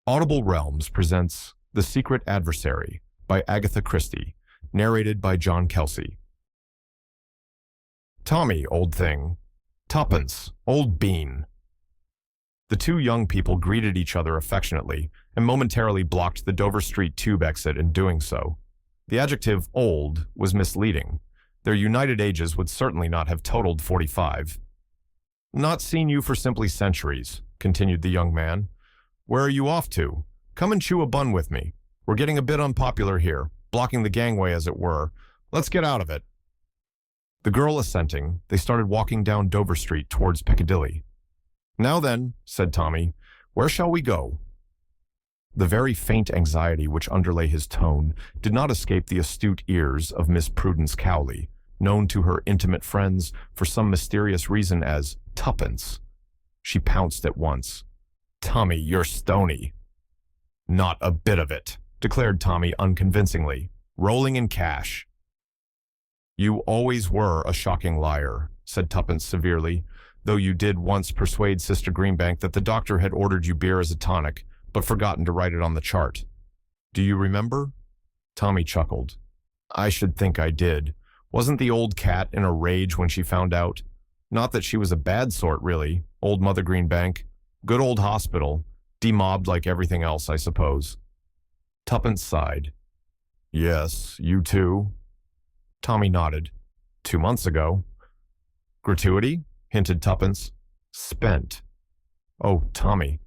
Audible Realms presents The Secret Adversary by Agatha Christie, narrated by John Kelsey. Tommy, old thing. Tuppence, old bean. The two young people greeted each other affectionately and momentarily blocked the Dover Street tube exit in doing so. The adjective old was misleading. Their united ages would certainly not have totaled 45. Not seen you for simply centuries, continued the young man. Where are you off to? Come and chew a bun with me. We're getting a bit unpopular here, blocking the gangway as it were. Let's get out of it. The girl assenting, they started walking down Dover Street towards Piccadilly. Now then, said Tommy, where shall we go? The very faint anxiety which underlay his tone did not escape the astute ears of Miss Prudence Cowley, known to her intimate friends for some mysterious reason as Tuppence. She pounced at once. Tommy, you're stony. Not a bit of it, declared Tommy unconvincingly, rolling in cash. You always were a shocking liar, said Tuppence severely, though you did once persuade Sister Greenbank that the doctor had ordered you beer as a tonic, but forgotten to write it on the chart. Do you remember? Tommy chuckled. I should think I did. Wasn't the old cat in a rage when she found out? Not that she was a bad sort, really, old Mother Greenbank. Good old hospital, demobbed like everything else, I suppose. Tuppence sighed. Yes, you too. Tommy nodded. 2 months ago. Gratuity? Hinted Tuppence. Spent. Oh, Tommy.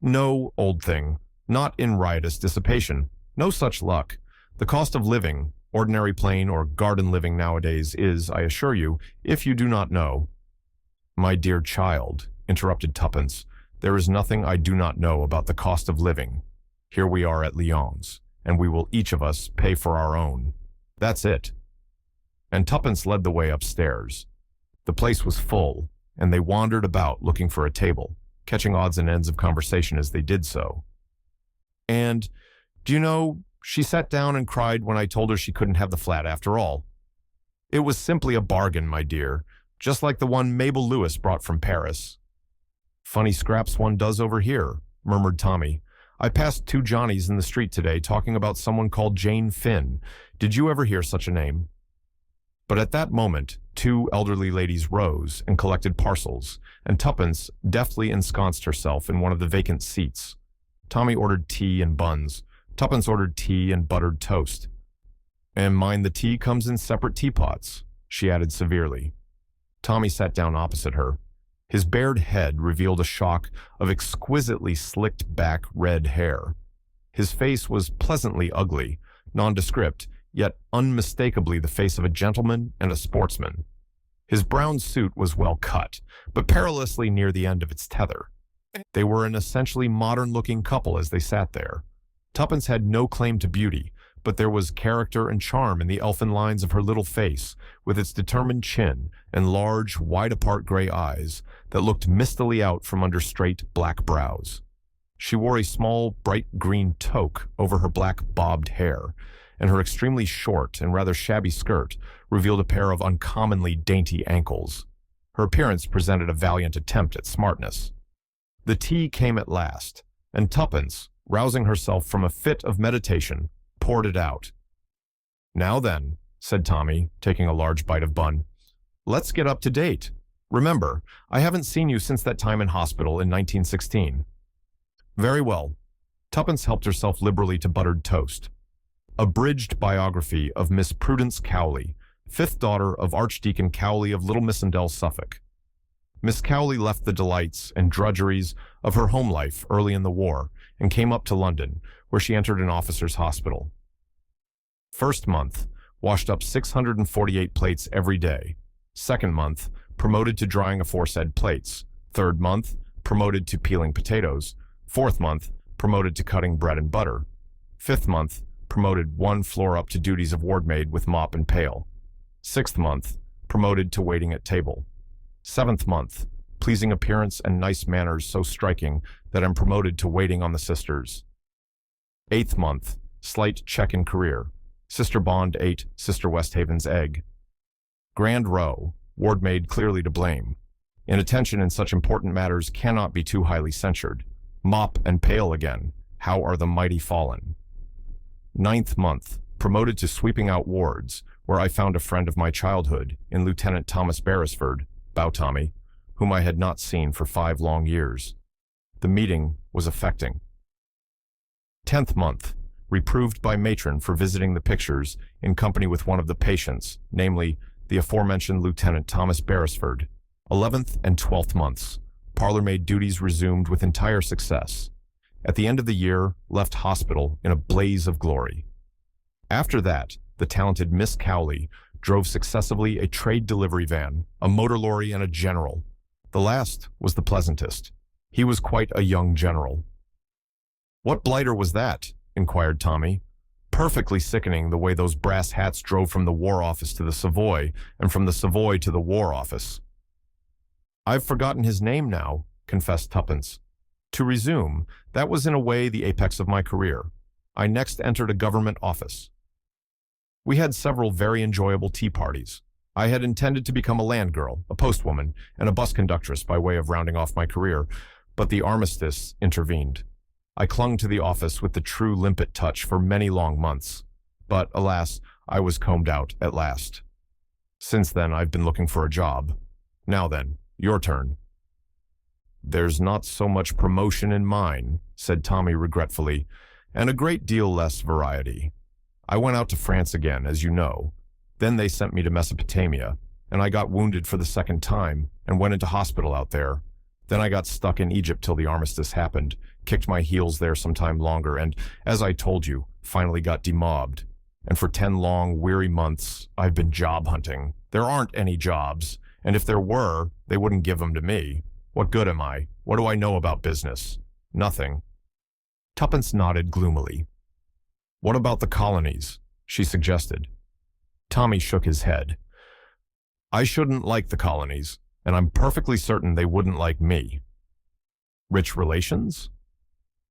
No, old thing. Not in riotous dissipation. No such luck. The cost of living, ordinary plain or garden living nowadays is, I assure you, if you do not know. My dear child, interrupted Tuppence, there is nothing I do not know about the cost of living. Here we are at Lyons, and we will each of us pay for our own. That's it. And Tuppence led the way upstairs. The place was full, and they wandered about looking for a table, catching odds and ends of conversation as they did so. And, do you know, she sat down and cried when I told her she couldn't have the flat after all. It was simply a bargain, my dear, just like the one Mabel Lewis brought from Paris. Funny scraps one does over here, murmured Tommy. I passed 2 Johnnies in the street today talking about someone called Jane Finn. Did you ever hear such a name? But at that moment, 2 elderly ladies rose and collected parcels, and Tuppence deftly ensconced herself in one of the vacant seats. Tommy ordered tea and buns. Tuppence ordered tea and buttered toast. And mind the tea comes in separate teapots, she added severely. Tommy sat down opposite her. His bared head revealed a shock of exquisitely slicked back red hair. His face was pleasantly ugly, nondescript, yet unmistakably the face of a gentleman and a sportsman. His brown suit was well cut, but perilously near the end of its tether. They were an essentially modern-looking couple as they sat there. Tuppence had no claim to beauty, but there was character and charm in the elfin lines of her little face, with its determined chin and large, wide-apart gray eyes that looked mistily out from under straight, black brows. She wore a small, bright green toque over her black, bobbed hair, and her extremely short and rather shabby skirt revealed a pair of uncommonly dainty ankles. Her appearance presented a valiant attempt at smartness. The tea came at last, and Tuppence, rousing herself from a fit of meditation, poured it out. Now then, said Tommy, taking a large bite of bun, let's get up to date. Remember, I haven't seen you since that time in hospital in 1916. Very well. Tuppence helped herself liberally to buttered toast. Abridged biography of Miss Prudence Cowley, 5th daughter of Archdeacon Cowley of Little Missendell, Suffolk. Miss Cowley left the delights and drudgeries of her home life early in the war and came up to London, where she entered an officer's hospital. First month, washed up 648 plates every day. Second month, promoted to drying aforesaid plates. Third month, promoted to peeling potatoes. Fourth month, promoted to cutting bread and butter. Fifth month, promoted 1 floor up to duties of wardmaid with mop and pail. Sixth month, promoted to waiting at table. Seventh month, pleasing appearance and nice manners so striking that I'm promoted to waiting on the sisters. Eighth month, slight check in career. Sister Bond ate Sister Westhaven's egg. Grand row, wardmaid clearly to blame. Inattention in such important matters cannot be too highly censured. Mop and pail again, How are the mighty fallen? 9th month, promoted to sweeping out wards, where I found a friend of my childhood in Lieutenant Thomas Beresford, Bow Tommy, whom I had not seen for 5 long years. The meeting was affecting. 10th month, reproved by matron for visiting the pictures in company with one of the patients, namely the aforementioned Lieutenant Thomas Beresford. 11th and 12th months, parlor-maid duties resumed with entire success. At the end of the year, left hospital in a blaze of glory. After that, the talented Miss Cowley drove successively a trade delivery van, a motor lorry, and a general. The last was the pleasantest. He was quite a young general. "What blighter was that?" inquired Tommy. "Perfectly sickening the way those brass hats drove from the War Office to the Savoy, and from the Savoy to the War Office." "I've forgotten his name now," confessed Tuppence. "To resume, that was in a way the apex of my career. I next entered a government office. We had several very enjoyable tea parties. I had intended to become a land girl, a postwoman, and a bus conductress by way of rounding off my career, but the armistice intervened. I clung to the office with the true limpet touch for many long months. But, alas, I was combed out at last. Since then, I've been looking for a job. Now then, your turn." "There's not so much promotion in mine," said Tommy regretfully, "and a great deal less variety. I went out to France again, as you know. Then they sent me to Mesopotamia, and I got wounded for the 2nd time and went into hospital out there. Then I got stuck in Egypt till the armistice happened, kicked my heels there some time longer, and, as I told you, finally got demobbed. And for 10 long, weary months, I've been job hunting. There aren't any jobs, and if there were, they wouldn't give them to me. What good am I? What do I know about business? Nothing." Tuppence nodded gloomily. "What about the colonies?" she suggested. Tommy shook his head. "I shouldn't like the colonies, and I'm perfectly certain they wouldn't like me." "Rich relations?"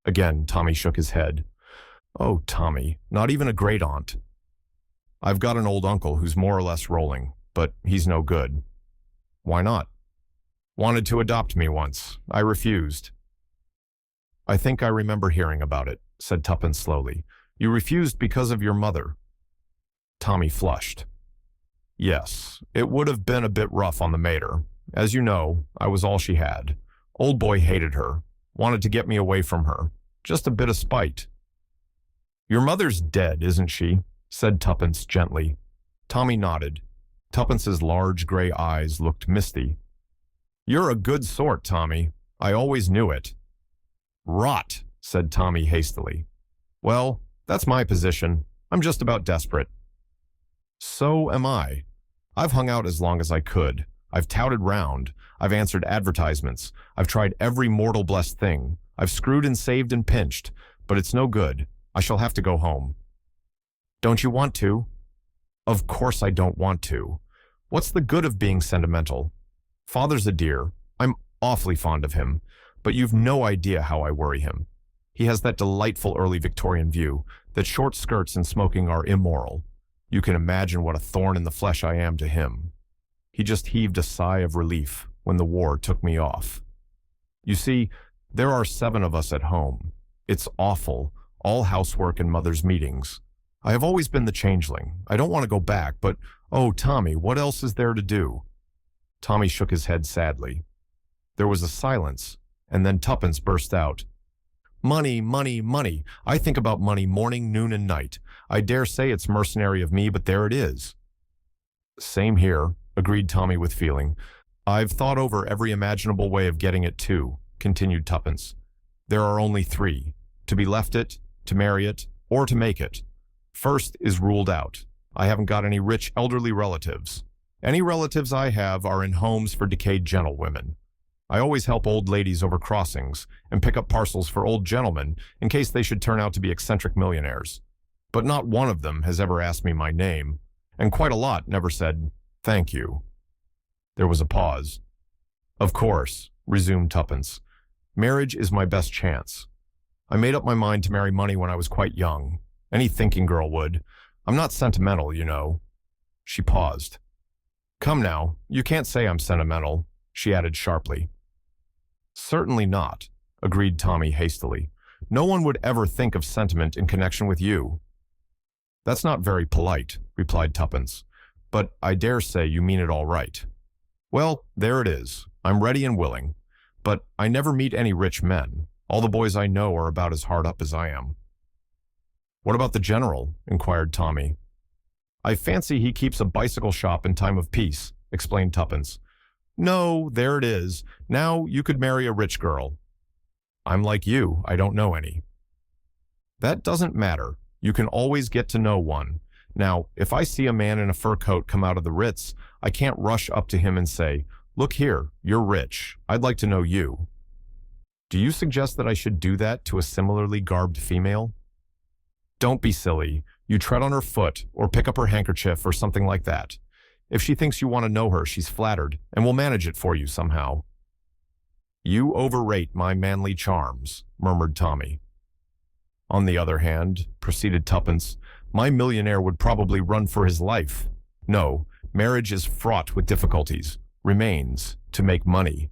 Again, Tommy shook his head. "Oh, Tommy, not even a great-aunt. I've got an old uncle who's more or less rolling, but he's no good." "Why not?" "Wanted to adopt me once. I refused." "I think I remember hearing about it," said Tuppence slowly. "You refused because of your mother." Tommy flushed. "Yes, it would have been a bit rough on the mater. As you know, I was all she had. Old boy hated her, wanted to get me away from her. Just a bit of spite." "Your mother's dead, isn't she?" said Tuppence gently. Tommy nodded. Tuppence's large gray eyes looked misty. "You're a good sort, Tommy. I always knew it." "Rot," said Tommy hastily. "Well, that's my position. I'm just about desperate." "So am I. I've hung out as long as I could. I've touted round. I've answered advertisements. I've tried every mortal blessed thing. I've screwed and saved and pinched, but it's no good. I shall have to go home." "Don't you want to?" "Of course I don't want to. What's the good of being sentimental? Father's a dear. I'm awfully fond of him, but you've no idea how I worry him. He has that delightful early Victorian view that short skirts and smoking are immoral. You can imagine what a thorn in the flesh I am to him. He just heaved a sigh of relief when the war took me off. You see, there are 7 of us at home. It's awful, all housework and mother's meetings. I have always been the changeling. I don't want to go back, but, oh, Tommy, what else is there to do?" Tommy shook his head sadly. There was a silence, and then Tuppence burst out. "Money, money, money. I think about money morning, noon, and night. I dare say it's mercenary of me, but there it is." "Same here," agreed Tommy with feeling. "I've thought over every imaginable way of getting it too," continued Tuppence. "There are only 3. To be left it, to marry it, or to make it. First is ruled out. I haven't got any rich elderly relatives. Any relatives I have are in homes for decayed gentlewomen. I always help old ladies over crossings and pick up parcels for old gentlemen in case they should turn out to be eccentric millionaires. But not one of them has ever asked me my name, and quite a lot never said, 'Thank you.'" There was a pause. "Of course," resumed Tuppence, "marriage is my best chance. I made up my mind to marry money when I was quite young. Any thinking girl would. I'm not sentimental, you know." She paused. "Come now, you can't say I'm sentimental," she added sharply. "Certainly not," agreed Tommy hastily. No one would ever think of sentiment in connection with you." "That's not very polite," replied Tuppence, "but I dare say you mean it all right." "Well, there it is. I'm ready and willing. But I never meet any rich men. All the boys I know are about as hard up as I am." "What about the general?" inquired Tommy. "I fancy he keeps a bicycle shop in time of peace," explained Tuppence. "No, there it is. Now you could marry a rich girl." "I'm like you. I don't know any." "That doesn't matter. You can always get to know one. Now, if I see a man in a fur coat come out of the Ritz, I can't rush up to him and say, 'Look here, you're rich. I'd like to know you.' Do you suggest that I should do that to a similarly garbed female?" "Don't be silly. You tread on her foot or pick up her handkerchief or something like that. If she thinks you want to know her, she's flattered and will manage it for you somehow." "You overrate my manly charms," murmured Tommy. "On the other hand," proceeded Tuppence, "my millionaire would probably run for his life. No, marriage is fraught with difficulties. Remains to make money."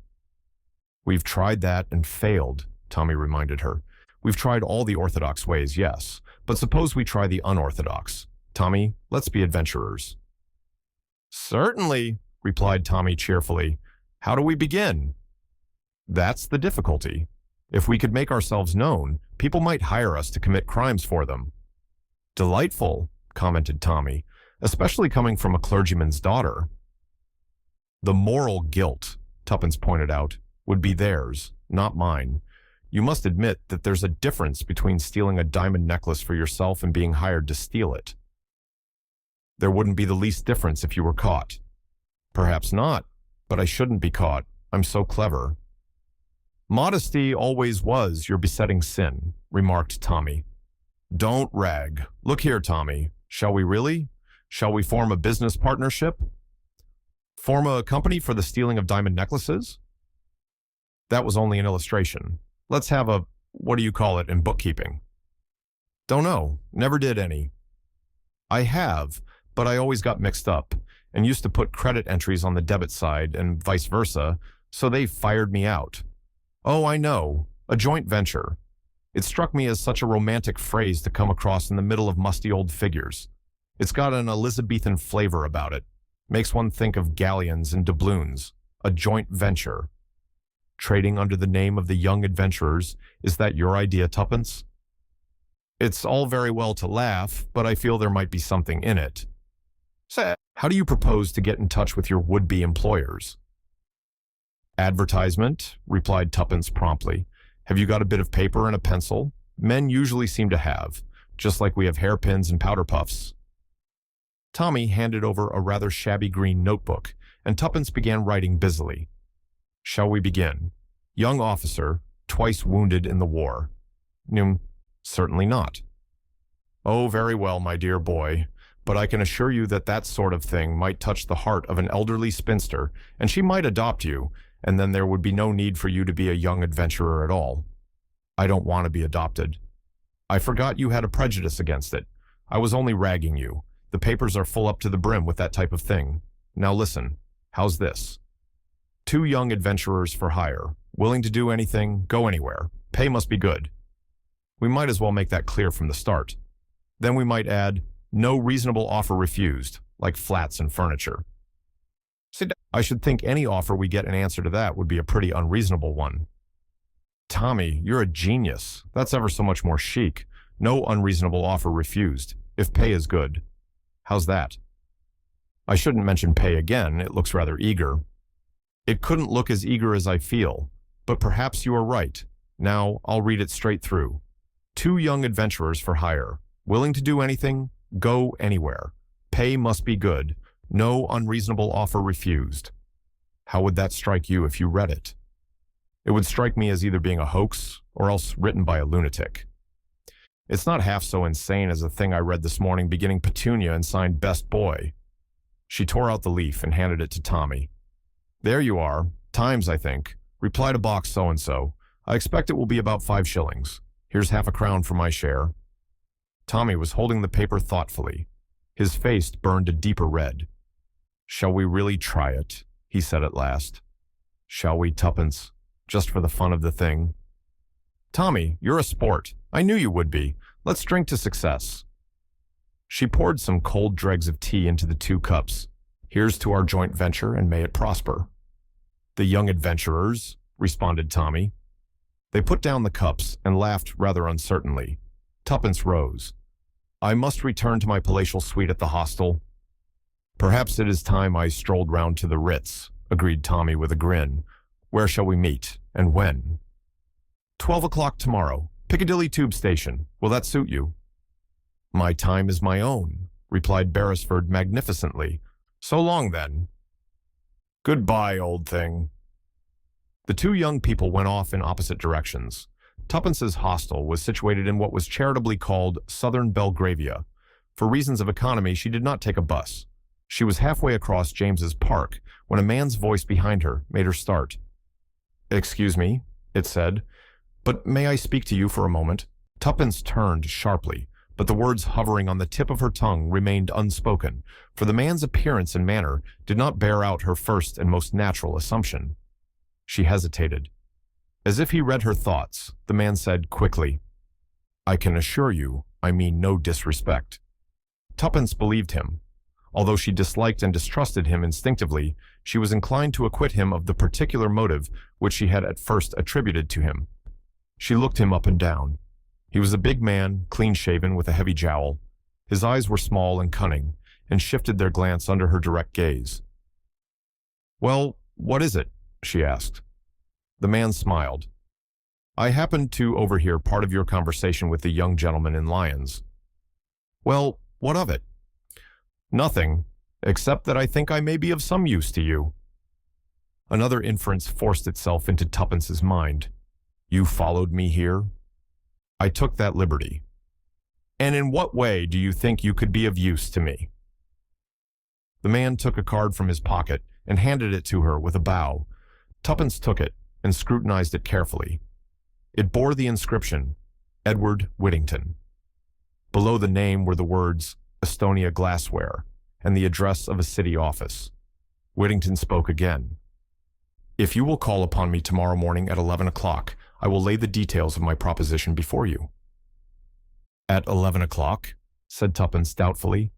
"We've tried that and failed," Tommy reminded her. "We've tried all the orthodox ways, yes, but suppose we try the unorthodox. Tommy, let's be adventurers." "Certainly," replied Tommy cheerfully. "How do we begin?" "That's the difficulty. If we could make ourselves known, people might hire us to commit crimes for them." "Delightful," commented Tommy, "especially coming from a clergyman's daughter." "The moral guilt," Tuppence pointed out, "would be theirs, not mine. You must admit that there's a difference between stealing a diamond necklace for yourself and being hired to steal it." "There wouldn't be the least difference if you were caught." "Perhaps not, but I shouldn't be caught. I'm so clever." "Modesty always was your besetting sin," remarked Tommy. "Don't rag. Look here, Tommy. Shall we really? Shall we form a business partnership?" "Form a company for the stealing of diamond necklaces?" "That was only an illustration. Let's have a, what do you call it in bookkeeping?" "Don't know. Never did any." "I have, but I always got mixed up and used to put credit entries on the debit side and vice versa, so they fired me out." "Oh, I know. A joint venture. It struck me as such a romantic phrase to come across in the middle of musty old figures. It's got an Elizabethan flavor about it. Makes one think of galleons and doubloons. A joint venture. Trading under the name of the young adventurers, is that your idea, Tuppence?" "It's all very well to laugh, but I feel there might be something in it." "Say, how do you propose to get in touch with your would-be employers?" "Advertisement," replied Tuppence promptly. "Have you got a bit of paper and a pencil? Men usually seem to have, just like we have hairpins and powder puffs." Tommy handed over a rather shabby green notebook, and Tuppence began writing busily. "Shall we begin? Young officer, twice wounded in the war." Certainly not." "Oh, very well, my dear boy. But I can assure you that that sort of thing might touch the heart of an elderly spinster, and she might adopt you, and then there would be no need for you to be a young adventurer at all." "I don't want to be adopted." "I forgot you had a prejudice against it. I was only ragging you. The papers are full up to the brim with that type of thing. Now listen. How's this? 2 young adventurers for hire. Willing to do anything, go anywhere. Pay must be good." We might as well make that clear from the start. Then we might add, "No reasonable offer refused," like flats and furniture. I should think any offer we get in answer to that would be a pretty unreasonable one. "Tommy, you're a genius. That's ever so much more chic. No unreasonable offer refused, if pay is good. How's that?" "I shouldn't mention pay again. It looks rather eager." "It couldn't look as eager as I feel, but perhaps you are right. Now, I'll read it straight through. 2 young adventurers for hire. Willing to do anything, go anywhere. Pay must be good. No unreasonable offer refused." How would that strike you if you read it? It would strike me as either being a hoax or else written by a lunatic. It's not half so insane as the thing I read this morning beginning Petunia and signed Best Boy. She tore out the leaf and handed it to Tommy. "There you are. Times, I think. Reply to box so-and-so. I expect it will be about 5 shillings. Here's half a crown for my share." Tommy was holding the paper thoughtfully. His face burned a deeper red. "Shall we really try it?" he said at last. "Shall we, Tuppence, just for the fun of the thing?" Tommy, you're a sport. I knew you would be. Let's drink to success. She poured some cold dregs of tea into the 2 cups. Here's to our joint venture, and may it prosper. The young adventurers, responded Tommy. They put down the cups and laughed rather uncertainly. Tuppence rose. I must return to my palatial suite at the hostel. Perhaps it is time I strolled round to the Ritz, agreed Tommy with a grin. Where shall we meet, and when? 12 o'clock tomorrow, Piccadilly Tube Station. Will that suit you? My time is my own, replied Beresford magnificently. So long, then. Goodbye, old thing. The 2 young people went off in opposite directions. Tuppence's hostel was situated in what was charitably called Southern Belgravia. For reasons of economy, she did not take a bus. She was halfway across James's Park when a man's voice behind her made her start. Excuse me, it said, but may I speak to you for a moment? Tuppence turned sharply, but the words hovering on the tip of her tongue remained unspoken, for the man's appearance and manner did not bear out her first and most natural assumption. She hesitated. As if he read her thoughts, the man said quickly, I can assure you I mean no disrespect. Tuppence believed him. Although she disliked and distrusted him instinctively, she was inclined to acquit him of the particular motive which she had at first attributed to him. She looked him up and down. He was a big man, clean-shaven, with a heavy jowl. His eyes were small and cunning, and shifted their glance under her direct gaze. Well, what is it? She asked. The man smiled. I happened to overhear part of your conversation with the young gentleman in Lyons. Well, what of it? Nothing, except that I think I may be of some use to you. Another inference forced itself into Tuppence's mind. You followed me here? I took that liberty. And in what way do you think you could be of use to me? The man took a card from his pocket and handed it to her with a bow. Tuppence took it and scrutinized it carefully. It bore the inscription, Edward Whittington. Below the name were the words, Estonia Glassware, and the address of a city office. Whittington spoke again. If you will call upon me tomorrow morning at 11 o'clock, I will lay the details of my proposition before you. At 11 o'clock, said Tuppence doubtfully.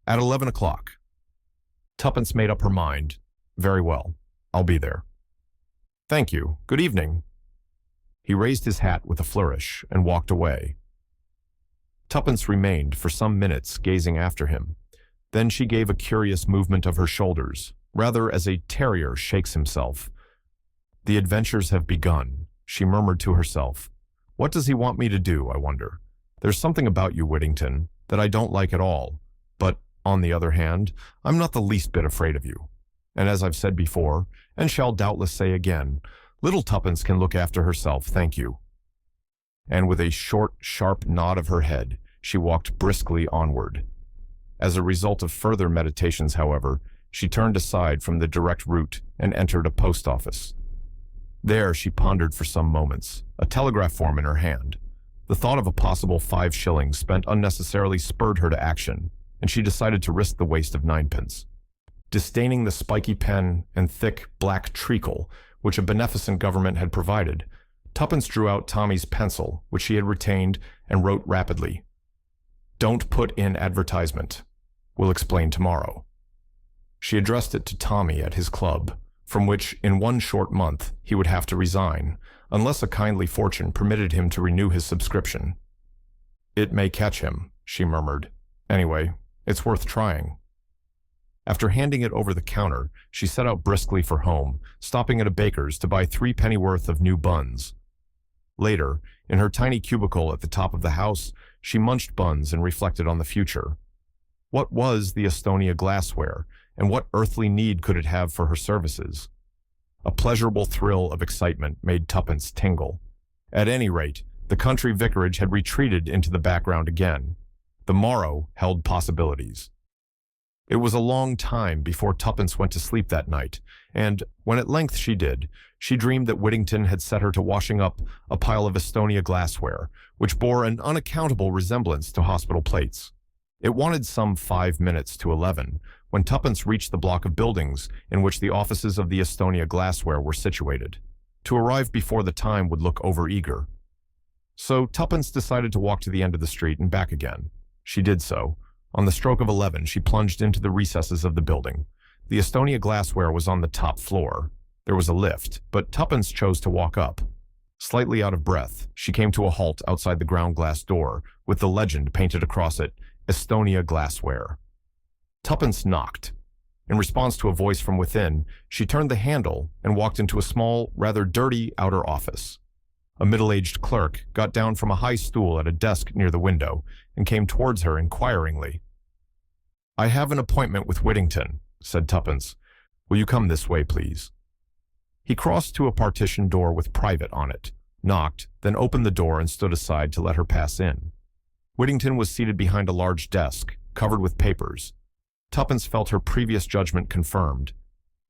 At 11 o'clock. Tuppence made up her mind. Very well, I'll be there. Thank you. Good evening. He raised his hat with a flourish and walked away. Tuppence remained for some minutes gazing after him. Then she gave a curious movement of her shoulders, rather as a terrier shakes himself. The adventures have begun, she murmured to herself. What does he want me to do, I wonder? There's something about you, Whittington, that I don't like at all. But, on the other hand, I'm not the least bit afraid of you. And as I've said before, and shall doubtless say again, little Tuppence can look after herself, thank you. And with a short, sharp nod of her head, she walked briskly onward. As a result of further meditations, however, she turned aside from the direct route and entered a post office. There she pondered for some moments, a telegraph form in her hand. The thought of a possible 5 shillings spent unnecessarily spurred her to action, and she decided to risk the waste of 9pence. Disdaining the spiky pen and thick black treacle which a beneficent government had provided, Tuppence drew out Tommy's pencil, which she had retained, and wrote rapidly, Don't put in advertisement. Will explain tomorrow. She addressed it to Tommy at his club, from which, in 1 short month, he would have to resign, unless a kindly fortune permitted him to renew his subscription. It may catch him, she murmured. Anyway, it's worth trying. After handing it over the counter, she set out briskly for home, stopping at a baker's to buy 3 pennyworth of new buns. Later, in her tiny cubicle at the top of the house, she munched buns and reflected on the future. What was the Estonia Glassware, and what earthly need could it have for her services? A pleasurable thrill of excitement made Tuppence tingle. At any rate, the country vicarage had retreated into the background again. The morrow held possibilities. It was a long time before Tuppence went to sleep that night, and, when at length she did, she dreamed that Whittington had set her to washing up a pile of Estonia glassware, which bore an unaccountable resemblance to hospital plates. It wanted some 5 minutes to 11 when Tuppence reached the block of buildings in which the offices of the Estonia Glassware were situated. To arrive before the time would look overeager. So Tuppence decided to walk to the end of the street and back again. She did so. On the stroke of 11, she plunged into the recesses of the building. The Estonia glassware was on the top floor. There was a lift, but Tuppence chose to walk up. Slightly out of breath, she came to a halt outside the ground glass door, with the legend painted across it, Estonia Glassware. Tuppence knocked. In response to a voice from within, she turned the handle and walked into a small, rather dirty outer office. A middle-aged clerk got down from a high stool at a desk near the window and came towards her inquiringly. "I have an appointment with Whittington," said Tuppence. "Will you come this way, please?" He crossed to a partition door with private on it, knocked, then opened the door and stood aside to let her pass in. Whittington was seated behind a large desk, covered with papers. Tuppence felt her previous judgment confirmed.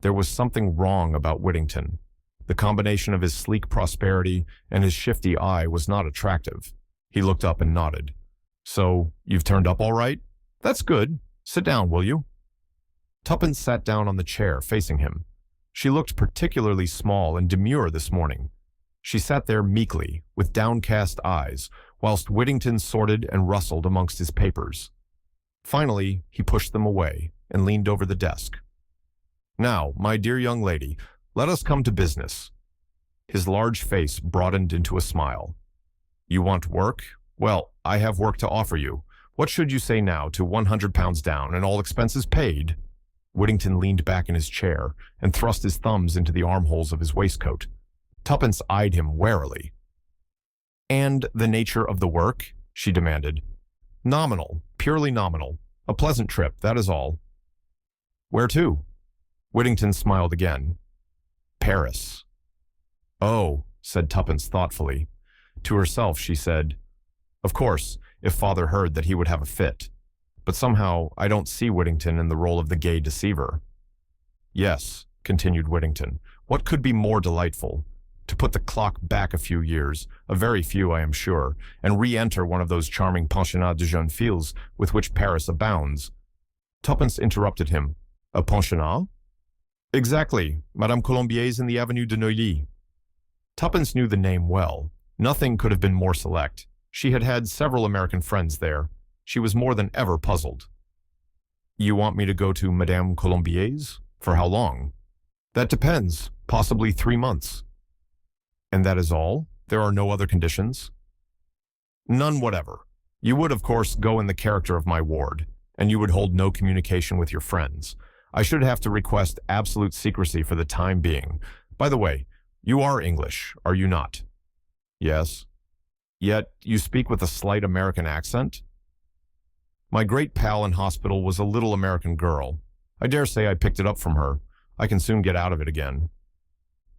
There was something wrong about Whittington. The combination of his sleek prosperity and his shifty eye was not attractive. He looked up and nodded. "So, you've turned up all right? That's good. Sit down, will you?" Tuppence sat down on the chair facing him. She looked particularly small and demure this morning. She sat there meekly, with downcast eyes, whilst Whittington sorted and rustled amongst his papers. Finally, he pushed them away and leaned over the desk. "Now, my dear young lady, let us come to business." His large face broadened into a smile. "You want work? Well, I have work to offer you. What should you say now to £100 down and all expenses paid?" Whittington leaned back in his chair and thrust his thumbs into the armholes of his waistcoat. Tuppence eyed him warily. "And the nature of the work?" she demanded. "Nominal, purely nominal. A pleasant trip, that is all." "Where to?" Whittington smiled again. "Paris." "Oh," said Tuppence thoughtfully. To herself she said, "Of course, if father heard that he would have a fit. But somehow I don't see Whittington in the role of the gay deceiver." "Yes," continued Whittington, "what could be more delightful? To put the clock back a few years, a very few I am sure, and re-enter one of those charming pensionnats de jeunes filles with which Paris abounds." Tuppence interrupted him. "A pensionnat?" "Exactly. Madame Colombier's in the Avenue de Neuilly." Tuppence knew the name well. Nothing could have been more select. She had had several American friends there. She was more than ever puzzled. "You want me to go to Madame Colombier's? For how long?" "That depends. Possibly 3 months." "And that is all? There are no other conditions?" "None whatever. You would, of course, go in the character of my ward, and you would hold no communication with your friends. I should have to request absolute secrecy for the time being. By the way, you are English, are you not?" "Yes." "Yet you speak with a slight American accent?" "My great pal in hospital was a little American girl. I dare say I picked it up from her. I can soon get out of it again."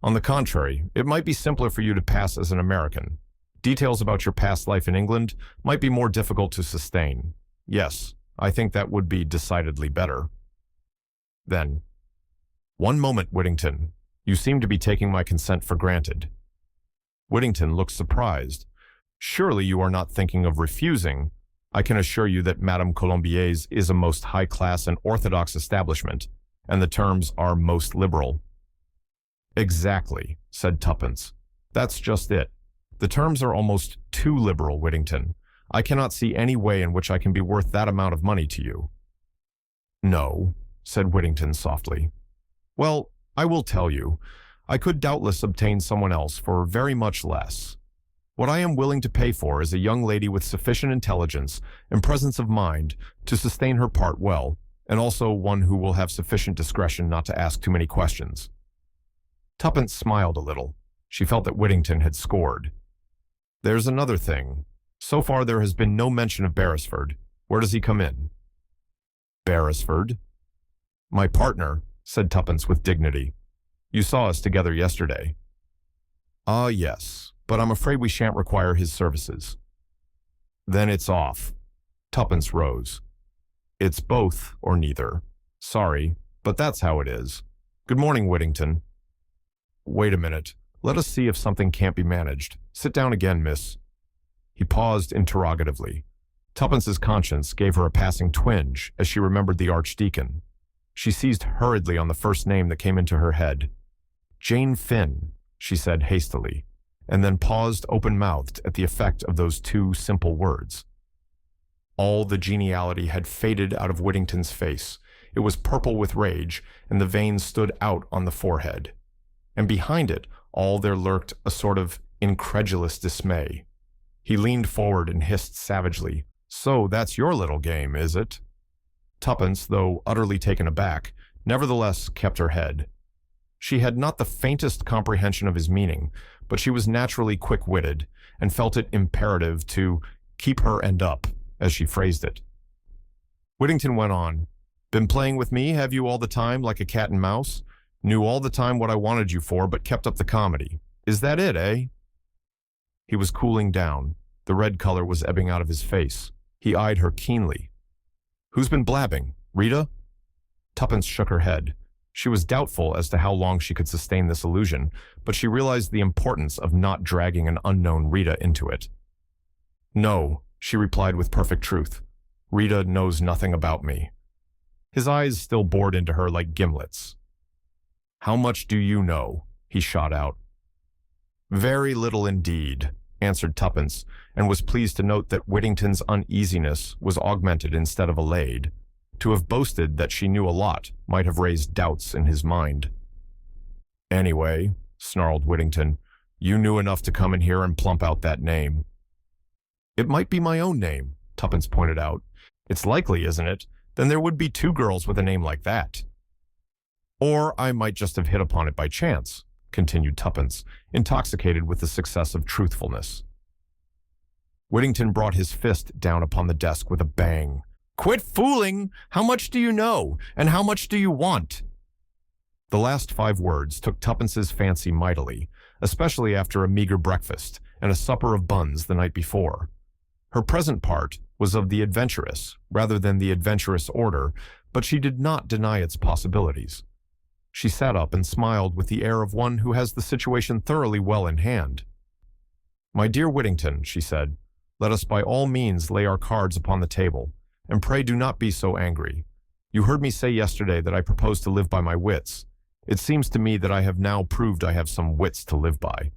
"On the contrary, it might be simpler for you to pass as an American. Details about your past life in England might be more difficult to sustain. Yes, I think that would be decidedly better." Then, "One moment, Whittington. You seem to be taking my consent for granted." Whittington looked surprised. "Surely you are not thinking of refusing? I can assure you that Madame Colombier's is a most high-class and orthodox establishment, and the terms are most liberal." "Exactly," said Tuppence. "That's just it. The terms are almost too liberal, Whittington. I cannot see any way in which I can be worth that amount of money to you." "No," said Whittington softly. "Well, I will tell you. I could doubtless obtain someone else for very much less. What I am willing to pay for is a young lady with sufficient intelligence and presence of mind to sustain her part well, and also one who will have sufficient discretion not to ask too many questions." Tuppence smiled a little. She felt that Whittington had scored. "There's another thing. So far there has been no mention of Beresford. Where does he come in?" "Beresford?" "My partner," said Tuppence with dignity. "You saw us together yesterday." "Ah, yes, but I'm afraid we shan't require his services." "Then it's off." Tuppence rose. "It's both or neither. Sorry, but that's how it is. Good morning, Whittington." "Wait a minute. Let us see if something can't be managed. Sit down again, miss." He paused interrogatively. Tuppence's conscience gave her a passing twinge as she remembered the Archdeacon. She seized hurriedly on the first name that came into her head. "Jane Finn," she said hastily, and then paused open-mouthed at the effect of those two simple words. All the geniality had faded out of Whittington's face. It was purple with rage, and the veins stood out on the forehead. And behind it all there lurked a sort of incredulous dismay. He leaned forward and hissed savagely, "So that's your little game, is it?" Tuppence, though utterly taken aback, nevertheless kept her head. She had not the faintest comprehension of his meaning, but she was naturally quick-witted, and felt it imperative to keep her end up, as she phrased it. Whittington went on, "Been playing with me, have you, all the time, like a cat and mouse? Knew all the time what I wanted you for, but kept up the comedy. Is that it, eh?" He was cooling down. The red color was ebbing out of his face. He eyed her keenly. "Who's been blabbing? Rita?" Tuppence shook her head. She was doubtful as to how long she could sustain this illusion, but she realized the importance of not dragging an unknown Rita into it. "No," she replied with perfect truth. "Rita knows nothing about me." His eyes still bored into her like gimlets. "How much do you know?" he shot out. "Very little indeed," answered Tuppence, and was pleased to note that Whittington's uneasiness was augmented instead of allayed. To have boasted that she knew a lot might have raised doubts in his mind. "Anyway," snarled Whittington, "you knew enough to come in here and plump out that name." "It might be my own name," Tuppence pointed out. "It's likely, isn't it? Then there would be two girls with a name like that." "Or I might just have hit upon it by chance," continued Tuppence, intoxicated with the success of truthfulness. Whittington brought his fist down upon the desk with a bang. "Quit fooling! How much do you know? And how much do you want?" The last 5 words took Tuppence's fancy mightily, especially after a meager breakfast and a supper of buns the night before. Her present part was of the adventurous rather than the adventurous order, but she did not deny its possibilities. She sat up and smiled with the air of one who has the situation thoroughly well in hand. "My dear Whittington," she said, "let us by all means lay our cards upon the table. And pray do not be so angry. You heard me say yesterday that I propose to live by my wits. It seems to me that I have now proved I have some wits to live by.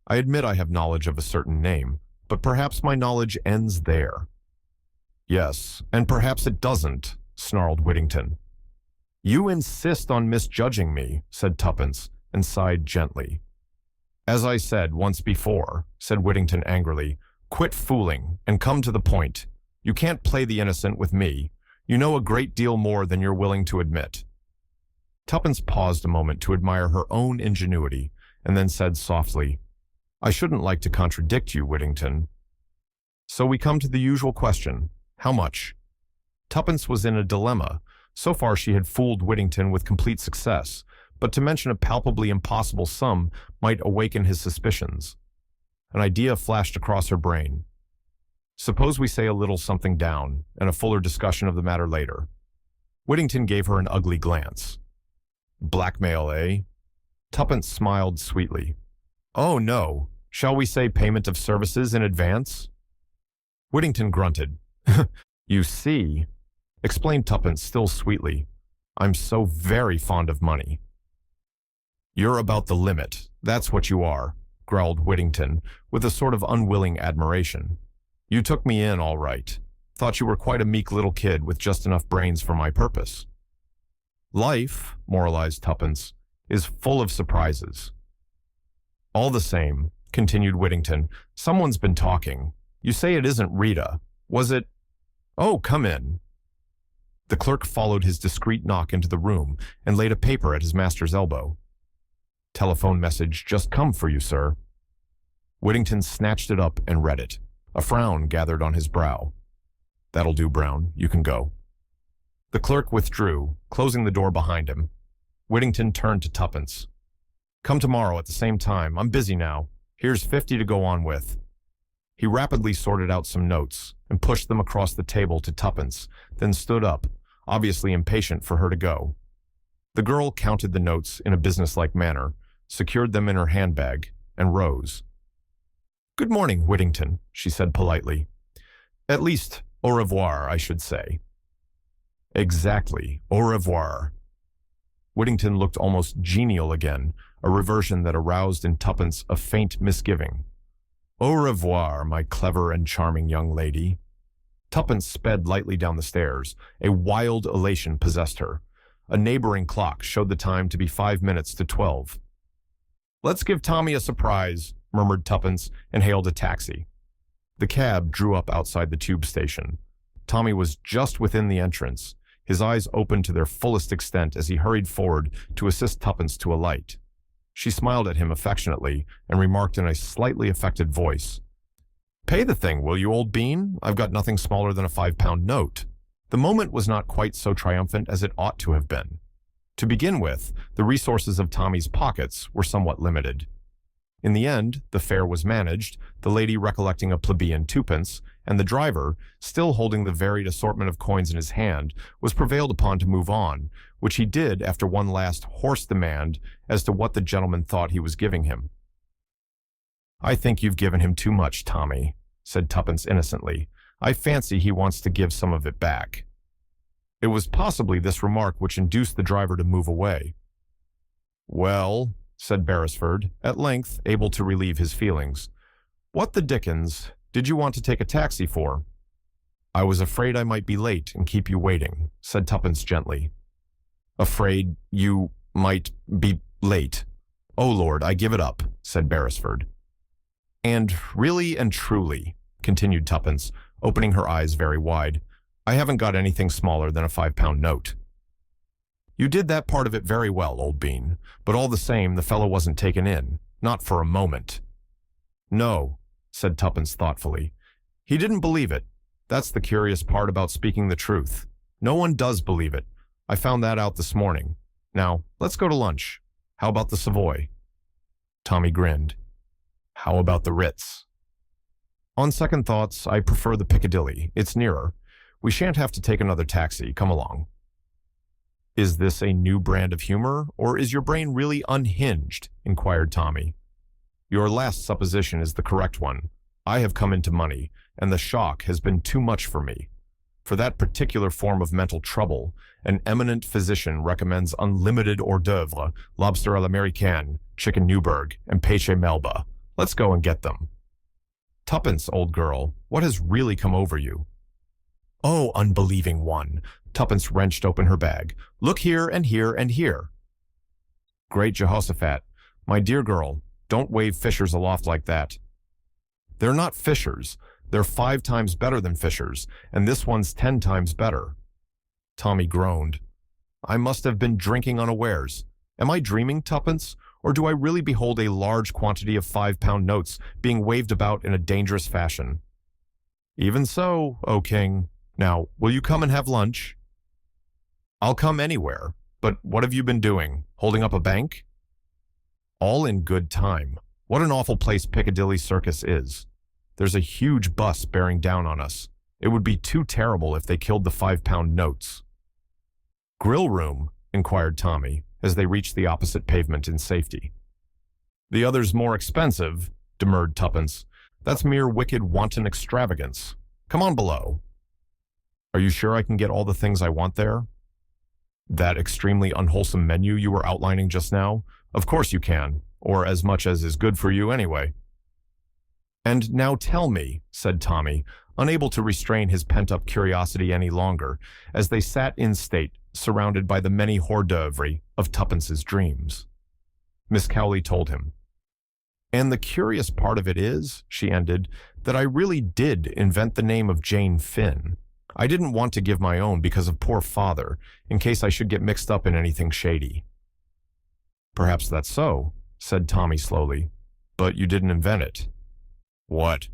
I admit I have knowledge of a certain name, but perhaps my knowledge ends there." "Yes, and perhaps it doesn't," snarled Whittington. "You insist on misjudging me," said Tuppence, and sighed gently. "As I said once before," said Whittington angrily, "quit fooling and come to the point. You can't play the innocent with me. You know a great deal more than you're willing to admit." Tuppence paused a moment to admire her own ingenuity, and then said softly, "I shouldn't like to contradict you, Whittington. So we come to the usual question, how much?" Tuppence was in a dilemma. So far she had fooled Whittington with complete success, but to mention a palpably impossible sum might awaken his suspicions. An idea flashed across her brain. "Suppose we say a little something down, and a fuller discussion of the matter later." Whittington gave her an ugly glance. "Blackmail, eh?" Tuppence smiled sweetly. "Oh, no. Shall we say payment of services in advance?" Whittington grunted. "You see," explained Tuppence still sweetly, "I'm so very fond of money." "You're about the limit, that's what you are," growled Whittington, with a sort of unwilling admiration. "You took me in all right. Thought you were quite a meek little kid with just enough brains for my purpose." "Life," moralized Tuppence, "is full of surprises." "All the same," continued Whittington, "someone's been talking. You say it isn't Rita. Was it? Oh, come in." The clerk followed his discreet knock into the room and laid a paper at his master's elbow. "Telephone message just come for you, sir." Whittington snatched it up and read it. A frown gathered on his brow. "That'll do, Brown. You can go." The clerk withdrew, closing the door behind him. Whittington turned to Tuppence. "Come tomorrow at the same time. I'm busy now. Here's 50 to go on with." He rapidly sorted out some notes and pushed them across the table to Tuppence, then stood up, obviously impatient for her to go. The girl counted the notes in a businesslike manner, secured them in her handbag, and rose. "Good morning, Whittington," she said politely. "At least, au revoir, I should say." "Exactly, au revoir." Whittington looked almost genial again, a reversion that aroused in Tuppence a faint misgiving. Au revoir, my clever and charming young lady. Tuppence sped lightly down the stairs. A wild elation possessed her. A neighboring clock showed the time to be 5 minutes to 12. "Let's give Tommy a surprise," murmured Tuppence, and hailed a taxi. The cab drew up outside the tube station. Tommy was just within the entrance, his eyes opened to their fullest extent as he hurried forward to assist Tuppence to alight. She smiled at him affectionately and remarked in a slightly affected voice, "Pay the thing, will you, old bean? I've got nothing smaller than a 5-pound note." The moment was not quite so triumphant as it ought to have been. To begin with, the resources of Tommy's pockets were somewhat limited. In the end, the fare was managed, the lady recollecting a plebeian 2p, and the driver, still holding the varied assortment of coins in his hand, was prevailed upon to move on, which he did after one last hoarse demand as to what the gentleman thought he was giving him. "I think you've given him too much, Tommy," said Tuppence innocently. "I fancy he wants to give some of it back." It was possibly this remark which induced the driver to move away. "Well," said Beresford, at length able to relieve his feelings, "what the dickens did you want to take a taxi for?" "I was afraid I might be late and keep you waiting," said Tuppence gently. "Afraid you might be late? Oh, Lord, I give it up," said Beresford. "And really and truly," continued Tuppence, opening her eyes very wide, "I haven't got anything smaller than a 5-pound note." "You did that part of it very well, old bean, but all the same the fellow wasn't taken in, not for a moment." "No," said Tuppence thoughtfully. "He didn't believe it. That's the curious part about speaking the truth. No one does believe it. I found that out this morning. Now, let's go to lunch. How about the Savoy?" Tommy grinned. "How about the Ritz?" "On second thoughts, I prefer the Piccadilly. It's nearer. We shan't have to take another taxi. Come along." "Is this a new brand of humor, or is your brain really unhinged?" inquired Tommy. "Your last supposition is the correct one. I have come into money, and the shock has been too much for me. For that particular form of mental trouble, an eminent physician recommends unlimited hors d'oeuvre, lobster à l'américaine, chicken Newburg, and pêche Melba. Let's go and get them." "Tuppence, old girl, what has really come over you?" "Oh, unbelieving one!" Tuppence wrenched open her bag. "Look here and here and here." "Great Jehoshaphat, my dear girl, don't wave fishers aloft like that." "They're not fishers. They're 5 times better than fishers, and this one's 10 times better." Tommy groaned. "I must have been drinking unawares. Am I dreaming, Tuppence, or do I really behold a large quantity of 5-pound notes being waved about in a dangerous fashion?" "Even so, O king. Now, will you come and have lunch?" "I'll come anywhere. But what have you been doing? Holding up a bank?" "All in good time. What an awful place Piccadilly Circus is. There's a huge bus bearing down on us. It would be too terrible if they killed the 5-pound notes." "Grill room?" inquired Tommy, as they reached the opposite pavement in safety. "The other's more expensive," demurred Tuppence. "That's mere wicked wanton extravagance. Come on below." "Are you sure I can get all the things I want there?" "That extremely unwholesome menu you were outlining just now? Of course you can, or as much as is good for you anyway." "And now tell me," said Tommy, unable to restrain his pent-up curiosity any longer, as they sat in state, surrounded by the many hors d'oeuvre of Tuppence's dreams. Miss Cowley told him. "And the curious part of it is," she ended, "that I really did invent the name of Jane Finn. I didn't want to give my own because of poor father, in case I should get mixed up in anything shady." "Perhaps that's so," said Tommy slowly, "but you didn't invent it." "What?"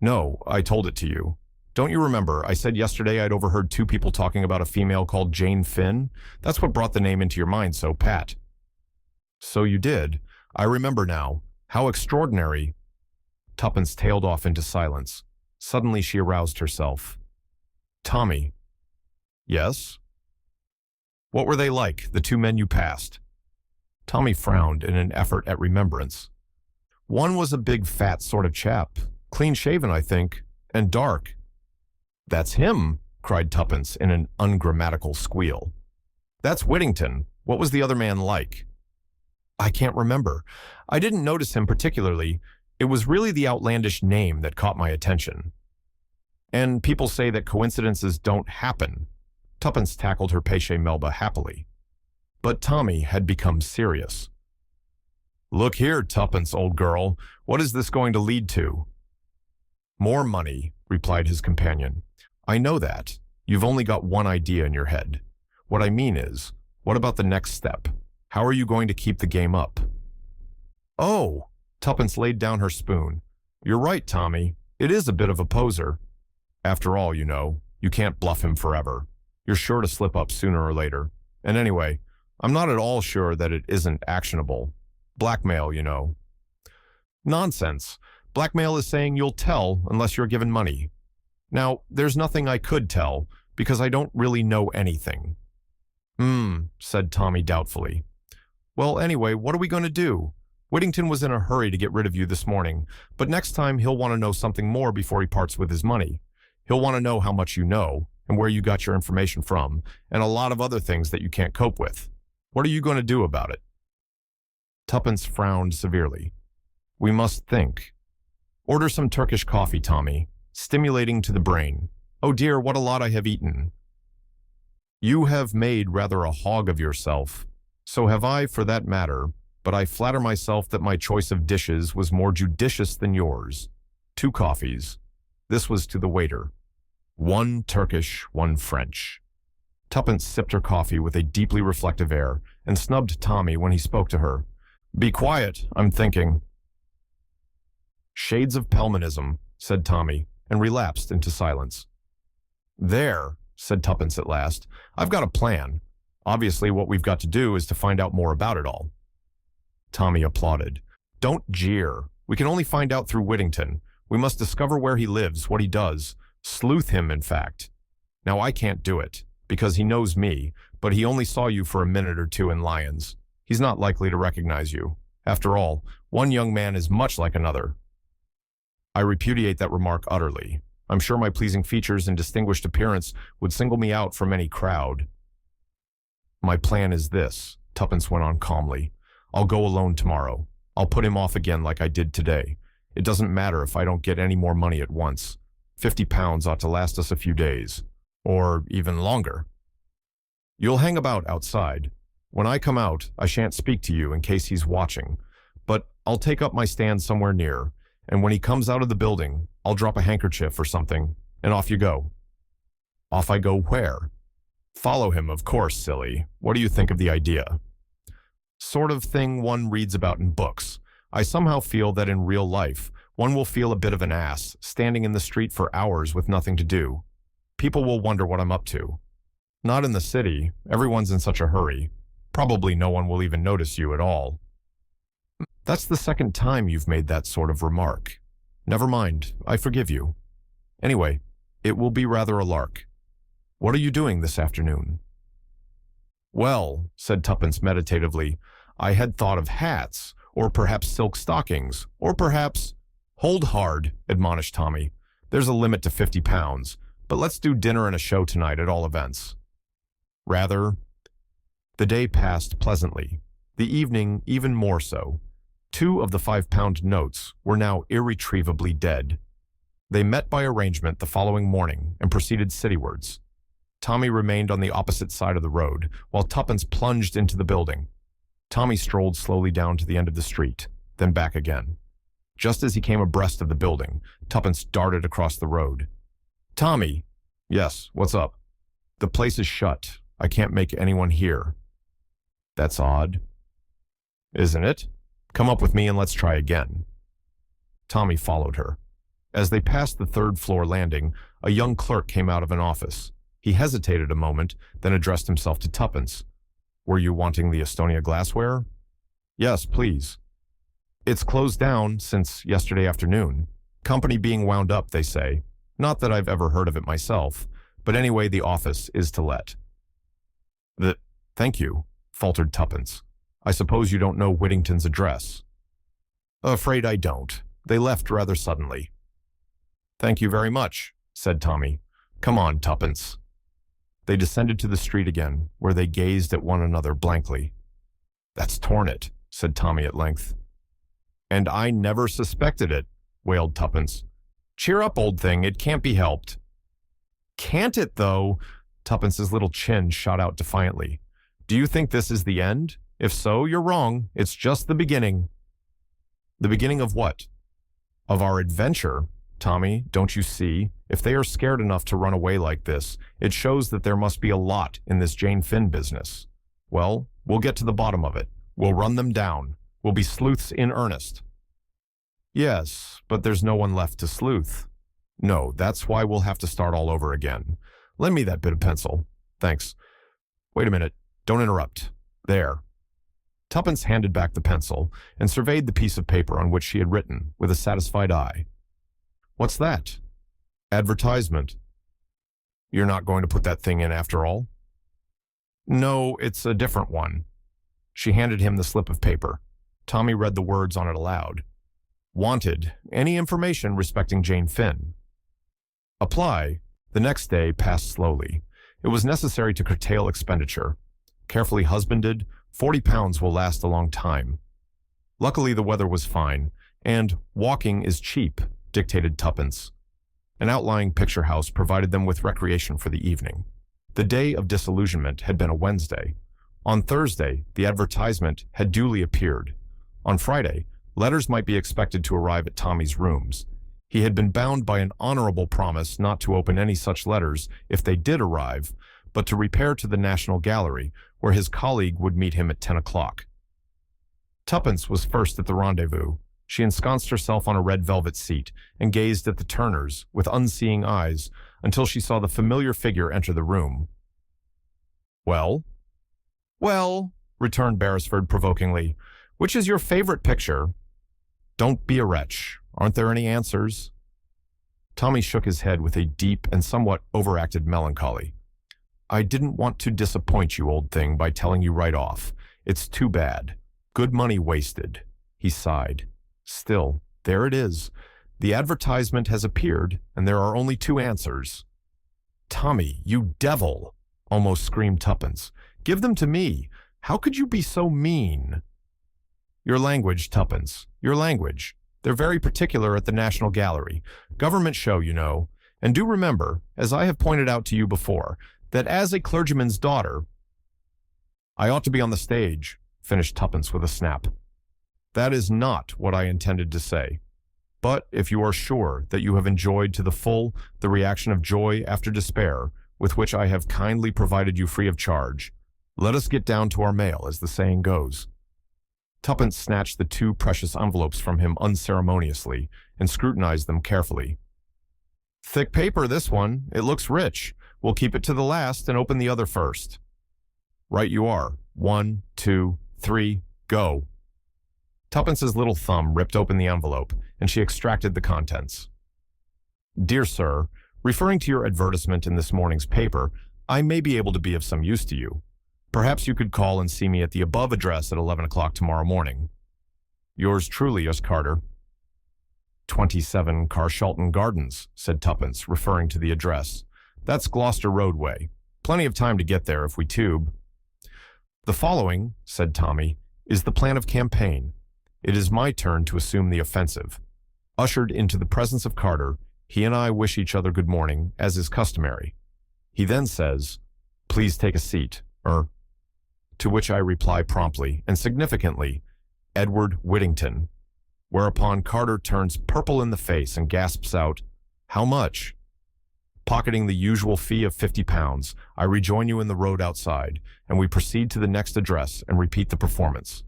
"No, I told it to you. Don't you remember I said yesterday I'd overheard 2 people talking about a female called Jane Finn? That's what brought the name into your mind so pat." "So you did. I remember now. How extraordinary." Tuppence tailed off into silence. Suddenly she aroused herself. "Tommy." "Yes?" "What were they like, the 2 men you passed?" Tommy frowned in an effort at remembrance. "One was a big fat sort of chap, clean-shaven, I think, and dark." "That's him!" cried Tuppence in an ungrammatical squeal. "That's Whittington. What was the other man like?" I can't remember. I didn't notice him particularly. It was really the outlandish name that caught my attention. And people say that coincidences don't happen. Tuppence tackled her péché Melba happily. But Tommy had become serious. Look here, Tuppence, old girl. What is this going to lead to? More money, replied his companion. I know that. You've only got one idea in your head. What I mean is, what about the next step? How are you going to keep the game up? Oh, Tuppence laid down her spoon. You're right, Tommy. It is a bit of a poser. After all, you know, you can't bluff him forever. You're sure to slip up sooner or later. And anyway, I'm not at all sure that it isn't actionable. Blackmail, you know. Nonsense. Blackmail is saying you'll tell unless you're given money. Now, there's nothing I could tell, because I don't really know anything. Said Tommy doubtfully. Well, anyway, what are we going to do? Whittington was in a hurry to get rid of you this morning, but next time he'll want to know something more before he parts with his money. He'll want to know how much you know, and where you got your information from, and a lot of other things that you can't cope with. What are you going to do about it? Tuppence frowned severely. We must think. Order some Turkish coffee, Tommy. Stimulating to the brain. Oh dear, what a lot I have eaten. You have made rather a hog of yourself. So have I, for that matter, but I flatter myself that my choice of dishes was more judicious than yours. 2 coffees. This was to the waiter. 1 Turkish, 1 French. Tuppence sipped her coffee with a deeply reflective air and snubbed Tommy when he spoke to her. Be quiet, I'm thinking. Shades of Pelmanism, said Tommy, and relapsed into silence. There, said Tuppence at last, I've got a plan. Obviously, what we've got to do is to find out more about it all. Tommy applauded. Don't jeer. We can only find out through Whittington. We must discover where he lives, what he does. Sleuth him, in fact. Now, I can't do it, because he knows me, but he only saw you for a minute or two in Lyons. He's not likely to recognize you. After all, one young man is much like another. I repudiate that remark utterly. I'm sure my pleasing features and distinguished appearance would single me out from any crowd. My plan is this, Tuppence went on calmly. I'll go alone tomorrow. I'll put him off again like I did today. It doesn't matter if I don't get any more money at once. £50 ought to last us a few days, or even longer. You'll hang about outside. When I come out, I shan't speak to you in case he's watching, but I'll take up my stand somewhere near, and when he comes out of the building, I'll drop a handkerchief or something, and off you go. Off I go where? Follow him, of course, silly. What do you think of the idea? Sort of thing one reads about in books. I somehow feel that in real life, one will feel a bit of an ass, standing in the street for hours with nothing to do. People will wonder what I'm up to. Not in the city. Everyone's in such a hurry. Probably no one will even notice you at all. That's the second time you've made that sort of remark. Never mind, I forgive you. Anyway, it will be rather a lark. What are you doing this afternoon? Well, said Tuppence meditatively, I had thought of hats, or perhaps silk stockings, or perhaps— Hold hard, admonished Tommy. There's a limit to £50, but let's do dinner and a show tonight at all events. Rather. The day passed pleasantly, the evening even more so. 2 of the £5 notes were now irretrievably dead. They met by arrangement the following morning and proceeded citywards. Tommy remained on the opposite side of the road, while Tuppence plunged into the building. Tommy strolled slowly down to the end of the street, then back again. Just as he came abreast of the building, Tuppence darted across the road. Tommy! Yes, what's up? The place is shut. I can't make anyone hear. That's odd. Isn't it? Come up with me and let's try again. Tommy followed her. As they passed the 3rd-floor landing, a young clerk came out of an office. He hesitated a moment, then addressed himself to Tuppence. Were you wanting the Estonia glassware? Yes, please. It's closed down since yesterday afternoon. Company being wound up, they say. Not that I've ever heard of it myself, but anyway, the office is to let. Thank you, faltered Tuppence. I suppose you don't know Whittington's address. Afraid I don't. They left rather suddenly. Thank you very much, said Tommy. Come on, Tuppence. They descended to the street again, where they gazed at one another blankly. That's torn it, said Tommy at length. And I never suspected it, wailed Tuppence. Cheer up, old thing, it can't be helped. Can't it, though? Tuppence's little chin shot out defiantly. Do you think this is the end? If so, you're wrong. It's just the beginning. The beginning of what? Of our adventure. Tommy, don't you see? If they are scared enough to run away like this, it shows that there must be a lot in this Jane Finn business. Well, we'll get to the bottom of it. We'll run them down. We'll be sleuths in earnest. Yes, but there's no one left to sleuth. No, that's why we'll have to start all over again. Lend me that bit of pencil. Thanks. Wait a minute. Don't interrupt. There. Tuppence handed back the pencil and surveyed the piece of paper on which she had written with a satisfied eye. What's that? Advertisement. You're not going to put that thing in after all? No, it's a different one. She handed him the slip of paper. Tommy read the words on it aloud. Wanted, any information respecting Jane Finn. Apply. The next day passed slowly. It was necessary to curtail expenditure. Carefully husbanded, 40 pounds will last a long time. Luckily the weather was fine, and walking is cheap, dictated Tuppence. An outlying picture house provided them with recreation for the evening. The day of disillusionment had been a Wednesday. On Thursday, the advertisement had duly appeared. On Friday, letters might be expected to arrive at Tommy's rooms. He had been bound by an honorable promise not to open any such letters if they did arrive, but to repair to the National Gallery, where his colleague would meet him at 10 o'clock. Tuppence was first at the rendezvous. She ensconced herself on a red velvet seat and gazed at the Turners with unseeing eyes until she saw the familiar figure enter the room. Well? Well, returned Beresford provokingly, which is your favorite picture? Don't be a wretch. Aren't there any answers? Tommy shook his head with a deep and somewhat overacted melancholy. I didn't want to disappoint you, old thing, by telling you right off. It's too bad. Good money wasted. He sighed. Still, there it is. The advertisement has appeared, and there are only 2 answers. Tommy, you devil! Almost screamed Tuppence. Give them to me. How could you be so mean? Your language, Tuppence. Your language. They're very particular at the National Gallery. Government show, you know. And do remember, as I have pointed out to you before, that as a clergyman's daughter, I ought to be on the stage, finished Tuppence with a snap. That is not what I intended to say. But if you are sure that you have enjoyed to the full the reaction of joy after despair, with which I have kindly provided you free of charge, let us get down to our mail, as the saying goes. Tuppence snatched the 2 precious envelopes from him unceremoniously and scrutinized them carefully. Thick paper, this one. It looks rich. We'll keep it to the last and open the other first. Right you are. 1, 2, 3, go. Tuppence's little thumb ripped open the envelope, and she extracted the contents. Dear Sir, referring to your advertisement in this morning's paper, I may be able to be of some use to you. Perhaps you could call and see me at the above address at 11 o'clock tomorrow morning. Yours truly, S. Carter. 27 Carshalton Gardens, said Tuppence, referring to the address. That's Gloucester Roadway. Plenty of time to get there if we tube. The following, said Tommy, is the plan of campaign. It is my turn to assume the offensive. Ushered into the presence of Carter, he and I wish each other good morning, as is customary. He then says, please take a seat, to which I reply promptly and significantly, Edward Whittington, whereupon Carter turns purple in the face and gasps out, how much? Pocketing the usual fee of 50 pounds, I rejoin you in the road outside, and we proceed to the next address and repeat the performance.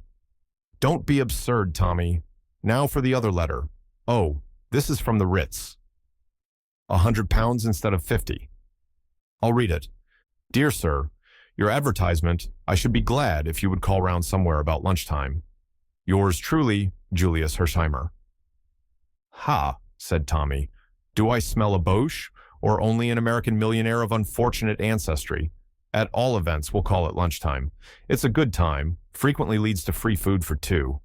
Don't be absurd, Tommy. Now for the other letter. Oh, this is from the Ritz. 100 pounds instead of 50. I'll read it. Dear Sir, your advertisement, I should be glad if you would call round somewhere about lunchtime. Yours truly, Julius Hersheimer. Ha, said Tommy. Do I smell a Boche, or only an American millionaire of unfortunate ancestry? At all events, we'll call it lunchtime. It's a good time, frequently leads to free food for 2.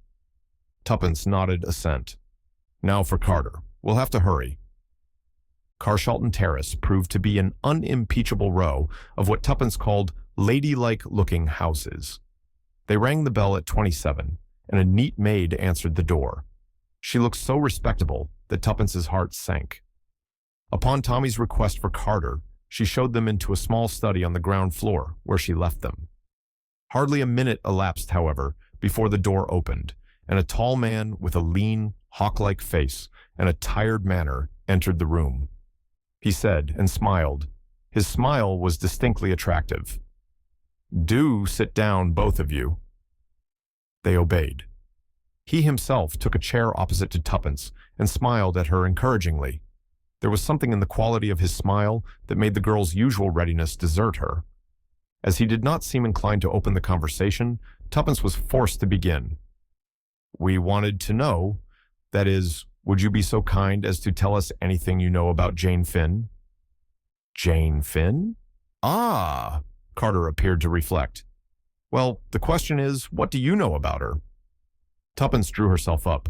Tuppence nodded assent. Now for Carter. We'll have to hurry. Carshalton Terrace proved to be an unimpeachable row of what Tuppence called ladylike-looking houses. They rang the bell at 27, and a neat maid answered the door. She looked so respectable that Tuppence's heart sank. Upon Tommy's request for Carter, she showed them into a small study on the ground floor, where she left them. Hardly a minute elapsed, however, before the door opened, and a tall man with a lean, hawk-like face and a tired manner entered the room. He said and smiled. His smile was distinctly attractive. "Do sit down, both of you." They obeyed. He himself took a chair opposite to Tuppence and smiled at her encouragingly. There was something in the quality of his smile that made the girl's usual readiness desert her. As he did not seem inclined to open the conversation, Tuppence was forced to begin. "We wanted to know, that is, would you be so kind as to tell us anything you know about Jane Finn?" "Jane Finn? Ah!" Carter appeared to reflect. "Well, the question is, what do you know about her?" Tuppence drew herself up.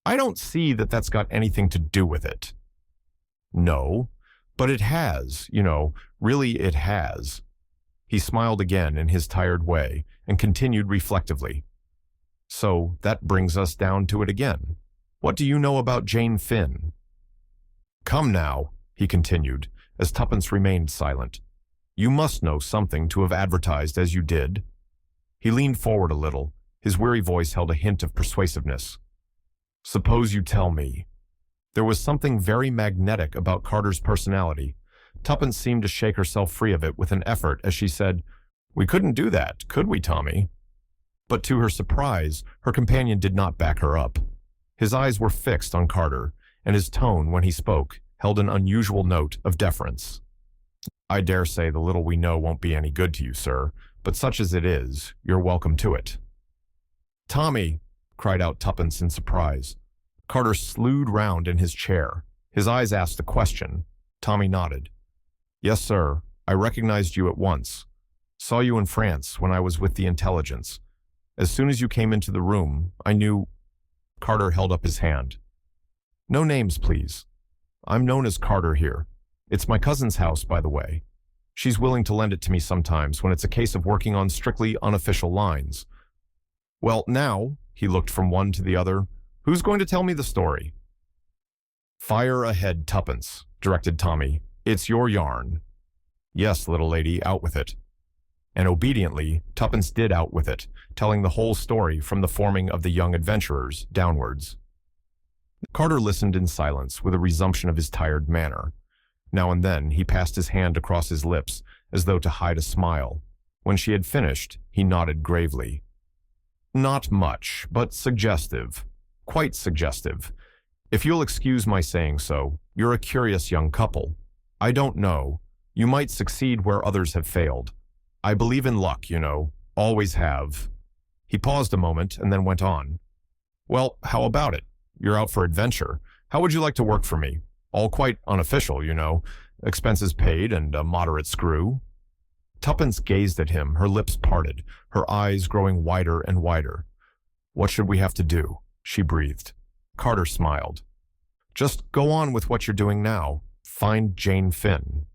"I don't see that that's got anything to do with it." "No, but it has, really it has." He smiled again in his tired way and continued reflectively. "So that brings us down to it again. What do you know about Jane Finn?" "Come now," he continued, as Tuppence remained silent. "You must know something to have advertised as you did." He leaned forward a little. His weary voice held a hint of persuasiveness. "Suppose you tell me." There was something very magnetic about Carter's personality. Tuppence seemed to shake herself free of it with an effort as she said, "We couldn't do that, could we, Tommy?" But to her surprise, her companion did not back her up. His eyes were fixed on Carter, and his tone, when he spoke, held an unusual note of deference. "I dare say the little we know won't be any good to you, sir, but such as it is, you're welcome to it." "Tommy!" cried out Tuppence in surprise. Carter slewed round in his chair. His eyes asked a question. Tommy nodded. "Yes, sir. I recognized you at once. Saw you in France when I was with the intelligence. As soon as you came into the room, I knew—" Carter held up his hand. "No names, please. I'm known as Carter here. It's my cousin's house, by the way. She's willing to lend it to me sometimes when it's a case of working on strictly unofficial lines. Well, now," he looked from one to the other, "who's going to tell me the story?" "Fire ahead, Tuppence," directed Tommy. "It's your yarn." "Yes, little lady, out with it." And obediently, Tuppence did out with it, telling the whole story from the forming of the young adventurers downwards. Carter listened in silence with a resumption of his tired manner. Now and then he passed his hand across his lips as though to hide a smile. When she had finished, he nodded gravely. "Not much, but suggestive. Quite suggestive. If you'll excuse my saying so, you're a curious young couple. I don't know. You might succeed where others have failed. I believe in luck, always have." He paused a moment and then went on. "Well, how about it? You're out for adventure. How would you like to work for me? All quite unofficial, Expenses paid and a moderate screw." Tuppence gazed at him, her lips parted, her eyes growing wider and wider. "What should we have to do?" she breathed. Carter smiled. "Just go on with what you're doing now. Find Jane Finn."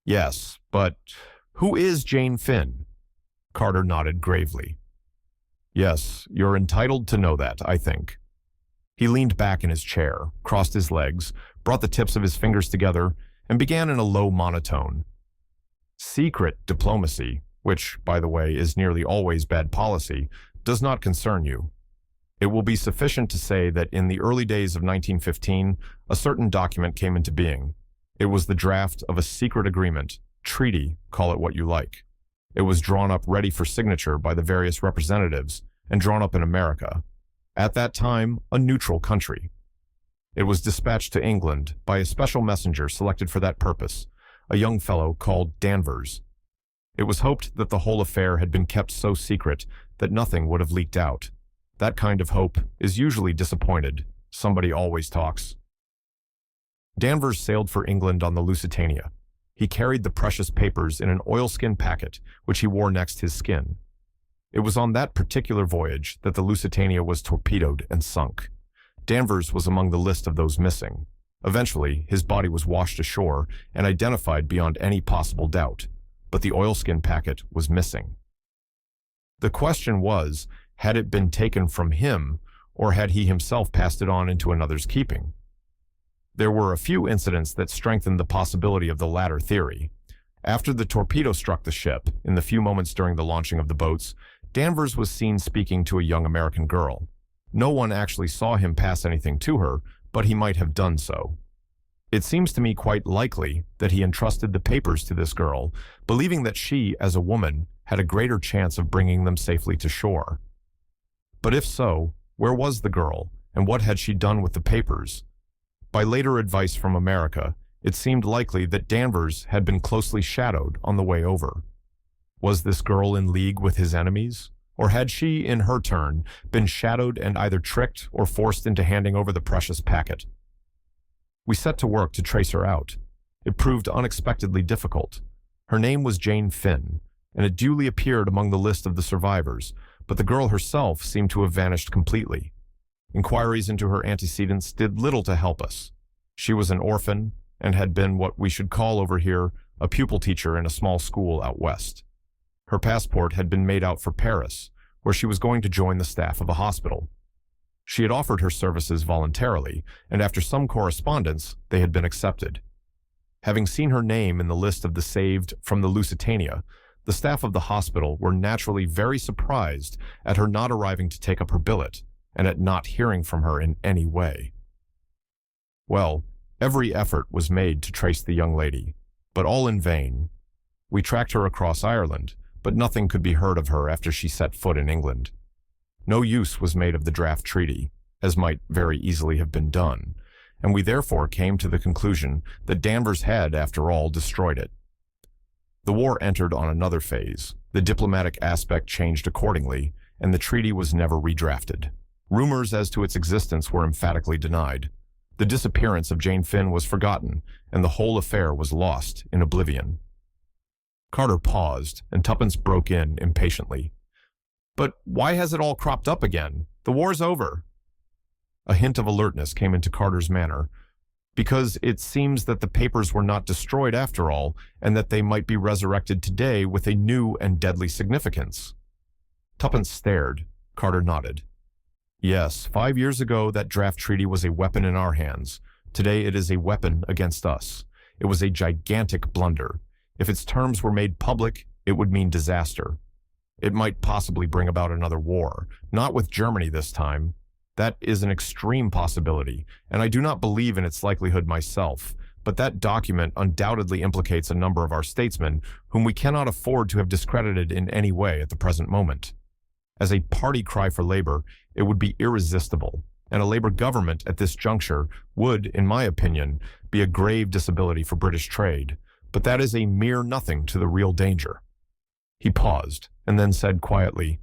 "Yes, but who is Jane Finn?" Carter nodded gravely. "Yes, you're entitled to know that, I think." He leaned back in his chair, crossed his legs, brought the tips of his fingers together, and began in a low monotone. "Secret diplomacy, which, by the way, is nearly always bad policy, does not concern you. It will be sufficient to say that in the early days of 1915, a certain document came into being. It was the draft of a secret agreement, treaty, call it what you like. It was drawn up ready for signature by the various representatives and drawn up in America, at that time a neutral country. It was dispatched to England by a special messenger selected for that purpose, a young fellow called Danvers. It was hoped that the whole affair had been kept so secret that nothing would have leaked out. That kind of hope is usually disappointed. Somebody always talks. Danvers sailed for England on the Lusitania. He carried the precious papers in an oilskin packet, which he wore next his skin. It was on that particular voyage that the Lusitania was torpedoed and sunk. Danvers was among the list of those missing. Eventually, his body was washed ashore and identified beyond any possible doubt, but the oilskin packet was missing. The question was, Had it been taken from him, or had he himself passed it on into another's keeping? There were a few incidents that strengthened the possibility of the latter theory. After the torpedo struck the ship, in the few moments during the launching of the boats, Danvers was seen speaking to a young American girl. No one actually saw him pass anything to her, but he might have done so. It seems to me quite likely that he entrusted the papers to this girl, believing that she, as a woman, had a greater chance of bringing them safely to shore. But if so, where was the girl, and what had she done with the papers? By later advice from America, it seemed likely that Danvers had been closely shadowed on the way over. Was this girl in league with his enemies? Or had she, in her turn, been shadowed and either tricked or forced into handing over the precious packet? We set to work to trace her out. It proved unexpectedly difficult. Her name was Jane Finn, and it duly appeared among the list of the survivors, but the girl herself seemed to have vanished completely. Inquiries into her antecedents did little to help us. She was an orphan and had been what we should call over here a pupil teacher in a small school out west. Her passport had been made out for Paris, where she was going to join the staff of a hospital. She had offered her services voluntarily, and after some correspondence, they had been accepted. Having seen her name in the list of the saved from the Lusitania, the staff of the hospital were naturally very surprised at her not arriving to take up her billet, and at not hearing from her in any way. Well, every effort was made to trace the young lady, but all in vain. We tracked her across Ireland, but nothing could be heard of her after she set foot in England. No use was made of the draft treaty, as might very easily have been done, and we therefore came to the conclusion that Danvers had, after all, destroyed it. The war entered on another phase, the diplomatic aspect changed accordingly, and the treaty was never redrafted. Rumors as to its existence were emphatically denied. The disappearance of Jane Finn was forgotten, and the whole affair was lost in oblivion. Carter paused, and Tuppence broke in impatiently. "But why has it all cropped up again? The war's over." A hint of alertness came into Carter's manner. "Because it seems that the papers were not destroyed after all, and that they might be resurrected today with a new and deadly significance." Tuppence stared. Carter nodded. "Yes, 5 years ago that draft treaty was a weapon in our hands. Today it is a weapon against us. It was a gigantic blunder. If its terms were made public, it would mean disaster. It might possibly bring about another war, not with Germany this time. That is an extreme possibility, and I do not believe in its likelihood myself, but that document undoubtedly implicates a number of our statesmen whom we cannot afford to have discredited in any way at the present moment. As a party cry for labor, it would be irresistible, and a labor government at this juncture would, in my opinion, be a grave disability for British trade, but that is a mere nothing to the real danger." He paused, and then said quietly,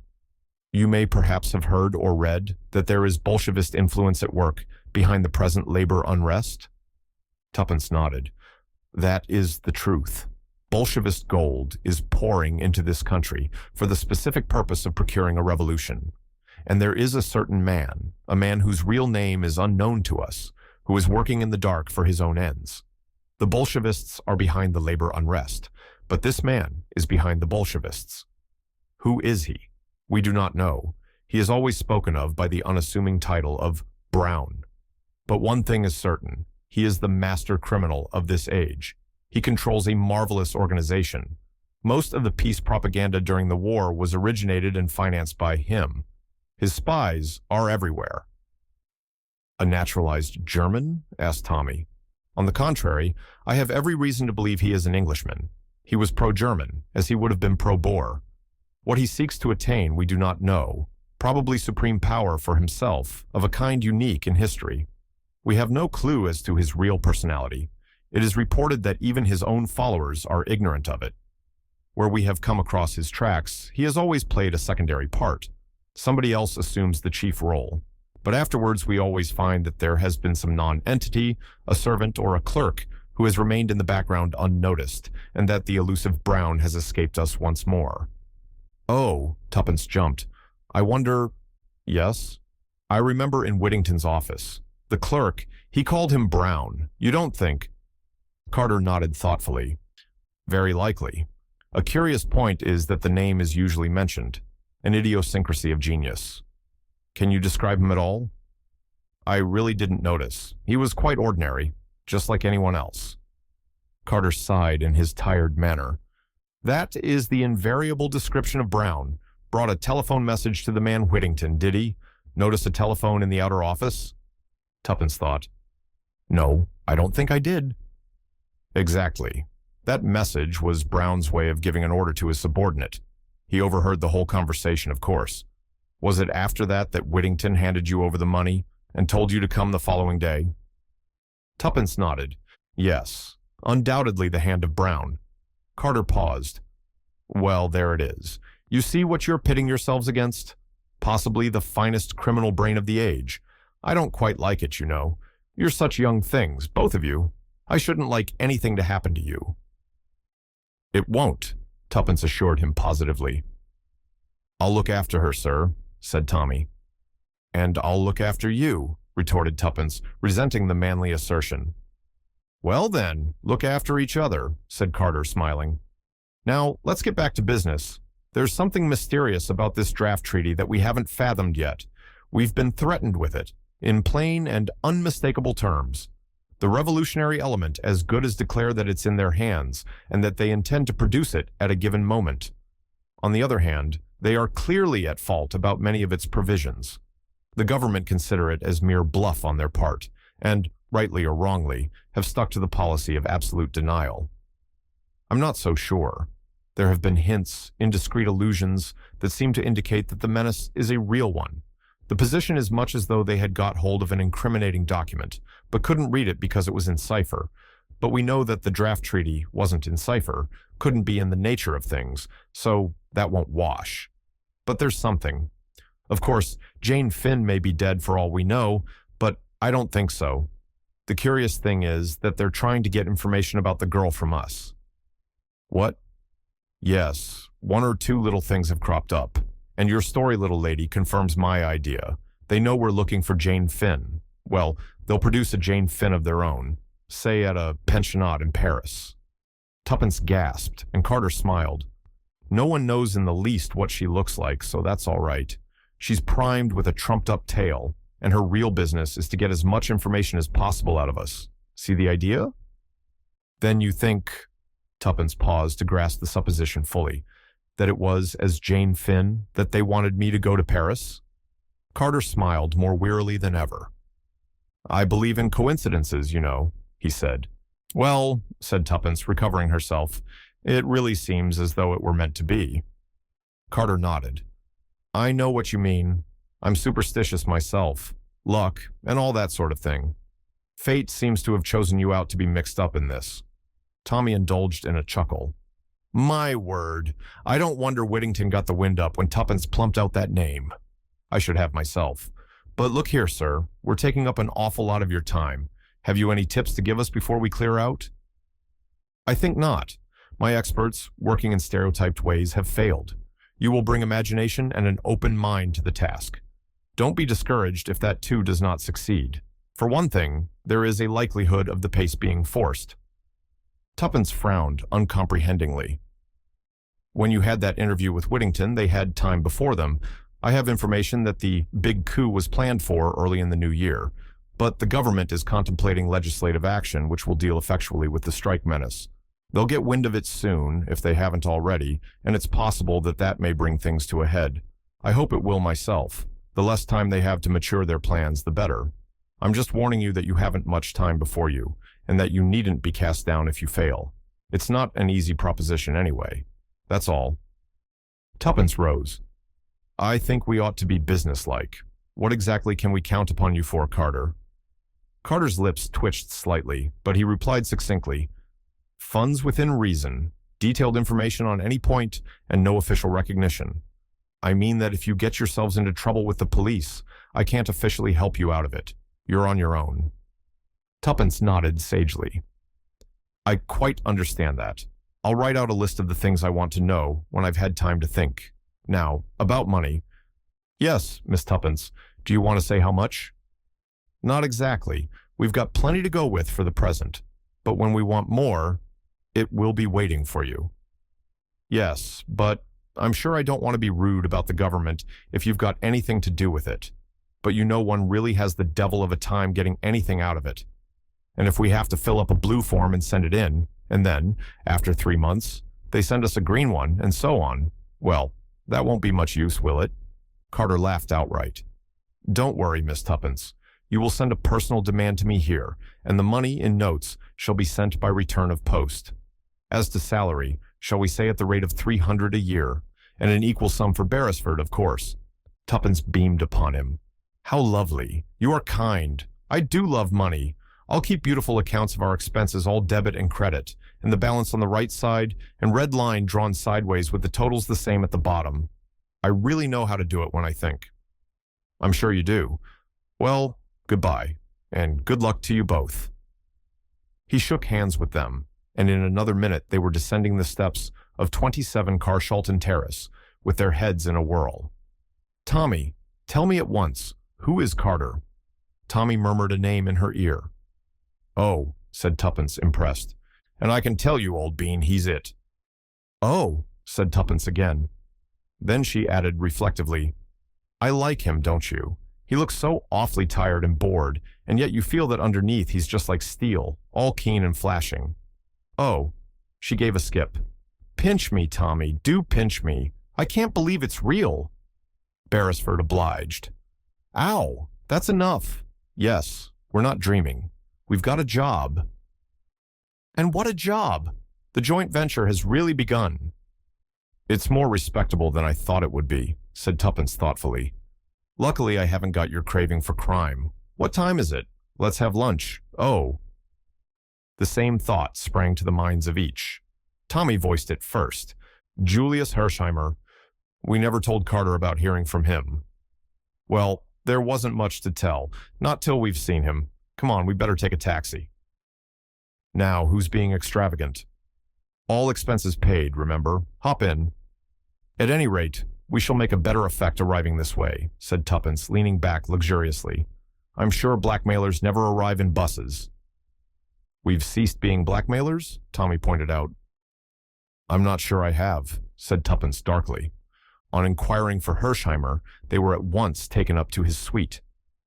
"You may perhaps have heard or read that there is Bolshevist influence at work behind the present labor unrest?" Tuppence nodded. "That is the truth. Bolshevist gold is pouring into this country for the specific purpose of procuring a revolution. And there is a certain man, a man whose real name is unknown to us, who is working in the dark for his own ends. The Bolshevists are behind the labor unrest, but this man is behind the Bolshevists. Who is he? We do not know. He is always spoken of by the unassuming title of Brown. But one thing is certain. He is the master criminal of this age. He controls a marvelous organization. Most of the peace propaganda during the war was originated and financed by him. His spies are everywhere." "A naturalized German?" asked Tommy. "On the contrary, I have every reason to believe he is an Englishman. He was pro-German, as he would have been pro-Boer. What he seeks to attain we do not know, probably supreme power for himself, of a kind unique in history. We have no clue as to his real personality. It is reported that even his own followers are ignorant of it. Where we have come across his tracks, he has always played a secondary part. Somebody else assumes the chief role. But afterwards we always find that there has been some non-entity, a servant or a clerk, who has remained in the background unnoticed, and that the elusive Brown has escaped us once more." "Oh," Tuppence jumped. "I wonder—" "Yes?" "I remember in Whittington's office. The clerk, he called him Brown. You don't think—" Carter nodded thoughtfully. "Very likely. A curious point is that the name is usually mentioned. an idiosyncrasy of genius. Can you describe him at all? I really didn't notice. He was quite ordinary, just like anyone else. Carter sighed in his tired manner. That is the invariable description of Brown. Brought a telephone message to the man Whittington, did he? Notice a telephone in the outer office? Tuppence thought. No, I don't think I did. Exactly. That message was Brown's way of giving an order to his subordinate. He overheard the whole conversation, of course. Was it after that that Whittington handed you over the money and told you to come the following day? Tuppence nodded. Yes, undoubtedly the hand of Brown. Carter paused. Well, there it is. You see what you're pitting yourselves against? Possibly the finest criminal brain of the age. I don't quite like it, you know. You're such young things, both of you. I shouldn't like anything to happen to you. It won't, Tuppence assured him positively. I'll look after her, sir, said Tommy. And I'll look after you, retorted Tuppence, resenting the manly assertion. Well then, look after each other, said Carter, smiling. Now, let's get back to business. There's something mysterious about this draft treaty that we haven't fathomed yet. We've been threatened with it, in plain and unmistakable terms. The revolutionary element as good as declare that it's in their hands and that they intend to produce it at a given moment. On the other hand, they are clearly at fault about many of its provisions. The government consider it as mere bluff on their part, and, rightly or wrongly, have stuck to the policy of absolute denial. I'm not so sure. There have been hints, indiscreet allusions, that seem to indicate that the menace is a real one. The position is much as though they had got hold of an incriminating document, but couldn't read it because it was in cipher. But we know that the draft treaty wasn't in cipher, couldn't be in the nature of things, so that won't wash. But there's something. Of course, Jane Finn may be dead for all we know, but I don't think so. The curious thing is that they're trying to get information about the girl from us. What? Yes, one or two little things have cropped up. And your story, little lady, confirms my idea. They know we're looking for Jane Finn. Well, they'll produce a Jane Finn of their own, say at a pensionnat in Paris. Tuppence gasped, and Carter smiled. No one knows in the least what she looks like, so that's all right. She's primed with a trumped-up tale, and her real business is to get as much information as possible out of us. See the idea? Then you think... Tuppence paused to grasp the supposition fully. That it was as Jane Finn that they wanted me to go to Paris? Carter smiled more wearily than ever. I believe in coincidences, you know, he said. Well, said Tuppence, recovering herself, it really seems as though it were meant to be. Carter nodded. I know what you mean. I'm superstitious myself. Luck, and all that sort of thing. Fate seems to have chosen you out to be mixed up in this. Tommy indulged in a chuckle. My word, I don't wonder Whittington got the wind up when Tuppence plumped out that name. I should have myself. But look here, sir, we're taking up an awful lot of your time. Have you any tips to give us before we clear out? I think not. My experts, working in stereotyped ways, have failed. You will bring imagination and an open mind to the task. Don't be discouraged if that too does not succeed. For one thing, there is a likelihood of the pace being forced. Tuppence frowned uncomprehendingly. When you had that interview with Whittington, they had time before them. I have information that the big coup was planned for early in the new year, but the government is contemplating legislative action which will deal effectually with the strike menace. They'll get wind of it soon, if they haven't already, and it's possible that that may bring things to a head. I hope it will myself. The less time they have to mature their plans, the better. I'm just warning you that you haven't much time before you, and that you needn't be cast down if you fail. It's not an easy proposition anyway. That's all. Tuppence rose. I think we ought to be businesslike. What exactly can we count upon you for, Carter? Carter's lips twitched slightly, but he replied succinctly, Funds within reason, detailed information on any point, and no official recognition. I mean that if you get yourselves into trouble with the police, I can't officially help you out of it. You're on your own. Tuppence nodded sagely. I quite understand that. I'll write out a list of the things I want to know when I've had time to think. Now, about money. Yes, Miss Tuppence. Do you want to say how much? Not exactly. We've got plenty to go with for the present. But when we want more, it will be waiting for you. Yes, but I'm sure I don't want to be rude about the government if you've got anything to do with it, but you know one really has the devil of a time getting anything out of it. And if we have to fill up a blue form and send it in, and then, after 3 months, they send us a green one, and so on, well, that won't be much use, will it? Carter laughed outright. Don't worry, Miss Tuppence. You will send a personal demand to me here, and the money in notes shall be sent by return of post. As to salary, shall we say at the rate of 300 a year, and an equal sum for Beresford, of course. Tuppence beamed upon him. How lovely. You are kind. I do love money. I'll keep beautiful accounts of our expenses, all debit and credit, and the balance on the right side, and red line drawn sideways with the totals the same at the bottom. I really know how to do it when I think. I'm sure you do. Well, goodbye, and good luck to you both. He shook hands with them, and in another minute they were descending the steps of 27 Carshalton Terrace, with their heads in a whirl. Tommy, tell me at once, who is Carter? Tommy murmured a name in her ear. Oh, said Tuppence, impressed. And I can tell you, old bean, he's it. Oh, said Tuppence again. Then she added reflectively, I like him, don't you? He looks so awfully tired and bored, and yet you feel that underneath he's just like steel, all keen and flashing. Oh, she gave a skip. Pinch me, Tommy, do pinch me. I can't believe it's real. Beresford obliged. Ow, that's enough. Yes, we're not dreaming. We've got a job. And what a job! The joint venture has really begun. It's more respectable than I thought it would be, said Tuppence thoughtfully. Luckily, I haven't got your craving for crime. What time is it? Let's have lunch. Oh. The same thought sprang to the minds of each. Tommy voiced it first. Julius Hersheimer. We never told Carter about hearing from him. Well, there wasn't much to tell. Not till we've seen him. Come on, we better take a taxi. Now, who's being extravagant? All expenses paid, remember? Hop in. At any rate, we shall make a better effect arriving this way, said Tuppence, leaning back luxuriously. I'm sure blackmailers never arrive in buses. We've ceased being blackmailers? Tommy pointed out. I'm not sure I have, said Tuppence darkly. On inquiring for Hersheimer, they were at once taken up to his suite.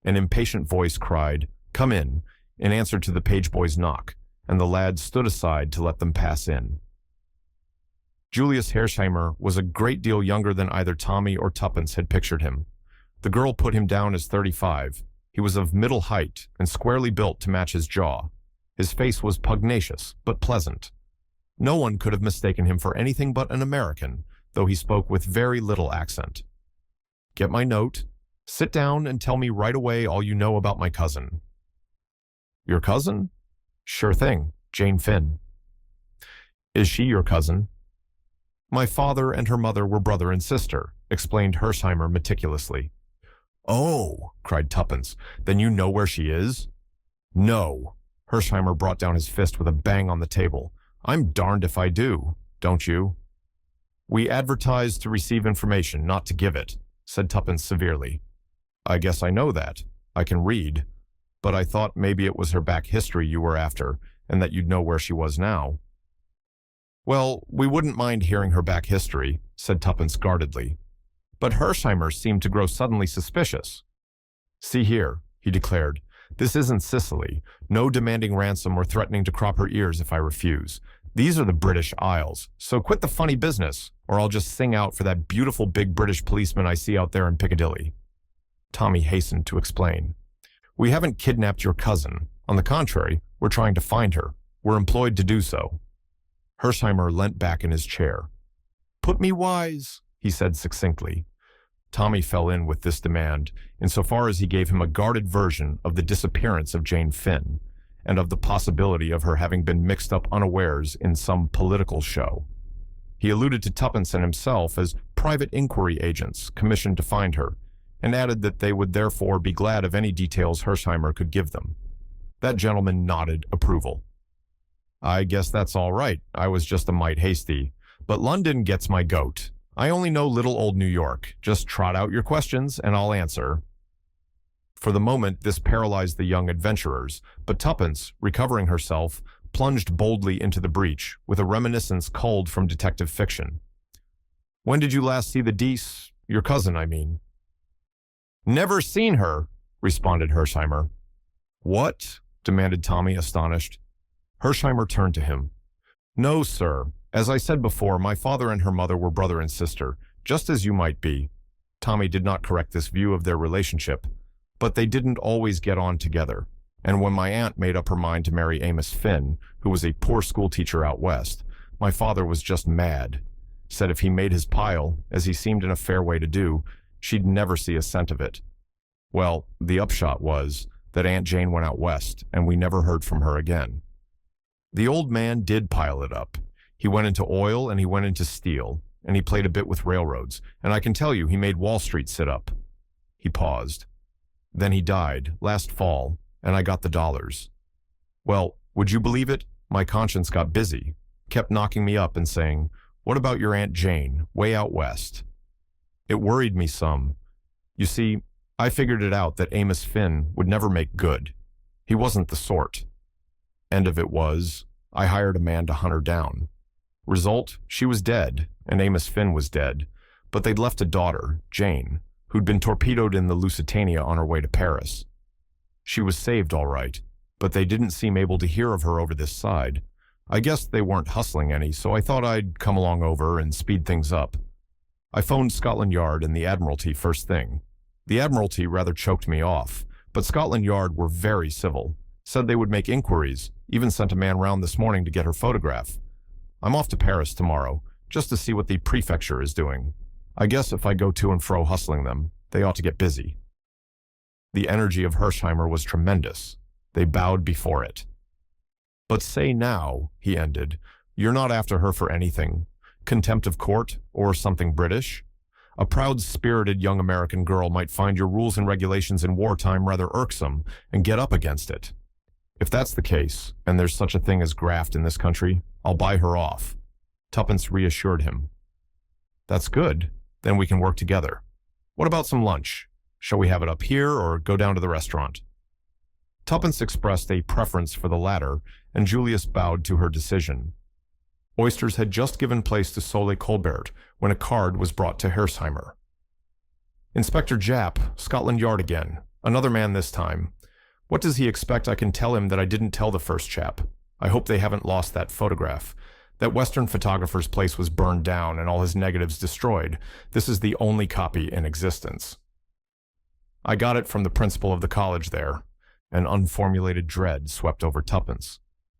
An impatient voice cried, Come in answer to the page boy's knock, and the lad stood aside to let them pass in. Julius Hersheimer was a great deal younger than either Tommy or Tuppence had pictured him. The girl put him down as 35. He was of middle height and squarely built to match his jaw. His face was pugnacious, but pleasant. No one could have mistaken him for anything but an American, though he spoke with very little accent. Get my note. Sit down and tell me right away all you know about my cousin. Your cousin? Sure thing, Jane Finn. Is she your cousin? My father and her mother were brother and sister, explained Hersheimer meticulously. Oh, cried Tuppence, then you know where she is? No. Hersheimer brought down his fist with a bang on the table. I'm darned if I do, don't you? We advertise to receive information, not to give it, said Tuppence severely. I guess I know that. I can read. But I thought maybe it was her back history you were after, and that you'd know where she was now. Well, we wouldn't mind hearing her back history, said Tuppence guardedly. But Hersheimer seemed to grow suddenly suspicious. See here, he declared. This isn't Sicily. No demanding ransom or threatening to crop her ears if I refuse. These are the British Isles, so quit the funny business, or I'll just sing out for that beautiful big British policeman I see out there in Piccadilly. Tommy hastened to explain. We haven't kidnapped your cousin. On the contrary, we're trying to find her. We're employed to do so. Hersheimer leant back in his chair. Put me wise, he said succinctly. Tommy fell in with this demand, insofar as he gave him a guarded version of the disappearance of Jane Finn, and of the possibility of her having been mixed up unawares in some political show. He alluded to Tuppence and himself as private inquiry agents commissioned to find her, and added that they would therefore be glad of any details Hersheimer could give them. That gentleman nodded approval. I guess that's all right. I was just a mite hasty. But London gets my goat. I only know little old New York. Just trot out your questions and I'll answer. For the moment, this paralyzed the young adventurers, but Tuppence, recovering herself, plunged boldly into the breach with a reminiscence culled from detective fiction. When did you last see the Deese, your cousin, I mean? Never seen her, responded Hersheimer. What? Demanded Tommy, astonished. Hersheimer turned to him. No, sir. As I said before, my father and her mother were brother and sister, just as you might be. Tommy did not correct this view of their relationship, but they didn't always get on together. And when my aunt made up her mind to marry Amos Finn, who was a poor schoolteacher out west, my father was just mad. Said if he made his pile, as he seemed in a fair way to do, she'd never see a cent of it. Well, the upshot was that Aunt Jane went out west, and we never heard from her again. The old man did pile it up. He went into oil and he went into steel, and he played a bit with railroads, and I can tell you he made Wall Street sit up. He paused. Then he died, last fall, and I got the dollars. Well, would you believe it? My conscience got busy, kept knocking me up and saying, what about your Aunt Jane, way out west? It worried me some. You see, I figured it out that Amos Finn would never make good. He wasn't the sort. End of it was, I hired a man to hunt her down. Result, she was dead, and Amos Finn was dead, but they'd left a daughter, Jane, who'd been torpedoed in the Lusitania on her way to Paris. She was saved all right, but they didn't seem able to hear of her over this side. I guess they weren't hustling any, so I thought I'd come along over and speed things up. I phoned Scotland Yard and the Admiralty first thing. The Admiralty rather choked me off, but Scotland Yard were very civil, said they would make inquiries, even sent a man round this morning to get her photograph. I'm off to Paris tomorrow, just to see what the prefecture is doing. I guess if I go to and fro hustling them, they ought to get busy. The energy of Hersheimer was tremendous. They bowed before it. But say now, he ended, you're not after her for anything. Contempt of court, or something British? A proud-spirited young American girl might find your rules and regulations in wartime rather irksome and get up against it. If that's the case, and there's such a thing as graft in this country, I'll buy her off. Tuppence reassured him. That's good. Then we can work together. What about some lunch? Shall we have it up here or go down to the restaurant? Tuppence expressed a preference for the latter, and Julius bowed to her decision. Oysters had just given place to Sole Colbert when a card was brought to Hersheimer. Inspector Japp, Scotland Yard again. Another man this time. What does he expect I can tell him that I didn't tell the first chap? I hope they haven't lost that photograph. That Western photographer's place was burned down and all his negatives destroyed. This is the only copy in existence. I got it from the principal of the college there. An unformulated dread swept over Tuppence.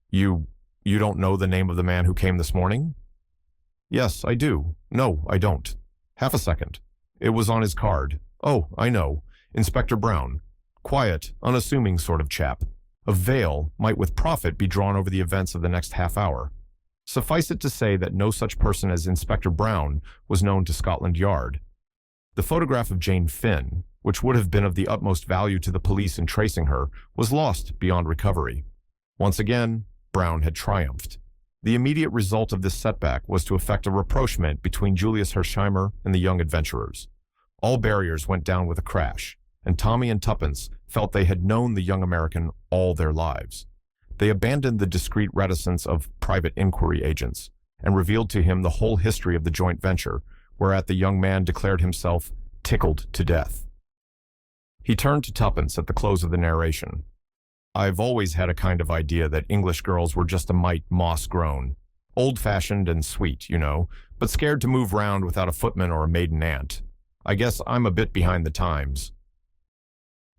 You don't know the name of the man who came this morning? Yes, I do. No, I don't. Half a second. It was on his card. Oh, I know. Inspector Brown. Quiet, unassuming sort of chap. A veil might with profit be drawn over the events of the next half hour. Suffice it to say that no such person as Inspector Brown was known to Scotland Yard. The photograph of Jane Finn, which would have been of the utmost value to the police in tracing her, was lost beyond recovery. Once again, Brown had triumphed. The immediate result of this setback was to effect a rapprochement between Julius Hersheimer and the young adventurers. All barriers went down with a crash, and Tommy and Tuppence felt they had known the young American all their lives. They abandoned the discreet reticence of private inquiry agents and revealed to him the whole history of the joint venture, whereat the young man declared himself tickled to death. He turned to Tuppence at the close of the narration. I've always had a kind of idea that English girls were just a mite moss-grown, old-fashioned and sweet, you know, but scared to move round without a footman or a maiden aunt. I guess I'm a bit behind the times.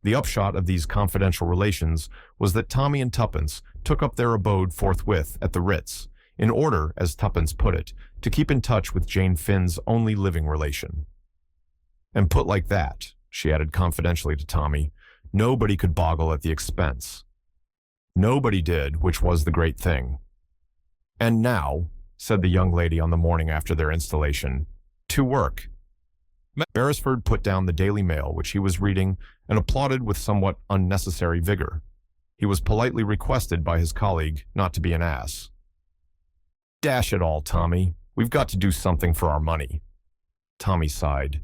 The upshot of these confidential relations was that Tommy and Tuppence took up their abode forthwith at the Ritz, in order, as Tuppence put it, to keep in touch with Jane Finn's only living relation. And put like that, she added confidentially to Tommy, nobody could boggle at the expense. Nobody did, which was the great thing. And now, said the young lady on the morning after their installation, to work. Beresford put down the Daily Mail, which he was reading, and applauded with somewhat unnecessary vigor. He was politely requested by his colleague not to be an ass. Dash it all, Tommy. We've got to do something for our money. Tommy sighed.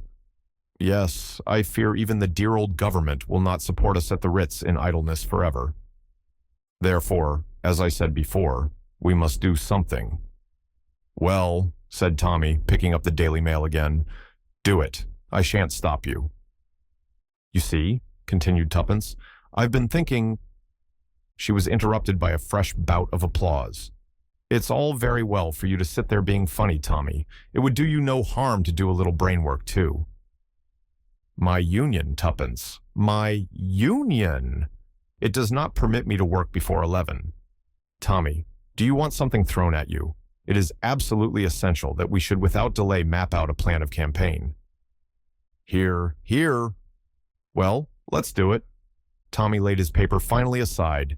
Yes, I fear even the dear old government will not support us at the Ritz in idleness forever. Therefore, as I said before, we must do something. Well, said Tommy, picking up the Daily Mail again. "Do it. I shan't stop you." "You see," continued Tuppence, "I've been thinking—" She was interrupted by a fresh bout of applause. "It's all very well for you to sit there being funny, Tommy. It would do you no harm to do a little brain work, too." "My union, Tuppence. My union! It does not permit me to work before 11. Tommy, do you want something thrown at you? It is absolutely essential that we should without delay map out a plan of campaign." "Hear, hear." "Well, let's do it." Tommy laid his paper finally aside.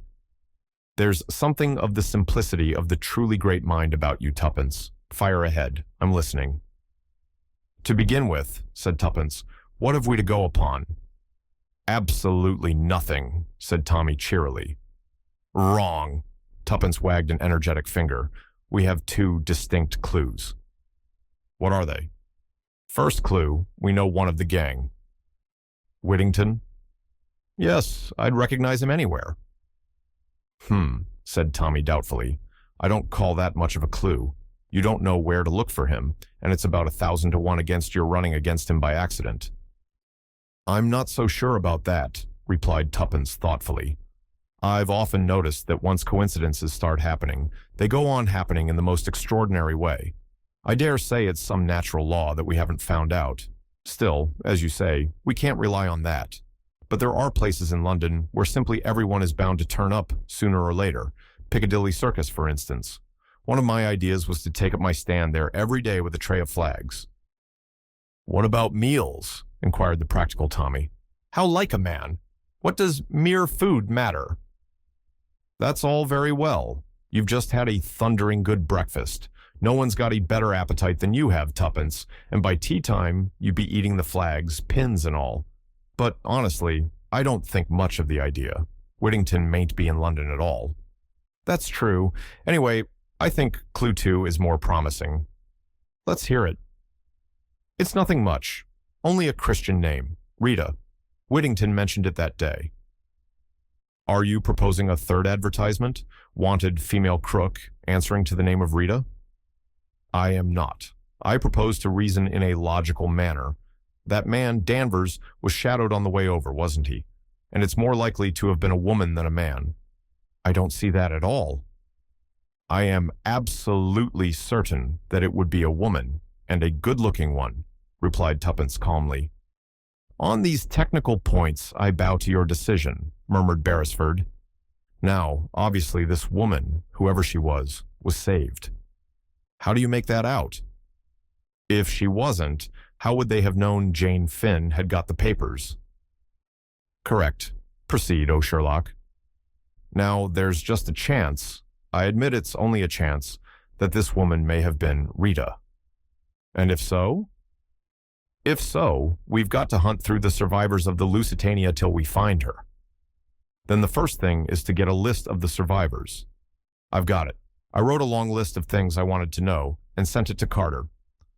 "There's something of the simplicity of the truly great mind about you, Tuppence. Fire ahead. I'm listening." "To begin with," said Tuppence, "what have we to go upon?" "Absolutely nothing," said Tommy cheerily. "Wrong." Tuppence wagged an energetic finger. "We have two distinct clues." "What are they?" "First clue, we know one of the gang." "Whittington?" "Yes, I'd recognize him anywhere." Said Tommy doubtfully. "I don't call that much of a clue. You don't know where to look for him, and it's about 1,000 to 1 against your running against him by accident." "I'm not so sure about that," replied Tuppence thoughtfully. "I've often noticed that once coincidences start happening, they go on happening in the most extraordinary way. I dare say it's some natural law that we haven't found out. Still, as you say, we can't rely on that. But there are places in London where simply everyone is bound to turn up sooner or later. Piccadilly Circus, for instance. One of my ideas was to take up my stand there every day with a tray of flags." "What about meals?" inquired the practical Tommy. "How like a man! What does mere food matter?" "That's all very well. You've just had a thundering good breakfast. No one's got a better appetite than you have, Tuppence, and by tea time you'd be eating the flags, pins and all. But honestly, I don't think much of the idea. Whittington mayn't be in London at all." "That's true. Anyway, I think clue 2 is more promising." "Let's hear it." "It's nothing much. Only a Christian name. Rita. Whittington mentioned it that day." "Are you proposing a third advertisement? Wanted female crook, answering to the name of Rita?" "I am not. I propose to reason in a logical manner. That man, Danvers, was shadowed on the way over, wasn't he? And it's more likely to have been a woman than a man." "I don't see that at all." "I am absolutely certain that it would be a woman, and a good-looking one," replied Tuppence calmly. "On these technical points, I bow to your decision," murmured Beresford. "Now, obviously this woman, whoever she was saved." "How do you make that out?" "If she wasn't, how would they have known Jane Finn had got the papers?" "Correct. Proceed, O Sherlock." "Now, there's just a chance, I admit it's only a chance, that this woman may have been Rita." "And if so?" "If so, we've got to hunt through the survivors of the Lusitania till we find her." "Then the first thing is to get a list of the survivors." "I've got it. I wrote a long list of things I wanted to know and sent it to Carter.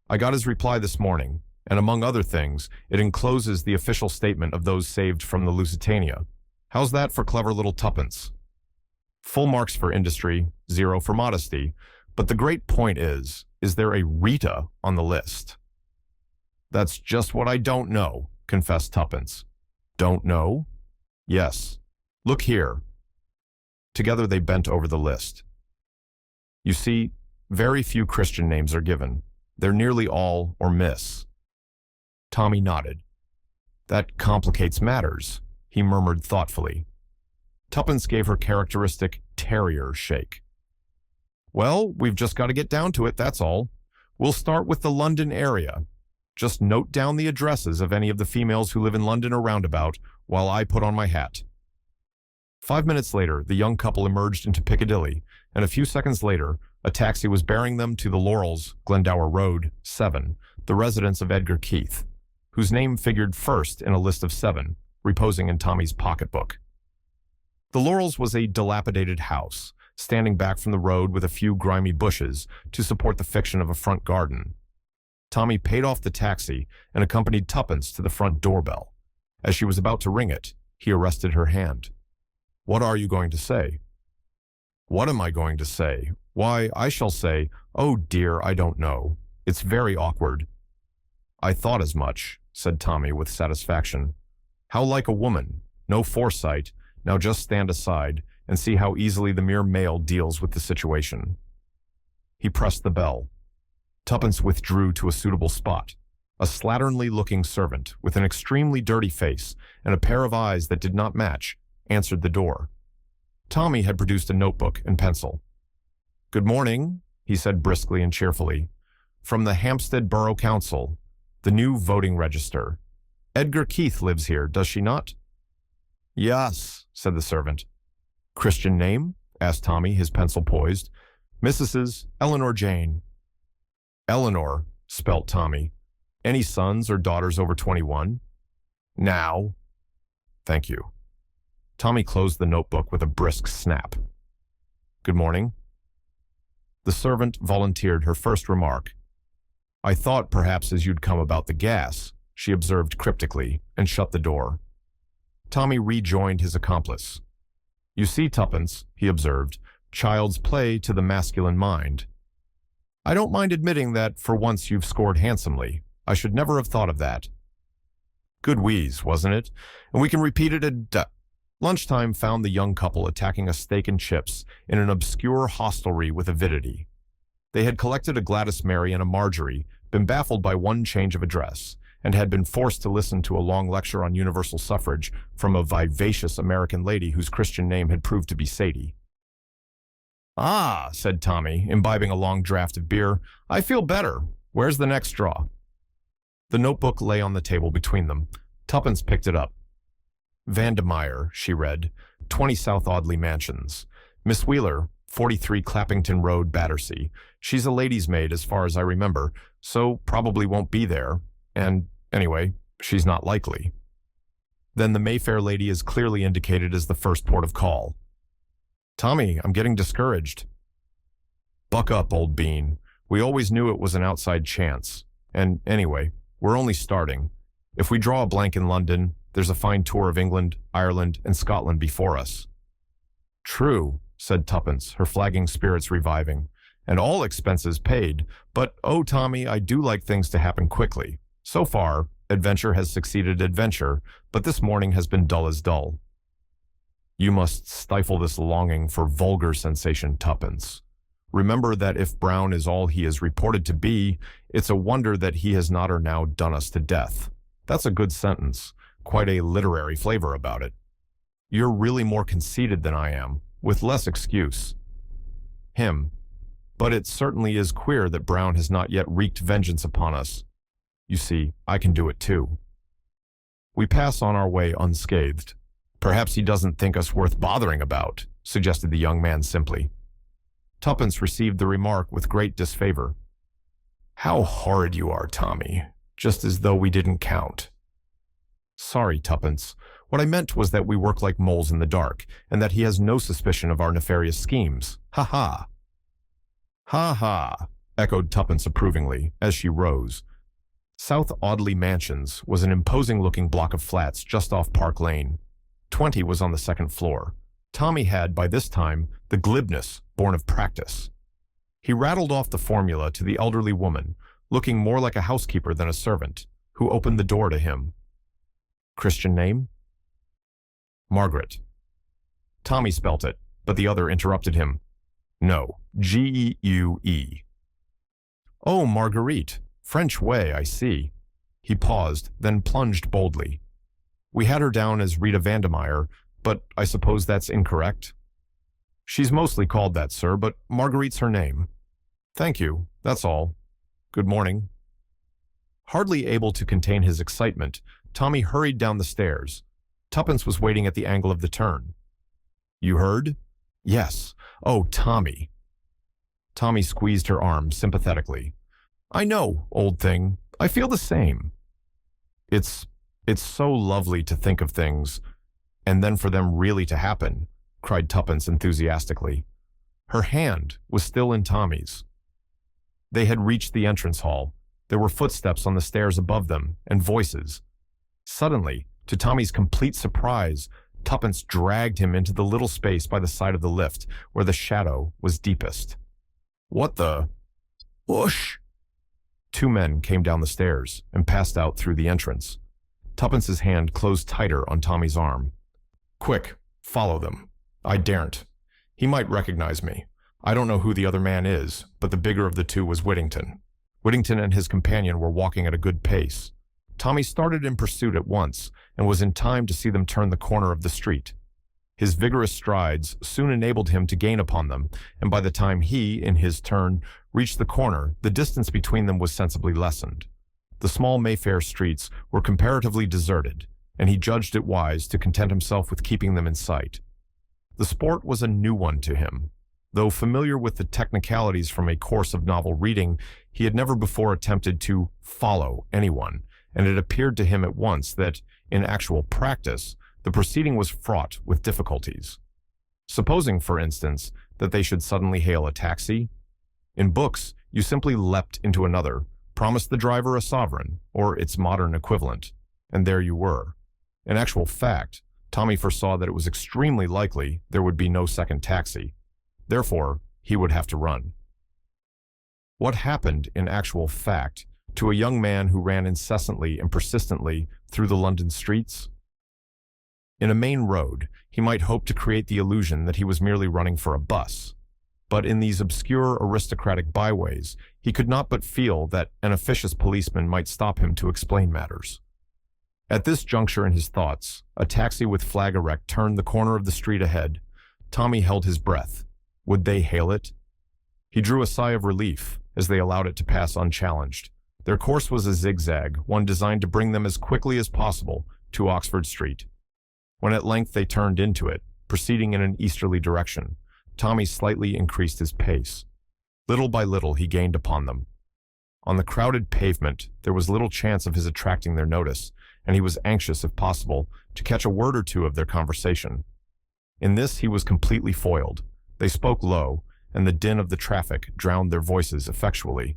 I got his reply this morning, and among other things, it encloses the official statement of those saved from the Lusitania. How's that for clever little Tuppence? Full marks for industry, 0 for modesty, but the great point is there a Rita on the list?" "That's just what I don't know," confessed Tuppence. "Don't know?" "Yes. Look here." Together they bent over the list. "You see, very few Christian names are given. They're nearly all or Miss." Tommy nodded. "That complicates matters," he murmured thoughtfully. Tuppence gave her characteristic terrier shake. "Well, we've just got to get down to it, that's all. We'll start with the London area. Just note down the addresses of any of the females who live in London or roundabout while I put on my hat." 5 minutes later, the young couple emerged into Piccadilly, and a few seconds later, a taxi was bearing them to the Laurels, Glendower Road, 7, the residence of Edgar Keith, whose name figured first in a list of 7, reposing in Tommy's pocketbook. The Laurels was a dilapidated house, standing back from the road with a few grimy bushes to support the fiction of a front garden. Tommy paid off the taxi and accompanied Tuppence to the front doorbell. As she was about to ring it, he arrested her hand. "What are you going to say?" "What am I going to say? Why, I shall say, 'Oh dear, I don't know.' It's very awkward." "I thought as much," said Tommy with satisfaction. "How like a woman. No foresight. Now just stand aside and see how easily the mere male deals with the situation." He pressed the bell. Tuppence withdrew to a suitable spot. A slatternly-looking servant with an extremely dirty face and a pair of eyes that did not match answered the door. Tommy had produced a notebook and pencil. "Good morning," he said briskly and cheerfully. "From the Hampstead Borough Council, the new voting register. Edgar Keith lives here, does she not?" "Yes," said the servant. "Christian name?" asked Tommy, his pencil poised. "Mrs. Eleanor Jane." "Eleanor," spelt Tommy. "Any sons or daughters over 21? "Now." "Thank you." Tommy closed the notebook with a brisk snap. "Good morning." The servant volunteered her first remark. "I thought perhaps as you'd come about the gas," she observed cryptically, and shut the door. Tommy rejoined his accomplice. "You see, Tuppence," he observed, "child's play to the masculine mind. I don't mind admitting that for once you've scored handsomely. I should never have thought of that." Good wheeze, wasn't it? And we can repeat it at lunchtime found the young couple attacking a steak and chips in an obscure hostelry with avidity. They had collected a Gladys Mary and a Marjorie, been baffled by one change of address, and had been forced to listen to a long lecture on universal suffrage from a vivacious American lady whose Christian name had proved to be Sadie. "Ah," said Tommy, imbibing a long draught of beer, "I feel better. Where's the next straw?" The notebook lay on the table between them. Tuppence picked it up. "Vandemeyer," she read, 20 South Audley Mansions. "Miss Wheeler, 43 Clappington Road, Battersea. She's a lady's maid as far as I remember, so probably won't be there. And, anyway, she's not likely." Then the Mayfair lady is clearly indicated as the first port of call. "Tommy, I'm getting discouraged." "Buck up, old bean. We always knew it was an outside chance. And, anyway, we're only starting. If we draw a blank in London, there's a fine tour of England, Ireland, and Scotland before us." "True," said Tuppence, her flagging spirits reviving. "And all expenses paid. But, oh, Tommy, I do like things to happen quickly. So far, adventure has succeeded adventure, but this morning has been dull as dull." "You must stifle this longing for vulgar sensation, Tuppence. Remember that if Brown is all he is reported to be, it's a wonder that he has not or now done us to death. That's a good sentence. Quite a literary flavor about it. You're really more conceited than I am, with less excuse." "Him. But it certainly is queer that Brown has not yet wreaked vengeance upon us. You see, I can do it too." "We pass on our way unscathed. Perhaps he doesn't think us worth bothering about," suggested the young man simply. Tuppence received the remark with great disfavor. "How horrid you are, Tommy. Just as though we didn't count." "Sorry, Tuppence. What I meant was that we work like moles in the dark, and that he has no suspicion of our nefarious schemes. Ha-ha." "Ha-ha," echoed Tuppence approvingly, as she rose. South Audley Mansions was an imposing-looking block of flats just off Park Lane. 20 was on the second floor. Tommy had, by this time, the glibness born of practice. He rattled off the formula to the elderly woman, looking more like a housekeeper than a servant, who opened the door to him. "Christian name?" "Margaret." Tommy spelt it, but the other interrupted him. "No, G-U-E." "Oh, Marguerite. French way, I see." He paused, then plunged boldly. "We had her down as Rita Vandemeyer, but I suppose that's incorrect?" "She's mostly called that, sir, but Marguerite's her name." "Thank you, that's all. Good morning." Hardly able to contain his excitement, Tommy hurried down the stairs. Tuppence was waiting at the angle of the turn. "You heard?" "Yes. Oh, Tommy." Tommy squeezed her arm sympathetically. "I know, old thing. I feel the same. It's so lovely to think of things, and then for them really to happen," cried Tuppence enthusiastically. Her hand was still in Tommy's. They had reached the entrance hall. There were footsteps on the stairs above them, and voices. Suddenly, to Tommy's complete surprise, Tuppence dragged him into the little space by the side of the lift, where the shadow was deepest. "What the—" "Whoosh!" Two men came down the stairs and passed out through the entrance. Tuppence's hand closed tighter on Tommy's arm. "Quick, follow them." "I daren't. He might recognize me. I don't know who the other man is, but the bigger of the two was Whittington." Whittington and his companion were walking at a good pace. Tommy started in pursuit at once and was in time to see them turn the corner of the street. His vigorous strides soon enabled him to gain upon them, and by the time he, in his turn, reached the corner, the distance between them was sensibly lessened. The small Mayfair streets were comparatively deserted, and he judged it wise to content himself with keeping them in sight. The sport was a new one to him. Though familiar with the technicalities from a course of novel reading, he had never before attempted to follow anyone, and it appeared to him at once that, in actual practice, the proceeding was fraught with difficulties. Supposing, for instance, that they should suddenly hail a taxi. In books, you simply leapt into another, promised the driver a sovereign, or its modern equivalent, and there you were. In actual fact, Tommy foresaw that it was extremely likely there would be no second taxi. Therefore, he would have to run. What happened in actual fact to a young man who ran incessantly and persistently through the London streets? In a main road, he might hope to create the illusion that he was merely running for a bus. But in these obscure aristocratic byways, he could not but feel that an officious policeman might stop him to explain matters. At this juncture in his thoughts, a taxi with flag erect turned the corner of the street ahead. Tommy held his breath. Would they hail it? He drew a sigh of relief as they allowed it to pass unchallenged. Their course was a zigzag, one designed to bring them as quickly as possible to Oxford Street. When at length they turned into it, proceeding in an easterly direction, Tommy slightly increased his pace. Little by little he gained upon them. On the crowded pavement, there was little chance of his attracting their notice, and he was anxious, if possible, to catch a word or two of their conversation. In this he was completely foiled. They spoke low, and the din of the traffic drowned their voices effectually.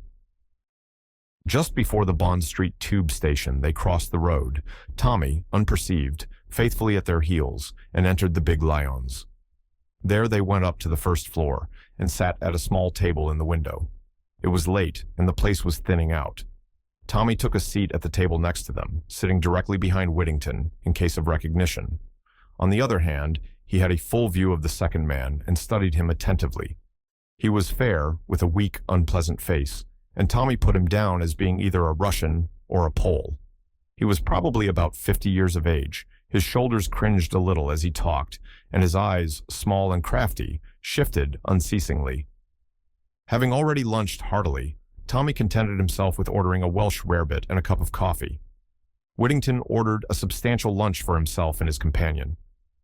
Just before the Bond Street tube station, they crossed the road, Tommy, unperceived, faithfully at their heels, and entered the Big Lions. There they went up to the first floor and sat at a small table in the window. It was late, and the place was thinning out. Tommy took a seat at the table next to them, sitting directly behind Whittington in case of recognition. On the other hand, he had a full view of the second man and studied him attentively. He was fair, with a weak, unpleasant face, and Tommy put him down as being either a Russian or a Pole. He was probably about 50 years of age. His shoulders cringed a little as he talked, and his eyes, small and crafty, shifted unceasingly. Having already lunched heartily, Tommy contented himself with ordering a Welsh rarebit and a cup of coffee. Whittington ordered a substantial lunch for himself and his companion.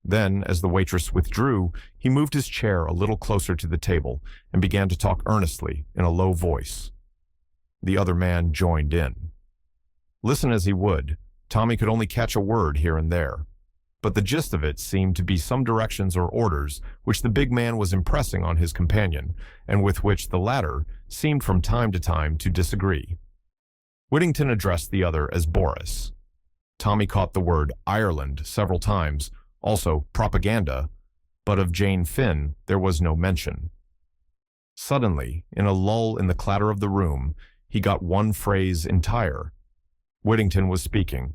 Then, as the waitress withdrew, he moved his chair a little closer to the table and began to talk earnestly in a low voice. The other man joined in. Listen as he would, Tommy could only catch a word here and there, but the gist of it seemed to be some directions or orders which the big man was impressing on his companion, and with which the latter seemed from time to time to disagree. Whittington addressed the other as Boris. Tommy caught the word Ireland several times, also propaganda, but of Jane Finn there was no mention. Suddenly, in a lull in the clatter of the room, he got one phrase entire. Whittington was speaking.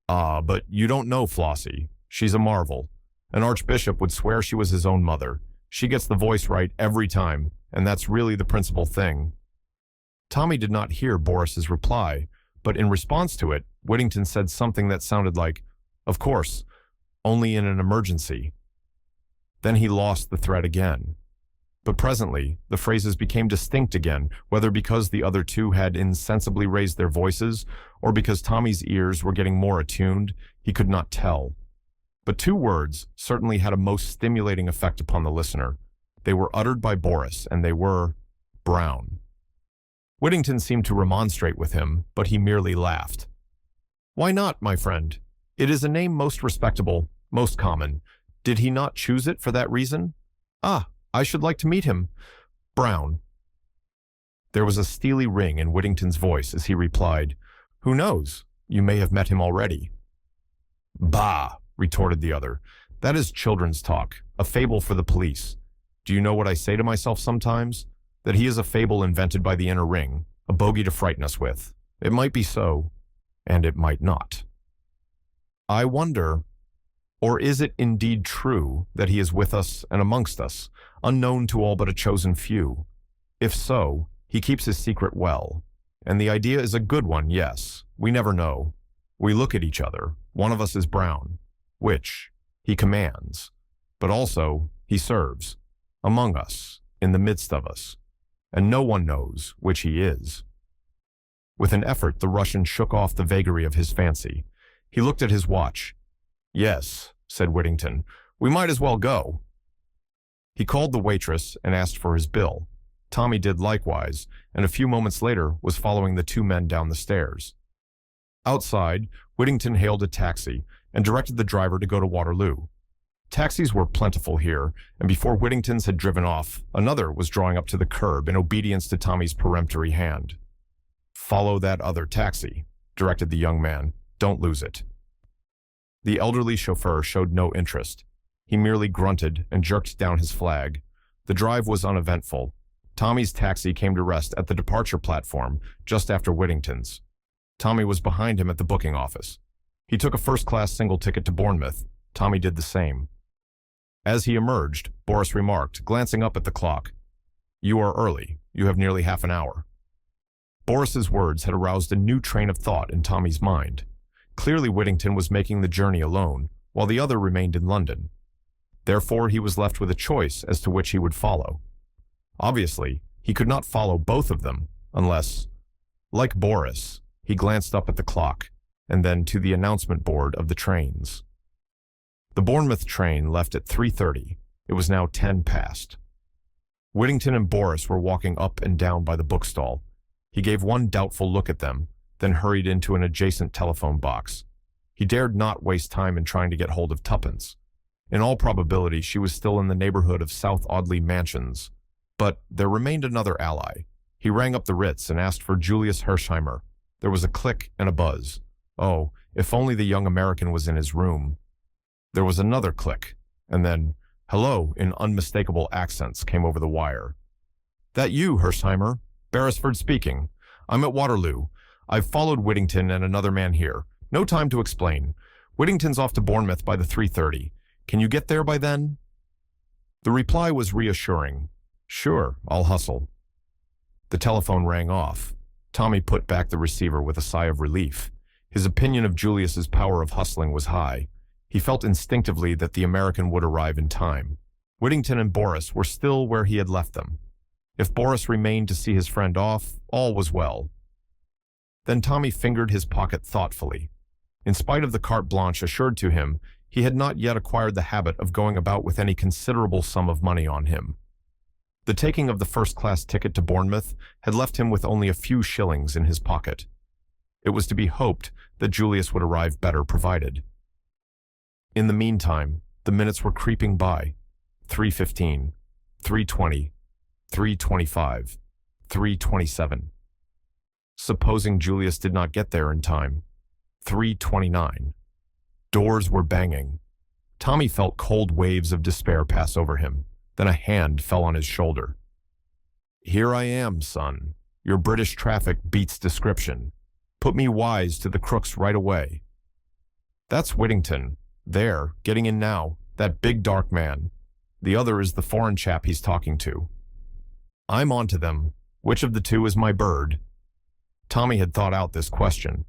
"Ah, but you don't know Flossie. She's a marvel. An archbishop would swear she was his own mother. She gets the voice right every time, and that's really the principal thing." Tommy did not hear Boris's reply, but in response to it, Whittington said something that sounded like, "Of course, only in an emergency." Then he lost the thread again. But presently, the phrases became distinct again, whether because the other two had insensibly raised their voices, or because Tommy's ears were getting more attuned, he could not tell. But two words certainly had a most stimulating effect upon the listener. They were uttered by Boris, and they were Brown. Whittington seemed to remonstrate with him, but he merely laughed. "Why not, my friend? It is a name most respectable, most common. Did he not choose it for that reason? Ah, I should like to meet him. Brown." There was a steely ring in Whittington's voice as he replied, "Who knows? You may have met him already." "Bah!" retorted the other. "That is children's talk, a fable for the police. Do you know what I say to myself sometimes? That he is a fable invented by the inner ring, a bogey to frighten us with. It might be so, and it might not. I wonder, or is it indeed true that he is with us and amongst us, unknown to all but a chosen few? If so, he keeps his secret well. And the idea is a good one, yes. We never know. We look at each other. One of us is brown, which he commands, but also he serves, among us, in the midst of us, and no one knows which he is. With an effort, the Russian shook off the vagary of his fancy. He looked at his watch. Yes, said Whittington, we might as well go. He called the waitress and asked for his bill. Tommy did likewise, and a few moments later was following the two men down the stairs. Outside, Whittington hailed a taxi and directed the driver to go to Waterloo. Taxis were plentiful here, and before Whittington's had driven off, another was drawing up to the curb in obedience to Tommy's peremptory hand. Follow that other taxi, directed the young man. Don't lose it. The elderly chauffeur showed no interest. He merely grunted and jerked down his flag. The drive was uneventful. Tommy's taxi came to rest at the departure platform just after Whittington's. Tommy was behind him at the booking office. He took a first-class single ticket to Bournemouth. Tommy did the same. As he emerged, Boris remarked, glancing up at the clock, "You are early. You have nearly half an hour." Boris's words had aroused a new train of thought in Tommy's mind. Clearly Whittington was making the journey alone, while the other remained in London. Therefore, he was left with a choice as to which he would follow. Obviously, he could not follow both of them, unless, like Boris, he glanced up at the clock, and then to the announcement board of the trains. The Bournemouth train left at 3:30. It was now 10 past. Whittington and Boris were walking up and down by the bookstall. He gave one doubtful look at them, then hurried into an adjacent telephone box. He dared not waste time in trying to get hold of Tuppence. In all probability, she was still in the neighborhood of South Audley Mansions. But there remained another ally. He rang up the Ritz and asked for Julius Hersheimer. There was a click and a buzz. Oh, if only the young American was in his room. There was another click, and then, "Hello," in unmistakable accents came over the wire. "That you, Hersheimer? Beresford speaking. I'm at Waterloo. I've followed Whittington and another man here. No time to explain. Whittington's off to Bournemouth by the 3:30. Can you get there by then?" The reply was reassuring. "Sure, I'll hustle." The telephone rang off. Tommy put back the receiver with a sigh of relief. His opinion of Julius's power of hustling was high. He felt instinctively that the American would arrive in time. Whittington and Boris were still where he had left them. If Boris remained to see his friend off, all was well. Then Tommy fingered his pocket thoughtfully. In spite of the carte blanche assured to him, he had not yet acquired the habit of going about with any considerable sum of money on him. The taking of the first-class ticket to Bournemouth had left him with only a few shillings in his pocket. It was to be hoped that Julius would arrive better provided. In the meantime, the minutes were creeping by. 3:15, 3:20, 3:25, 3:27. Supposing Julius did not get there in time. 3:29. Doors were banging. Tommy felt cold waves of despair pass over him. Then a hand fell on his shoulder. "Here I am, son. Your British traffic beats description. Put me wise to the crooks right away." "That's Whittington. There, getting in now. That big dark man. The other is the foreign chap he's talking to." "I'm on to them. Which of the two is my bird?" Tommy had thought out this question.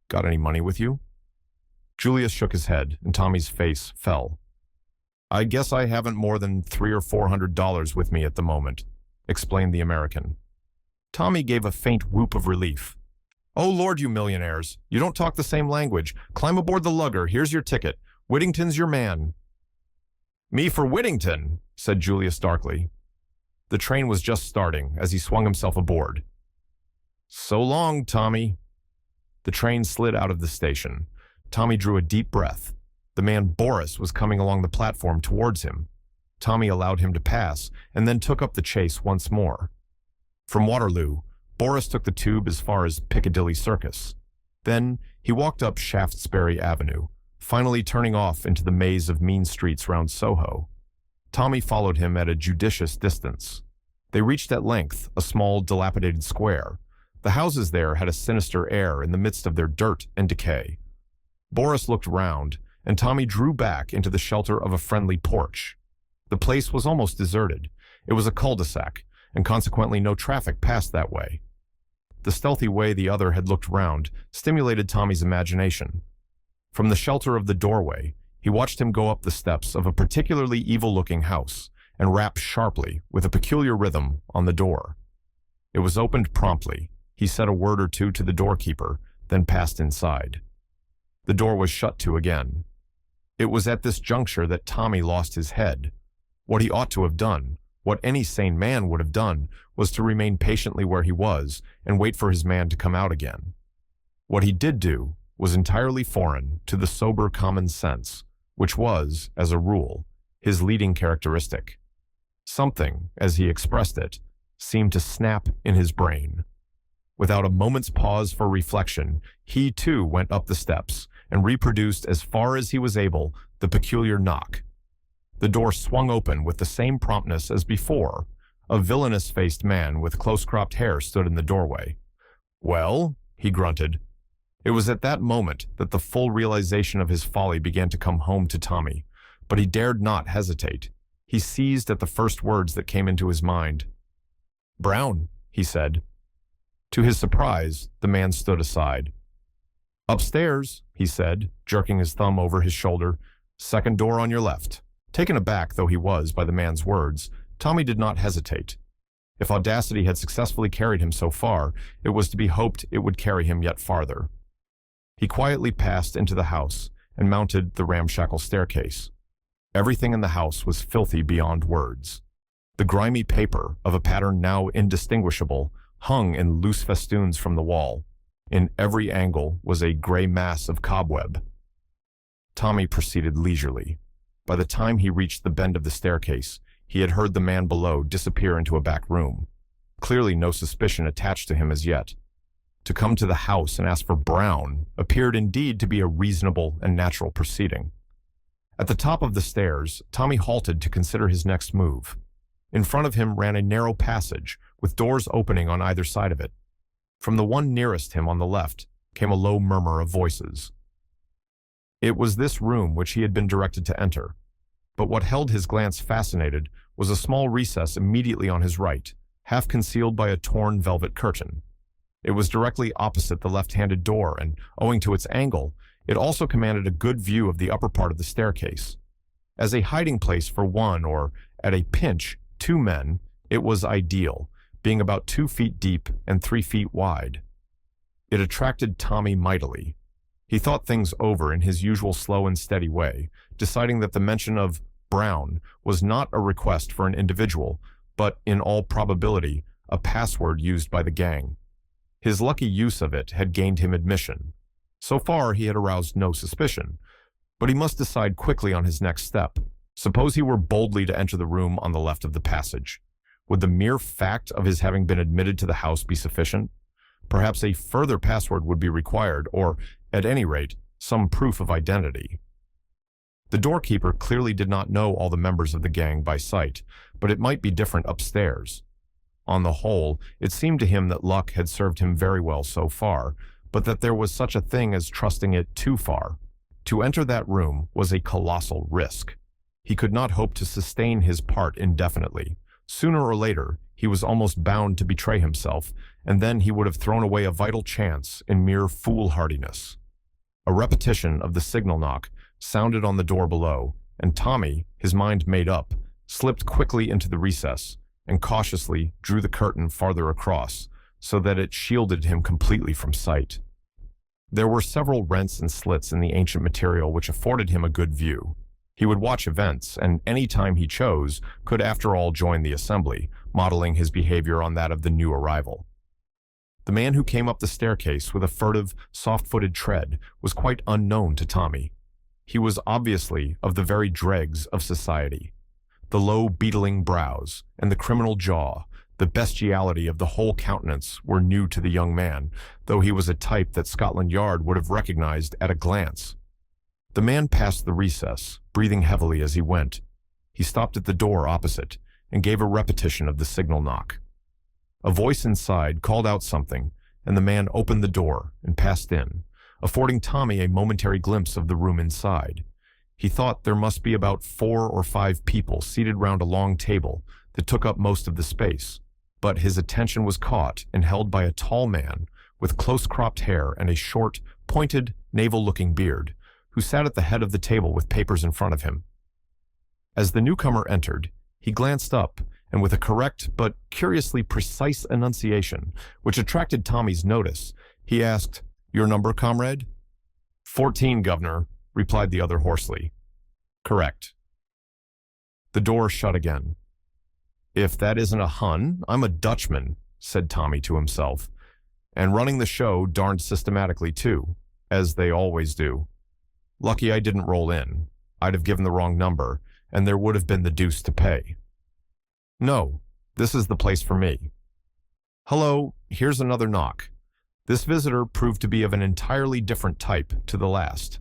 "Got any money with you?" Julius shook his head, and Tommy's face fell. "I guess I haven't more than $300 or $400 with me at the moment," explained the American. Tommy gave a faint whoop of relief. "Oh, Lord, you millionaires. You don't talk the same language. Climb aboard the lugger. Here's your ticket. Whittington's your man." "Me for Whittington," said Julius darkly. The train was just starting as he swung himself aboard. "So long, Tommy." The train slid out of the station. Tommy drew a deep breath. The man Boris was coming along the platform towards him. Tommy allowed him to pass, and then took up the chase once more. From Waterloo, Boris took the tube as far as Piccadilly Circus. Then he walked up Shaftesbury Avenue, finally turning off into the maze of mean streets round Soho. Tommy followed him at a judicious distance. They reached at length a small, dilapidated square. The houses there had a sinister air in the midst of their dirt and decay. Boris looked round, and Tommy drew back into the shelter of a friendly porch. The place was almost deserted. It was a cul-de-sac, and consequently no traffic passed that way. The stealthy way the other had looked round stimulated Tommy's imagination. From the shelter of the doorway, he watched him go up the steps of a particularly evil-looking house and rap sharply, with a peculiar rhythm, on the door. It was opened promptly. He said a word or two to the doorkeeper, then passed inside. The door was shut to again. It was at this juncture that Tommy lost his head. What he ought to have done, what any sane man would have done, was to remain patiently where he was and wait for his man to come out again. What he did do was entirely foreign to the sober common sense, which was, as a rule, his leading characteristic. Something, as he expressed it, seemed to snap in his brain. Without a moment's pause for reflection, he too went up the steps and reproduced as far as he was able the peculiar knock. The door swung open with the same promptness as before. A villainous-faced man with close-cropped hair stood in the doorway. "Well?" he grunted. It was at that moment that the full realization of his folly began to come home to Tommy, but he dared not hesitate. He seized at the first words that came into his mind. "Brown," he said. To his surprise, the man stood aside. "Upstairs," he said, jerking his thumb over his shoulder. "Second door on your left." Taken aback though he was by the man's words, Tommy did not hesitate. If audacity had successfully carried him so far, it was to be hoped it would carry him yet farther. He quietly passed into the house and mounted the ramshackle staircase. Everything in the house was filthy beyond words. The grimy paper, of a pattern now indistinguishable, hung in loose festoons from the wall. In every angle was a gray mass of cobweb. Tommy proceeded leisurely. By the time he reached the bend of the staircase, he had heard the man below disappear into a back room. Clearly no suspicion attached to him as yet. To come to the house and ask for Brown appeared indeed to be a reasonable and natural proceeding. At the top of the stairs, Tommy halted to consider his next move. In front of him ran a narrow passage, with doors opening on either side of it. From the one nearest him on the left came a low murmur of voices. It was this room which he had been directed to enter. But what held his glance fascinated was a small recess immediately on his right, half concealed by a torn velvet curtain. It was directly opposite the left-handed door, and, owing to its angle, it also commanded a good view of the upper part of the staircase. As a hiding place for one, or, at a pinch, two men, it was ideal, being about 2 feet deep and 3 feet wide. It attracted Tommy mightily. He thought things over in his usual slow and steady way, deciding that the mention of Brown was not a request for an individual, but, in all probability, a password used by the gang. His lucky use of it had gained him admission. So far he had aroused no suspicion, but he must decide quickly on his next step. Suppose he were boldly to enter the room on the left of the passage. Would the mere fact of his having been admitted to the house be sufficient? Perhaps a further password would be required, or, at any rate, some proof of identity. The doorkeeper clearly did not know all the members of the gang by sight, but it might be different upstairs. On the whole, it seemed to him that luck had served him very well so far, but that there was such a thing as trusting it too far. To enter that room was a colossal risk. He could not hope to sustain his part indefinitely. Sooner or later, he was almost bound to betray himself, and then he would have thrown away a vital chance in mere foolhardiness. A repetition of the signal knock sounded on the door below, and Tommy, his mind made up, slipped quickly into the recess and cautiously drew the curtain farther across, so that it shielded him completely from sight. There were several rents and slits in the ancient material which afforded him a good view. He would watch events, and any time he chose, could after all join the assembly, modeling his behavior on that of the new arrival. The man who came up the staircase with a furtive, soft-footed tread was quite unknown to Tommy. He was obviously of the very dregs of society. The low, beetling brows and the criminal jaw, the bestiality of the whole countenance were new to the young man, though he was a type that Scotland Yard would have recognized at a glance. The man passed the recess, breathing heavily as he went. He stopped at the door opposite and gave a repetition of the signal knock. A voice inside called out something, and the man opened the door and passed in, affording Tommy a momentary glimpse of the room inside. He thought there must be about 4 or 5 people seated round a long table that took up most of the space, but his attention was caught and held by a tall man with close-cropped hair and a short, pointed, navel-looking beard, who sat at the head of the table with papers in front of him. As the newcomer entered, he glanced up, and with a correct but curiously precise enunciation, which attracted Tommy's notice, he asked, "Your number, comrade?" 14, governor, replied the other hoarsely. Correct. The door shut again. If that isn't a Hun, I'm a Dutchman, said Tommy to himself, and running the show darned systematically too, as they always do. Lucky I didn't roll in. I'd have given the wrong number, and there would have been the deuce to pay. No, this is the place for me. Hello, here's another knock. This visitor proved to be of an entirely different type to the last.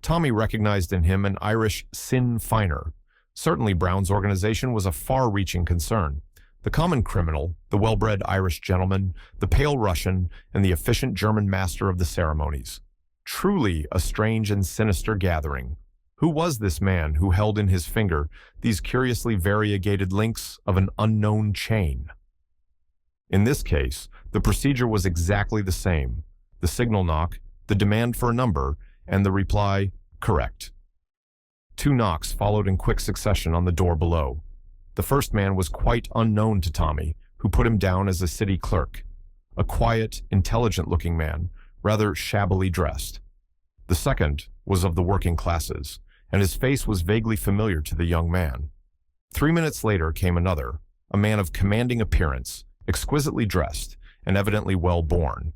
Tommy recognized in him an Irish Sinn Feiner. Certainly Brown's organization was a far-reaching concern. The common criminal, the well-bred Irish gentleman, the pale Russian, and the efficient German master of the ceremonies. Truly a strange and sinister gathering. Who was this man who held in his finger these curiously variegated links of an unknown chain? In this case, the procedure was exactly the same. The signal knock, the demand for a number, and the reply, correct. 2 knocks followed in quick succession on the door below. The first man was quite unknown to Tommy, who put him down as a city clerk. A quiet, intelligent-looking man, rather shabbily dressed. The second was of the working classes, and his face was vaguely familiar to the young man. 3 minutes later came another, a man of commanding appearance, exquisitely dressed, and evidently well-born.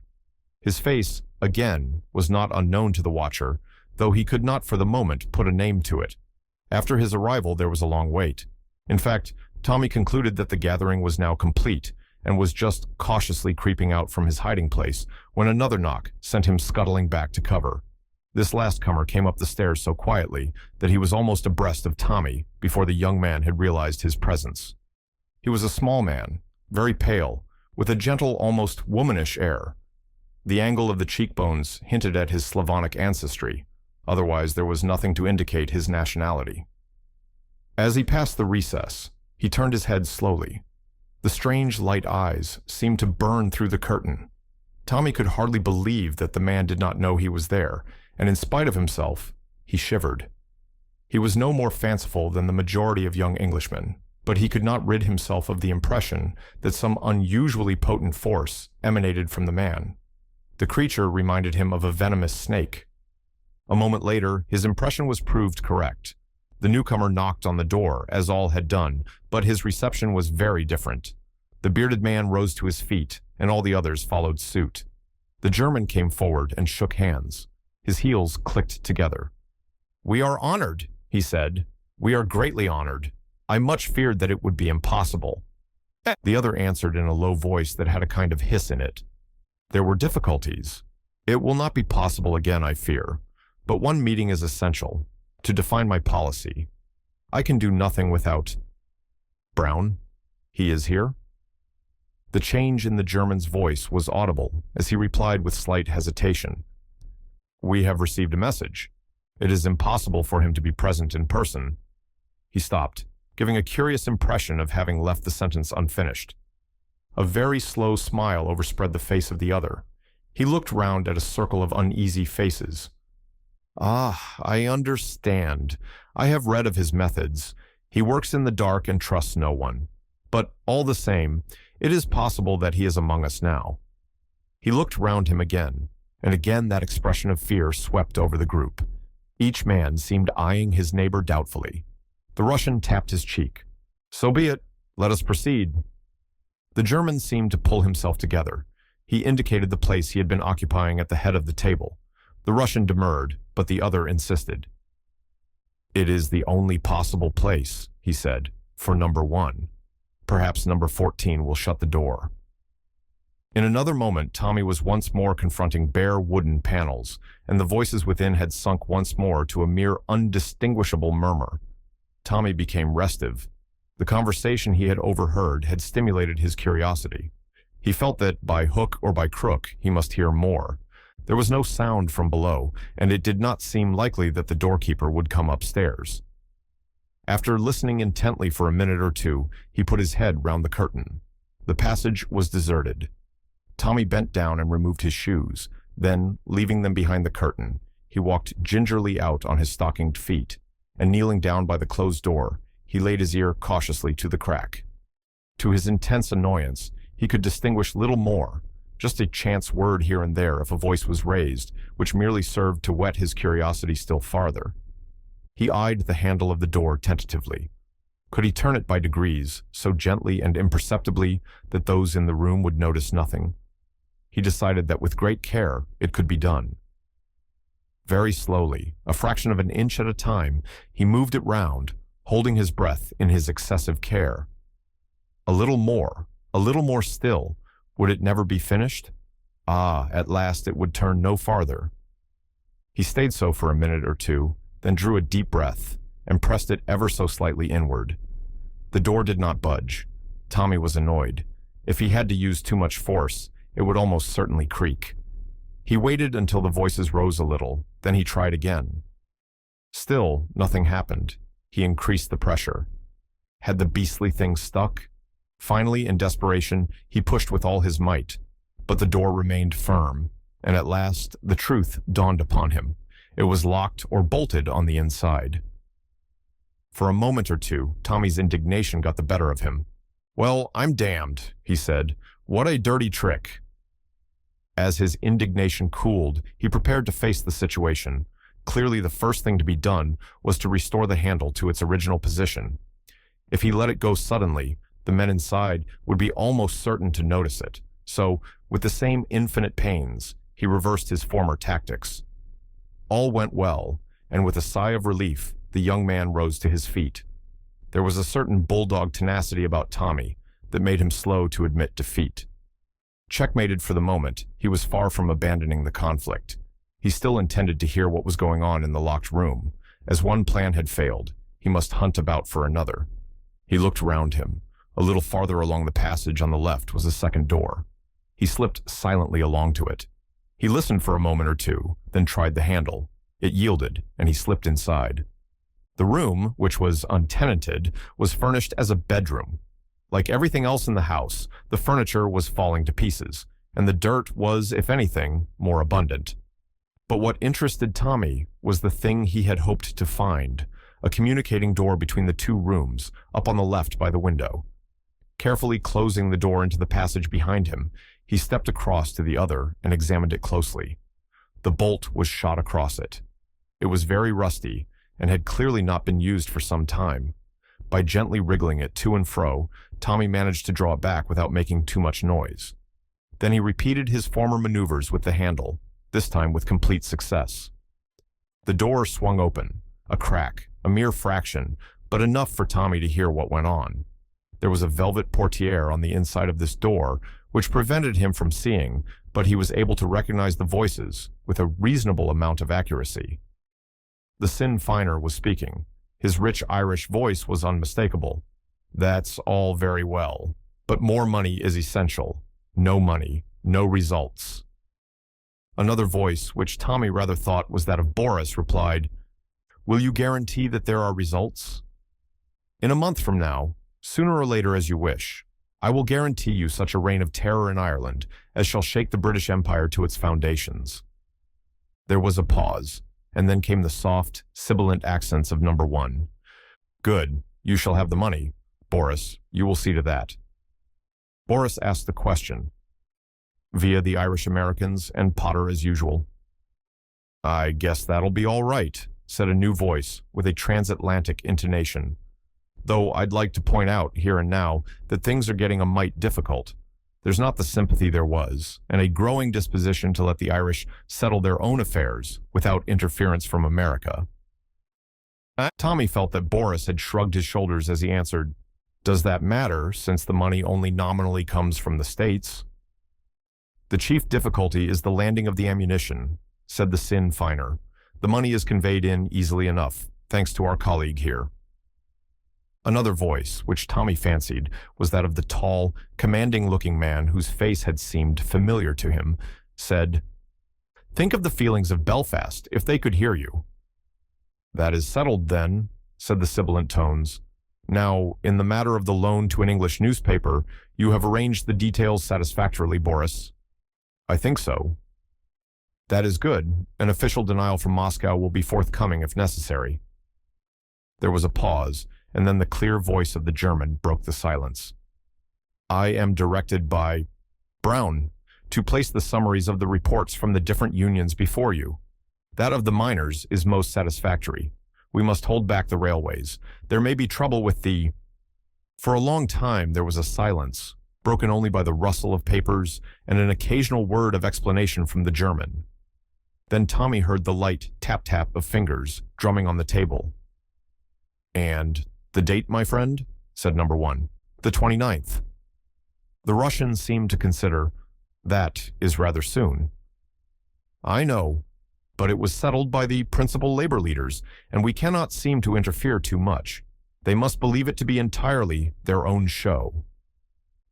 His face, again, was not unknown to the watcher, though he could not for the moment put a name to it. After his arrival there was a long wait. In fact, Tommy concluded that the gathering was now complete, and was just cautiously creeping out from his hiding place when another knock sent him scuttling back to cover. This last comer came up the stairs so quietly that he was almost abreast of Tommy before the young man had realized his presence. He was a small man, very pale, with a gentle, almost womanish air. The angle of the cheekbones hinted at his Slavonic ancestry. Otherwise, there was nothing to indicate his nationality. As he passed the recess, he turned his head slowly. The strange light eyes seemed to burn through the curtain. Tommy could hardly believe that the man did not know he was there, and in spite of himself, he shivered. He was no more fanciful than the majority of young Englishmen, but he could not rid himself of the impression that some unusually potent force emanated from the man. The creature reminded him of a venomous snake. A moment later, his impression was proved correct. The newcomer knocked on the door, as all had done, but his reception was very different. The bearded man rose to his feet, and all the others followed suit. The German came forward and shook hands. His heels clicked together. "We are honored," he said. "We are greatly honored. I much feared that it would be impossible." The other answered in a low voice that had a kind of hiss in it. "There were difficulties. It will not be possible again, I fear. But one meeting is essential, to define my policy. I can do nothing without... Brown? He is here?" The change in the German's voice was audible as he replied with slight hesitation. "We have received a message. It is impossible for him to be present in person." He stopped, giving a curious impression of having left the sentence unfinished. A very slow smile overspread the face of the other. He looked round at a circle of uneasy faces. "Ah, I understand. I have read of his methods. He works in the dark and trusts no one. But all the same, it is possible that he is among us now." He looked round him again, and again that expression of fear swept over the group. Each man seemed eyeing his neighbor doubtfully. The Russian tapped his cheek. "So be it. Let us proceed." The German seemed to pull himself together. He indicated the place he had been occupying at the head of the table. The Russian demurred, but the other insisted. "It is the only possible place," he said, "for number 1. Perhaps number 14 will shut the door." In another moment, Tommy was once more confronting bare wooden panels, and the voices within had sunk once more to a mere undistinguishable murmur. Tommy became restive. The conversation he had overheard had stimulated his curiosity. He felt that, by hook or by crook, he must hear more. There was no sound from below, and it did not seem likely that the doorkeeper would come upstairs. After listening intently for a minute or two, he put his head round the curtain. The passage was deserted. Tommy bent down and removed his shoes. Then, leaving them behind the curtain, he walked gingerly out on his stockinged feet, and kneeling down by the closed door, he laid his ear cautiously to the crack. To his intense annoyance, he could distinguish little more, just a chance word here and there if a voice was raised, which merely served to whet his curiosity still farther. He eyed the handle of the door tentatively. Could he turn it by degrees, so gently and imperceptibly that those in the room would notice nothing? He decided that with great care it could be done. Very slowly, a fraction of an inch at a time, he moved it round, holding his breath in his excessive care. A little more still. Would it never be finished? Ah, at last it would turn no farther. He stayed so for a minute or two, then drew a deep breath and pressed it ever so slightly inward. The door did not budge. Tommy was annoyed. If he had to use too much force, it would almost certainly creak. He waited until the voices rose a little, then he tried again. Still, nothing happened. He increased the pressure. Had the beastly thing stuck? Finally, in desperation, he pushed with all his might, but the door remained firm, and at last the truth dawned upon him. It was locked or bolted on the inside. For a moment or two, Tommy's indignation got the better of him. "Well, I'm damned," he said. "What a dirty trick." As his indignation cooled, he prepared to face the situation. Clearly, the first thing to be done was to restore the handle to its original position. If he let it go suddenly, the men inside would be almost certain to notice it. So, with the same infinite pains, he reversed his former tactics. All went well, and with a sigh of relief, the young man rose to his feet. There was a certain bulldog tenacity about Tommy that made him slow to admit defeat. Checkmated for the moment, he was far from abandoning the conflict. He still intended to hear what was going on in the locked room. As one plan had failed, he must hunt about for another. He looked round him. A little farther along the passage on the left was a second door. He slipped silently along to it. He listened for a moment or two, then tried the handle. It yielded, and he slipped inside. The room, which was untenanted, was furnished as a bedroom. Like everything else in the house, the furniture was falling to pieces, and the dirt was, if anything, more abundant. But what interested Tommy was the thing he had hoped to find, a communicating door between the two rooms, up on the left by the window. Carefully closing the door into the passage behind him, he stepped across to the other and examined it closely. The bolt was shot across it. It was very rusty and had clearly not been used for some time. By gently wriggling it to and fro, Tommy managed to draw it back without making too much noise. Then he repeated his former maneuvers with the handle, this time with complete success. The door swung open, a crack, a mere fraction, but enough for Tommy to hear what went on. There was a velvet portiere on the inside of this door, which prevented him from seeing, but he was able to recognize the voices with a reasonable amount of accuracy. The Sin Finer was speaking. His rich Irish voice was unmistakable. "That's all very well, but more money is essential. No money, no results." Another voice, which Tommy rather thought was that of Boris, replied, "Will you guarantee that there are results?" "In a month from now, sooner or later as you wish, I will guarantee you such a reign of terror in Ireland as shall shake the British Empire to its foundations." There was a pause, and then came the soft, sibilant accents of number one. "Good, you shall have the money. Boris, you will see to that." Boris asked the question, "Via the Irish Americans and Potter as usual?" "I guess that'll be all right," said a new voice with a transatlantic intonation. "Though I'd like to point out here and now that things are getting a mite difficult. There's not the sympathy there was, and a growing disposition to let the Irish settle their own affairs without interference from America." Tommy felt that Boris had shrugged his shoulders as he answered, "Does that matter, since the money only nominally comes from the States?" "The chief difficulty is the landing of the ammunition," said the Sin Finer. "The money is conveyed in easily enough, thanks to our colleague here." Another voice, which Tommy fancied, was that of the tall, commanding-looking man whose face had seemed familiar to him, said, "Think of the feelings of Belfast, if they could hear you." "That is settled, then," said the sibilant tones. "Now, in the matter of the loan to an English newspaper, you have arranged the details satisfactorily, Boris." "I think so." "That is good. An official denial from Moscow will be forthcoming if necessary." There was a pause, and then the clear voice of the German broke the silence. "I am directed by Brown to place the summaries of the reports from the different unions before you. That of the miners is most satisfactory. We must hold back the railways. There may be trouble with the—" For a long time there was a silence, broken only by the rustle of papers and an occasional word of explanation from the German. Then Tommy heard the light tap-tap of fingers drumming on the table. "And the date, my friend?" said number one. "The 29th. The Russian seemed to consider, "That is rather soon." "I know, but it was settled by the principal labor leaders, and we cannot seem to interfere too much. They must believe it to be entirely their own show."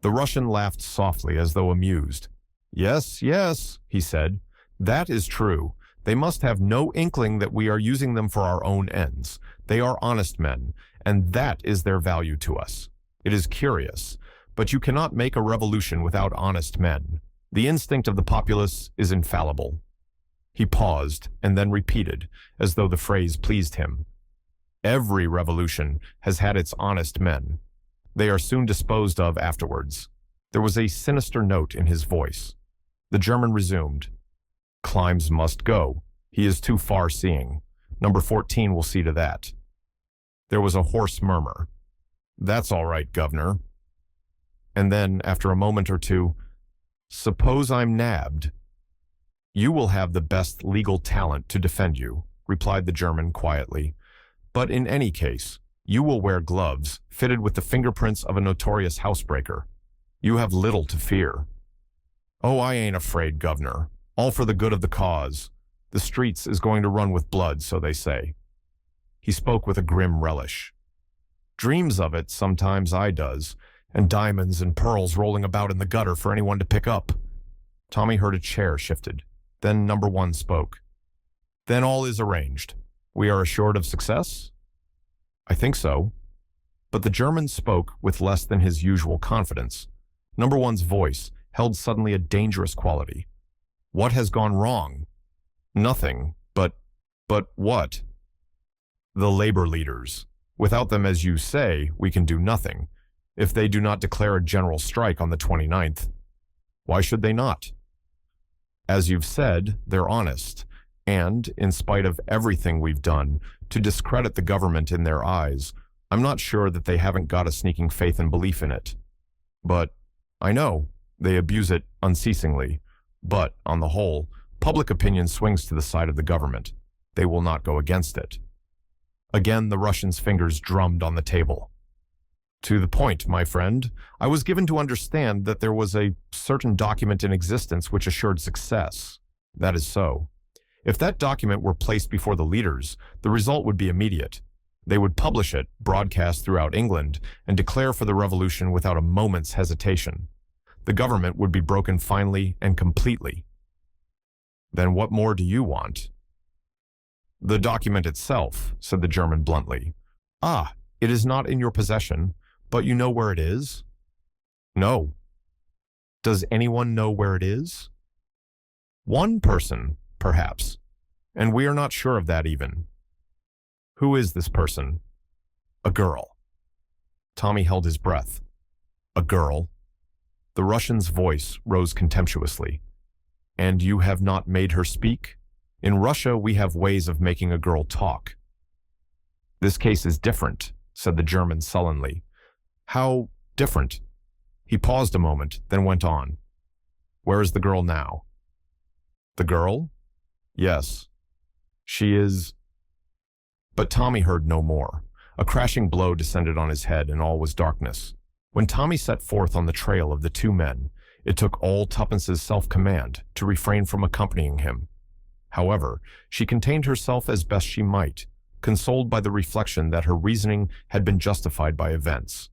The Russian laughed softly as though amused. "Yes, yes," he said. "That is true. They must have no inkling that we are using them for our own ends. They are honest men, and that is their value to us. It is curious, but you cannot make a revolution without honest men. The instinct of the populace is infallible." He paused and then repeated, as though the phrase pleased him. "Every revolution has had its honest men. They are soon disposed of afterwards." There was a sinister note in his voice. The German resumed. "Klimes must go. He is too far-seeing. Number 14 will see to that." There was a hoarse murmur. "That's all right, Governor." And then, after a moment or two, "Suppose I'm nabbed?" "You will have the best legal talent to defend you," replied the German quietly. "But in any case, you will wear gloves fitted with the fingerprints of a notorious housebreaker. You have little to fear." "Oh, I ain't afraid, Governor. All for the good of the cause. The streets is going to run with blood, so they say." He spoke with a grim relish. "Dreams of it, sometimes I does, and diamonds and pearls rolling about in the gutter for anyone to pick up." Tommy heard a chair shifted. Then number one spoke. "Then all is arranged. We are assured of success?" "I think so." But the German spoke with less than his usual confidence. Number one's voice held suddenly a dangerous quality. "What has gone wrong?" "Nothing, but what?" "The labor leaders. Without them, as you say, we can do nothing. If they do not declare a general strike on the 29th. Why should they not? As you've said, they're honest, and, in spite of everything we've done to discredit the government in their eyes, I'm not sure that they haven't got a sneaking faith and belief in it. But, I know, they abuse it unceasingly. But, on the whole, public opinion swings to the side of the government. They will not go against it." Again the Russian's fingers drummed on the table. "To the point, my friend. I was given to understand that there was a certain document in existence which assured success. That is so. If that document were placed before the leaders, the result would be immediate. They would publish it, broadcast throughout England, and declare for the revolution without a moment's hesitation. The government would be broken finally and completely." "Then what more do you want?" "The document itself," said the German bluntly. "Ah, it is not in your possession, but you know where it is?" "No." "Does anyone know where it is?" "One person, perhaps, and we are not sure of that even." "Who is this person?" "A girl." Tommy held his breath. "A girl?" The Russian's voice rose contemptuously. "And you have not made her speak? In Russia, we have ways of making a girl talk." "This case is different," said the German sullenly. "How different?" He paused a moment, then went on. "Where is the girl now?" "The girl?" "Yes." "She is—" But Tommy heard no more. A crashing blow descended on his head, and all was darkness. When Tommy set forth on the trail of the two men, it took all Tuppence's self-command to refrain from accompanying him. However, she contained herself as best she might, consoled by the reflection that her reasoning had been justified by events.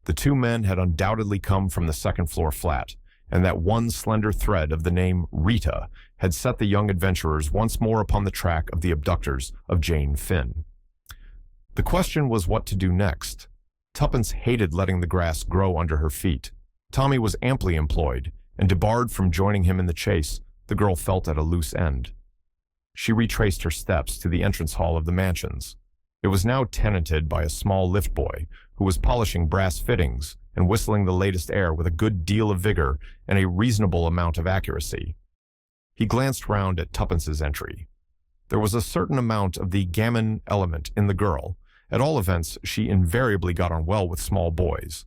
The two men had undoubtedly come from the second-floor flat, and that one slender thread of the name Rita had set the young adventurers once more upon the track of the abductors of Jane Finn. The question was what to do next. Tuppence hated letting the grass grow under her feet. Tommy was amply employed, and debarred from joining him in the chase, the girl felt at a loose end. She retraced her steps to the entrance hall of the mansions. It was now tenanted by a small lift boy who was polishing brass fittings and whistling the latest air with a good deal of vigor and a reasonable amount of accuracy. He glanced round at Tuppence's entry. There was a certain amount of the gamin element in the girl. At all events, she invariably got on well with small boys.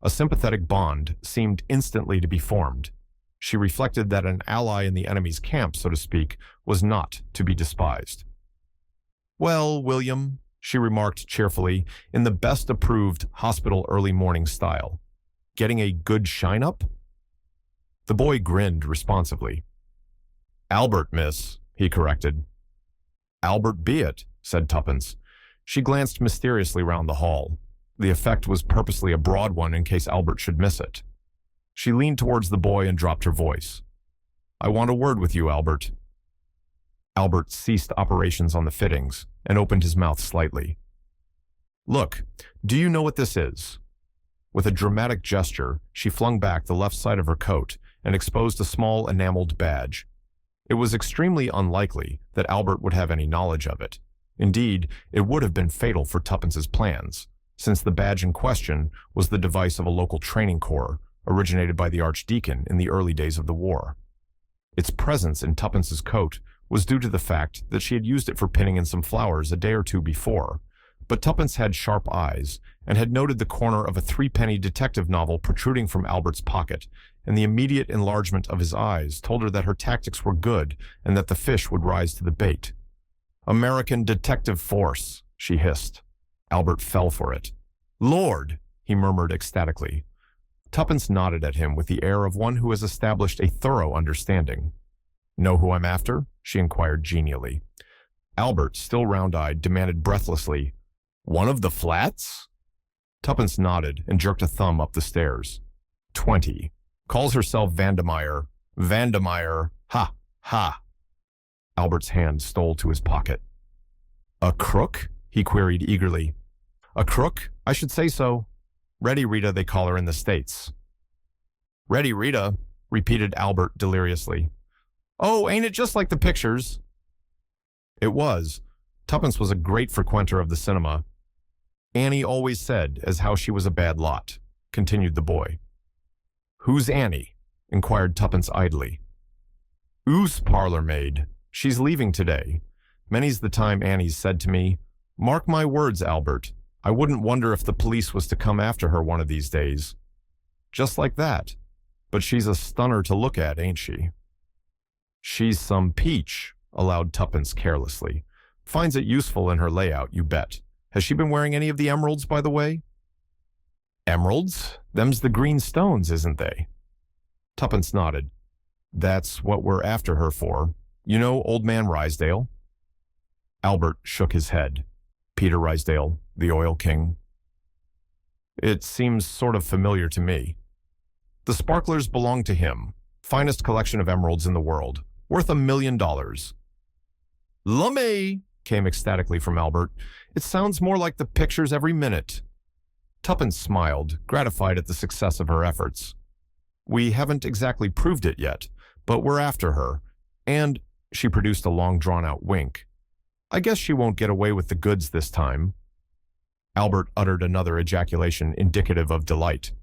A sympathetic bond seemed instantly to be formed. She reflected that an ally in the enemy's camp, so to speak, was not to be despised. "Well, William," she remarked cheerfully, in the best approved hospital early morning style. "Getting a good shine-up?" The boy grinned responsively. "Albert, miss," he corrected. "Albert be it," said Tuppence. She glanced mysteriously round the hall. The effect was purposely a broad one in case Albert should miss it. She leaned towards the boy and dropped her voice. "I want a word with you, Albert." Albert ceased operations on the fittings and opened his mouth slightly. "Look, do you know what this is?" With a dramatic gesture, she flung back the left side of her coat and exposed a small enameled badge. It was extremely unlikely that Albert would have any knowledge of it. Indeed, it would have been fatal for Tuppence's plans, since the badge in question was the device of a local training corps originated by the Archdeacon in the early days of the war. Its presence in Tuppence's coat was due to the fact that she had used it for pinning in some flowers a day or two before, but Tuppence had sharp eyes and had noted the corner of a threepenny detective novel protruding from Albert's pocket, and the immediate enlargement of his eyes told her that her tactics were good and that the fish would rise to the bait. "American Detective Force," she hissed. Albert fell for it. "Lord!" he murmured ecstatically. Tuppence nodded at him with the air of one who has established a thorough understanding. "Know who I'm after?" she inquired genially. Albert, still round-eyed, demanded breathlessly, "One of the flats?" Tuppence nodded and jerked a thumb up the stairs. 20. Calls herself Vandemeyer. Vandemeyer. Ha! Ha! Albert's hand stole to his pocket. "A crook?" he queried eagerly. "A crook? I should say so. Ready Rita, they call her in the States." "Ready Rita," repeated Albert deliriously. "Oh, ain't it just like the pictures?" It was. Tuppence was a great frequenter of the cinema. "Annie always said as how she was a bad lot," continued the boy. "Who's Annie?" inquired Tuppence idly. "Oo's parlor maid. She's leaving today. Many's the time Annie's said to me, 'Mark my words, Albert, I wouldn't wonder if the police was to come after her one of these days.' Just like that. But she's a stunner to look at, ain't she?" "She's some peach," allowed Tuppence carelessly. "Finds it useful in her layout, you bet. Has she been wearing any of the emeralds, by the way?" "Emeralds? Them's the green stones, isn't they?" Tuppence nodded. "That's what we're after her for. You know old man Rysdale?" Albert shook his head. "Peter Rysdale, the oil king?" "It seems sort of familiar to me." "The sparklers belong to him. Finest collection of emeralds in the world. Worth $1 million. "Lummy!" came ecstatically from Albert. "It sounds more like the pictures every minute." Tuppence smiled, gratified at the success of her efforts. "We haven't exactly proved it yet, but we're after her. And," she produced a long drawn-out wink, "I guess she won't get away with the goods this time." Albert uttered another ejaculation indicative of delight.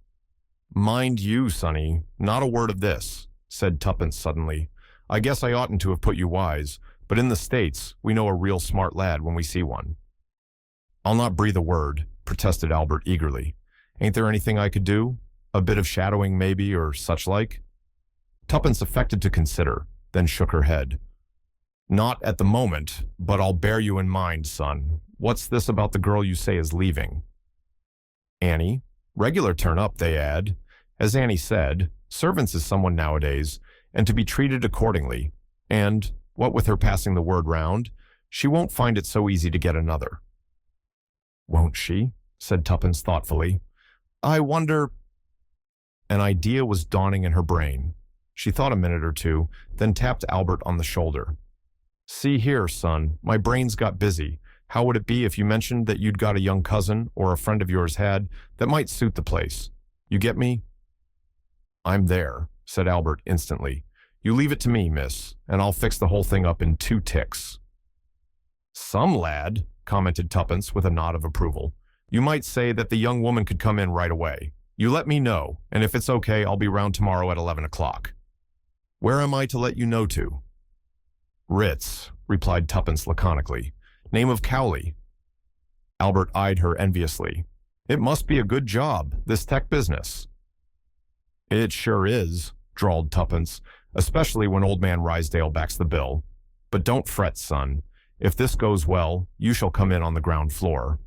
"Mind you, Sonny, not a word of this," said Tuppence suddenly. "I guess I oughtn't to have put you wise, but in the States, we know a real smart lad when we see one." "I'll not breathe a word," protested Albert eagerly. "Ain't there anything I could do? A bit of shadowing, maybe, or such like?" Tuppence affected to consider, then shook her head. "Not at the moment, but I'll bear you in mind, son. What's this about the girl you say is leaving?" "Annie. Regular turn-up, they add. As Annie said, servants is someone nowadays, and to be treated accordingly. And, what with her passing the word round, She won't find it so easy to get another." "Won't she?" said Tuppence thoughtfully. "I wonder—" An idea was dawning in her brain. She thought a minute or two, then tapped Albert on the shoulder. "See here, son, my brain's got busy. How would it be if you mentioned that you'd got a young cousin, or a friend of yours had, that might suit the place? You get me?" "I'm there," said Albert instantly. "You leave it to me, miss, and I'll fix the whole thing up in 2 ticks." "Some lad," commented Tuppence with a nod of approval. "You might say that the young woman could come in right away. You let me know, and if it's okay, I'll be round tomorrow at 11 o'clock. Where am I to let you know to?" "Ritz," replied Tuppence laconically. "Name of Cowley." Albert eyed her enviously. "It must be a good job, this tech business." "It sure is," drawled Tuppence, "especially when old man Rysdale backs the bill. But don't fret, son. If this goes well, you shall come in on the ground floor."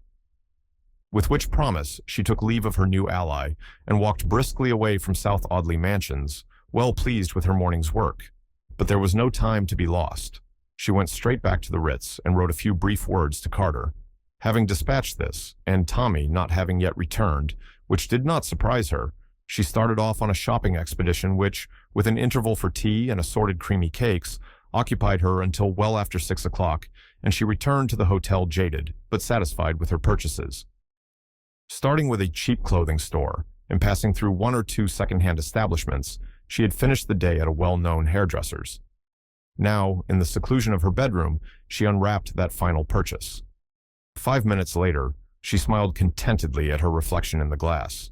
With which promise, she took leave of her new ally and walked briskly away from South Audley Mansions, well pleased with her morning's work. But there was no time to be lost. She went straight back to the Ritz and wrote a few brief words to Carter. Having dispatched this, and Tommy not having yet returned, which did not surprise her, she started off on a shopping expedition which, with an interval for tea and assorted creamy cakes, occupied her until well after 6 o'clock, and she returned to the hotel jaded, but satisfied with her purchases. Starting with a cheap clothing store, and passing through 1 or 2 second-hand establishments, she had finished the day at a well-known hairdresser's. Now, in the seclusion of her bedroom, she unwrapped that final purchase. 5 minutes later, she smiled contentedly at her reflection in the glass.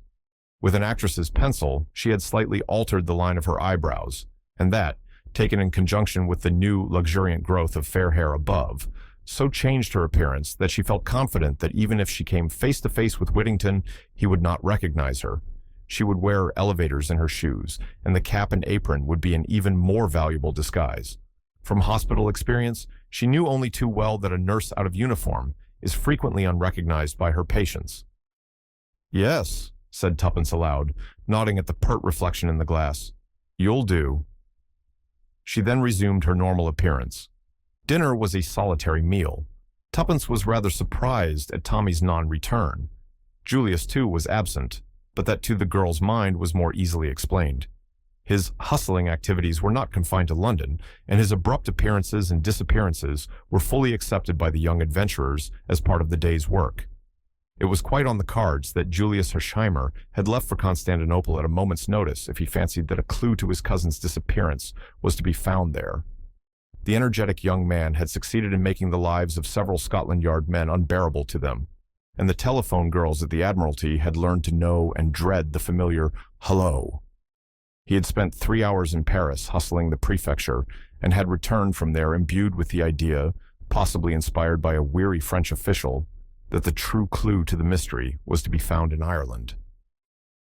With an actress's pencil, she had slightly altered the line of her eyebrows, and that, taken in conjunction with the new, luxuriant growth of fair hair above, so changed her appearance that she felt confident that even if she came face to face with Whittington, he would not recognize her. She would wear elevators in her shoes, and the cap and apron would be an even more valuable disguise. From hospital experience, she knew only too well that a nurse out of uniform is frequently unrecognized by her patients. "Yes," said Tuppence aloud, nodding at the pert reflection in the glass. "You'll do." She then resumed her normal appearance. Dinner was a solitary meal. Tuppence was rather surprised at Tommy's non-return. Julius, too, was absent, but that to the girl's mind was more easily explained. His hustling activities were not confined to London, and his abrupt appearances and disappearances were fully accepted by the young adventurers as part of the day's work. It was quite on the cards that Julius Hersheimer had left for Constantinople at a moment's notice if he fancied that a clue to his cousin's disappearance was to be found there. The energetic young man had succeeded in making the lives of several Scotland Yard men unbearable to them, and the telephone girls at the Admiralty had learned to know and dread the familiar "hello." He had spent 3 hours in Paris hustling the prefecture and had returned from there imbued with the idea, possibly inspired by a weary French official, that the true clue to the mystery was to be found in Ireland.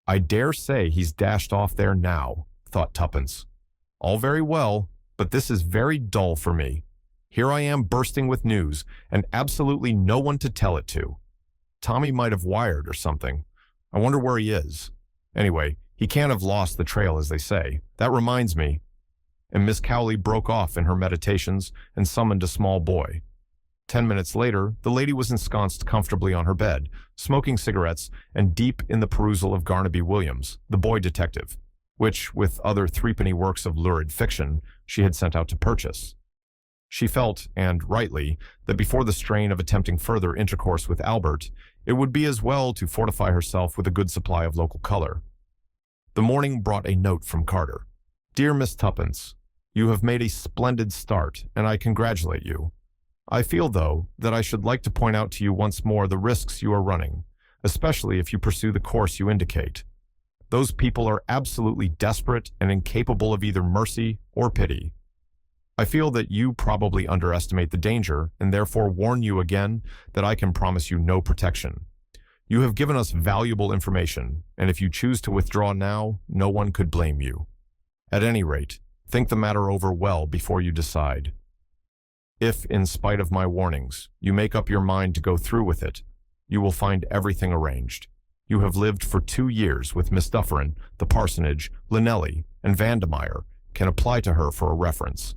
"I dare say he's dashed off there now," thought Tuppence. "All very well, but this is very dull for me. Here I am bursting with news, and absolutely no one to tell it to. Tommy might have wired or something. I wonder where he is. Anyway, he can't have lost the trail, as they say. That reminds me." And Miss Cowley broke off in her meditations and summoned a small boy. 10 minutes later, the lady was ensconced comfortably on her bed, smoking cigarettes and deep in the perusal of Garnaby Williams, the boy detective, which, with other threepenny works of lurid fiction, she had sent out to purchase. She felt, and rightly, that before the strain of attempting further intercourse with Albert, it would be as well to fortify herself with a good supply of local color. The morning brought a note from Carter. "Dear Miss Tuppence, you have made a splendid start, and I congratulate you. I feel, though, that I should like to point out to you once more the risks you are running, especially if you pursue the course you indicate. Those people are absolutely desperate and incapable of either mercy or pity. I feel that you probably underestimate the danger, and therefore warn you again that I can promise you no protection. You have given us valuable information, and if you choose to withdraw now, no one could blame you. At any rate, think the matter over well before you decide. If, in spite of my warnings, you make up your mind to go through with it, you will find everything arranged. You have lived for 2 years with Miss Dufferin, the parsonage, Linnelly, and Vandemeyer can apply to her for a reference.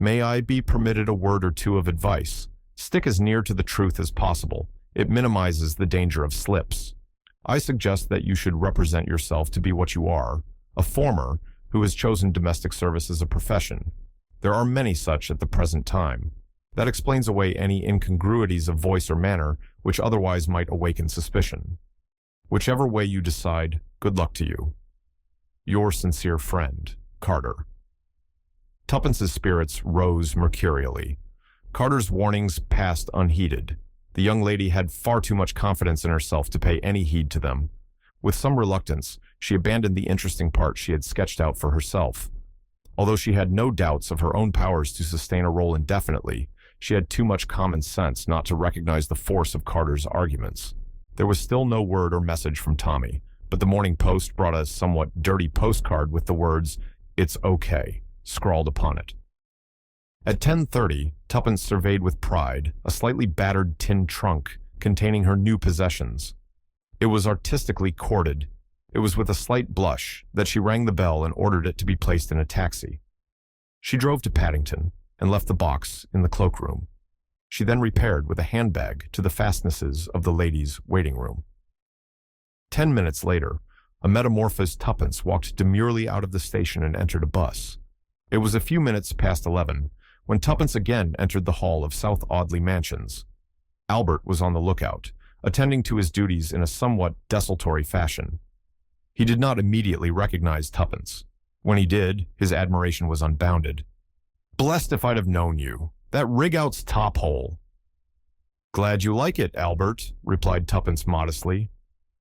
May I be permitted a word or two of advice? Stick as near to the truth as possible. It minimizes the danger of slips. I suggest that you should represent yourself to be what you are, a former who has chosen domestic service as a profession. There are many such at the present time. That explains away any incongruities of voice or manner which otherwise might awaken suspicion. Whichever way you decide, good luck to you. Your sincere friend, Carter. Tuppence's spirits rose mercurially. Carter's warnings passed unheeded. The young lady had far too much confidence in herself to pay any heed to them. With some reluctance, she abandoned the interesting part she had sketched out for herself. Although she had no doubts of her own powers to sustain a role indefinitely, she had too much common sense not to recognize the force of Carter's arguments. There was still no word or message from Tommy, but the Morning Post brought a somewhat dirty postcard with the words, "It's okay," scrawled upon it. At 10:30, Tuppence surveyed with pride a slightly battered tin trunk containing her new possessions. It was artistically corded. It was with a slight blush that she rang the bell and ordered it to be placed in a taxi. She drove to Paddington and left the box in the cloakroom. She then repaired with a handbag to the fastnesses of the ladies' waiting room. 10 minutes later, a metamorphosed Tuppence walked demurely out of the station and entered a bus. It was a few minutes past 11 when Tuppence again entered the hall of South Audley Mansions. Albert was on the lookout, attending to his duties in a somewhat desultory fashion. He did not immediately recognize Tuppence. When he did, his admiration was unbounded. "Blessed if I'd have known you. That rig-out's top hole." "Glad you like it, Albert," replied Tuppence modestly.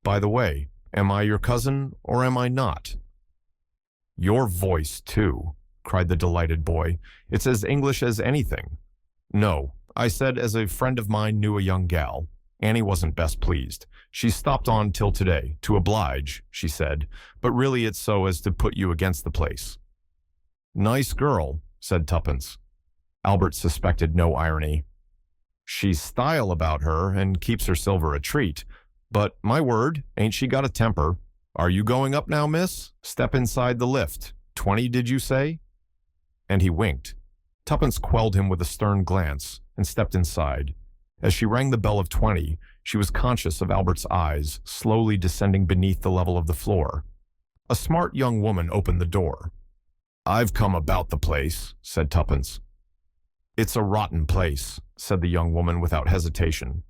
"By the way, am I your cousin or am I not?" "Your voice, too," cried the delighted boy. "It's as English as anything." "No, I said as a friend of mine knew a young gal. Annie wasn't best pleased. She stopped on till today, to oblige, she said, but really it's so as to put you against the place." "Nice girl," said Tuppence. Albert suspected no irony. "She's style about her and keeps her silver a treat. But, my word, ain't she got a temper? Are you going up now, miss? Step inside the lift. 20, did you say?" And he winked. Tuppence quelled him with a stern glance and stepped inside. As she rang the bell of 20, she was conscious of Albert's eyes slowly descending beneath the level of the floor. A smart young woman opened the door. "I've come about the place," said Tuppence. "It's a rotten place," said the young woman without hesitation.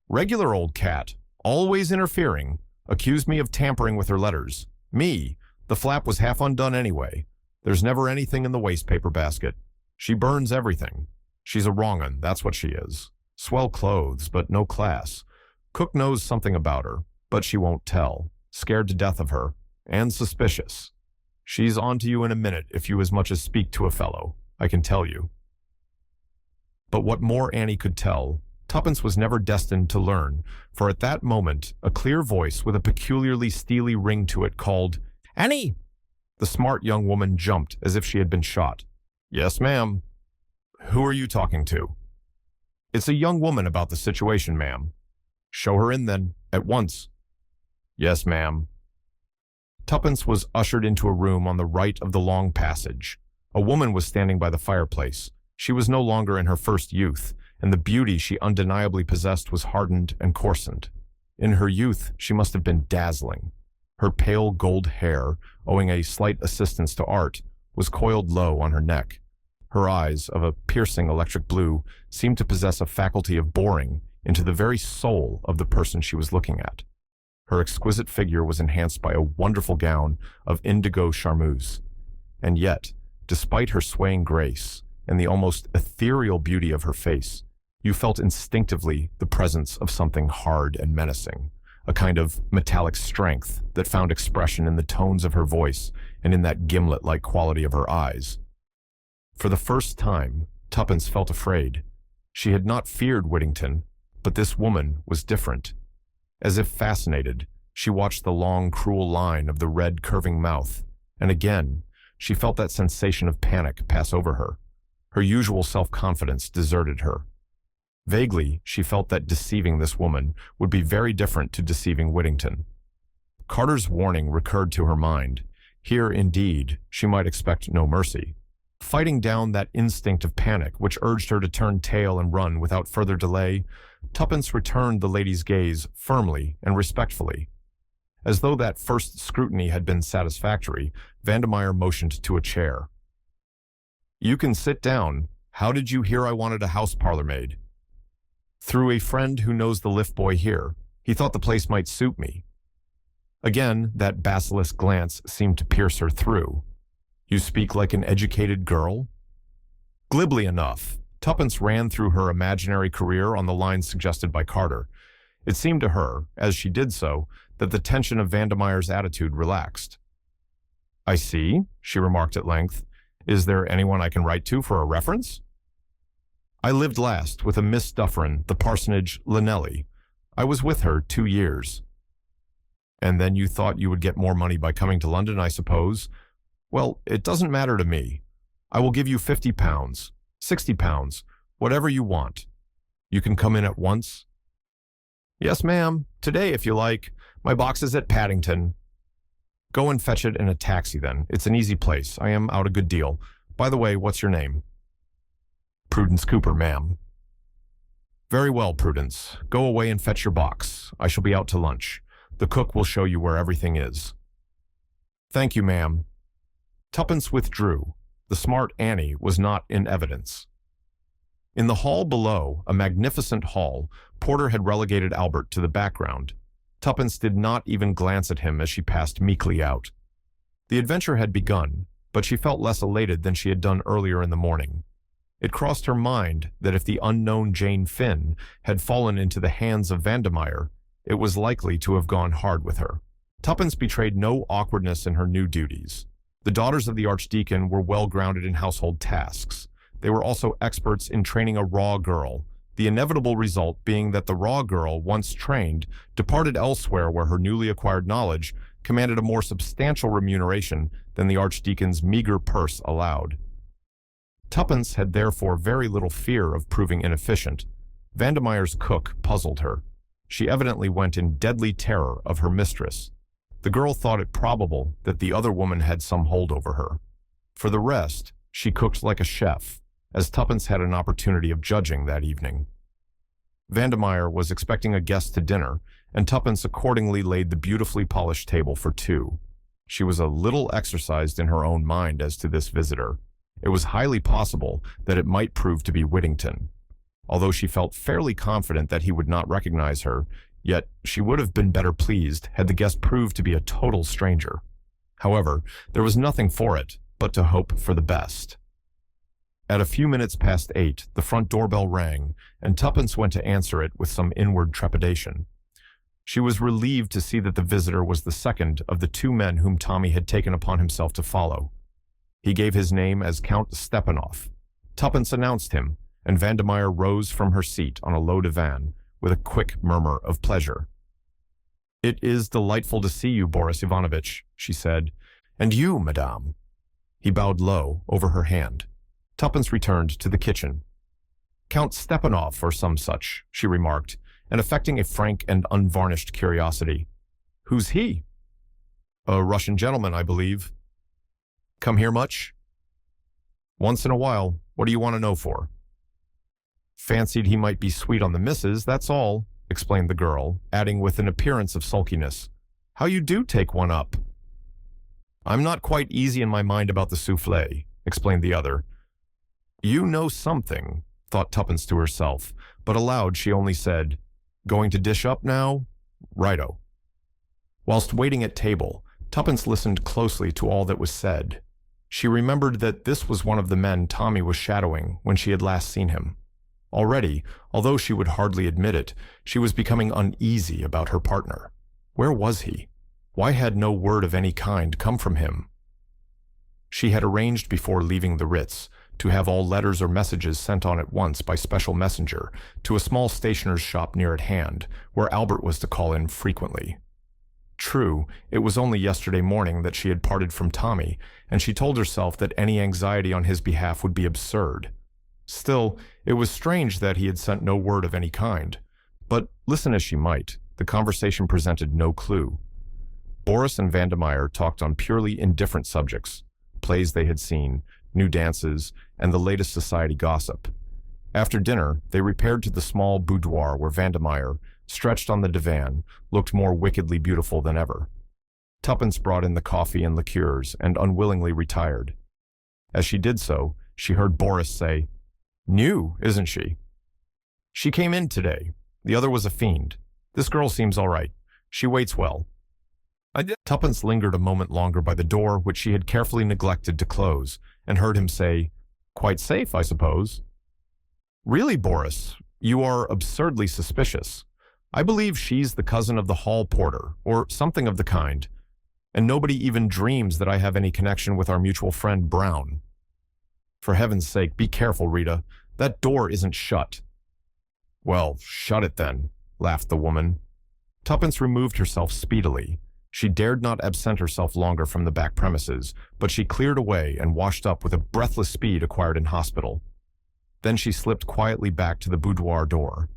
"Regular old cat, always interfering. Accused me of tampering with her letters. Me, the flap was half undone anyway. There's never anything in the wastepaper basket. She burns everything. She's a wrong 'un, that's what she is. Swell clothes, but no class. Cook knows something about her, but she won't tell. Scared to death of her, and suspicious. She's on to you in a minute if you as much as speak to a fellow, I can tell you." But what more Annie could tell, Tuppence was never destined to learn, for at that moment a clear voice with a peculiarly steely ring to it called, "Annie!" The smart young woman jumped as if she had been shot. "Yes, ma'am." "Who are you talking to?" "It's a young woman about the situation, ma'am." "Show her in, then, at once." "Yes, ma'am." Tuppence was ushered into a room on the right of the long passage. A woman was standing by the fireplace. She was no longer in her first youth, and the beauty she undeniably possessed was hardened and coarsened. In her youth, she must have been dazzling. Her pale gold hair, owing a slight assistance to art, was coiled low on her neck. Her eyes, of a piercing electric blue, seemed to possess a faculty of boring into the very soul of the person she was looking at. Her exquisite figure was enhanced by a wonderful gown of indigo charmeuse. And yet, despite her swaying grace and the almost ethereal beauty of her face, you felt instinctively the presence of something hard and menacing, a kind of metallic strength that found expression in the tones of her voice and in that gimlet-like quality of her eyes. For the first time, Tuppence felt afraid. She had not feared Whittington, but this woman was different. As if fascinated, she watched the long, cruel line of the red, curving mouth, and again, she felt that sensation of panic pass over her. Her usual self-confidence deserted her. Vaguely, she felt that deceiving this woman would be very different to deceiving Whittington. Carter's warning recurred to her mind. Here, indeed, she might expect no mercy. Fighting down that instinct of panic which urged her to turn tail and run without further delay, Tuppence returned the lady's gaze firmly and respectfully. As though that first scrutiny had been satisfactory, Vandermeyer motioned to a chair. "You can sit down. How did you hear I wanted a house parlor maid?" "Through a friend who knows the lift boy here. He thought the place might suit me." Again, that basilisk glance seemed to pierce her through. "You speak like an educated girl?" Glibly enough, Tuppence ran through her imaginary career on the lines suggested by Carter. It seemed to her, as she did so, that the tension of Vandemeyer's attitude relaxed. "I see," she remarked at length. "Is there anyone I can write to for a reference?" "I lived last with a Miss Dufferin, the parsonage, Llanelli. I was with her 2 years." "And then you thought you would get more money by coming to London, I suppose? Well, it doesn't matter to me. I will give you £50, £60, whatever you want. You can come in at once?" "Yes, ma'am. Today, if you like. My box is at Paddington." "Go and fetch it in a taxi, then. It's an easy place. I am out a good deal. By the way, what's your name?" "Prudence Cooper, ma'am." "Very well, Prudence. Go away and fetch your box. I shall be out to lunch. The cook will show you where everything is." "Thank you, ma'am." Tuppence withdrew. The smart Annie was not in evidence. In the hall below, a magnificent hall, Porter had relegated Albert to the background. Tuppence did not even glance at him as she passed meekly out. The adventure had begun, but she felt less elated than she had done earlier in the morning. It crossed her mind that if the unknown Jane Finn had fallen into the hands of Vandermeyer, it was likely to have gone hard with her. Tuppence betrayed no awkwardness in her new duties. The daughters of the Archdeacon were well grounded in household tasks. They were also experts in training a raw girl, the inevitable result being that the raw girl, once trained, departed elsewhere where her newly acquired knowledge commanded a more substantial remuneration than the Archdeacon's meager purse allowed. Tuppence had therefore very little fear of proving inefficient. Vandemeyer's cook puzzled her. She evidently went in deadly terror of her mistress. The girl thought it probable that the other woman had some hold over her. For the rest, she cooked like a chef, as Tuppence had an opportunity of judging that evening. Vandemeyer was expecting a guest to dinner, and Tuppence accordingly laid the beautifully polished table for 2. She was a little exercised in her own mind as to this visitor. It was highly possible that it might prove to be Whittington. Although she felt fairly confident that he would not recognize her, yet she would have been better pleased had the guest proved to be a total stranger. However, there was nothing for it but to hope for the best. At a few minutes past 8, the front doorbell rang, and Tuppence went to answer it with some inward trepidation. She was relieved to see that the visitor was the second of the 2 men whom Tommy had taken upon himself to follow. He gave his name as Count Stepanoff. Tuppence announced him, and Vandemeyer rose from her seat on a low divan with a quick murmur of pleasure. "It is delightful to see you, Boris Ivanovitch," she said. "And you, madame." He bowed low over her hand. Tuppence returned to the kitchen. "Count Stepanoff or some such," she remarked, and affecting a frank and unvarnished curiosity. "Who's he?" "A Russian gentleman, I believe." "Come here much?" "Once in a while. What do you want to know for?" "Fancied he might be sweet on the missus, that's all," explained the girl, adding with an appearance of sulkiness, "How you do take one up." "I'm not quite easy in my mind about the soufflé," explained the other. "You know something," thought Tuppence to herself, but aloud she only said, "Going to dish up now? Righto." Whilst waiting at table, Tuppence listened closely to all that was said. She remembered that this was one of the men Tommy was shadowing when she had last seen him. Already, although she would hardly admit it, she was becoming uneasy about her partner. Where was he? Why had no word of any kind come from him? She had arranged before leaving the Ritz to have all letters or messages sent on at once by special messenger to a small stationer's shop near at hand, where Albert was to call in frequently. True, it was only yesterday morning that she had parted from Tommy, and she told herself that any anxiety on his behalf would be absurd. Still, it was strange that he had sent no word of any kind. But listen as she might, the conversation presented no clue. Boris and Vandemeyer talked on purely indifferent subjects: plays they had seen, new dances, and the latest society gossip. After dinner, they repaired to the small boudoir where Vandermeyer, stretched on the divan, looked more wickedly beautiful than ever. Tuppence brought in the coffee and liqueurs and unwillingly retired. As she did so, she heard Boris say, "New, isn't she?" "She came in today. The other was a fiend. This girl seems all right. She waits well." Tuppence lingered a moment longer by the door, which she had carefully neglected to close, and heard him say, "Quite safe, I suppose." "Really, Boris, you are absurdly suspicious. I believe she's the cousin of the hall porter, or something of the kind, and nobody even dreams that I have any connection with our mutual friend Brown. For heaven's sake, be careful, Rita. That door isn't shut." "Well, shut it then," laughed the woman. Tuppence removed herself speedily. She dared not absent herself longer from the back premises, but she cleared away and washed up with a breathless speed acquired in hospital. Then she slipped quietly back to the boudoir door.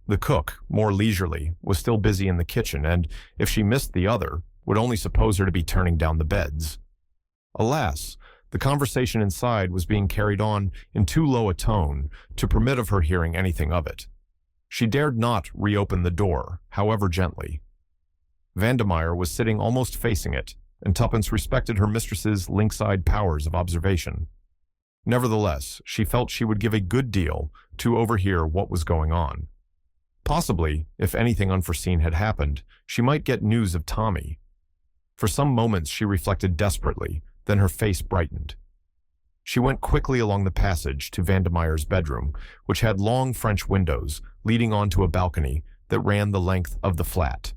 The cook, more leisurely, was still busy in the kitchen, and, if she missed the other, would only suppose her to be turning down the beds. Alas, the conversation inside was being carried on in too low a tone to permit of her hearing anything of it. She dared not reopen the door, however gently. Vandermeyer was sitting almost facing it, and Tuppence respected her mistress's lynx-eyed powers of observation. Nevertheless, she felt she would give a good deal to overhear what was going on. Possibly, if anything unforeseen had happened, she might get news of Tommy. For some moments she reflected desperately, then her face brightened. She went quickly along the passage to Vandermeyer's bedroom, which had long French windows leading onto a balcony that ran the length of the flat.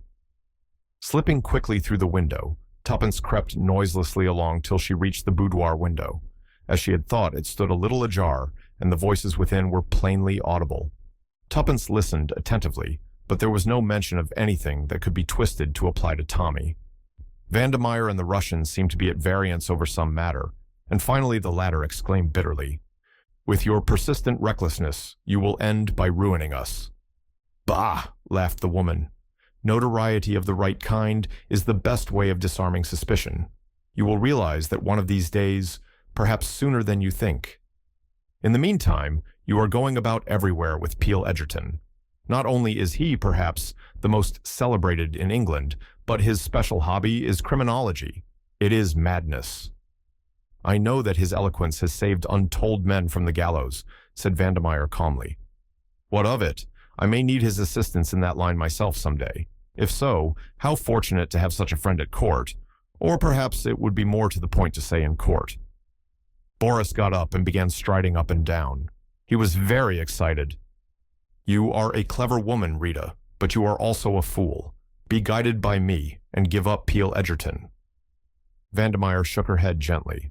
Slipping quickly through the window, Tuppence crept noiselessly along till she reached the boudoir window. As she had thought, it stood a little ajar, and the voices within were plainly audible. Tuppence listened attentively, but there was no mention of anything that could be twisted to apply to Tommy. Vandermeyer and the Russian seemed to be at variance over some matter, and finally the latter exclaimed bitterly, "With your persistent recklessness, you will end by ruining us." "Bah!" laughed the woman. "Notoriety of the right kind is the best way of disarming suspicion. You will realize that one of these days, perhaps sooner than you think. In the meantime, you are going about everywhere with Peel Edgerton. Not only is he, perhaps, the most celebrated in England, but his special hobby is criminology. It is madness." "I know that his eloquence has saved untold men from the gallows," said Vandermeyer calmly. "What of it? I may need his assistance in that line myself someday. If so, how fortunate to have such a friend at court, or perhaps it would be more to the point to say in court." Boris got up and began striding up and down. He was very excited. "You are a clever woman, Rita, but you are also a fool. Be guided by me, and give up Peel Edgerton." Vandermeyer shook her head gently.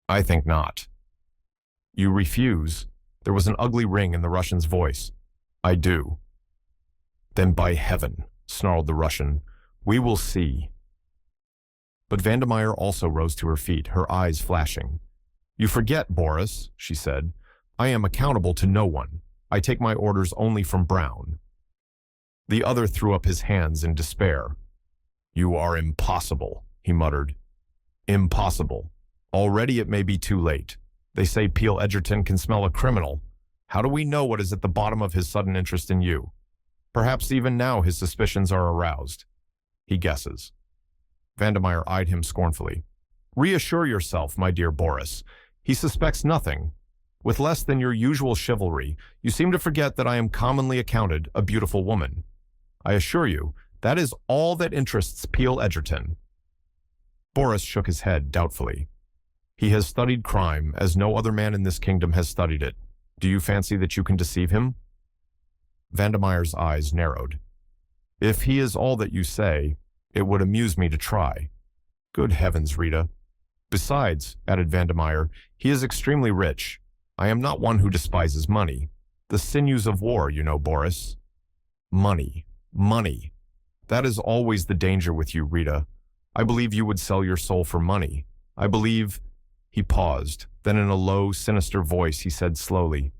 "I think not." "You refuse?" There was an ugly ring in the Russian's voice. "I do." "Then by heaven," snarled the Russian, "we will see." But Vandermeyer also rose to her feet, her eyes flashing. "You forget, Boris," she said. "I am accountable to no one. I take my orders only from Brown." The other threw up his hands in despair. "You are impossible," he muttered. "Impossible. Already it may be too late. They say Peel Edgerton can smell a criminal. How do we know what is at the bottom of his sudden interest in you? Perhaps even now his suspicions are aroused. He guesses." Vandermeyer eyed him scornfully. "Reassure yourself, my dear Boris. He suspects nothing. With less than your usual chivalry, you seem to forget that I am commonly accounted a beautiful woman. I assure you, that is all that interests Peel Edgerton." Boris shook his head doubtfully. "He has studied crime as no other man in this kingdom has studied it. Do you fancy that you can deceive him?" Vandermeyer's eyes narrowed. "If he is all that you say, it would amuse me to try." "Good heavens, Rita." "Besides," added Vandermeyer, "he is extremely rich. I am not one who despises money. The sinews of war, you know, Boris." "Money. Money. That is always the danger with you, Rita. I believe you would sell your soul for money. I believe—" He paused. Then in a low, sinister voice he said slowly,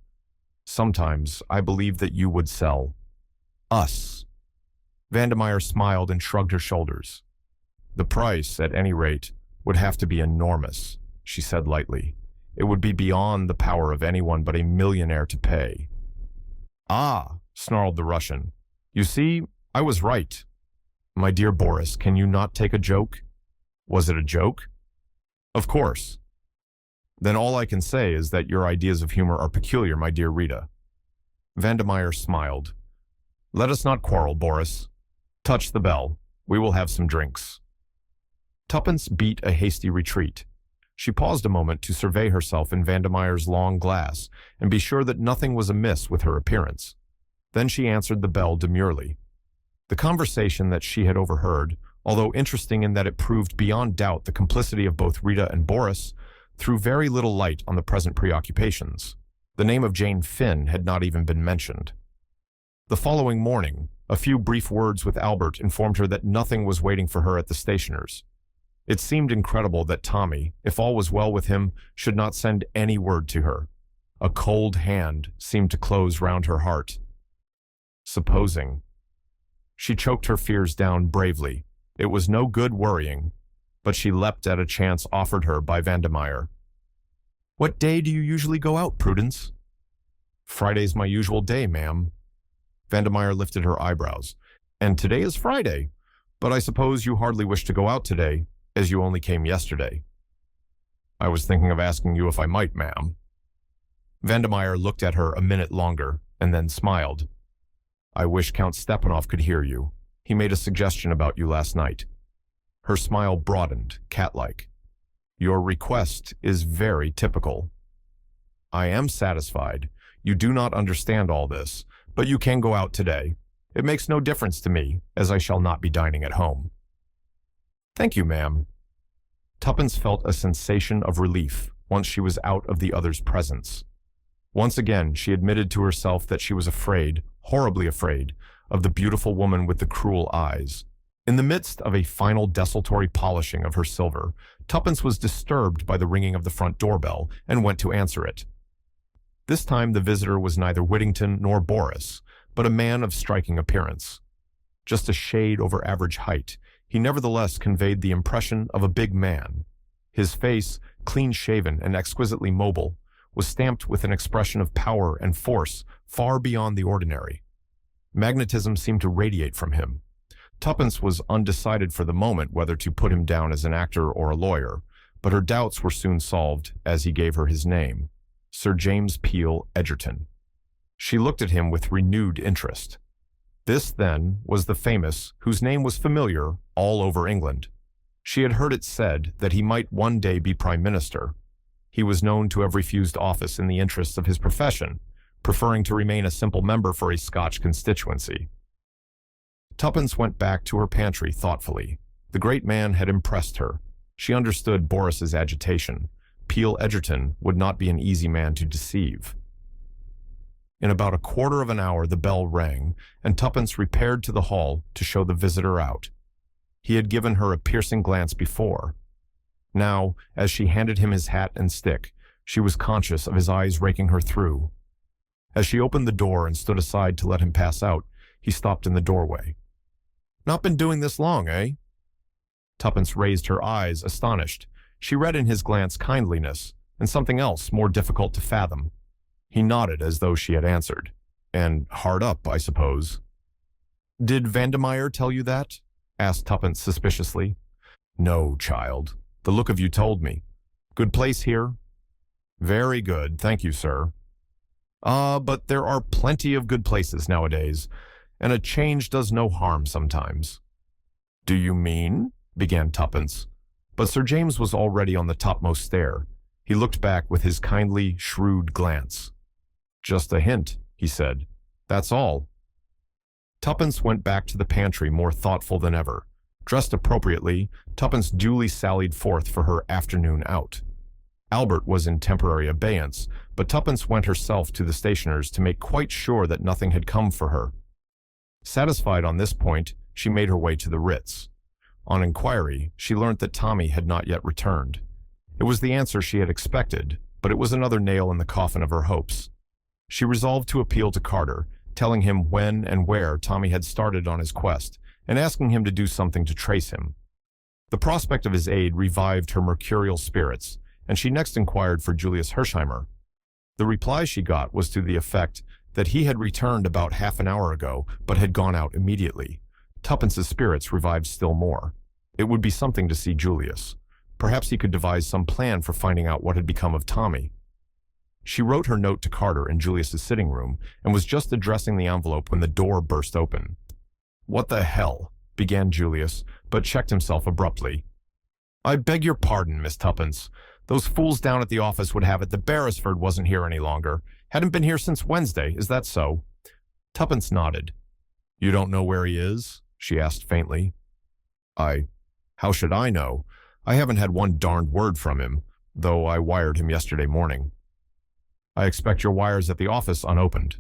"Sometimes I believe that you would sell us." Vandermeyer smiled and shrugged her shoulders. "The price, at any rate, would have to be enormous," she said lightly. It would be beyond the power of anyone but a millionaire to pay. "Ah," snarled the Russian. "You see, I was right." "My dear Boris, can you not take a joke?" "Was it a joke?" "Of course." "Then all I can say is that your ideas of humor are peculiar, my dear Rita." Vandemeyer smiled. "Let us not quarrel, Boris. Touch the bell. We will have some drinks." Tuppence beat a hasty retreat. She paused a moment to survey herself in Vandemeyer's long glass and be sure that nothing was amiss with her appearance. Then she answered the bell demurely. The conversation that she had overheard, although interesting in that it proved beyond doubt the complicity of both Rita and Boris, threw very little light on the present preoccupations. The name of Jane Finn had not even been mentioned. The following morning, a few brief words with Albert informed her that nothing was waiting for her at the stationer's. It seemed incredible that Tommy, if all was well with him, should not send any word to her. A cold hand seemed to close round her heart. Supposing. She choked her fears down bravely. It was no good worrying, but she leapt at a chance offered her by Vandemeyer. "What day do you usually go out, Prudence?" "Friday's my usual day, ma'am." Vandemeyer lifted her eyebrows. "And today is Friday, but I suppose you hardly wish to go out today, as you only came yesterday." "I was thinking of asking you if I might, ma'am." Vandemeyer looked at her a minute longer, and then smiled. "I wish Count Stepanov could hear you. He made a suggestion about you last night." Her smile broadened, cat-like. "Your request is very typical." "I am satisfied. You do not understand all this, but you can go out today. It makes no difference to me, as I shall not be dining at home." "Thank you, ma'am." Tuppence felt a sensation of relief once she was out of the other's presence. Once again, she admitted to herself that she was afraid, horribly afraid, of the beautiful woman with the cruel eyes. In the midst of a final desultory polishing of her silver, Tuppence was disturbed by the ringing of the front doorbell and went to answer it. This time the visitor was neither Whittington nor Boris, but a man of striking appearance. Just a shade over average height, he nevertheless conveyed the impression of a big man. His face, clean-shaven and exquisitely mobile, was stamped with an expression of power and force far beyond the ordinary. Magnetism seemed to radiate from him. Tuppence was undecided for the moment whether to put him down as an actor or a lawyer, but her doubts were soon solved as he gave her his name, Sir James Peel Egerton. She looked at him with renewed interest. This, then, was the famous, whose name was familiar all over England. She had heard it said that he might one day be Prime Minister. He was known to have refused office in the interests of his profession, preferring to remain a simple member for a Scotch constituency. Tuppence went back to her pantry thoughtfully. The great man had impressed her. She understood Boris's agitation. Peel Egerton would not be an easy man to deceive. In about a quarter of an hour the bell rang, and Tuppence repaired to the hall to show the visitor out. He had given her a piercing glance before. Now, as she handed him his hat and stick, she was conscious of his eyes raking her through. As she opened the door and stood aside to let him pass out, he stopped in the doorway. "Not been doing this long, eh?" Tuppence raised her eyes, astonished. She read in his glance kindliness, and something else more difficult to fathom. He nodded as though she had answered. "And hard up, I suppose." "Did Vandemeyer tell you that?" asked Tuppence suspiciously. "No, child. The look of you told me. Good place here?" "Very good, thank you, sir." But there are plenty of good places nowadays, and a change does no harm sometimes." "Do you mean?" began Tuppence. But Sir James was already on the topmost stair. He looked back with his kindly, shrewd glance. "Just a hint," he said. "That's all." Tuppence went back to the pantry more thoughtful than ever. Dressed appropriately, Tuppence duly sallied forth for her afternoon out. Albert was in temporary abeyance, but Tuppence went herself to the stationer's to make quite sure that nothing had come for her. Satisfied on this point, she made her way to the Ritz. On inquiry, she learnt that Tommy had not yet returned. It was the answer she had expected, but it was another nail in the coffin of her hopes. She resolved to appeal to Carter, telling him when and where Tommy had started on his quest, and asking him to do something to trace him. The prospect of his aid revived her mercurial spirits, and she next inquired for Julius Hersheimer. The reply she got was to the effect that he had returned about half an hour ago, but had gone out immediately. Tuppence's spirits revived still more. It would be something to see Julius. Perhaps he could devise some plan for finding out what had become of Tommy. She wrote her note to Carter in Julius's sitting room and was just addressing the envelope when the door burst open. "What the hell?" began Julius, but checked himself abruptly. "I beg your pardon, Miss Tuppence. Those fools down at the office would have it that Beresford wasn't here any longer. Hadn't been here since Wednesday, is that so?" Tuppence nodded. "You don't know where he is?" she asked faintly. How should I know? I haven't had one darned word from him, though I wired him yesterday morning." "I expect your wire's at the office unopened."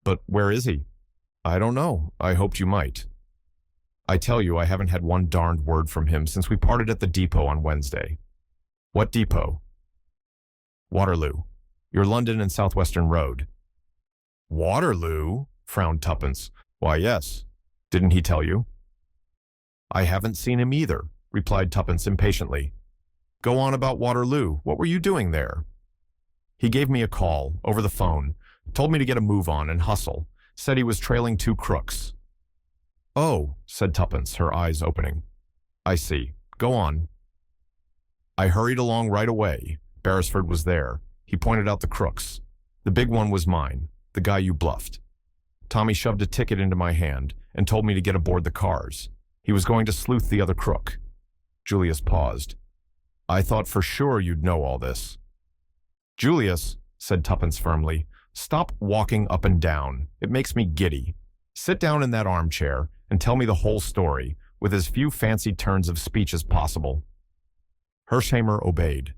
"But where is he?" "I don't know. I hoped you might." "I tell you, I haven't had one darned word from him since we parted at the depot on Wednesday." "What depot?" "Waterloo. Your London and Southwestern Road." "Waterloo?" frowned Tuppence. "Why, yes. Didn't he tell you?" "I haven't seen him either," replied Tuppence impatiently. "Go on about Waterloo. What were you doing there?" "He gave me a call, over the phone, told me to get a move on and hustle, said he was trailing 2 crooks." "Oh," said Tuppence, her eyes opening. "I see. Go on." "I hurried along right away. Beresford was there. He pointed out the crooks. The big one was mine, the guy you bluffed. Tommy shoved a ticket into my hand and told me to get aboard the cars. He was going to sleuth the other crook." Julius paused. "I thought for sure you'd know all this." "Julius," said Tuppence firmly, "stop walking up and down. It makes me giddy. Sit down in that armchair and tell me the whole story, with as few fancy turns of speech as possible." Hersheimer obeyed.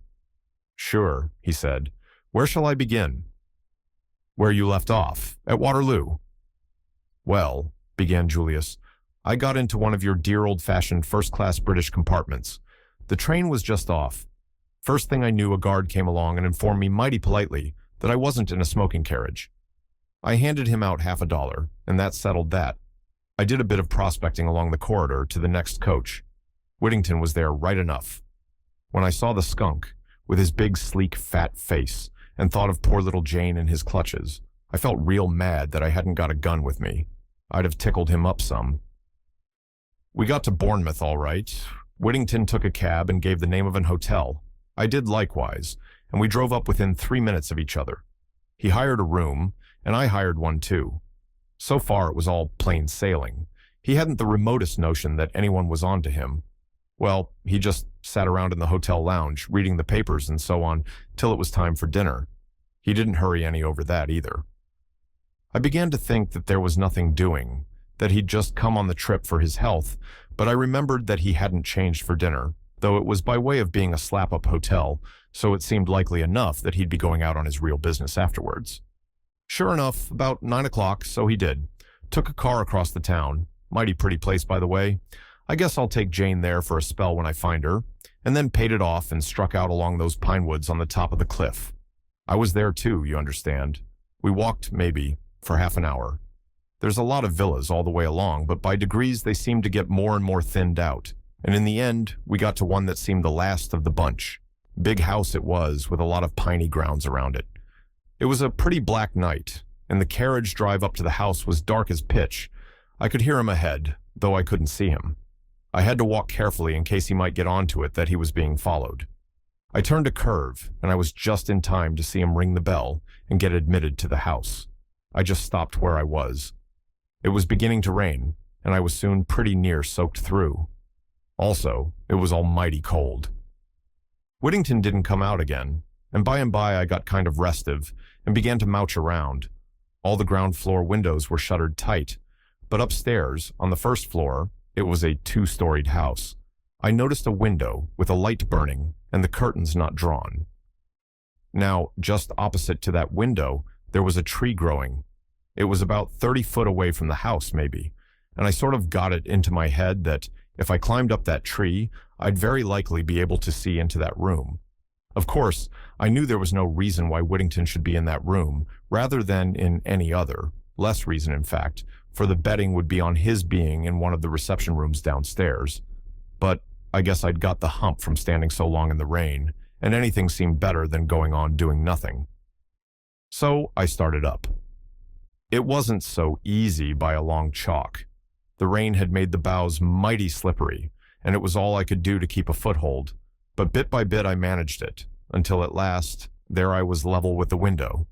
"Sure," he said. "Where shall I begin?" "Where you left off, at Waterloo." "Well," began Julius, "I got into one of your dear old-fashioned first-class British compartments. The train was just off. First thing I knew, a guard came along and informed me mighty politely that I wasn't in a smoking carriage. I handed him out $50, and that settled that. I did a bit of prospecting along the corridor to the next coach. Whittington was there right enough. When I saw the skunk, with his big, sleek, fat face, and thought of poor little Jane in his clutches, I felt real mad that I hadn't got a gun with me. I'd have tickled him up some. We got to Bournemouth all right. Whittington took a cab and gave the name of an hotel. I did likewise, and we drove up within 3 minutes of each other. He hired a room, and I hired one too. So far it was all plain sailing. He hadn't the remotest notion that anyone was on to him. Well, he just sat around in the hotel lounge, reading the papers and so on, till it was time for dinner. He didn't hurry any over that either. I began to think that there was nothing doing, that he'd just come on the trip for his health, but I remembered that he hadn't changed for dinner, though it was by way of being a slap-up hotel, so it seemed likely enough that he'd be going out on his real business afterwards. Sure enough, about 9 o'clock, so he did. Took a car across the town. Mighty pretty place, by the way. I guess I'll take Jane there for a spell when I find her, and then paid it off and struck out along those pine woods on the top of the cliff. I was there too, you understand. We walked, maybe, for half an hour. There's a lot of villas all the way along, but by degrees they seemed to get more and more thinned out, and in the end we got to one that seemed the last of the bunch. Big house it was, with a lot of piney grounds around it. It was a pretty black night, and the carriage drive up to the house was dark as pitch. I could hear him ahead, though I couldn't see him. I had to walk carefully in case he might get onto it that he was being followed. I turned a curve, and I was just in time to see him ring the bell and get admitted to the house. I just stopped where I was. It was beginning to rain, and I was soon pretty near soaked through. Also, it was almighty cold. Whittington didn't come out again, and by I got kind of restive and began to mouch around. All the ground floor windows were shuttered tight, but upstairs, on the first floor, it was a 2-storied house. I noticed a window with a light burning and the curtains not drawn. Now, just opposite to that window, there was a tree growing. It was about 30 foot away from the house, maybe, and I sort of got it into my head that if I climbed up that tree, I'd very likely be able to see into that room. Of course, I knew there was no reason why Whittington should be in that room, rather than in any other, less reason in fact, for the betting would be on his being in one of the reception rooms downstairs. But I guess I'd got the hump from standing so long in the rain, and anything seemed better than going on doing nothing. So I started up. It wasn't so easy by a long chalk. The rain had made the boughs mighty slippery, and it was all I could do to keep a foothold, but bit by bit I managed it, until at last, there I was level with the window.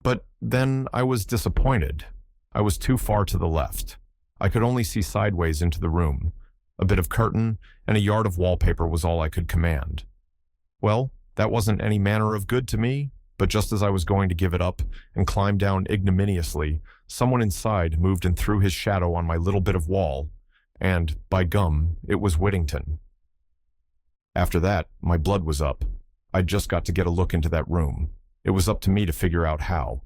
But then I was disappointed. I was too far to the left. I could only see sideways into the room. A bit of curtain and a yard of wallpaper was all I could command. Well, that wasn't any manner of good to me, but just as I was going to give it up and climb down ignominiously, someone inside moved and threw his shadow on my little bit of wall, and, by gum, it was Whittington. After that, my blood was up. I'd just got to get a look into that room. It was up to me to figure out how.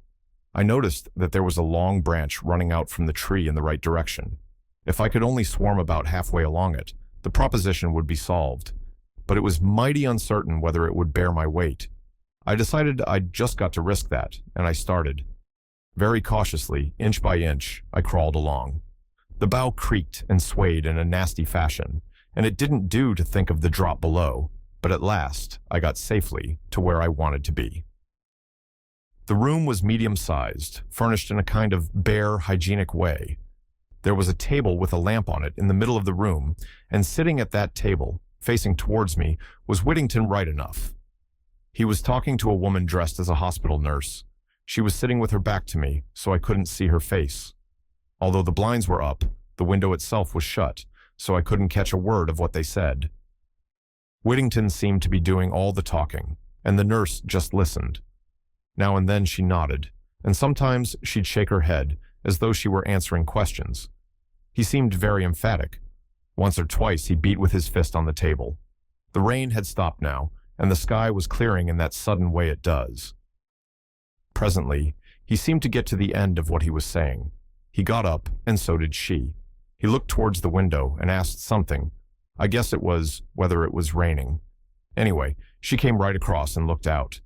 I noticed that there was a long branch running out from the tree in the right direction. If I could only swarm about halfway along it, the proposition would be solved. But it was mighty uncertain whether it would bear my weight. I decided I'd just got to risk that, and I started. Very cautiously, inch by inch, I crawled along. The bough creaked and swayed in a nasty fashion, and it didn't do to think of the drop below, but at last I got safely to where I wanted to be. The room was medium-sized, furnished in a kind of bare, hygienic way. There was a table with a lamp on it in the middle of the room, and sitting at that table, facing towards me, was Whittington right enough. He was talking to a woman dressed as a hospital nurse. She was sitting with her back to me, so I couldn't see her face. Although the blinds were up, the window itself was shut, so I couldn't catch a word of what they said. Whittington seemed to be doing all the talking, and the nurse just listened. Now and then she nodded, and sometimes she'd shake her head, as though she were answering questions. He seemed very emphatic. Once or twice he beat with his fist on the table. The rain had stopped now, and the sky was clearing in that sudden way it does. Presently, he seemed to get to the end of what he was saying. He got up, and so did she. He looked towards the window and asked something. I guess it was whether it was raining. Anyway, she came right across and looked out.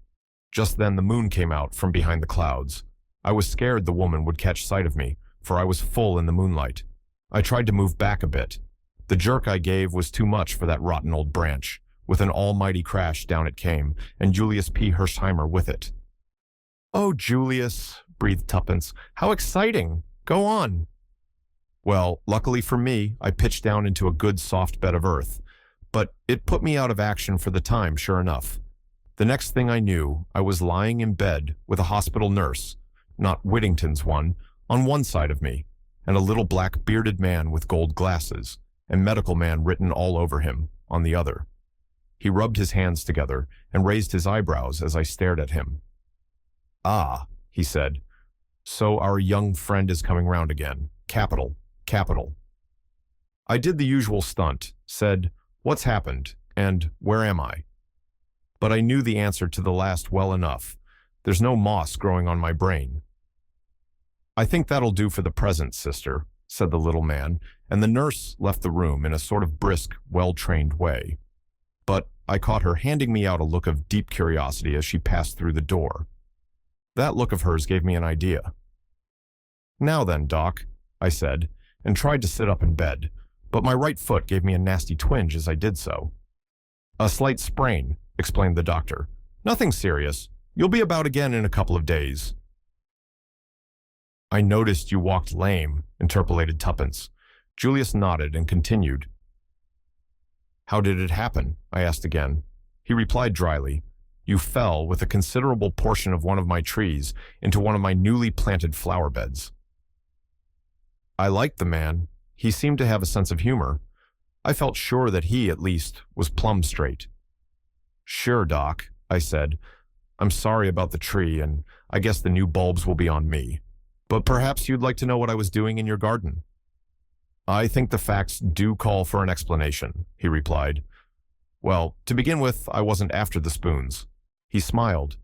Just then the moon came out from behind the clouds. I was scared the woman would catch sight of me, for I was full in the moonlight. I tried to move back a bit. The jerk I gave was too much for that rotten old branch. With an almighty crash, down it came, and Julius P. Hirschheimer with it. "Oh, Julius," breathed Tuppence, "how exciting! Go on." Well, luckily for me, I pitched down into a good soft bed of earth, but it put me out of action for the time, sure enough. The next thing I knew, I was lying in bed with a hospital nurse, not Whittington's one, on one side of me, and a little black bearded man with gold glasses, and medical man written all over him, on the other. He rubbed his hands together and raised his eyebrows as I stared at him. "Ah," he said, "so our young friend is coming round again. Capital, capital." I did the usual stunt, said, "What's happened, and where am I?" But I knew the answer to the last well enough. There's no moss growing on my brain. "I think that'll do for the present, sister," said the little man, and the nurse left the room in a sort of brisk, well-trained way. But I caught her handing me out a look of deep curiosity as she passed through the door. That look of hers gave me an idea. "Now then, Doc," I said, and tried to sit up in bed, but my right foot gave me a nasty twinge as I did so. "A slight sprain," explained the doctor. "Nothing serious. You'll be about again in a couple of days." "I noticed you walked lame," interpolated Tuppence. Julius nodded and continued. "How did it happen?" I asked again. He replied dryly, "You fell with a considerable portion of one of my trees into one of my newly planted flower beds." I liked the man. He seemed to have a sense of humor. I felt sure that he, at least, was plumb straight. "Sure, Doc," I said. "I'm sorry about the tree, and I guess the new bulbs will be on me. But perhaps you'd like to know what I was doing in your garden." "I think the facts do call for an explanation," he replied. "Well, to begin with, I wasn't after the spoons." He smiled.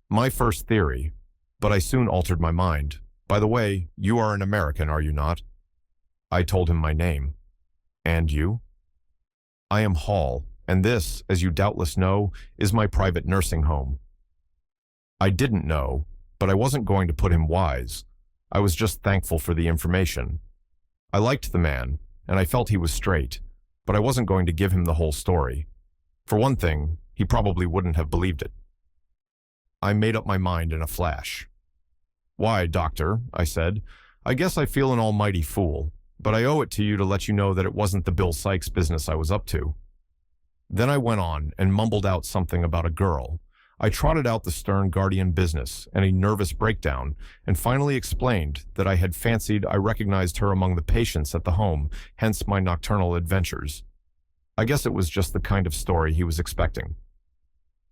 "My first theory, but I soon altered my mind. By the way, you are an American, are you not?" I told him my name. "And you?" "I am Hall, and this, as you doubtless know, is my private nursing home." I didn't know, but I wasn't going to put him wise. I was just thankful for the information. I liked the man, and I felt he was straight, but I wasn't going to give him the whole story. For one thing, he probably wouldn't have believed it. I made up my mind in a flash. "Why, doctor," I said, "I guess I feel an almighty fool, but I owe it to you to let you know that it wasn't the Bill Sykes business I was up to." Then I went on and mumbled out something about a girl. I trotted out the stern guardian business and a nervous breakdown, and finally explained that I had fancied I recognized her among the patients at the home, hence my nocturnal adventures. I guess it was just the kind of story he was expecting.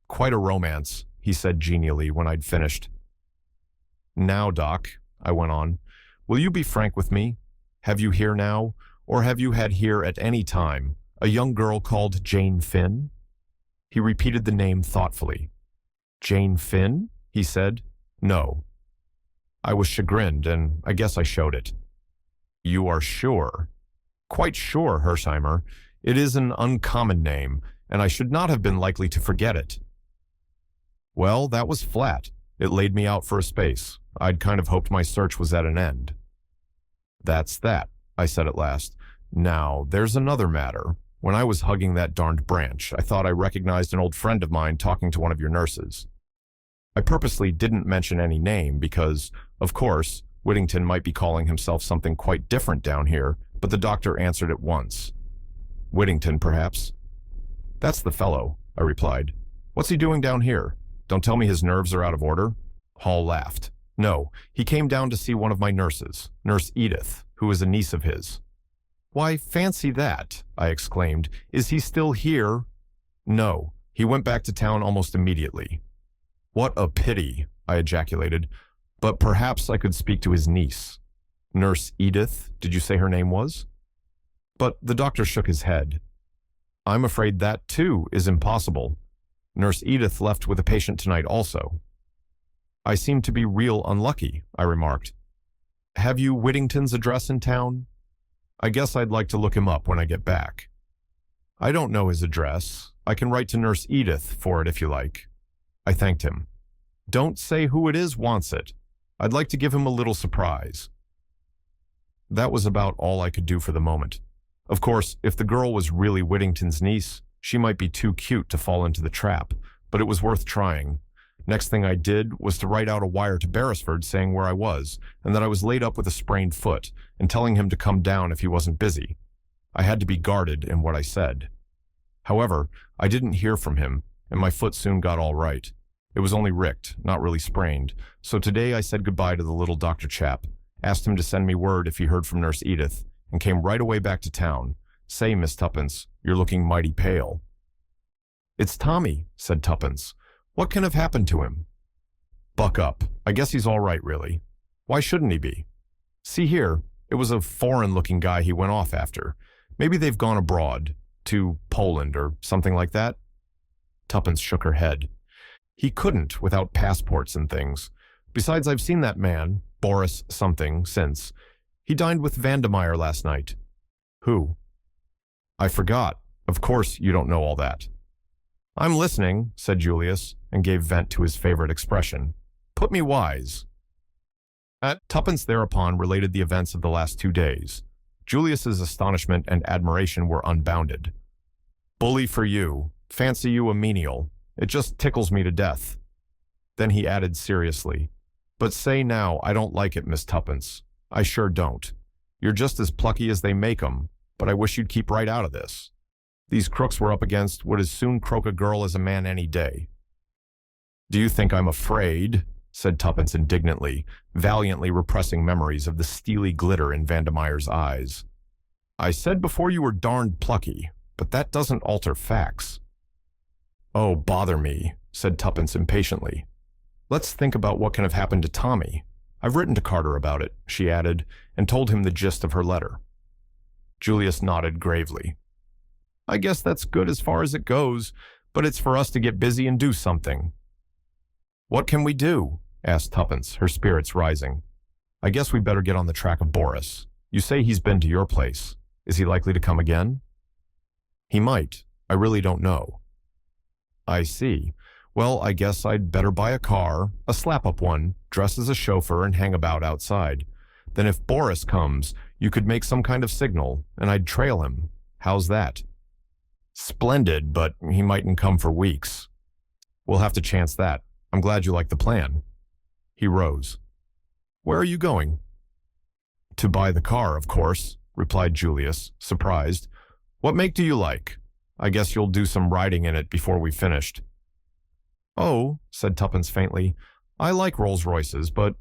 "Quite a romance," he said genially when I'd finished. "Now, Doc," I went on, "will you be frank with me? Have you here now, or have you had here at any time, a young girl called Jane Finn?" He repeated the name thoughtfully. "Jane Finn?" he said. "No." I was chagrined, and I guess I showed it. "You are sure?" "Quite sure, Hersheimer. It is an uncommon name, and I should not have been likely to forget it." Well, that was flat. It laid me out for a space. I'd kind of hoped my search was at an end. "That's that," I said at last. "Now, there's another matter. When I was hugging that darned branch, I thought I recognized an old friend of mine talking to one of your nurses. I purposely didn't mention any name because, of course, Whittington might be calling himself something quite different down here, but the doctor answered at once. "Whittington, perhaps?" "That's the fellow," I replied. "What's he doing down here? Don't tell me his nerves are out of order." Hall laughed. "No, he came down to see one of my nurses, Nurse Edith, who is a niece of his." "Why, fancy that," I exclaimed. "Is he still here?" "No, he went back to town almost immediately." "What a pity," I ejaculated. "But perhaps I could speak to his niece." "Nurse Edith, did you say her name was?" But the doctor shook his head. "I'm afraid that, too, is impossible. Nurse Edith left with a patient tonight also." "I seem to be real unlucky," I remarked. "Have you Whittington's address in town?" "I guess I'd like to look him up when I get back." "I don't know his address. I can write to Nurse Edith for it if you like." I thanked him. "Don't say who it is wants it. I'd like to give him a little surprise." That was about all I could do for the moment. Of course, if the girl was really Whittington's niece, she might be too cute to fall into the trap, but it was worth trying. Next thing I did was to write out a wire to Beresford saying where I was, and that I was laid up with a sprained foot, and telling him to come down if he wasn't busy. I had to be guarded in what I said. However, I didn't hear from him, and my foot soon got all right. It was only ricked, not really sprained, so today I said goodbye to the little doctor chap, asked him to send me word if he heard from Nurse Edith, and came right away back to town. "Say, Miss Tuppence, you're looking mighty pale." "It's Tommy," said Tuppence. "What can have happened to him?" "Buck up. I guess he's all right, really. Why shouldn't he be? See here, it was a foreign-looking guy he went off after. Maybe they've gone abroad, to Poland or something like that." Tuppence shook her head. "He couldn't without passports and things. Besides, I've seen that man, Boris something, since. He dined with Vandemeyer last night." "Who?" "I forgot. Of course you don't know all that." "I'm listening," said Julius, and gave vent to his favorite expression. "Put me wise." Tuppence thereupon related the events of the last 2 days. Julius's astonishment and admiration were unbounded. "Bully for you. Fancy you a menial. It just tickles me to death." Then he added seriously, "But say now, I don't like it, Miss Tuppence. I sure don't. You're just as plucky as they make 'em, but I wish you'd keep right out of this. These crooks we're up against would as soon croak a girl as a man any day." "Do you think I'm afraid?" said Tuppence indignantly, valiantly repressing memories of the steely glitter in Vandemeyer's eyes. "I said before you were darned plucky, but that doesn't alter facts." "Oh, bother me," said Tuppence impatiently. "Let's think about what can have happened to Tommy. I've written to Carter about it," she added, and told him the gist of her letter. Julius nodded gravely. "I guess that's good as far as it goes, but it's for us to get busy and do something." "What can we do?" asked Tuppence, her spirits rising. "I guess we better get on the track of Boris. You say he's been to your place. Is he likely to come again?" "He might. I really don't know." "I see. Well, I guess I'd better buy a car, a slap-up one, dress as a chauffeur, and hang about outside. Then if Boris comes, you could make some kind of signal, and I'd trail him. How's that?" Splendid, but he mightn't come for weeks. We'll have to chance that. I'm glad you like the plan. He rose. Where are you going? To buy the car, of course, replied Julius, surprised. What make do you like? I guess you'll do some riding in it before we've finished. Oh, said Tuppence faintly, I like Rolls-Royces, but…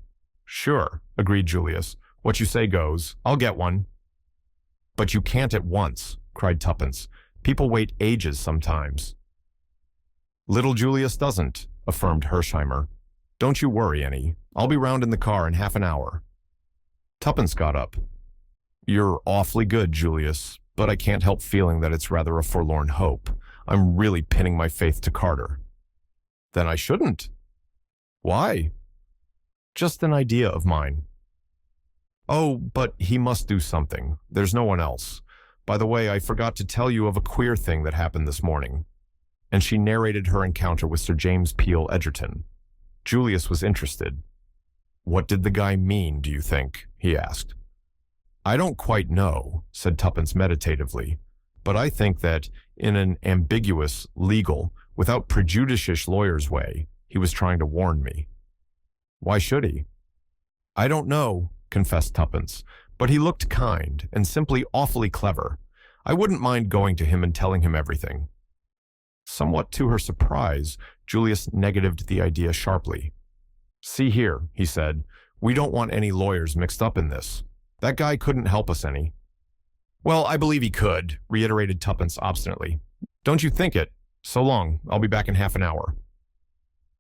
Sure, agreed Julius. What you say goes. I'll get one. But you can't at once, cried Tuppence. People wait ages sometimes. Little Julius doesn't, affirmed Hersheimer. Don't you worry any. I'll be round in the car in half an hour. Tuppence got up. You're awfully good, Julius, but I can't help feeling that it's rather a forlorn hope. I'm really pinning my faith to Carter. Then I shouldn't. Why? Just an idea of mine. Oh, but he must do something. There's no one else. By the way, I forgot to tell you of a queer thing that happened this morning. And she narrated her encounter with Sir James Peel Egerton. Julius was interested. What did the guy mean, do you think? He asked. I don't quite know, said Tuppence meditatively, but I think that, in an ambiguous, legal, without prejudicious lawyer's way, he was trying to warn me. Why should he? I don't know, confessed Tuppence, but he looked kind and simply awfully clever. I wouldn't mind going to him and telling him everything. Somewhat to her surprise, Julius negatived the idea sharply. See here, he said, we don't want any lawyers mixed up in this. That guy couldn't help us any. Well, I believe he could, reiterated Tuppence obstinately. Don't you think it? So long, I'll be back in half an hour.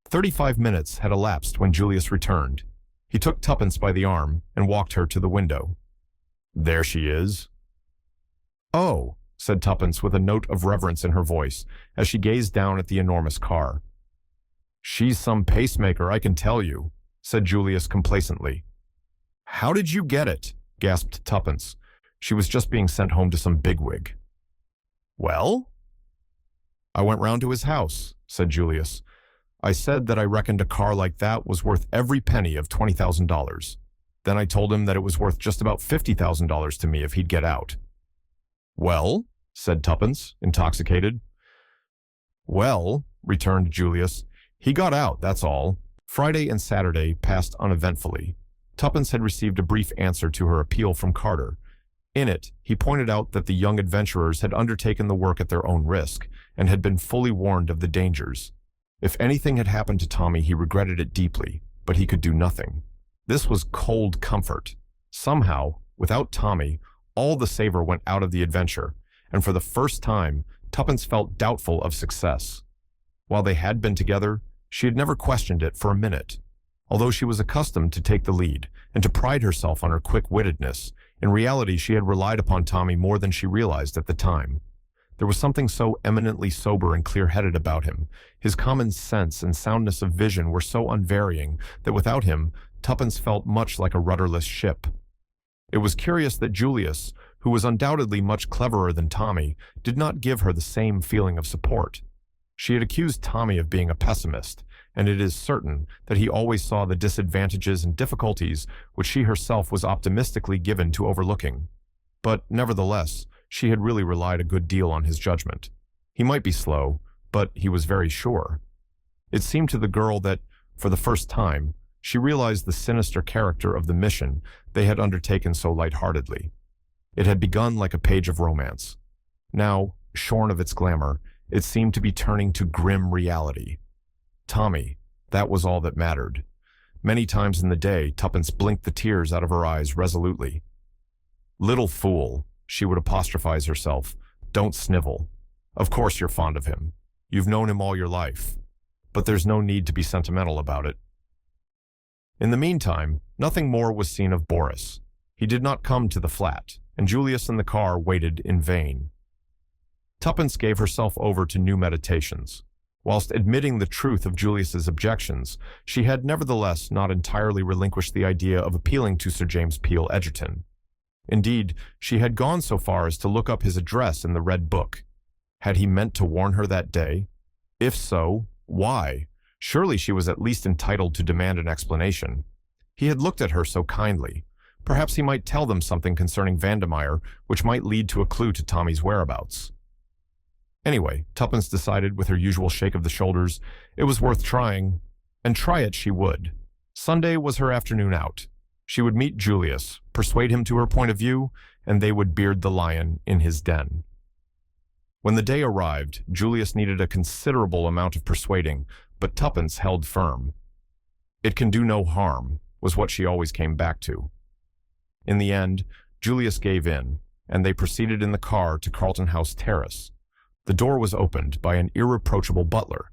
35 minutes had elapsed when Julius returned. He took Tuppence by the arm and walked her to the window. There she is. Oh, said Tuppence with a note of reverence in her voice as she gazed down at the enormous car. She's some pacemaker, I can tell you, said Julius complacently. How did you get it? Gasped Tuppence. She was just being sent home to some bigwig. Well? I went round to his house, said Julius. I said that I reckoned a car like that was worth every penny of $20,000. Then I told him that it was worth just about $50,000 to me if he'd get out. Well, said Tuppence, intoxicated. Well, returned Julius, he got out, that's all. Friday and Saturday passed uneventfully. Tuppence had received a brief answer to her appeal from Carter. In it, he pointed out that the young adventurers had undertaken the work at their own risk and had been fully warned of the dangers. If anything had happened to Tommy, he regretted it deeply, but he could do nothing. This was cold comfort. Somehow, without Tommy, all the savor went out of the adventure, and for the first time, Tuppence felt doubtful of success. While they had been together, she had never questioned it for a minute. Although she was accustomed to take the lead and to pride herself on her quick-wittedness, in reality she had relied upon Tommy more than she realized at the time. There was something so eminently sober and clear-headed about him. His common sense and soundness of vision were so unvarying that without him, Tuppence felt much like a rudderless ship. It was curious that Julius, who was undoubtedly much cleverer than Tommy, did not give her the same feeling of support. She had accused Tommy of being a pessimist, and it is certain that he always saw the disadvantages and difficulties which she herself was optimistically given to overlooking. But, nevertheless, she had really relied a good deal on his judgment. He might be slow, but he was very sure. It seemed to the girl that, for the first time, she realized the sinister character of the mission they had undertaken so lightheartedly. It had begun like a page of romance. Now, shorn of its glamour, it seemed to be turning to grim reality. Tommy, that was all that mattered. Many times in the day, Tuppence blinked the tears out of her eyes resolutely. Little fool, she would apostrophize herself. Don't snivel. Of course you're fond of him. You've known him all your life. But there's no need to be sentimental about it. In the meantime, nothing more was seen of Boris. He did not come to the flat, and Julius and the car waited in vain. Tuppence gave herself over to new meditations. Whilst admitting the truth of Julius's objections, she had nevertheless not entirely relinquished the idea of appealing to Sir James Peel Egerton. Indeed, she had gone so far as to look up his address in the Red Book. Had he meant to warn her that day? If so, why? Surely she was at least entitled to demand an explanation. He had looked at her so kindly. Perhaps he might tell them something concerning Vandemeyer, which might lead to a clue to Tommy's whereabouts. Anyway, Tuppence decided with her usual shake of the shoulders it was worth trying, and try it she would. Sunday was her afternoon out. She would meet Julius, persuade him to her point of view, and they would beard the lion in his den. When the day arrived, Julius needed a considerable amount of persuading, but Tuppence held firm. It can do no harm, was what she always came back to. In the end, Julius gave in, and they proceeded in the car to Carlton House Terrace. The door was opened by an irreproachable butler.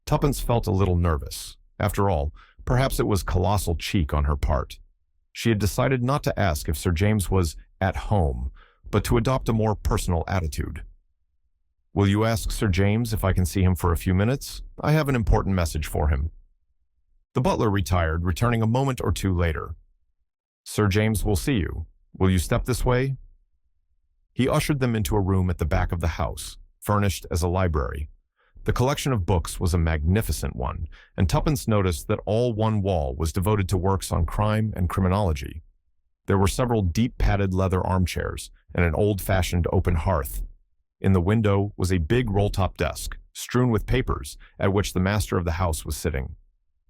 Tuppence felt a little nervous. After all, perhaps it was colossal cheek on her part. She had decided not to ask if Sir James was at home, but to adopt a more personal attitude. "Will you ask Sir James if I can see him for a few minutes? I have an important message for him." The butler retired, returning a moment or two later. "Sir James will see you. Will you step this way?" He ushered them into a room at the back of the house, furnished as a library. The collection of books was a magnificent one, and Tuppence noticed that all one wall was devoted to works on crime and criminology. There were several deep padded leather armchairs and an old-fashioned open hearth. In the window was a big roll-top desk, strewn with papers, at which the master of the house was sitting.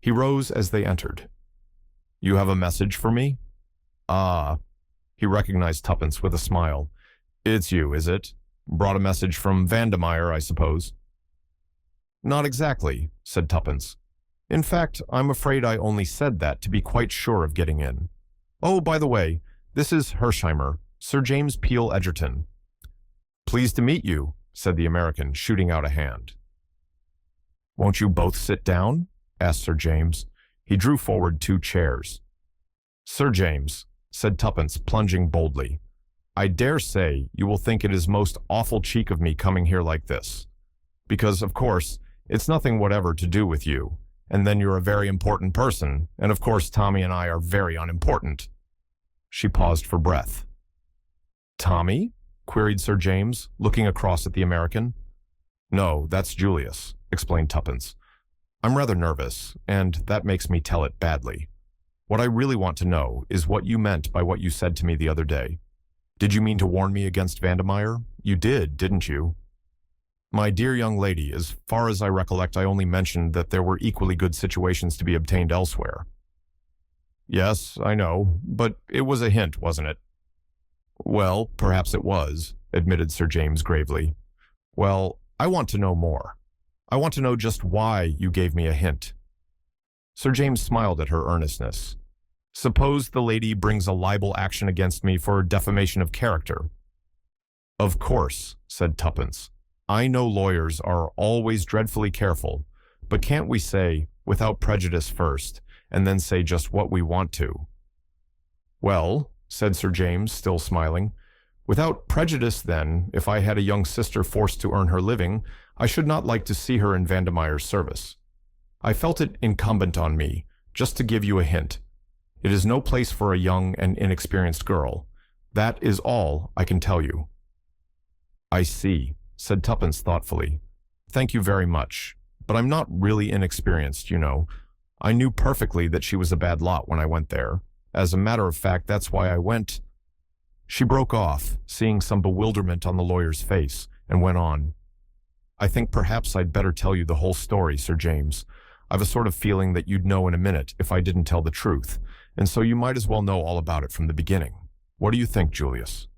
He rose as they entered. "You have a message for me?" "Ah." He recognized Tuppence with a smile. "It's you, is it? Brought a message from Vandemeyer, I suppose?" "Not exactly," said Tuppence. "In fact, I'm afraid I only said that to be quite sure of getting in. Oh, by the way, this is Hersheimer, Sir James Peel Egerton." "Pleased to meet you," said the American, shooting out a hand. "Won't you both sit down?" asked Sir James. He drew forward 2 chairs. "Sir James," said Tuppence, plunging boldly, "I dare say you will think it is most awful cheek of me coming here like this. Because, of course, it's nothing whatever to do with you, and then you're a very important person, and of course Tommy and I are very unimportant." She paused for breath. "Tommy?" queried Sir James, looking across at the American. "No, that's Julius," explained Tuppence. "I'm rather nervous, and that makes me tell it badly. What I really want to know is what you meant by what you said to me the other day. Did you mean to warn me against Vandemeyer? You did, didn't you?" "My dear young lady, as far as I recollect, I only mentioned that there were equally good situations to be obtained elsewhere." "Yes, I know, but it was a hint, wasn't it?" "Well, perhaps it was," admitted Sir James gravely. "Well, I want to know more. I want to know just why you gave me a hint." Sir James smiled at her earnestness. "Suppose the lady brings a libel action against me for defamation of character?" "Of course," said Tuppence. "I know lawyers are always dreadfully careful, but can't we say, without prejudice first, and then say just what we want to?" "Well," said Sir James, still smiling, "without prejudice, then, if I had a young sister forced to earn her living, I should not like to see her in Vandemeyer's service. I felt it incumbent on me, just to give you a hint. It is no place for a young and inexperienced girl. That is all I can tell you." "I see," said Tuppence thoughtfully. "Thank you very much, but I'm not really inexperienced, you know. I knew perfectly that she was a bad lot when I went there. As a matter of fact, that's why I went—" She broke off, seeing some bewilderment on the lawyer's face, and went on. "I think perhaps I'd better tell you the whole story, Sir James. I've a sort of feeling that you'd know in a minute if I didn't tell the truth, and so you might as well know all about it from the beginning. What do you think, Julius?"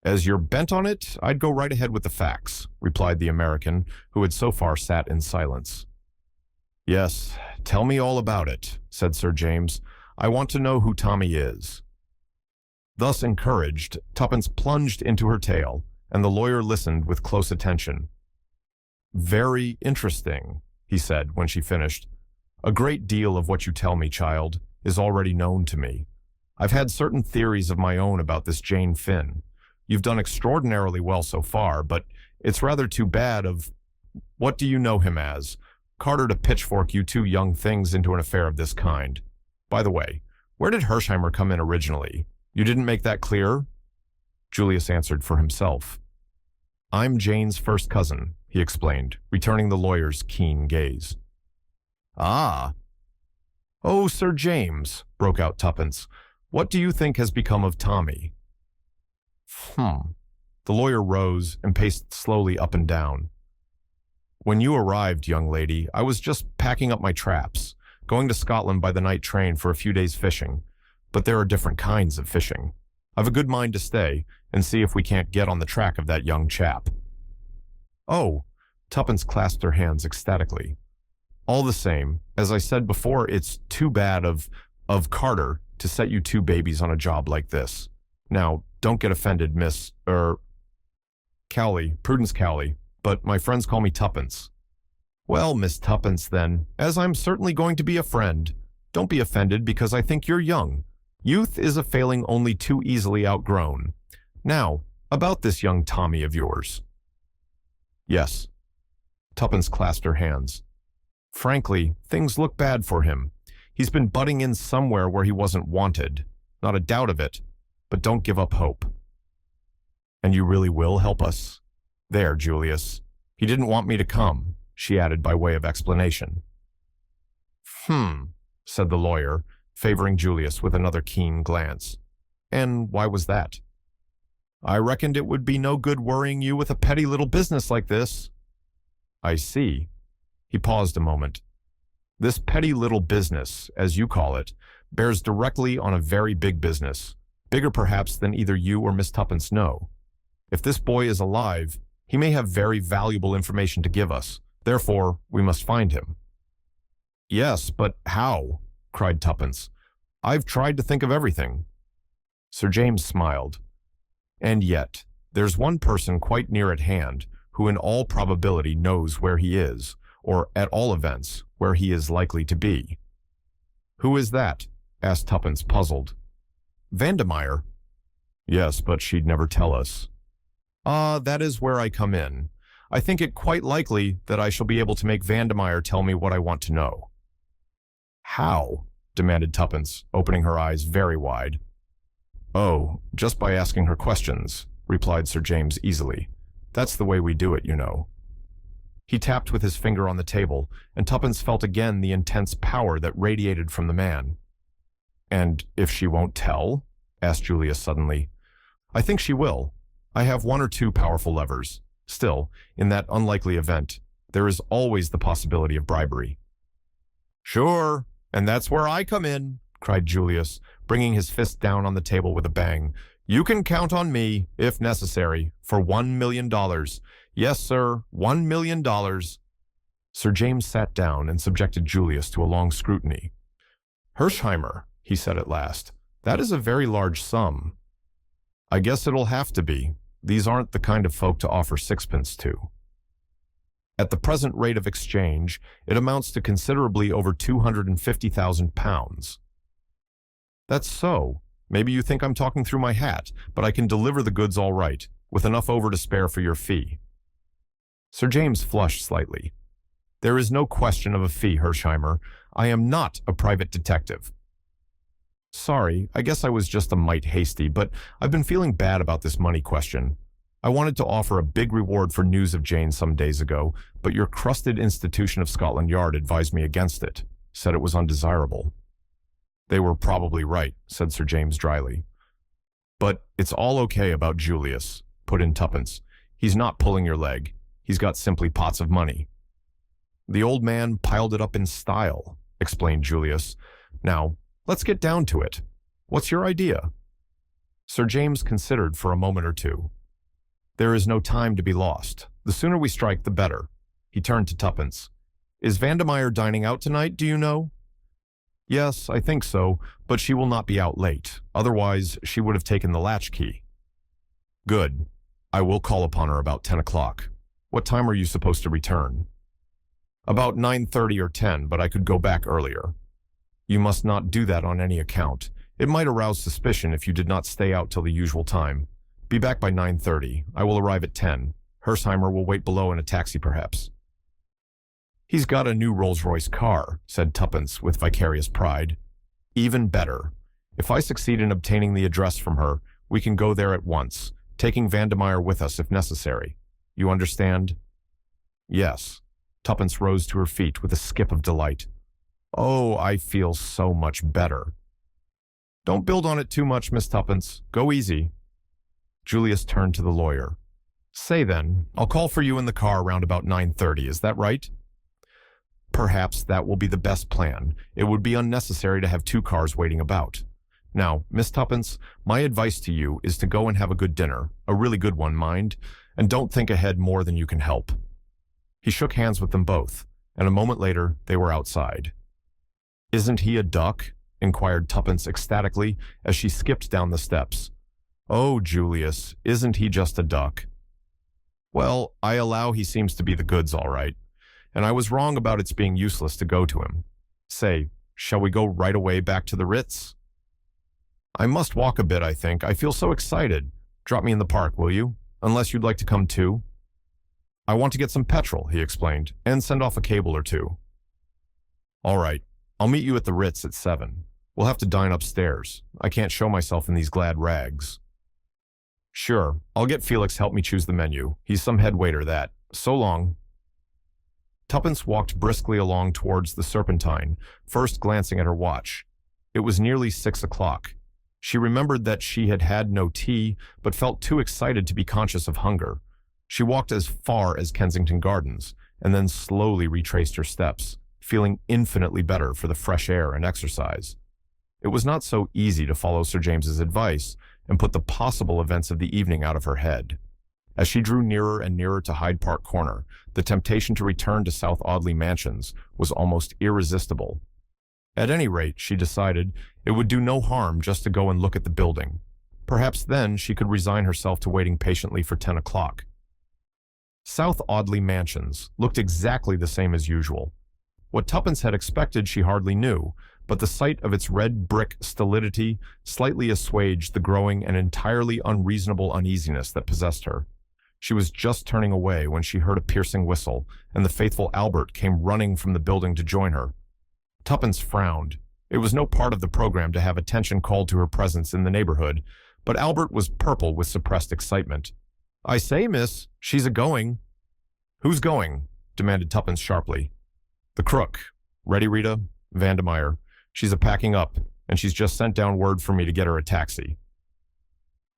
"As you're bent on it, I'd go right ahead with the facts," replied the American, who had so far sat in silence. "Yes, tell me all about it," said Sir James. "I want to know who Tommy is." Thus encouraged, Tuppence plunged into her tale, and the lawyer listened with close attention. "Very interesting," he said when she finished. "A great deal of what you tell me, child, is already known to me. I've had certain theories of my own about this Jane Finn. You've done extraordinarily well so far, but it's rather too bad of— what do you know him as? Carter to pitchfork you 2 young things into an affair of this kind. By the way, where did Hersheimer come in originally? You didn't make that clear?" Julius answered for himself. "I'm Jane's first cousin," he explained, returning the lawyer's keen gaze. "Ah." "Oh, Sir James," broke out Tuppence, "what do you think has become of Tommy?" The lawyer rose and paced slowly up and down. When you arrived, young lady, I was just packing up my traps, going to Scotland by the night train for a few days fishing. But there are different kinds of fishing. I've a good mind to stay and see if we can't get on the track of that young chap. Oh, Tuppence clasped her hands ecstatically. All the same, as I said before, it's too bad of Carter to set you two babies on a job like this. Now, don't get offended, Miss, Cowley, Prudence Cowley, but my friends call me Tuppence. Well, Miss Tuppence, then, as I'm certainly going to be a friend, don't be offended because I think you're young. Youth is a failing only too easily outgrown. Now, about this young Tommy of yours. Yes. Tuppence clasped her hands. Frankly, things look bad for him. He's been butting in somewhere where he wasn't wanted. Not a doubt of it. But don't give up hope. And you really will help us? There, Julius. He didn't want me to come, she added by way of explanation. Said the lawyer, favoring Julius with another keen glance. And why was that? I reckoned it would be no good worrying you with a petty little business like this. I see. He paused a moment. This petty little business, as you call it, bears directly on a very big business, bigger perhaps than either you or Miss Tuppence know. If this boy is alive, he may have very valuable information to give us. Therefore, we must find him. Yes, but how? Cried Tuppence. I've tried to think of everything. Sir James smiled. And yet, there's one person quite near at hand who in all probability knows where he is, or at all events, where he is likely to be. Who is that? Asked Tuppence, puzzled. Vandemeyer. Yes, but she'd never tell us. That is where I come in. I think it quite likely that I shall be able to make Vandemeyer tell me what I want to know. How? Demanded Tuppence, opening her eyes very wide. Oh, just by asking her questions, replied Sir James easily. That's the way we do it, you know. He tapped with his finger on the table, and Tuppence felt again the intense power that radiated from the man. And if she won't tell? Asked Julius suddenly. I think she will. I have one or two powerful levers. Still, in that unlikely event, there is always the possibility of bribery. Sure, and that's where I come in, cried Julius, bringing his fist down on the table with a bang. You can count on me, if necessary, for $1 million. Yes, sir, $1 million. Sir James sat down and subjected Julius to a long scrutiny. Hersheimer, he said at last, that is a very large sum. I guess it'll have to be. These aren't the kind of folk to offer sixpence to. At the present rate of exchange, it amounts to considerably over £250,000. That's so. Maybe you think I'm talking through my hat, but I can deliver the goods all right, with enough over to spare for your fee. Sir James flushed slightly. There is no question of a fee, Hersheimer. I am not a private detective. Sorry, I guess I was just a mite hasty, but I've been feeling bad about this money question. I wanted to offer a big reward for news of Jane some days ago, but your crusted institution of Scotland Yard advised me against it, said it was undesirable. They were probably right, said Sir James dryly. But it's all okay about Julius, put in Tuppence. He's not pulling your leg. He's got simply pots of money. The old man piled it up in style, explained Julius. Now, let's get down to it. What's your idea? Sir James considered for a moment or two. There is no time to be lost. The sooner we strike, the better. He turned to Tuppence. Is Vandemeyer dining out tonight, do you know? Yes, I think so, but she will not be out late. Otherwise, she would have taken the latchkey. Good. I will call upon her about 10 o'clock. What time are you supposed to return? About 9:30 or 10, but I could go back earlier. You must not do that on any account. It might arouse suspicion if you did not stay out till the usual time. Be back by 9:30. I will arrive at 10. Hersheimer will wait below in a taxi, perhaps. He's got a new Rolls-Royce car, said Tuppence with vicarious pride. Even better. If I succeed in obtaining the address from her, we can go there at once, taking Vandemeyer with us if necessary. You understand? Yes. Tuppence rose to her feet with a skip of delight. Oh, I feel so much better. Don't build on it too much, Miss Tuppence. Go easy. Julius turned to the lawyer. Say then, I'll call for you in the car around about 9:30, is that right? Perhaps that will be the best plan. It would be unnecessary to have two cars waiting about. Now, Miss Tuppence, my advice to you is to go and have a good dinner, a really good one, mind, and don't think ahead more than you can help. He shook hands with them both, and a moment later they were outside. Isn't he a duck? Inquired Tuppence ecstatically as she skipped down the steps. Oh, Julius, isn't he just a duck? Well, I allow he seems to be the goods all right, and I was wrong about its being useless to go to him. Say, shall we go right away back to the Ritz? I must walk a bit, I think. I feel so excited. Drop me in the park, will you? Unless you'd like to come too. I want to get some petrol, he explained, and send off a cable or two. All right, I'll meet you at the Ritz at 7. We'll have to dine upstairs. I can't show myself in these glad rags. Sure, I'll get Felix help me choose the menu. He's some head waiter, that. So long. Tuppence walked briskly along towards the Serpentine, first glancing at her watch. It was nearly 6 o'clock. She remembered that she had had no tea, but felt too excited to be conscious of hunger. She walked as far as Kensington Gardens, and then slowly retraced her steps, feeling infinitely better for the fresh air and exercise. It was not so easy to follow Sir James's advice and put the possible events of the evening out of her head. As she drew nearer and nearer to Hyde Park Corner, the temptation to return to South Audley Mansions was almost irresistible. At any rate, she decided, it would do no harm just to go and look at the building. Perhaps then she could resign herself to waiting patiently for 10 o'clock. South Audley Mansions looked exactly the same as usual. What Tuppence had expected she hardly knew, but the sight of its red brick stolidity slightly assuaged the growing and entirely unreasonable uneasiness that possessed her. She was just turning away when she heard a piercing whistle, and the faithful Albert came running from the building to join her. Tuppence frowned. It was no part of the program to have attention called to her presence in the neighborhood, but Albert was purple with suppressed excitement. I say, miss, she's a-going. Who's going? Demanded Tuppence sharply. The crook. Ready, Rita? Vandemeyer. She's a-packing up, and she's just sent down word for me to get her a taxi.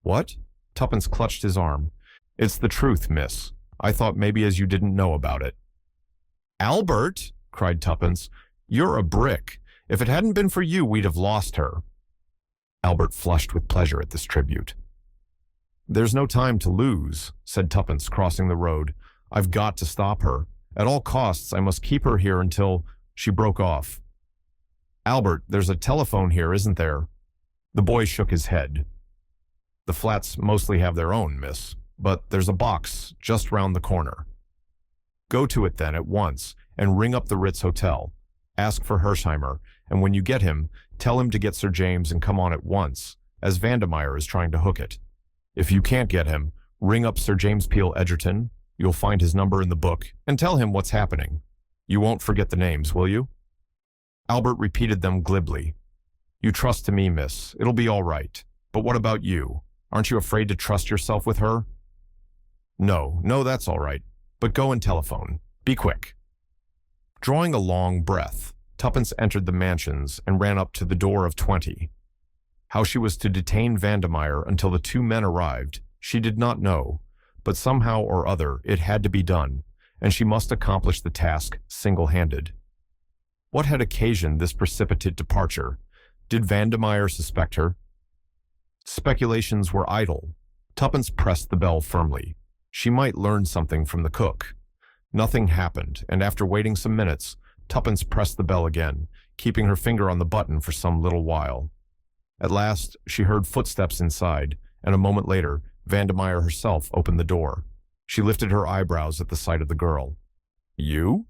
What? Tuppence clutched his arm. It's the truth, miss. I thought maybe as you didn't know about it. Albert, cried Tuppence, you're a brick. If it hadn't been for you, we'd have lost her. Albert flushed with pleasure at this tribute. There's no time to lose, said Tuppence, crossing the road. I've got to stop her. At all costs, I must keep her here until... She broke off. Albert, there's a telephone here, isn't there? The boy shook his head. The flats mostly have their own, miss, but there's a box just round the corner. Go to it then at once and ring up the Ritz Hotel. Ask for Hersheimer, and when you get him, tell him to get Sir James and come on at once, as Vandemeyer is trying to hook it. If you can't get him, ring up Sir James Peel Edgerton. You'll find his number in the book, and tell him what's happening. You won't forget the names, will you? Albert repeated them glibly. You trust to me, miss. It'll be all right. But what about you? Aren't you afraid to trust yourself with her? No, that's all right. But go and telephone. Be quick. Drawing a long breath, Tuppence entered the mansions and ran up to the door of 20. How she was to detain Vandemeyer until the two men arrived, she did not know, but somehow or other it had to be done, and she must accomplish the task single-handed. What had occasioned this precipitate departure? Did Vandemeyer suspect her? Speculations were idle. Tuppence pressed the bell firmly. She might learn something from the cook. Nothing happened, and after waiting some minutes, Tuppence pressed the bell again, keeping her finger on the button for some little while. At last, she heard footsteps inside, and a moment later, Vandemeyer herself opened the door. She lifted her eyebrows at the sight of the girl. You?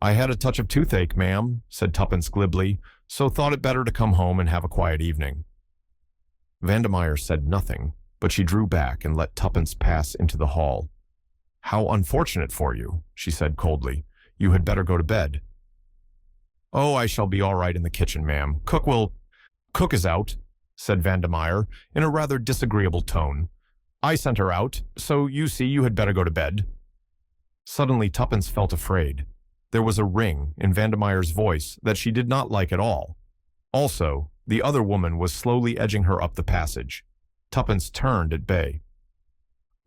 I had a touch of toothache, ma'am, said Tuppence glibly, so thought it better to come home and have a quiet evening. Vandemeyer said nothing, but she drew back and let Tuppence pass into the hall. How unfortunate for you, she said coldly. You had better go to bed. Oh, I shall be all right in the kitchen, ma'am. Cook is out, said Vandemeyer in a rather disagreeable tone. I sent her out, so you see you had better go to bed. Suddenly Tuppence felt afraid. There was a ring in Vandemeyer's voice that she did not like at all. Also, the other woman was slowly edging her up the passage. Tuppence turned at bay.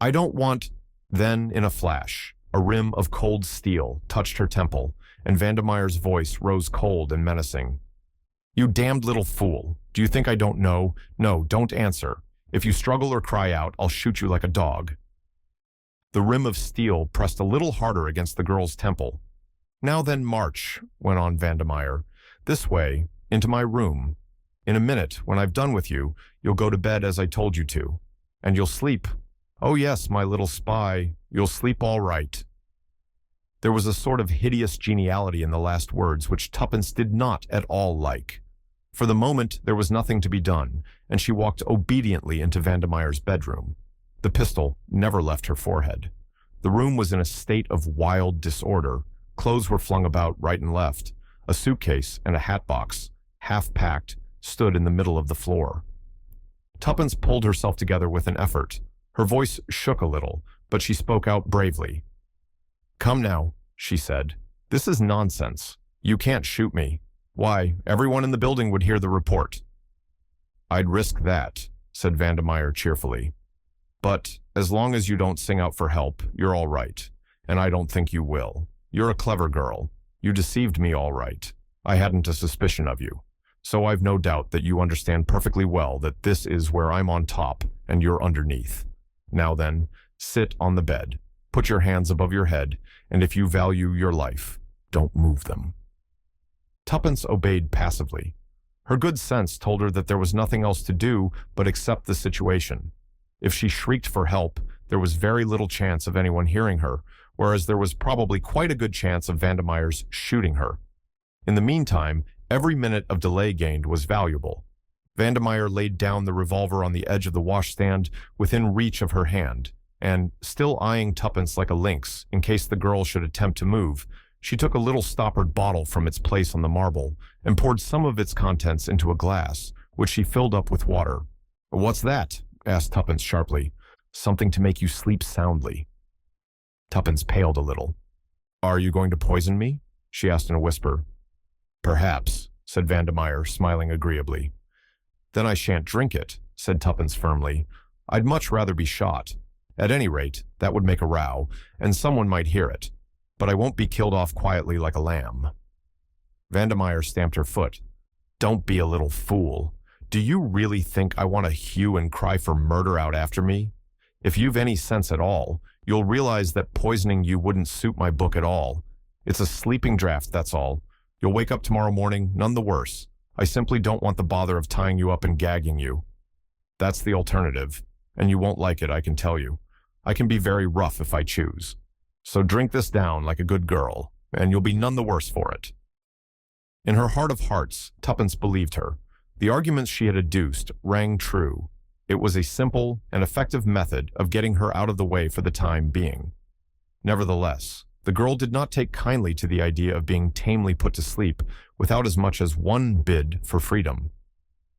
I don't want... Then, in a flash, a rim of cold steel touched her temple, and Vandemeyer's voice rose cold and menacing. You damned little fool. Do you think I don't know? No, don't answer. If you struggle or cry out, I'll shoot you like a dog. The rim of steel pressed a little harder against the girl's temple. Now then, march, went on Vandemeyer. This way, into my room. In a minute, when I've done with you, you'll go to bed as I told you to. And you'll sleep. Oh yes, my little spy, you'll sleep all right. There was a sort of hideous geniality in the last words which Tuppence did not at all like. For the moment, there was nothing to be done, and she walked obediently into Vandemeyer's bedroom. The pistol never left her forehead. The room was in a state of wild disorder. Clothes were flung about right and left. A suitcase and a hat box, half packed, stood in the middle of the floor. Tuppence pulled herself together with an effort. Her voice shook a little, but she spoke out bravely. Come now, she said. This is nonsense. You can't shoot me. Why, everyone in the building would hear the report. I'd risk that, said Vandemeyer cheerfully. But as long as you don't sing out for help, you're all right. And I don't think you will. You're a clever girl. You deceived me all right. I hadn't a suspicion of you. So I've no doubt that you understand perfectly well that this is where I'm on top and you're underneath. Now then, sit on the bed, put your hands above your head, and if you value your life, don't move them. Tuppence obeyed passively. Her good sense told her that there was nothing else to do but accept the situation. If she shrieked for help, there was very little chance of anyone hearing her, whereas there was probably quite a good chance of Vandemeyer's shooting her. In the meantime, every minute of delay gained was valuable. Vandemeyer laid down the revolver on the edge of the washstand within reach of her hand, and, still eyeing Tuppence like a lynx in case the girl should attempt to move, she took a little stoppered bottle from its place on the marble and poured some of its contents into a glass, which she filled up with water. What's that? Asked Tuppence sharply. Something to make you sleep soundly. Tuppence paled a little. Are you going to poison me? She asked in a whisper. Perhaps, said Vandemeyer, smiling agreeably. Then I shan't drink it, said Tuppence firmly. I'd much rather be shot. At any rate, that would make a row, and someone might hear it. But I won't be killed off quietly like a lamb. Vandemeyer stamped her foot. Don't be a little fool. Do you really think I want to hue and cry for murder out after me? If you've any sense at all, you'll realize that poisoning you wouldn't suit my book at all. It's a sleeping draft, that's all. You'll wake up tomorrow morning, none the worse. I simply don't want the bother of tying you up and gagging you. That's the alternative, and you won't like it, I can tell you. I can be very rough if I choose. So drink this down like a good girl, and you'll be none the worse for it. In her heart of hearts, Tuppence believed her. The arguments she had adduced rang true. It was a simple and effective method of getting her out of the way for the time being. Nevertheless, the girl did not take kindly to the idea of being tamely put to sleep without as much as one bid for freedom.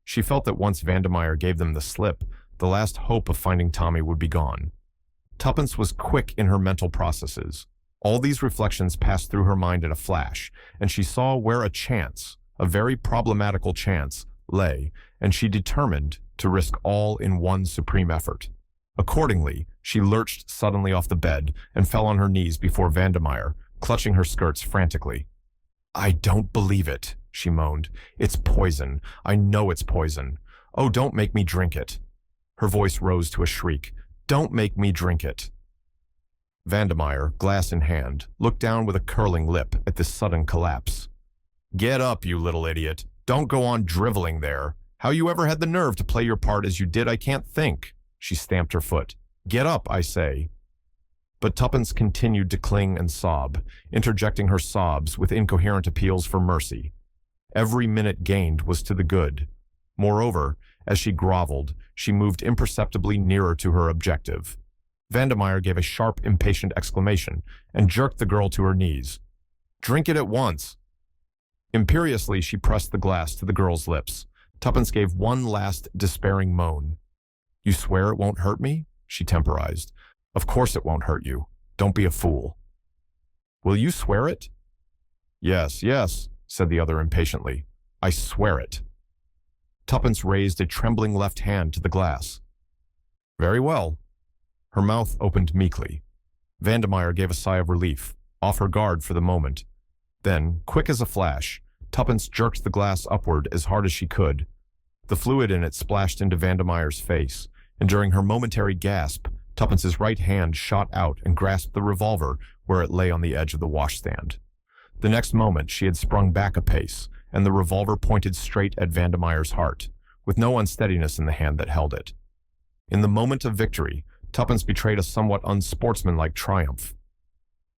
She felt that once Vandemeyer gave them the slip, the last hope of finding Tommy would be gone. Tuppence was quick in her mental processes. All these reflections passed through her mind in a flash, and she saw where a chance, a very problematical chance, lay, and she determined to risk all in one supreme effort. Accordingly, she lurched suddenly off the bed and fell on her knees before Vandemeyer, clutching her skirts frantically. I don't believe it, she moaned. It's poison. I know it's poison. Oh, don't make me drink it. Her voice rose to a shriek. Don't make me drink it. Vandemeyer, glass in hand, looked down with a curling lip at this sudden collapse. Get up, you little idiot. Don't go on driveling there. How you ever had the nerve to play your part as you did, I can't think. She stamped her foot. Get up, I say. But Tuppence continued to cling and sob, interjecting her sobs with incoherent appeals for mercy. Every minute gained was to the good. Moreover, as she groveled, she moved imperceptibly nearer to her objective. Vandemeyer gave a sharp, impatient exclamation and jerked the girl to her knees. Drink it at once. Imperiously, she pressed the glass to the girl's lips. Tuppence gave one last despairing moan. You swear it won't hurt me? She temporized. Of course it won't hurt you. Don't be a fool. Will you swear it? Yes, yes, said the other impatiently. I swear it. Tuppence raised a trembling left hand to the glass. Very well. Her mouth opened meekly. Vandermeyer gave a sigh of relief, off her guard for the moment. Then, quick as a flash, Tuppence jerked the glass upward as hard as she could. The fluid in it splashed into Vandemeyer's face, and during her momentary gasp, Tuppence's right hand shot out and grasped the revolver where it lay on the edge of the washstand. The next moment, she had sprung back a pace, and the revolver pointed straight at Vandemeyer's heart, with no unsteadiness in the hand that held it. In the moment of victory, Tuppence betrayed a somewhat unsportsmanlike triumph.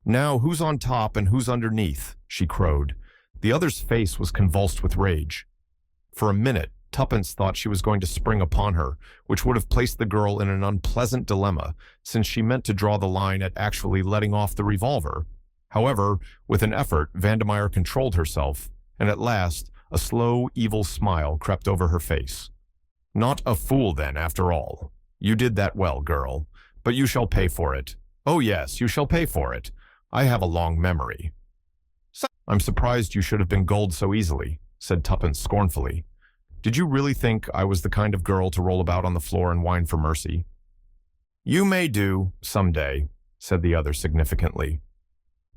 "Now, who's on top and who's underneath?" she crowed. The other's face was convulsed with rage. For a minute, Tuppence thought she was going to spring upon her, which would have placed the girl in an unpleasant dilemma, since she meant to draw the line at actually letting off the revolver. However, with an effort, Vandermeyer controlled herself, and at last, a slow, evil smile crept over her face. "Not a fool, then, after all. You did that well, girl, but you shall pay for it. Oh yes, you shall pay for it. I have a long memory." "I'm surprised you should have been gulled so easily," said Tuppence scornfully. "Did you really think I was the kind of girl to roll about on the floor and whine for mercy?" "You may do, someday," said the other significantly.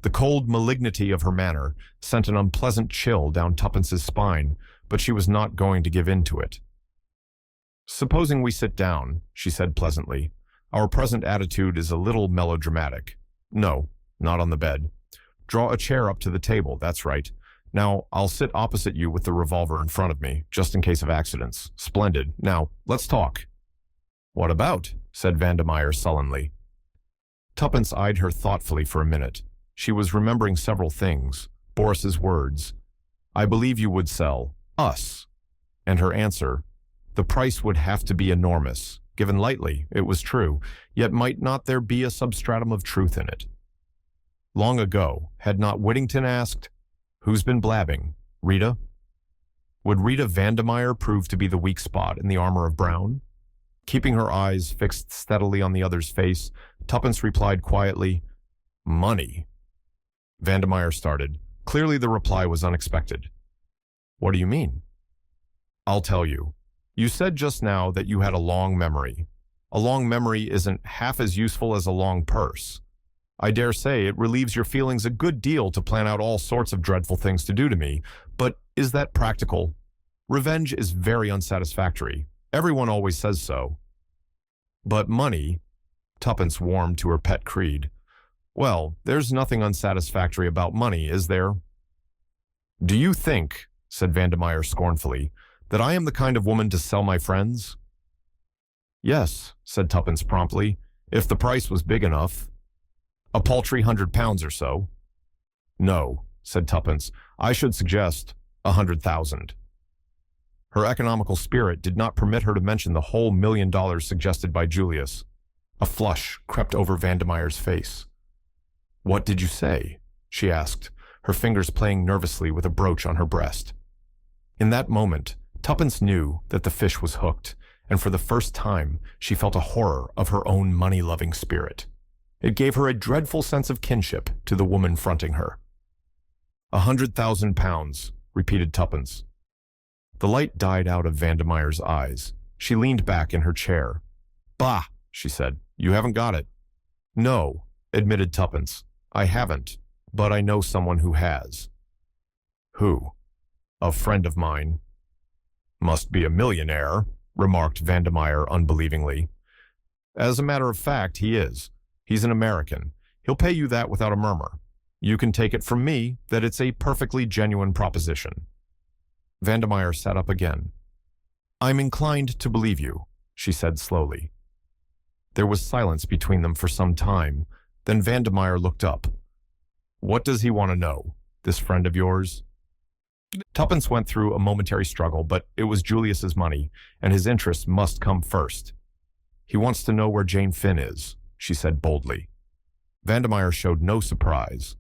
The cold malignity of her manner sent an unpleasant chill down Tuppence's spine, but she was not going to give in to it. "Supposing we sit down," she said pleasantly. "Our present attitude is a little melodramatic. No, not on the bed. Draw a chair up to the table, that's right. Now, I'll sit opposite you with the revolver in front of me, just in case of accidents. Splendid. Now, let's talk." "What about?" said Vandermeyer sullenly. Tuppence eyed her thoughtfully for a minute. She was remembering several things. Boris's words, "I believe you would sell us." And her answer, "The price would have to be enormous." Given lightly, it was true, yet might not there be a substratum of truth in it? Long ago, had not Whittington asked, "Who's been blabbing? Rita?" Would Rita Vandermeyer prove to be the weak spot in the armor of Brown? Keeping her eyes fixed steadily on the other's face, Tuppence replied quietly, "Money." Vandermeyer started. Clearly the reply was unexpected. "What do you mean?" "I'll tell you. You said just now that you had a long memory. A long memory isn't half as useful as a long purse. I dare say it relieves your feelings a good deal to plan out all sorts of dreadful things to do to me, but is that practical? Revenge is very unsatisfactory. Everyone always says so. But money," Tuppence warmed to her pet creed, "well, there's nothing unsatisfactory about money, is there?" "Do you think," said Vandermeyer scornfully, "that I am the kind of woman to sell my friends?" "Yes," said Tuppence promptly, "if the price was big enough. A paltry £100 or so." "No," said Tuppence, "I should suggest 100,000. Her economical spirit did not permit her to mention the whole $1,000,000 suggested by Julius. A flush crept over Vandemeyer's face. "What did you say?" she asked, her fingers playing nervously with a brooch on her breast. In that moment, Tuppence knew that the fish was hooked, and for the first time she felt a horror of her own money-loving spirit. It gave her a dreadful sense of kinship to the woman fronting her. £100,000, repeated Tuppence. The light died out of Vandemeyer's eyes. She leaned back in her chair. "Bah," she said, "you haven't got it." "No," admitted Tuppence, "I haven't, but I know someone who has." "Who?" "A friend of mine." "Must be a millionaire," remarked Vandermeyer unbelievingly. "As a matter of fact, he is. He's an American. He'll pay you that without a murmur. You can take it from me that it's a perfectly genuine proposition." Vandermeyer sat up again. "I'm inclined to believe you," she said slowly. There was silence between them for some time. Then Vandermeyer looked up. "What does he want to know, this friend of yours?" Tuppence went through a momentary struggle, but it was Julius's money, and his interests must come first. "He wants to know where Jane Finn is," she said boldly. Vandermeyer showed no surprise.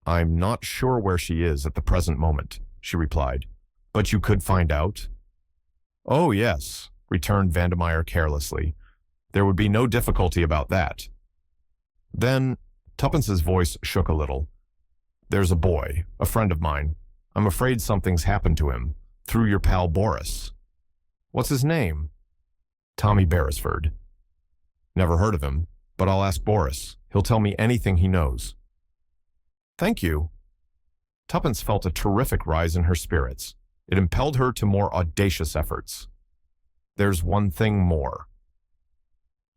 "I'm not sure where she is at the present moment," she replied. "But you could find out?" "Oh, yes," returned Vandermeyer carelessly. "There would be no difficulty about that." Then, Tuppence's voice shook a little. "There's a boy, a friend of mine. I'm afraid something's happened to him, through your pal Boris." "What's his name?" "Tommy Beresford." Never heard of him, but I'll ask Boris. He'll tell me anything he knows. Thank you. Tuppence felt a terrific rise in her spirits. It impelled her to more audacious efforts. There's one thing more.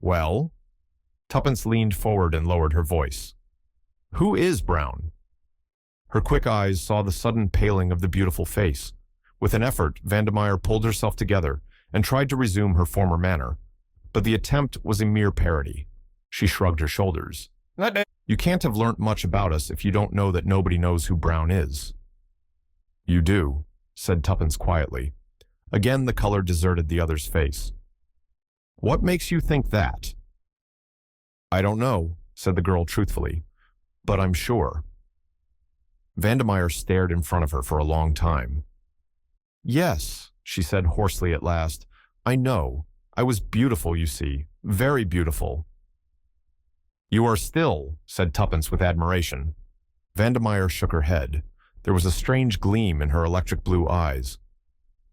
Well? Tuppence leaned forward and lowered her voice. Who is Brown? Her quick eyes saw the sudden paling of the beautiful face. With an effort, Vandemeyer pulled herself together and tried to resume her former manner, but the attempt was a mere parody. She shrugged her shoulders. You can't have learnt much about us if you don't know that nobody knows who Brown is. You do, said Tuppence quietly. Again the color deserted the other's face. What makes you think that? I don't know, said the girl truthfully, but I'm sure. Vandemeyer stared in front of her for a long time. Yes, she said hoarsely at last. I know. I was beautiful, you see. Very beautiful. You are still, said Tuppence with admiration. Vandemeyer shook her head. There was a strange gleam in her electric blue eyes.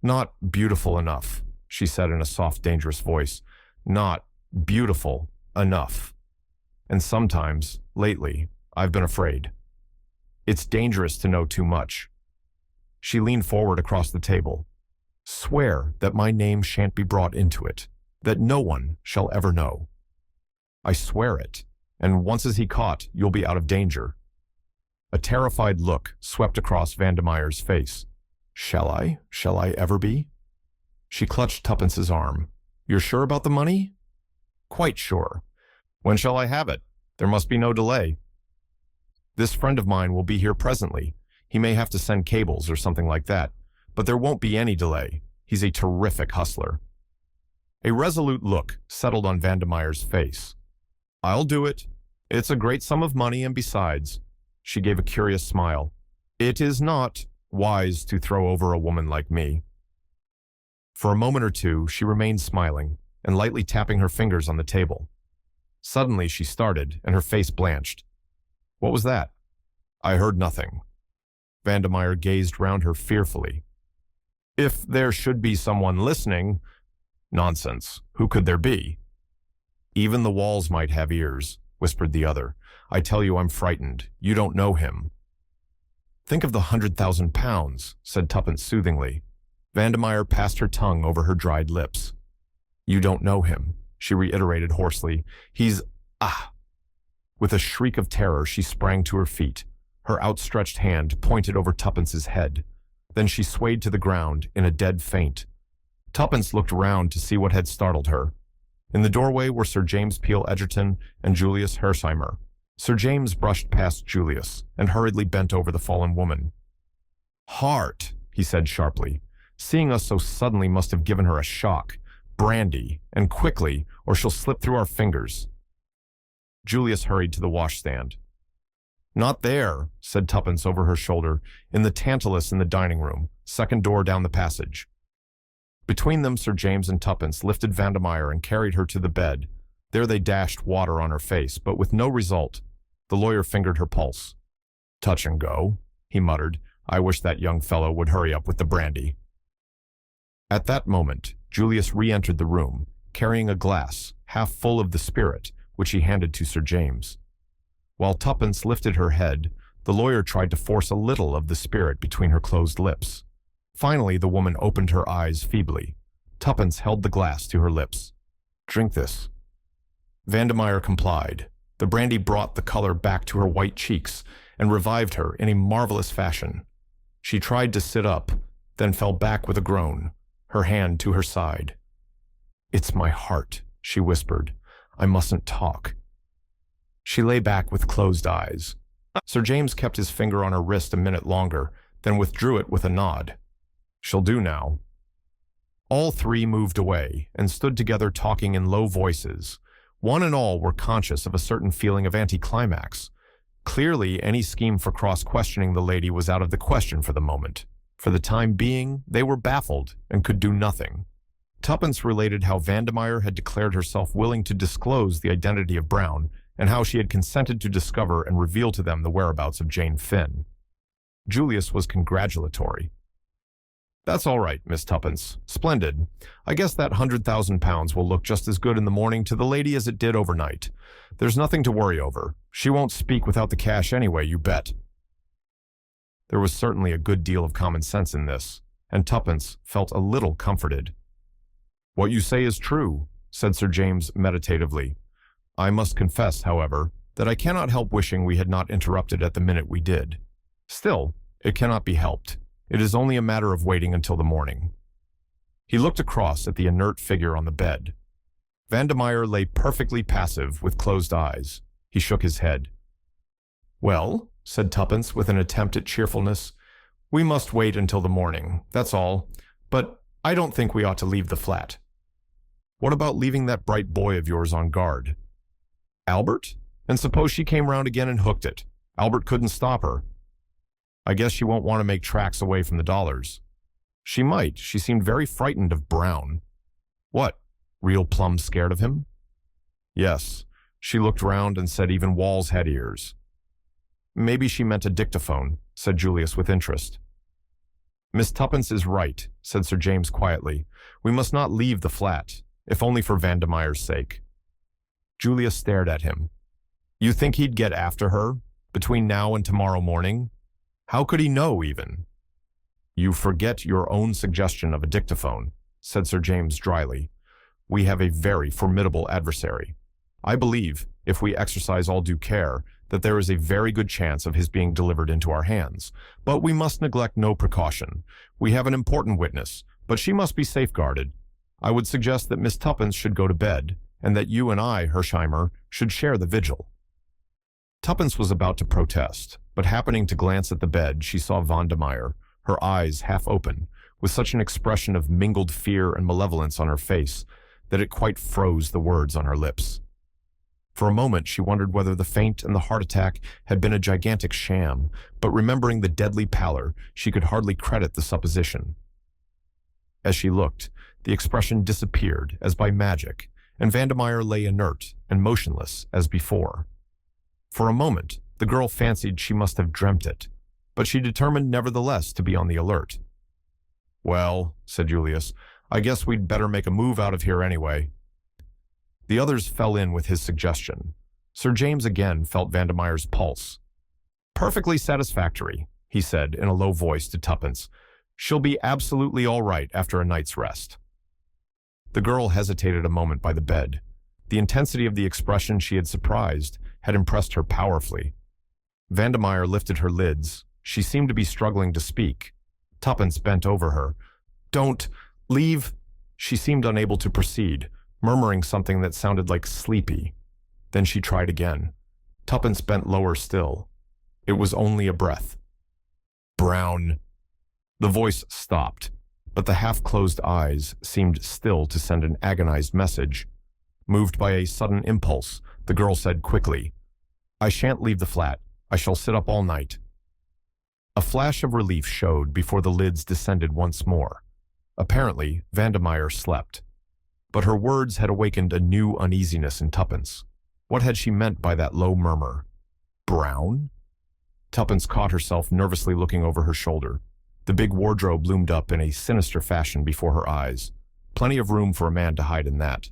Not beautiful enough, she said in a soft, dangerous voice. Not beautiful enough. And sometimes, lately, I've been afraid. It's dangerous to know too much. She leaned forward across the table. Swear that my name shan't be brought into it, that no one shall ever know. I swear it, and once is he caught, you'll be out of danger. A terrified look swept across Vandemeyer's face. Shall I? Shall I ever be? She clutched Tuppence's arm. You're sure about the money? Quite sure. When shall I have it? There must be no delay. This friend of mine will be here presently. He may have to send cables or something like that, but there won't be any delay. He's a terrific hustler. A resolute look settled on Vandemeyer's face. I'll do it. It's a great sum of money, and besides, she gave a curious smile, it is not wise to throw over a woman like me. For a moment or two, she remained smiling and lightly tapping her fingers on the table. Suddenly she started, and her face blanched. What was that? I heard nothing. Vandemeyer gazed round her fearfully. If there should be someone listening... Nonsense. Who could there be? Even the walls might have ears, whispered the other. I tell you I'm frightened. You don't know him. Think of the 100,000 pounds, said Tuppence soothingly. Vandemeyer passed her tongue over her dried lips. You don't know him, she reiterated hoarsely. He's... ah! With a shriek of terror, she sprang to her feet. Her outstretched hand pointed over Tuppence's head. Then she swayed to the ground in a dead faint. Tuppence looked round to see what had startled her. In the doorway were Sir James Peel Egerton and Julius Hersheimer. Sir James brushed past Julius and hurriedly bent over the fallen woman. Heart, he said sharply. Seeing us so suddenly must have given her a shock. Brandy, and quickly, or she'll slip through our fingers. Julius hurried to the washstand. Not there, said Tuppence over her shoulder, in the Tantalus in the dining room, second door down the passage. Between them, Sir James and Tuppence lifted Vandemeyer and carried her to the bed. There they dashed water on her face, but with no result. The lawyer fingered her pulse. Touch and go, he muttered. I wish that young fellow would hurry up with the brandy. At that moment, Julius re-entered the room, carrying a glass, half full of the spirit, which he handed to Sir James. While Tuppence lifted her head, the lawyer tried to force a little of the spirit between her closed lips. Finally, the woman opened her eyes feebly. Tuppence held the glass to her lips. Drink this. Vandemeyer complied. The brandy brought the color back to her white cheeks and revived her in a marvelous fashion. She tried to sit up, then fell back with a groan, her hand to her side. It's my heart, she whispered. I mustn't talk. She lay back with closed eyes. Sir James kept his finger on her wrist a minute longer, then withdrew it with a nod. She'll do now. All three moved away and stood together talking in low voices. One and all were conscious of a certain feeling of anticlimax. Clearly, any scheme for cross-questioning the lady was out of the question for the moment. For the time being, they were baffled and could do nothing. Tuppence related how Vandemeyer had declared herself willing to disclose the identity of Brown and how she had consented to discover and reveal to them the whereabouts of Jane Finn. Julius was congratulatory. That's all right, Miss Tuppence. Splendid. I guess that £100,000 will look just as good in the morning to the lady as it did overnight. There's nothing to worry over. She won't speak without the cash anyway, you bet." There was certainly a good deal of common sense in this, and Tuppence felt a little comforted. "What you say is true," said Sir James meditatively. "I must confess, however, that I cannot help wishing we had not interrupted at the minute we did. Still, it cannot be helped. It is only a matter of waiting until the morning." He looked across at the inert figure on the bed. Vandermeyer lay perfectly passive with closed eyes. He shook his head. "Well," said Tuppence with an attempt at cheerfulness, "we must wait until the morning, that's all. But I don't think we ought to leave the flat." "What about leaving that bright boy of yours on guard?" "Albert? And suppose she came round again and hooked it? Albert couldn't stop her." "I guess she won't want to make tracks away from the dollars." "She might. She seemed very frightened of Brown." "What? Real plumb scared of him?" "Yes. She looked round and said even walls had ears." "Maybe she meant a dictaphone," said Julius with interest. "Miss Tuppence is right," said Sir James quietly. "We must not leave the flat, if only for Vandermeyer's sake." Julius stared at him. "You think he'd get after her, between now and tomorrow morning? How could he know, even?" "You forget your own suggestion of a dictaphone," said Sir James dryly. "We have a very formidable adversary. I believe, if we exercise all due care, that there is a very good chance of his being delivered into our hands. But we must neglect no precaution. We have an important witness, but she must be safeguarded. I would suggest that Miss Tuppence should go to bed, and that you and I, Hersheimer, should share the vigil." Tuppence was about to protest, but happening to glance at the bed, she saw Vandermeyer, her eyes half open, with such an expression of mingled fear and malevolence on her face that it quite froze the words on her lips. For a moment she wondered whether the faint and the heart attack had been a gigantic sham, but remembering the deadly pallor, she could hardly credit the supposition. As she looked, the expression disappeared as by magic, and Vandermeyer lay inert and motionless as before. For a moment, the girl fancied she must have dreamt it, but she determined nevertheless to be on the alert. "Well," said Julius, "I guess we'd better make a move out of here anyway." The others fell in with his suggestion. Sir James again felt Vandermeyer's pulse. "Perfectly satisfactory," he said in a low voice to Tuppence. "She'll be absolutely all right after a night's rest." The girl hesitated a moment by the bed. The intensity of the expression she had surprised had impressed her powerfully. Vandermeyer lifted her lids. She seemed to be struggling to speak. Tuppence bent over her. "Don't leave." She seemed unable to proceed, murmuring something that sounded like sleepy. Then she tried again. Tuppence bent lower still. It was only a breath. "Brown." The voice stopped, but the half-closed eyes seemed still to send an agonized message. Moved by a sudden impulse, the girl said quickly, "I shan't leave the flat. I shall sit up all night." A flash of relief showed before the lids descended once more. Apparently, Vandermeyer slept. But her words had awakened a new uneasiness in Tuppence. What had she meant by that low murmur? Brown? Tuppence caught herself nervously looking over her shoulder. The big wardrobe loomed up in a sinister fashion before her eyes. Plenty of room for a man to hide in that.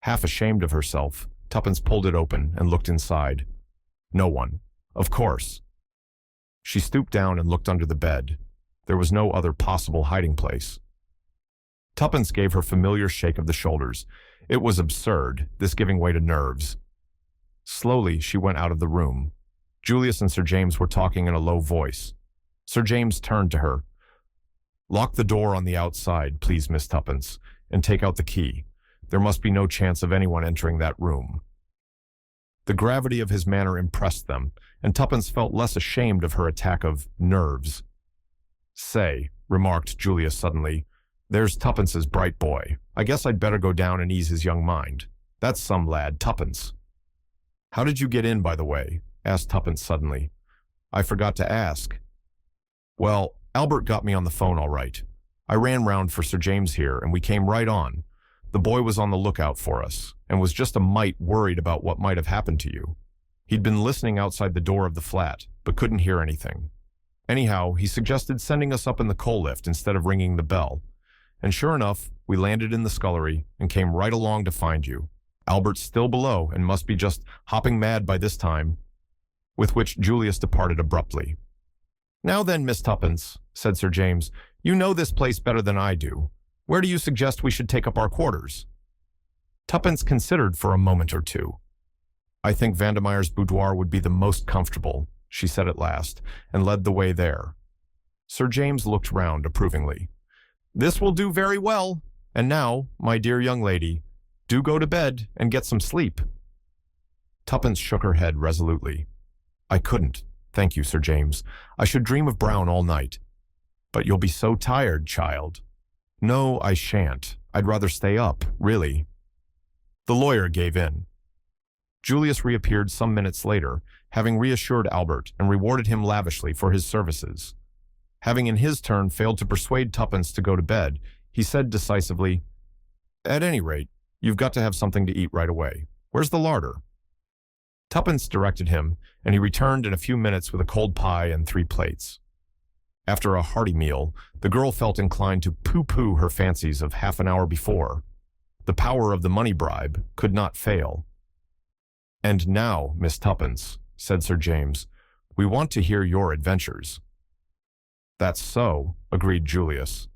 Half ashamed of herself, Tuppence pulled it open and looked inside. No one. Of course. She stooped down and looked under the bed. There was no other possible hiding place. Tuppence gave her familiar shake of the shoulders. It was absurd, this giving way to nerves. Slowly, she went out of the room. Julius and Sir James were talking in a low voice. Sir James turned to her. "Lock the door on the outside, please, Miss Tuppence, and take out the key. There must be no chance of anyone entering that room." The gravity of his manner impressed them, and Tuppence felt less ashamed of her attack of nerves. "Say," remarked Julius suddenly, "there's Tuppence's bright boy. I guess I'd better go down and ease his young mind. That's some lad, Tuppence." "How did you get in, by the way?" asked Tuppence suddenly. "I forgot to ask." "Well, Albert got me on the phone all right. I ran round for Sir James here, and we came right on. The boy was on the lookout for us, and was just a mite worried about what might have happened to you. He'd been listening outside the door of the flat, but couldn't hear anything. Anyhow, he suggested sending us up in the coal lift instead of ringing the bell. And sure enough, we landed in the scullery and came right along to find you. Albert's still below and must be just hopping mad by this time. With which Julius departed abruptly. Now then, Miss Tuppence, said Sir James, you know this place better than I do. Where do you suggest we should take up our quarters? Tuppence considered for a moment or two. I think Vandemeyer's boudoir would be the most comfortable, she said at last, and led the way there. Sir James looked round approvingly. This will do very well. And now, my dear young lady, do go to bed and get some sleep. Tuppence shook her head resolutely. I couldn't, thank you, Sir James. I should dream of Brown all night. But you'll be so tired, child. No, I shan't. I'd rather stay up, really. The lawyer gave in. Julius reappeared some minutes later, having reassured Albert and rewarded him lavishly for his services. Having in his turn failed to persuade Tuppence to go to bed, he said decisively, At any rate, you've got to have something to eat right away. Where's the larder? Tuppence directed him, and he returned in a few minutes with a cold pie and 3 plates. After a hearty meal, the girl felt inclined to pooh-pooh her fancies of half an hour before. The power of the money bribe could not fail. And now, Miss Tuppence, said Sir James, we want to hear your adventures. That's so, agreed Julius.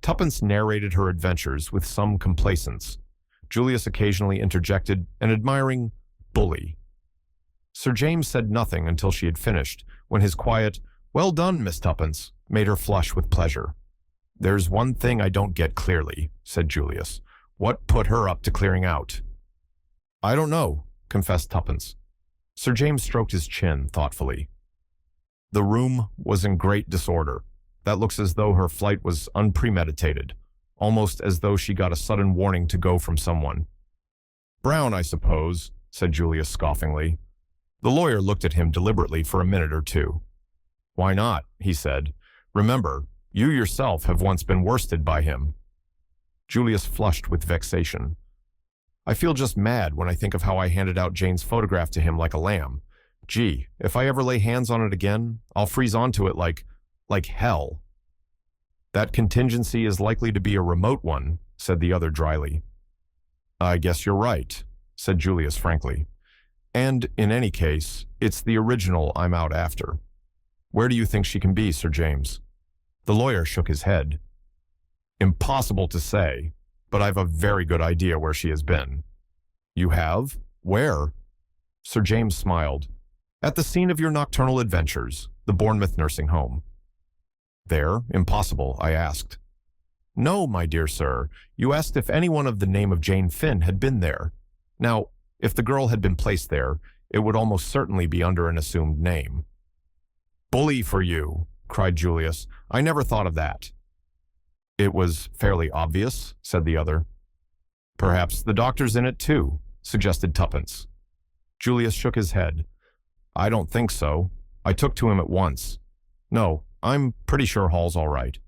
Tuppence narrated her adventures with some complacence. Julius occasionally interjected an admiring bully. Sir James said nothing until she had finished, when his quiet, well done, Miss Tuppence, made her flush with pleasure. There's one thing I don't get clearly, said Julius. What put her up to clearing out? I don't know, confessed Tuppence. Sir James stroked his chin thoughtfully. The room was in great disorder. That looks as though her flight was unpremeditated, almost as though she got a sudden warning to go from someone. Brown, I suppose, said Julius scoffingly. The lawyer looked at him deliberately for a minute or two. Why not, he said. Remember, you yourself have once been worsted by him. Julius flushed with vexation. I feel just mad when I think of how I handed out Jane's photograph to him like a lamb. Gee, if I ever lay hands on it again, I'll freeze onto it like hell. That contingency is likely to be a remote one, said the other dryly. I guess you're right, said Julius frankly. And, in any case, it's the original I'm out after. Where do you think she can be, Sir James? The lawyer shook his head. Impossible to say, but I've a very good idea where she has been. You have? Where? Sir James smiled. At the scene of your nocturnal adventures, the Bournemouth nursing home. There? Impossible, I asked. No, my dear sir. You asked if anyone of the name of Jane Finn had been there. Now, if the girl had been placed there, it would almost certainly be under an assumed name. Bully for you, cried Julius. I never thought of that. It was fairly obvious, said the other. Perhaps the doctor's in it too, suggested Tuppence. Julius shook his head. I don't think so. I took to him at once. No, I'm pretty sure Hall's all right.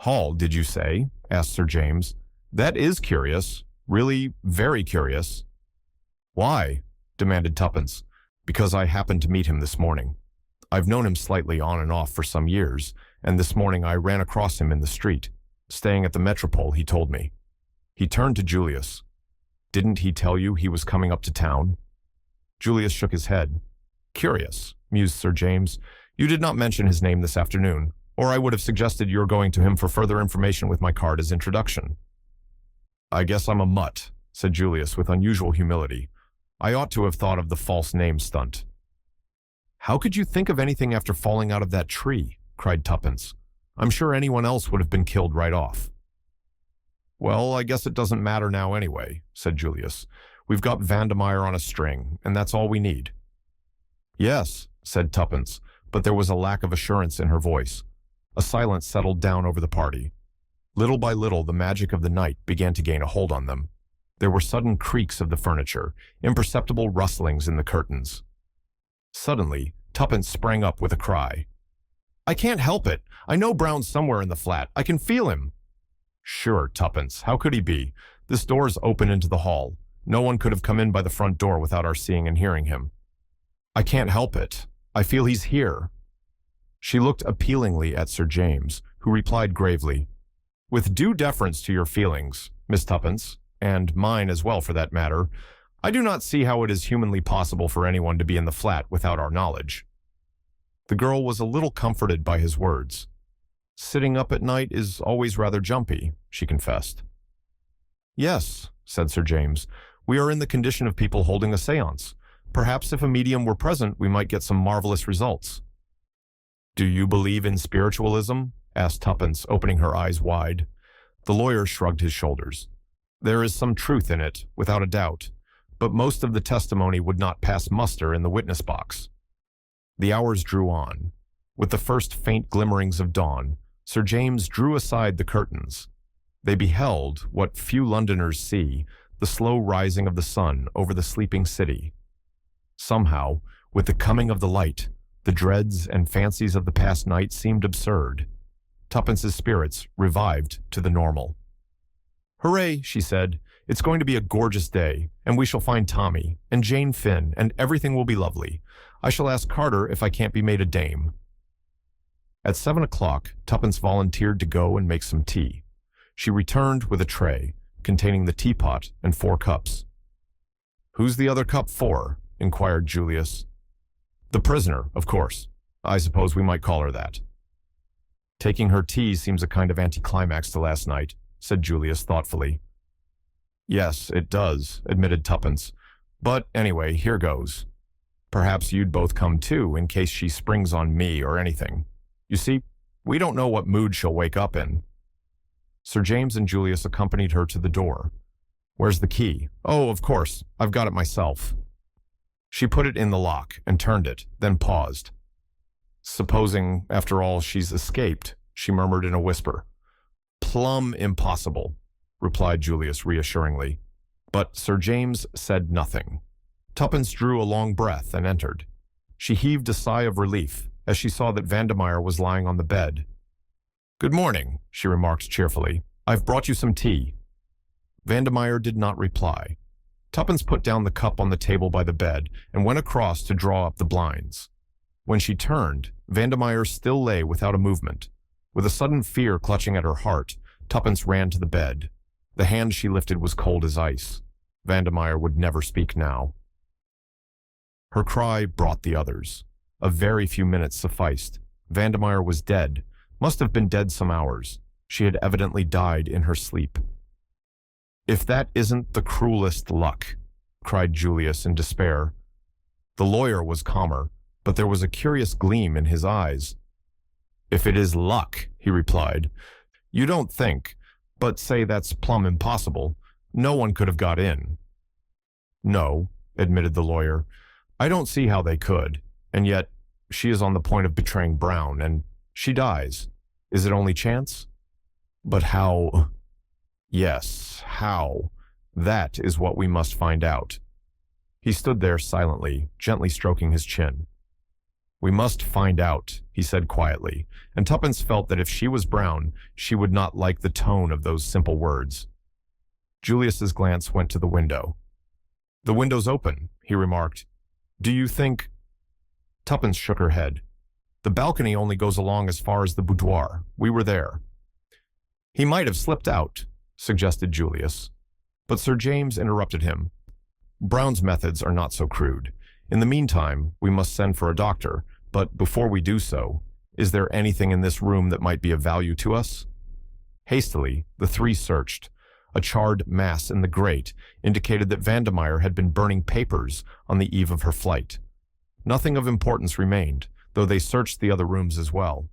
Hall, did you say? Asked Sir James. That is curious. Really very curious. Why? Demanded Tuppence. Because I happened to meet him this morning. I've known him slightly on and off for some years, and this morning I ran across him in the street. Staying at the Metropole, he told me. He turned to Julius. Didn't he tell you he was coming up to town? Julius shook his head. Curious, mused Sir James. You did not mention his name this afternoon, or I would have suggested your going to him for further information with my card as introduction. I guess I'm a mutt, said Julius with unusual humility. I ought to have thought of the false name stunt. How could you think of anything after falling out of that tree? Cried Tuppence. I'm sure anyone else would have been killed right off. Well, I guess it doesn't matter now anyway, said Julius. We've got Vandemeyer on a string, and that's all we need. Yes, said Tuppence, but there was a lack of assurance in her voice. A silence settled down over the party. Little by little, the magic of the night began to gain a hold on them. There were sudden creaks of the furniture, imperceptible rustlings in the curtains. Suddenly, Tuppence sprang up with a cry. I can't help it. I know Brown's somewhere in the flat. I can feel him. Sure, Tuppence. How could he be? This door's open into the hall. No one could have come in by the front door without our seeing and hearing him. I can't help it. I feel he's here. She looked appealingly at Sir James, who replied gravely, "With due deference to your feelings, Miss Tuppence, and mine as well for that matter, I do not see how it is humanly possible for anyone to be in the flat without our knowledge." The girl was a little comforted by his words. "Sitting up at night is always rather jumpy," she confessed. "Yes," said Sir James, "we are in the condition of people holding a séance. Perhaps if a medium were present, we might get some marvelous results." "Do you believe in spiritualism?" asked Tuppence, opening her eyes wide. The lawyer shrugged his shoulders. "There is some truth in it, without a doubt, but most of the testimony would not pass muster in the witness box." The hours drew on. With the first faint glimmerings of dawn, Sir James drew aside the curtains. They beheld, what few Londoners see, the slow rising of the sun over the sleeping city. Somehow, with the coming of the light, the dreads and fancies of the past night seemed absurd. Tuppence's spirits revived to the normal. "Hooray," she said. "It's going to be a gorgeous day, and we shall find Tommy, and Jane Finn, and everything will be lovely. I shall ask Carter if I can't be made a dame." At 7 o'clock, Tuppence volunteered to go and make some tea. She returned with a tray, containing the teapot and 4 cups. "Who's the other cup for?" inquired Julius. "The prisoner, of course. I suppose we might call her that." "Taking her tea seems a kind of anticlimax to last night," said Julius thoughtfully. "Yes, it does," admitted Tuppence. "But anyway, here goes. Perhaps you'd both come too, in case she springs on me or anything. You see, we don't know what mood she'll wake up in." Sir James and Julius accompanied her to the door. "Where's the key?" "Oh, of course, I've got it myself." She put it in the lock and turned it, then paused. "Supposing, after all, she's escaped," she murmured in a whisper. "Plumb impossible," replied Julius reassuringly. But Sir James said nothing. Tuppence drew a long breath and entered. She heaved a sigh of relief as she saw that Vandemeyer was lying on the bed. "Good morning," she remarked cheerfully. "I've brought you some tea." Vandemeyer did not reply. Tuppence put down the cup on the table by the bed and went across to draw up the blinds. When she turned, Vandemeyer still lay without a movement. With a sudden fear clutching at her heart, Tuppence ran to the bed. The hand she lifted was cold as ice. Vandemeyer would never speak now. Her cry brought the others. A very few minutes sufficed. Vandemeyer was dead, must have been dead some hours. She had evidently died in her sleep. "If that isn't the cruelest luck," cried Julius in despair. The lawyer was calmer, but there was a curious gleam in his eyes. "If it is luck," he replied, "you don't think, but say that's plumb impossible. No one could have got in." "No," admitted the lawyer. "I don't see how they could, and yet she is on the point of betraying Brown, and she dies. Is it only chance? But how? Yes, how? That is what we must find out." He stood there silently, gently stroking his chin. "We must find out," he said quietly, and Tuppence felt that if she was Brown, she would not like the tone of those simple words. Julius's glance went to the window. "The window's open," he remarked. "Do you think—" Tuppence shook her head. "The balcony only goes along as far as the boudoir. We were there." "He might have slipped out," suggested Julius. But Sir James interrupted him. "Brown's methods are not so crude. In the meantime, we must send for a doctor, but before we do so, is there anything in this room that might be of value to us?" Hastily, the three searched. A charred mass in the grate indicated that Vandemeyer had been burning papers on the eve of her flight. Nothing of importance remained, though they searched the other rooms as well.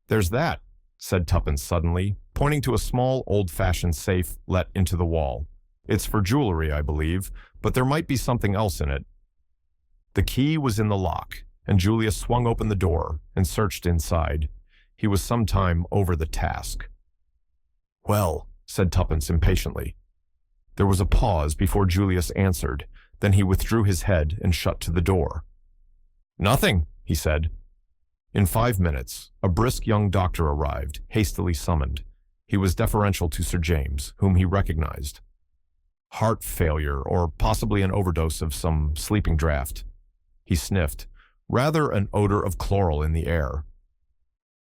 "There's that," said Tuppence suddenly, pointing to a small, old-fashioned safe let into the wall. "It's for jewelry, I believe, but there might be something else in it." The key was in the lock, and Julius swung open the door and searched inside. He was some time over the task. "Well," said Tuppence impatiently. There was a pause before Julius answered, then he withdrew his head and shut to the door. "Nothing," he said. In 5 minutes, a brisk young doctor arrived, hastily summoned. He was deferential to Sir James, whom he recognized. "Heart failure, or possibly an overdose of some sleeping draught." He sniffed. "Rather an odor of chloral in the air.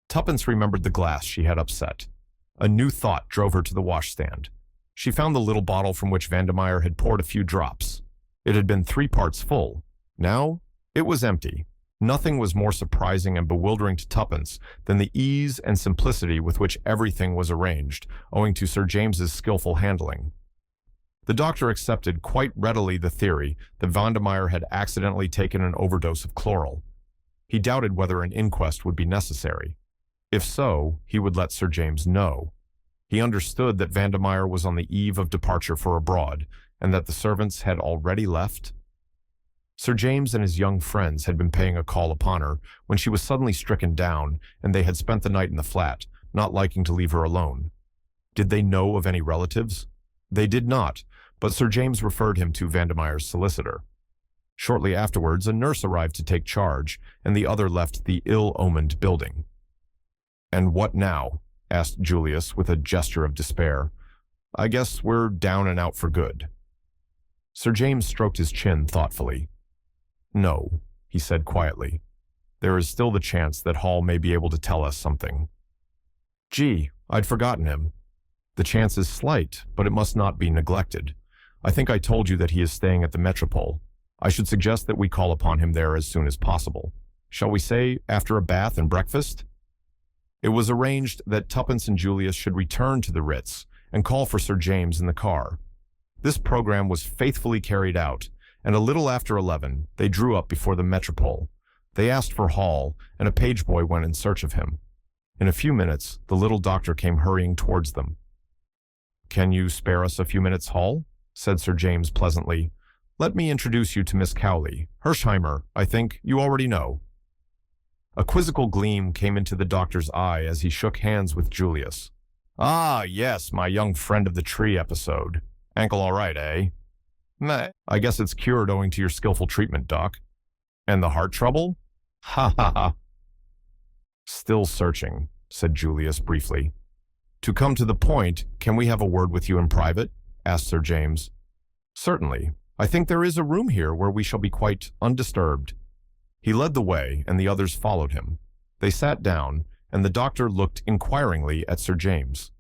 Tuppence remembered the glass she had upset. A new thought drove her to the washstand. She found the little bottle from which Vandermeyer had poured a few drops. It had been 3 parts full. Now, it was empty. Nothing was more surprising and bewildering to Tuppence than the ease and simplicity with which everything was arranged, owing to Sir James's skillful handling. The doctor accepted quite readily the theory that Vandermeyer had accidentally taken an overdose of chloral. He doubted whether an inquest would be necessary. If so, he would let Sir James know. He understood that Vandermeyer was on the eve of departure for abroad, and that the servants had already left. Sir James and his young friends had been paying a call upon her when she was suddenly stricken down, and they had spent the night in the flat, not liking to leave her alone. Did they know of any relatives? They did not, but Sir James referred him to Vandermeyer's solicitor. Shortly afterwards, a nurse arrived to take charge, and the other left the ill-omened building. "And what now?" asked Julius with a gesture of despair. "I guess we're down and out for good." Sir James stroked his chin thoughtfully. "No," he said quietly. "There is still the chance that Hall may be able to tell us something." "Gee, I'd forgotten him." "The chance is slight, but it must not be neglected. I think I told you that he is staying at the Metropole. I should suggest that we call upon him there as soon as possible. Shall we say after a bath and breakfast?" It was arranged that Tuppence and Julius should return to the Ritz and call for Sir James in the car. This program was faithfully carried out, and a little after 11, they drew up before the Metropole. They asked for Hall, and a page boy went in search of him. In a few minutes, the little doctor came hurrying towards them. "Can you spare us a few minutes, Hall?" said Sir James pleasantly. "Let me introduce you to Miss Cowley. Hersheimer, I think, you already know." A quizzical gleam came into the doctor's eye as he shook hands with Julius. "Ah, yes, my young friend of the tree episode. Ankle all right, eh?" "Meh, I guess it's cured owing to your skillful treatment, Doc." "And the heart trouble?" "Ha ha ha." "Still searching," said Julius briefly. "To come to the point, can we have a word with you in private?" asked Sir James. "Certainly. I think there is a room here where we shall be quite undisturbed." He led the way, and the others followed him. They sat down, and the doctor looked inquiringly at Sir James.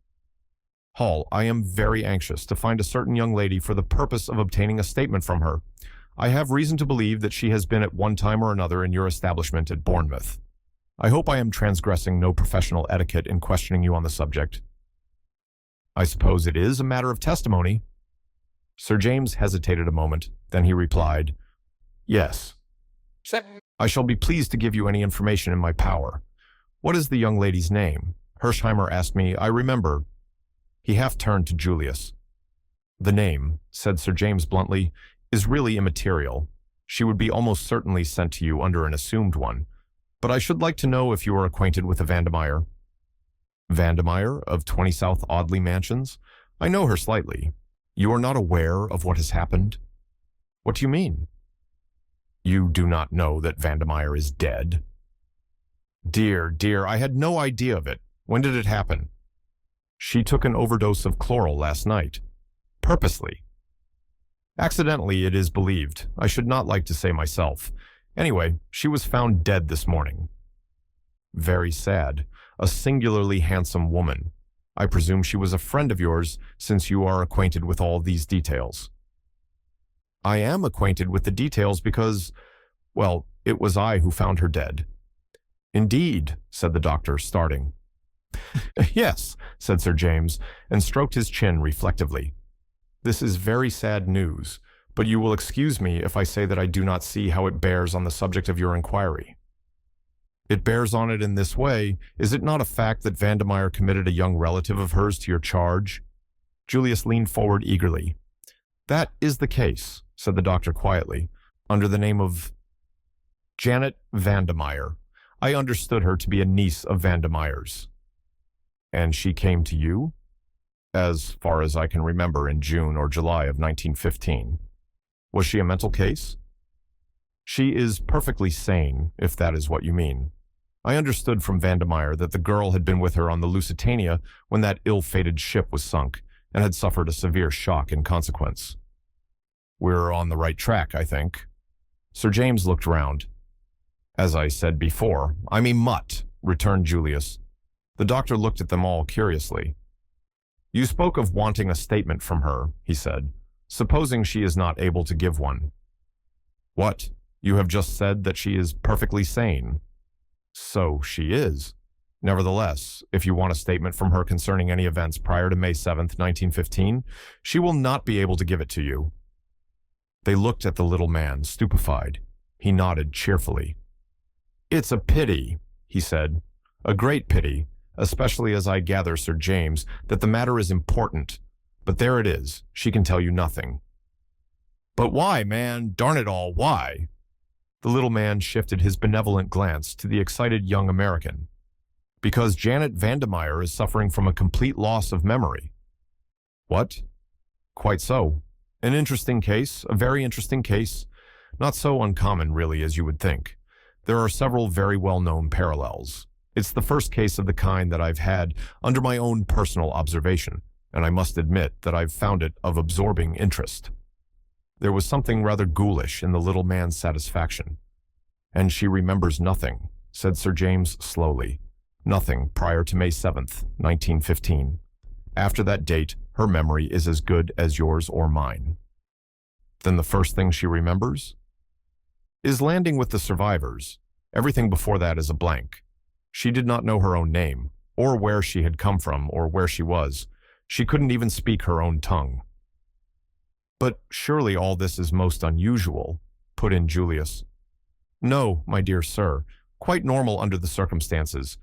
"Hall, I am very anxious to find a certain young lady for the purpose of obtaining a statement from her. I have reason to believe that she has been at one time or another in your establishment at Bournemouth. I hope I am transgressing no professional etiquette in questioning you on the subject." "I suppose it is a matter of testimony." Sir James hesitated a moment, then he replied, "Yes. I shall be pleased to give you any information in my power. What is the young lady's name? Hersheimer asked me, I remember." He half turned to Julius. "The name," said Sir James bluntly, "is really immaterial. She would be almost certainly sent to you under an assumed one. But I should like to know if you are acquainted with a Vandermeyer." "Vandermeyer of 20 South Audley Mansions? I know her slightly. You are not aware of what has happened?" "What do you mean?" "You do not know that Vandermeyer is dead?" "Dear, dear, I had no idea of it. When did it happen?" "She took an overdose of chloral last night." "Purposely?" "Accidentally, it is believed. I should not like to say myself. Anyway, she was found dead this morning." "Very sad. A singularly handsome woman. I presume she was a friend of yours, since you are acquainted with all these details." "I am acquainted with the details because, well, it was I who found her dead." "Indeed," said the doctor, starting. "Yes," said Sir James, and stroked his chin reflectively. "This is very sad news, but you will excuse me if I say that I do not see how it bears on the subject of your inquiry." "It bears on it in this way. Is it not a fact that Vandermeyer committed a young relative of hers to your charge?" Julius leaned forward eagerly. "That is the case," said the doctor quietly, "under the name of Janet Vandermeyer. I understood her to be a niece of Vandermeyer's." "And she came to you?" "As far as I can remember, in June or July of 1915. Was she a mental case?" "She is perfectly sane, if that is what you mean. I understood from Vandermeyer that the girl had been with her on the Lusitania when that ill-fated ship was sunk, and had suffered a severe shock in consequence." "We're on the right track, I think." Sir James looked round. "As I said before, I'm a mutt, returned Julius. The doctor looked at them all curiously. You spoke of wanting a statement from her, he said. Supposing she is not able to give one. What? You have just said that she is perfectly sane. So she is. Nevertheless, if you want a statement from her concerning any events prior to May 7th, 1915, she will not be able to give it to you. They looked at the little man, stupefied. He nodded cheerfully. It's a pity, he said. A great pity, especially as I gather, Sir James, that the matter is important. But there it is. She can tell you nothing. But why, man? Darn it all, why? The little man shifted his benevolent glance to the excited young American. Because Janet Vandemeyer is suffering from a complete loss of memory. What? Quite so. An interesting case, a very interesting case. Not so uncommon, really, as you would think. There are several very well-known parallels. It's the first case of the kind that I've had under my own personal observation, and I must admit that I've found it of absorbing interest. There was something rather ghoulish in the little man's satisfaction. And she remembers nothing, said Sir James slowly. Nothing prior to May 7th, 1915. After that date, her memory is as good as yours or mine. Then the first thing she remembers is landing with the survivors. Everything before that is a blank. She did not know her own name, or where she had come from, or where she was. She couldn't even speak her own tongue. But surely all this is most unusual, put in Julius. No, my dear sir, quite normal under the circumstances.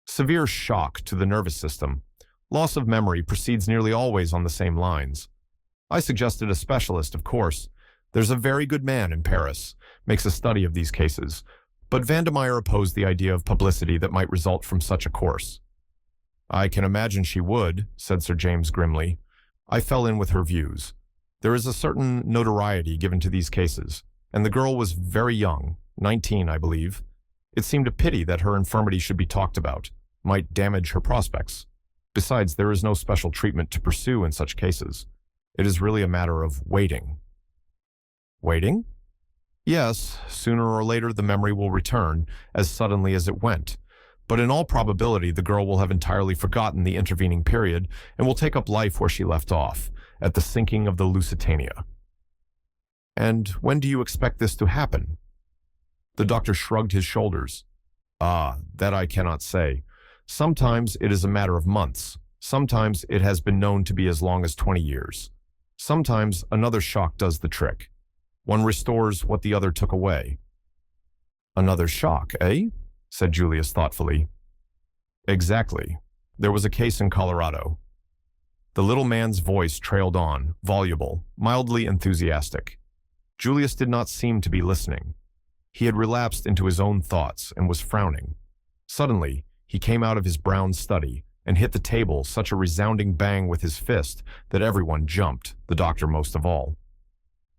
Severe shock to the nervous system. Loss of memory proceeds nearly always on the same lines. I suggested a specialist, of course. There's a very good man in Paris, makes a study of these cases, but Vandemeyer opposed the idea of publicity that might result from such a course. I can imagine she would, said Sir James grimly. I fell in with her views. There is a certain notoriety given to these cases, and the girl was very young, 19, I believe. It seemed a pity that her infirmity should be talked about, might damage her prospects. Besides, there is no special treatment to pursue in such cases. It is really a matter of waiting. Waiting? Yes, sooner or later the memory will return, as suddenly as it went. But in all probability, the girl will have entirely forgotten the intervening period and will take up life where she left off, at the sinking of the Lusitania. And when do you expect this to happen? The doctor shrugged his shoulders. Ah, that I cannot say. Sometimes it is a matter of months. Sometimes it has been known to be as long as 20 years. Sometimes another shock does the trick. One restores what the other took away. Another shock, eh? Said Julius thoughtfully. Exactly. There was a case in Colorado. The little man's voice trailed on, voluble, mildly enthusiastic. Julius did not seem to be listening. He had relapsed into his own thoughts and was frowning. Suddenly, he came out of his brown study and hit the table such a resounding bang with his fist that everyone jumped, the doctor most of all.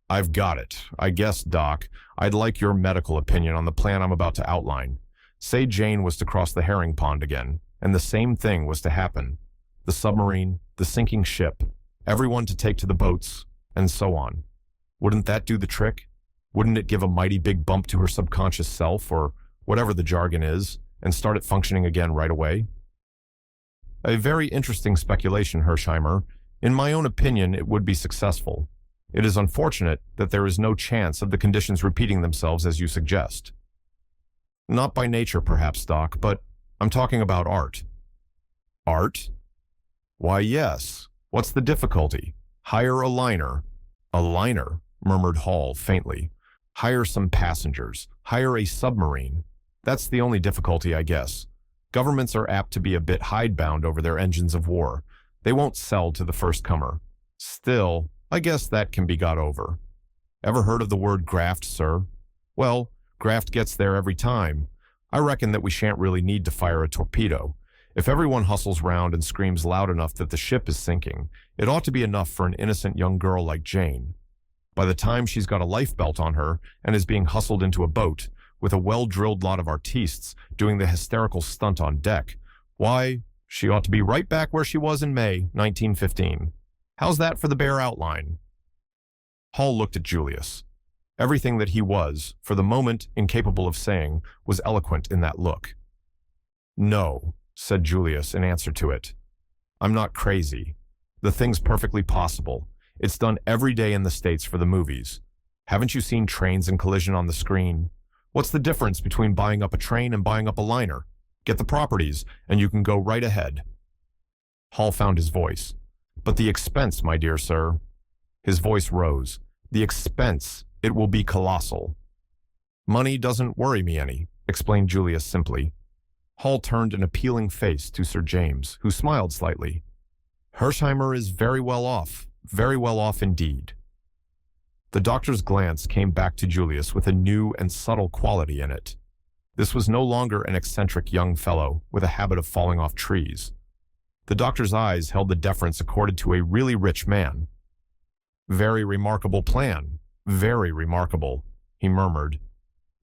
I've got it. I guess, Doc, I'd like your medical opinion on the plan I'm about to outline. Say Jane was to cross the herring pond again, and the same thing was to happen. The submarine, the sinking ship, everyone to take to the boats, and so on. Wouldn't that do the trick? Wouldn't it give a mighty big bump to her subconscious self, or whatever the jargon is, and start it functioning again right away? A very interesting speculation, Hersheimer. In my own opinion, it would be successful. It is unfortunate that there is no chance of the conditions repeating themselves as you suggest. Not by nature, perhaps, Doc, but I'm talking about art. Art? Why, yes. What's the difficulty? Hire a liner. A liner, murmured Hall faintly. Hire some passengers. Hire a submarine. That's the only difficulty, I guess. Governments are apt to be a bit hidebound over their engines of war. They won't sell to the first comer. Still, I guess that can be got over. Ever heard of the word graft, sir? Well, graft gets there every time. I reckon that we shan't really need to fire a torpedo. If everyone hustles round and screams loud enough that the ship is sinking, it ought to be enough for an innocent young girl like Jane. By the time she's got a life belt on her and is being hustled into a boat, with a well-drilled lot of artistes doing the hysterical stunt on deck, why, she ought to be right back where she was in May, 1915. How's that for the bare outline? Hall looked at Julius. Everything that he was, for the moment incapable of saying, was eloquent in that look. No, said Julius in answer to it. I'm not crazy. The thing's perfectly possible. It's done every day in the States for the movies. Haven't you seen trains in collision on the screen? What's the difference between buying up a train and buying up a liner? Get the properties, and you can go right ahead. Hall found his voice. But the expense, my dear sir. His voice rose. The expense, it will be colossal. Money doesn't worry me any, explained Julius simply. Hall turned an appealing face to Sir James, who smiled slightly. Hersheimer is very well off indeed. The doctor's glance came back to Julius with a new and subtle quality in it. This was no longer an eccentric young fellow with a habit of falling off trees. The doctor's eyes held the deference accorded to a really rich man. Very remarkable plan, very remarkable, he murmured.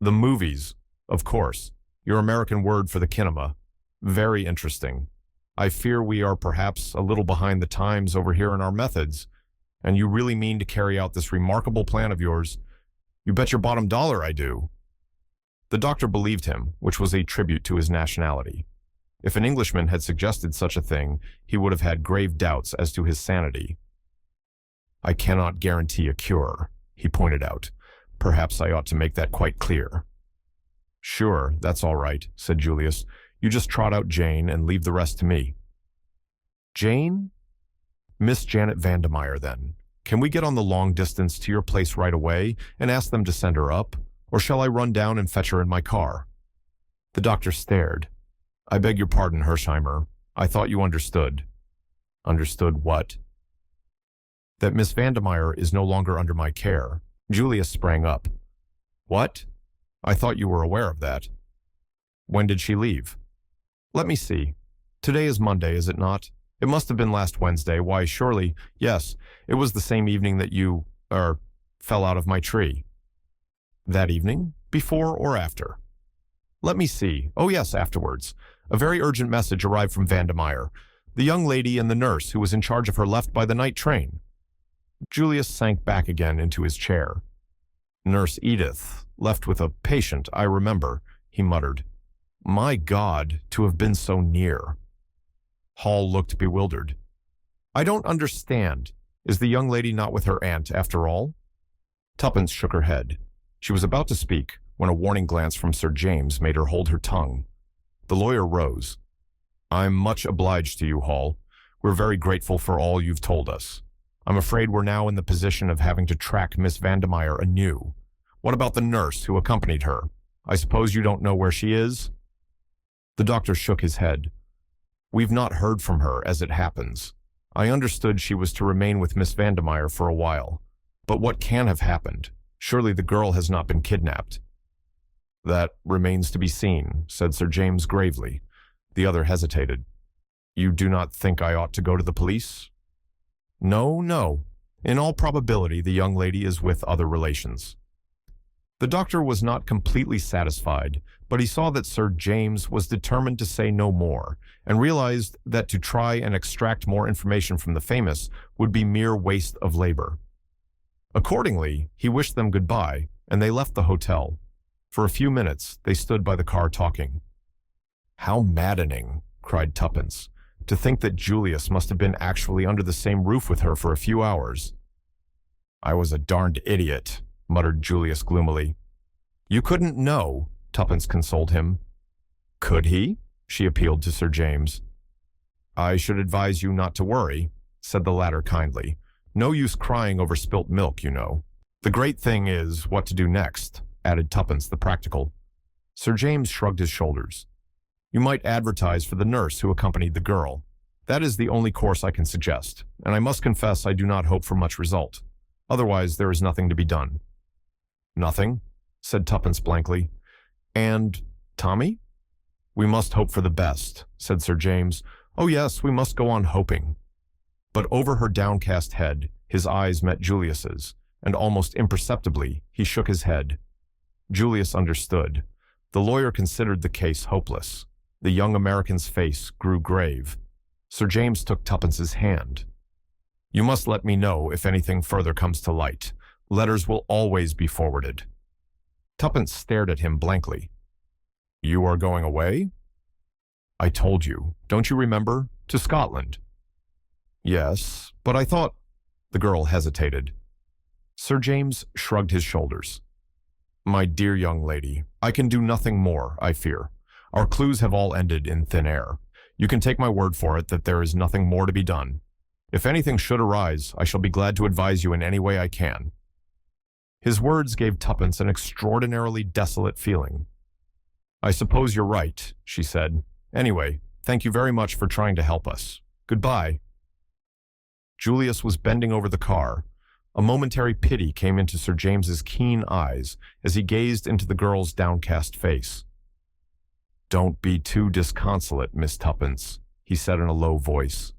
The movies, of course, your American word for the kinema. Very interesting. I fear we are perhaps a little behind the times over here in our methods, and you really mean to carry out this remarkable plan of yours? You bet your bottom dollar I do. The doctor believed him, which was a tribute to his nationality. If an Englishman had suggested such a thing, he would have had grave doubts as to his sanity. I cannot guarantee a cure, he pointed out. Perhaps I ought to make that quite clear. Sure, that's all right, said Julius. You just trot out Jane and leave the rest to me. Jane? Miss Janet Vandemeyer, then. Can we get on the long distance to your place right away and ask them to send her up? Or shall I run down and fetch her in my car? The doctor stared. I beg your pardon, Hersheimer. I thought you understood. Understood what? That Miss Vandemeyer is no longer under my care. Julius sprang up. What? I thought you were aware of that. When did she leave? Let me see. Today is Monday, is it not? It must have been last Wednesday. Why, surely, yes, it was the same evening that you, fell out of my tree. That evening? Before or after? Let me see. Oh yes, afterwards. A very urgent message arrived from Vandemeyer. The young lady and the nurse who was in charge of her left by the night train. Julius sank back again into his chair. Nurse Edith, left with a patient, I remember, he muttered. My God, to have been so near. Hall looked bewildered. I don't understand. Is the young lady not with her aunt, after all? Tuppence shook her head. She was about to speak when a warning glance from Sir James made her hold her tongue. The lawyer rose. I'm much obliged to you, Hall. We're very grateful for all you've told us. I'm afraid we're now in the position of having to track Miss Vandemeyer anew. What about the nurse who accompanied her? I suppose you don't know where she is? The doctor shook his head. We've not heard from her, as it happens. I understood she was to remain with Miss Vandemeyer for a while. But what can have happened? Surely the girl has not been kidnapped. That remains to be seen, said Sir James gravely. The other hesitated. You do not think I ought to go to the police? No, no. In all probability, the young lady is with other relations. The doctor was not completely satisfied, but he saw that Sir James was determined to say no more, and realized that to try and extract more information from the famous would be mere waste of labor. Accordingly, he wished them goodbye, and they left the hotel. For a few minutes, they stood by the car talking. How maddening, cried Tuppence, to think that Julius must have been actually under the same roof with her for a few hours. I was a darned idiot, muttered Julius gloomily. You couldn't know, Tuppence consoled him. Could he? She appealed to Sir James. I should advise you not to worry, said the latter kindly. No use crying over spilt milk, you know. The great thing is what to do next, added Tuppence the practical. Sir James shrugged his shoulders. You might advertise for the nurse who accompanied the girl. That is the only course I can suggest, and I must confess I do not hope for much result. Otherwise, there is nothing to be done. Nothing, said Tuppence blankly. And Tommy? We must hope for the best, said Sir James. Oh yes, we must go on hoping. But over her downcast head, his eyes met Julius's, and almost imperceptibly, he shook his head. Julius understood. The lawyer considered the case hopeless. The young American's face grew grave. Sir James took Tuppence's hand. You must let me know if anything further comes to light. Letters will always be forwarded. Tuppence stared at him blankly. You are going away? I told you. Don't you remember? To Scotland. Yes, but I thought... The girl hesitated. Sir James shrugged his shoulders. My dear young lady, I can do nothing more, I fear. Our clues have all ended in thin air. You can take my word for it that there is nothing more to be done. If anything should arise, I shall be glad to advise you in any way I can. His words gave Tuppence an extraordinarily desolate feeling. I suppose you're right, she said. Anyway, thank you very much for trying to help us. Goodbye. Julius was bending over the car. A momentary pity came into Sir James's keen eyes as he gazed into the girl's downcast face. Don't be too disconsolate, Miss Tuppence, he said in a low voice.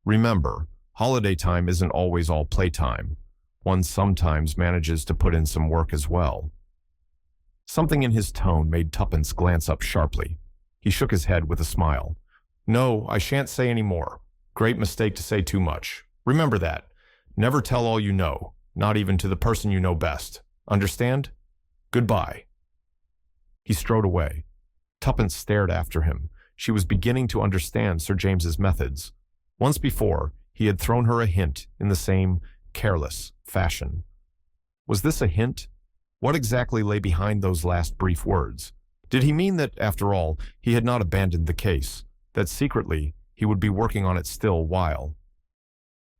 Remember, holiday time isn't always all playtime. One sometimes manages to put in some work as well. Something in his tone made Tuppence glance up sharply. He shook his head with a smile. No, I shan't say any more. Great mistake to say too much. Remember that. Never tell all you know, not even to the person you know best. Understand? Goodbye. He strode away. Tuppence stared after him. She was beginning to understand Sir James's methods. Once before, he had thrown her a hint in the same careless fashion. Was this a hint? What exactly lay behind those last brief words? Did he mean that, after all, he had not abandoned the case, that secretly he would be working on it still while?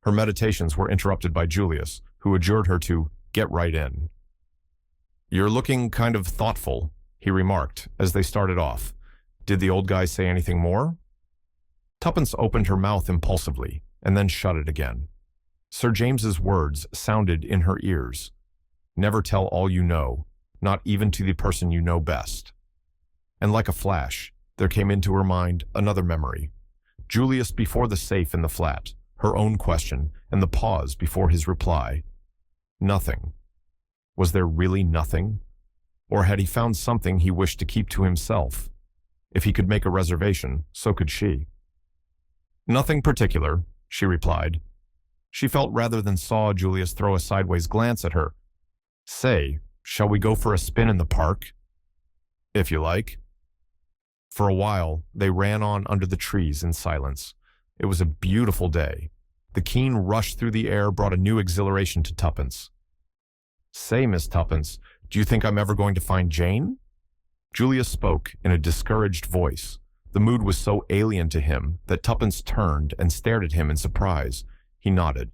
Her meditations were interrupted by Julius, who adjured her to get right in. You're looking kind of thoughtful, he remarked as they started off. Did the old guy say anything more? Tuppence opened her mouth impulsively and then shut it again. Sir James's words sounded in her ears. Never tell all you know, not even to the person you know best. And like a flash, there came into her mind another memory. Julius before the safe in the flat, her own question, and the pause before his reply. Nothing. Was there really nothing? Or had he found something he wished to keep to himself? If he could make a reservation, so could she. Nothing particular, she replied. She felt rather than saw Julius throw a sideways glance at her. Say, shall we go for a spin in the park? If you like. For a while, they ran on under the trees in silence. It was a beautiful day. The keen rush through the air brought a new exhilaration to Tuppence. Say, Miss Tuppence, do you think I'm ever going to find Jane? Julius spoke in a discouraged voice. The mood was so alien to him that Tuppence turned and stared at him in surprise. He nodded.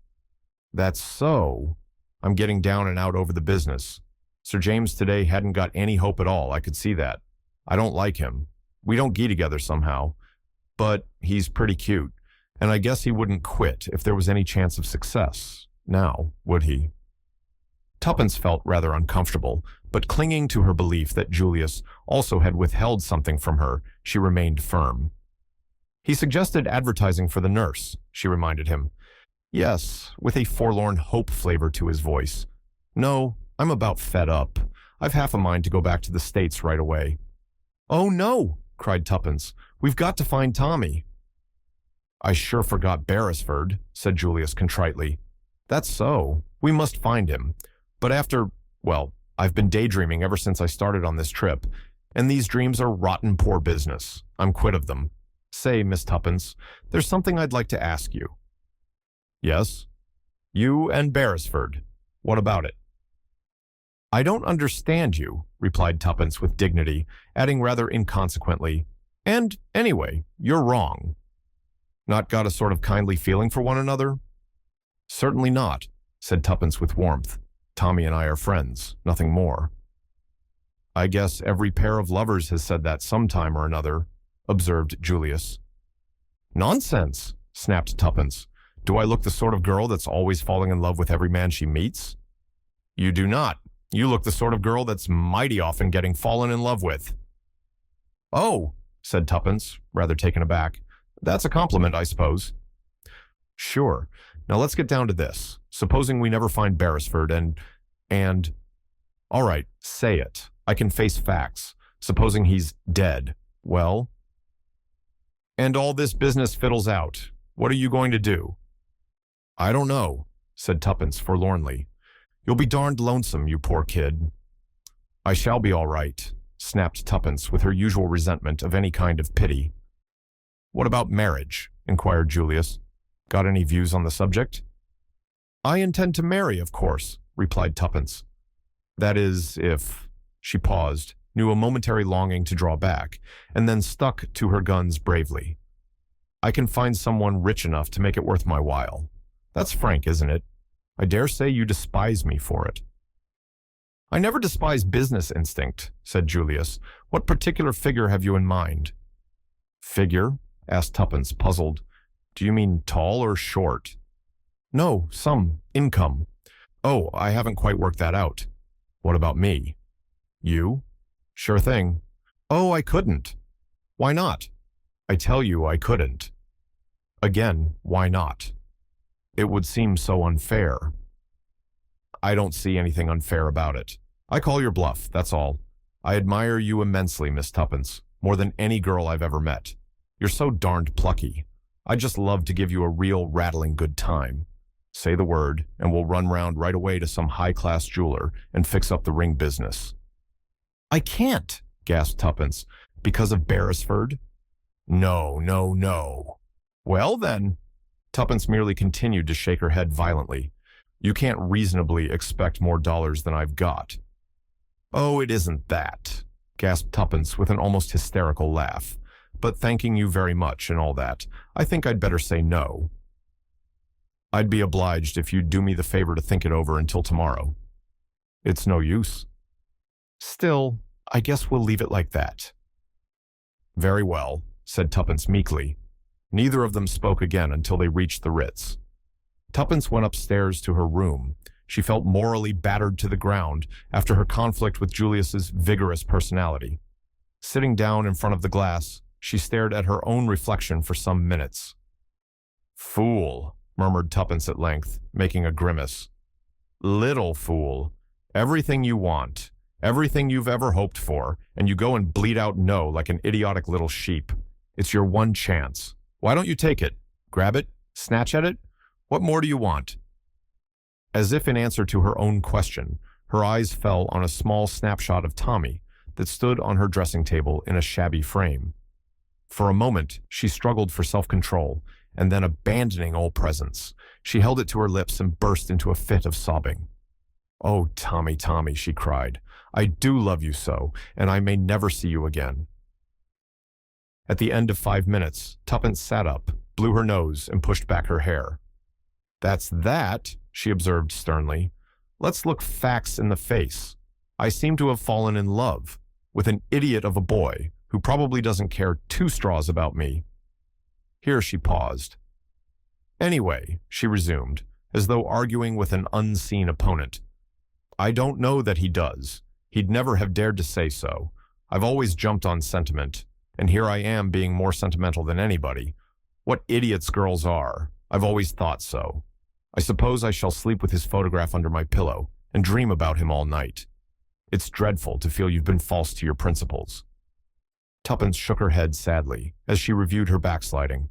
That's so. I'm getting down and out over the business. Sir James today hadn't got any hope at all, I could see that. I don't like him. We don't gee together somehow. But he's pretty cute. And I guess he wouldn't quit if there was any chance of success. Now, would he? Tuppence felt rather uncomfortable, but clinging to her belief that Julius also had withheld something from her, she remained firm. He suggested advertising for the nurse, she reminded him. Yes, with a forlorn hope flavor to his voice. No, I'm about fed up. I've half a mind to go back to the States right away. Oh no, cried Tuppence. We've got to find Tommy. I sure forgot Beresford, said Julius contritely. That's so. We must find him. But well, I've been daydreaming ever since I started on this trip, and these dreams are rotten poor business. I'm quit of them. Say, Miss Tuppence, there's something I'd like to ask you. Yes? You and Beresford. What about it? I don't understand you, replied Tuppence with dignity, adding rather inconsequently, and anyway, you're wrong. Not got a sort of kindly feeling for one another? Certainly not, said Tuppence with warmth. Tommy and I are friends, nothing more. I guess every pair of lovers has said that sometime or another, observed Julius. Nonsense, snapped Tuppence. Do I look the sort of girl that's always falling in love with every man she meets? You do not. You look the sort of girl that's mighty often getting fallen in love with. Oh, said Tuppence, rather taken aback. That's a compliment, I suppose. Sure. Now let's get down to this. Supposing we never find Beresford and... All right, say it. I can face facts. Supposing he's dead. Well? And all this business fiddles out. What are you going to do? I don't know, said Tuppence forlornly. You'll be darned lonesome, you poor kid. I shall be all right, snapped Tuppence with her usual resentment of any kind of pity. What about marriage? Inquired Julius. Got any views on the subject? I intend to marry, of course, replied Tuppence. That is, if... She paused, knew a momentary longing to draw back, and then stuck to her guns bravely. I can find someone rich enough to make it worth my while. That's frank, isn't it? I dare say you despise me for it. I never despise business instinct, said Julius. What particular figure have you in mind? Figure? Asked Tuppence, puzzled. Do you mean tall or short? No, some income. Oh, I haven't quite worked that out. What about me? You? Sure thing. Oh, I couldn't. Why not? I tell you I couldn't. Again, why not? It would seem so unfair. I don't see anything unfair about it. I call your bluff, that's all. I admire you immensely, Miss Tuppence, more than any girl I've ever met. You're so darned plucky. I'd just love to give you a real rattling good time. Say the word, and we'll run round right away to some high-class jeweler and fix up the ring business. I can't, gasped Tuppence. Because of Beresford? No, no, no. Well then, Tuppence merely continued to shake her head violently. You can't reasonably expect more dollars than I've got. Oh, it isn't that, gasped Tuppence with an almost hysterical laugh. But thanking you very much and all that, I think I'd better say no. I'd be obliged if you'd do me the favor to think it over until tomorrow. It's no use. Still, I guess we'll leave it like that. Very well, said Tuppence meekly. Neither of them spoke again until they reached the Ritz. Tuppence went upstairs to her room. She felt morally battered to the ground after her conflict with Julius's vigorous personality. Sitting down in front of the glass, she stared at her own reflection for some minutes. Fool, murmured Tuppence at length, making a grimace. Little fool. Everything you want, everything you've ever hoped for, and you go and bleat out no like an idiotic little sheep. It's your one chance. Why don't you take it? Grab it? Snatch at it? What more do you want? As if in answer to her own question, her eyes fell on a small snapshot of Tommy that stood on her dressing table in a shabby frame. For a moment, she struggled for self-control, and then abandoning all presence, she held it to her lips and burst into a fit of sobbing. Oh, Tommy, Tommy, she cried, I do love you so, and I may never see you again. At the end of 5 minutes, Tuppence sat up, blew her nose, and pushed back her hair. That's that, she observed sternly. Let's look facts in the face. I seem to have fallen in love with an idiot of a boy who probably doesn't care 2 straws about me. Here she paused. Anyway, she resumed, as though arguing with an unseen opponent. I don't know that he does. He'd never have dared to say so. I've always jumped on sentiment, and here I am being more sentimental than anybody. What idiots girls are. I've always thought so. I suppose I shall sleep with his photograph under my pillow and dream about him all night. It's dreadful to feel you've been false to your principles. Tuppence shook her head sadly as she reviewed her backsliding.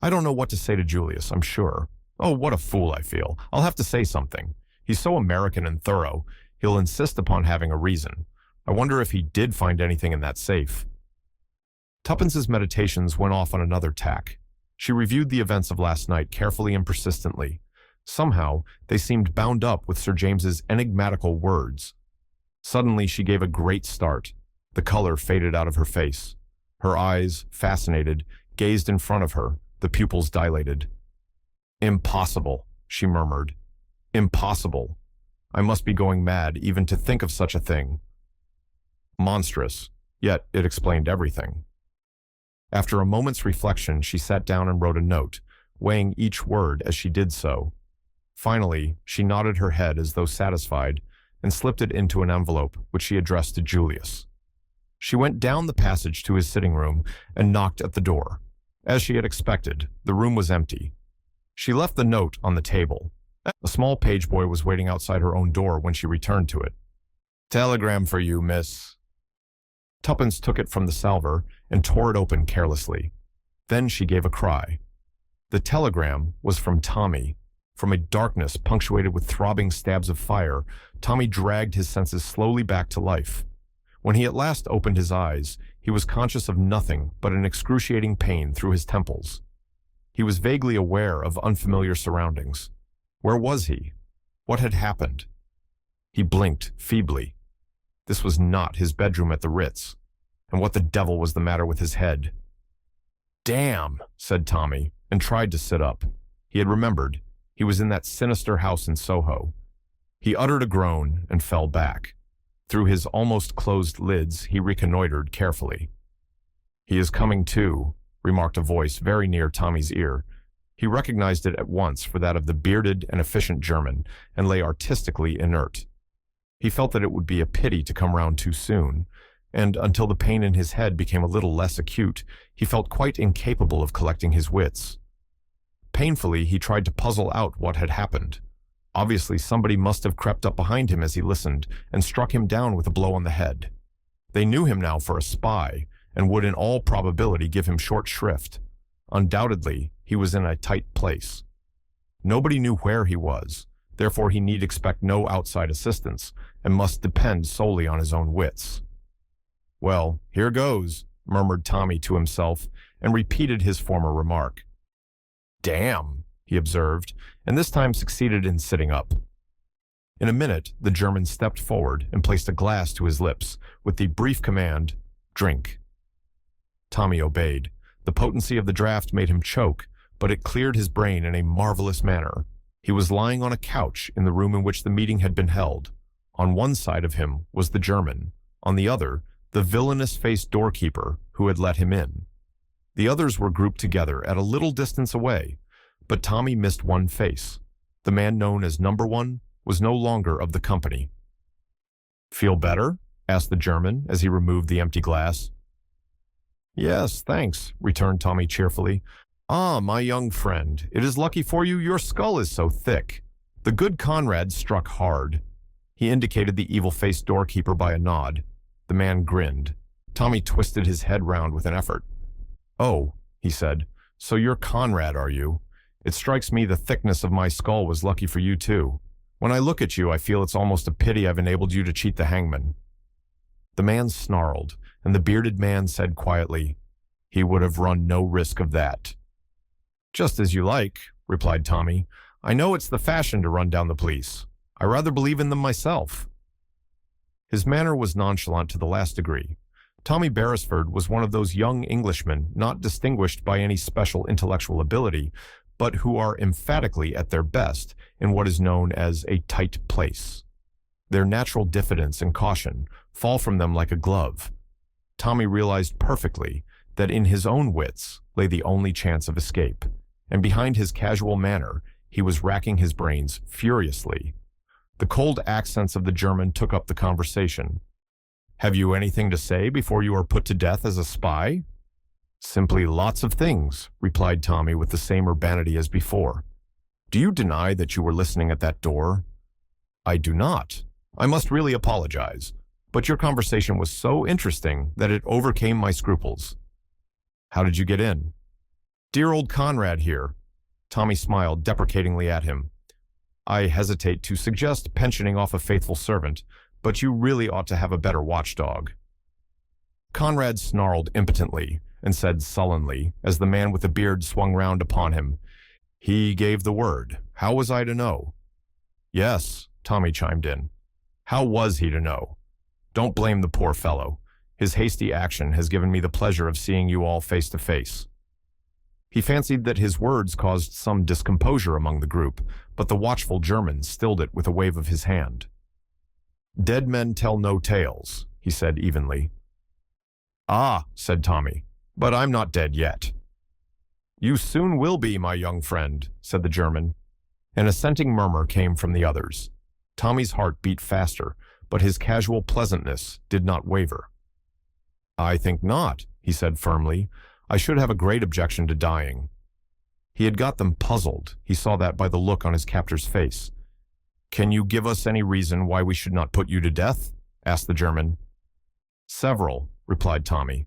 I don't know what to say to Julius, I'm sure. Oh, what a fool I feel. I'll have to say something. He's so American and thorough. He'll insist upon having a reason. I wonder if he did find anything in that safe. Tuppence's meditations went off on another tack. She reviewed the events of last night carefully and persistently. Somehow, they seemed bound up with Sir James's enigmatical words. Suddenly, she gave a great start. The color faded out of her face. Her eyes, fascinated, gazed in front of her, the pupils dilated. Impossible, she murmured. Impossible. I must be going mad even to think of such a thing. Monstrous, yet it explained everything. After a moment's reflection, she sat down and wrote a note, weighing each word as she did so. Finally, she nodded her head as though satisfied and slipped it into an envelope which she addressed to Julius. She went down the passage to his sitting room and knocked at the door. As she had expected, the room was empty. She left the note on the table. A small page boy was waiting outside her own door when she returned to it. Telegram for you, miss. Tuppence took it from the salver and tore it open carelessly. Then she gave a cry. The telegram was from Tommy. From a darkness punctuated with throbbing stabs of fire, Tommy dragged his senses slowly back to life. When he at last opened his eyes, He was conscious of nothing but an excruciating pain through his temples. He was vaguely aware of unfamiliar surroundings. Where was he? What had happened? He blinked feebly. This was not his bedroom at the Ritz. And what the devil was the matter with his head? "Damn," said Tommy, and tried to sit up. He had remembered. He was in that sinister house in Soho. He uttered a groan and fell back. Through his almost closed lids, he reconnoitered carefully. "He is coming too," remarked a voice very near Tommy's ear. He recognized it at once for that of the bearded and efficient German, and lay artistically inert. He felt that it would be a pity to come round too soon, and until the pain in his head became a little less acute, he felt quite incapable of collecting his wits. Painfully, he tried to puzzle out what had happened. Obviously, somebody must have crept up behind him as he listened and struck him down with a blow on the head. They knew him now for a spy, and would in all probability give him short shrift. Undoubtedly, he was in a tight place. Nobody knew where he was, therefore he need expect no outside assistance, and must depend solely on his own wits. "Well, here goes," murmured Tommy to himself, and repeated his former remark. "Damn," he observed, and this time succeeded in sitting up. In a minute, the German stepped forward and placed a glass to his lips, with the brief command, "Drink." Tommy obeyed. The potency of the draught made him choke, but it cleared his brain in a marvelous manner. He was lying on a couch in the room in which the meeting had been held. On one side of him was the German, on the other, the villainous-faced doorkeeper who had let him in. The others were grouped together at a little distance away, but Tommy missed one face. The man known as Number One was no longer of the company. "Feel better?" asked the German as he removed the empty glass. "Yes, thanks," returned Tommy cheerfully. "Ah, my young friend, it is lucky for you your skull is so thick." The good Conrad struck hard. He indicated the evil-faced doorkeeper by a nod. The man grinned. Tommy twisted his head round with an effort. "Oh," he said, "so you're Conrad, are you? It strikes me the thickness of my skull was lucky for you too. When I look at you, I feel it's almost a pity I've enabled you to cheat the hangman." The man snarled, and the bearded man said quietly, "He would have run no risk of that." "Just as you like," replied Tommy. "I know it's the fashion to run down the police. I rather believe in them myself." His manner was nonchalant to the last degree. Tommy Beresford was one of those young Englishmen not distinguished by any special intellectual ability, but who are emphatically at their best in what is known as a tight place. Their natural diffidence and caution fall from them like a glove. Tommy realized perfectly that in his own wits lay the only chance of escape, and behind his casual manner he was racking his brains furiously. The cold accents of the German took up the conversation. "Have you anything to say before you are put to death as a spy?" "Simply lots of things," replied Tommy with the same urbanity as before. "Do you deny that you were listening at that door?" "I do not. I must really apologize, but your conversation was so interesting that it overcame my scruples." "How did you get in?" "Dear old Conrad here." Tommy smiled deprecatingly at him. "I hesitate to suggest pensioning off a faithful servant, but you really ought to have a better watchdog." Conrad snarled impotently and said sullenly, as the man with the beard swung round upon him, "He gave the word. How was I to know?" "Yes," Tommy chimed in. "How was he to know? Don't blame the poor fellow. His hasty action has given me the pleasure of seeing you all face to face." He fancied that his words caused some discomposure among the group, but the watchful German stilled it with a wave of his hand. "Dead men tell no tales," he said evenly. "Ah," said Tommy, "but I'm not dead yet." "You soon will be, my young friend," said the German. An assenting murmur came from the others. Tommy's heart beat faster, but his casual pleasantness did not waver. "I think not," he said firmly. "I should have a great objection to dying." He had got them puzzled. He saw that by the look on his captor's face. "Can you give us any reason why we should not put you to death?" asked the German. "Several," replied Tommy.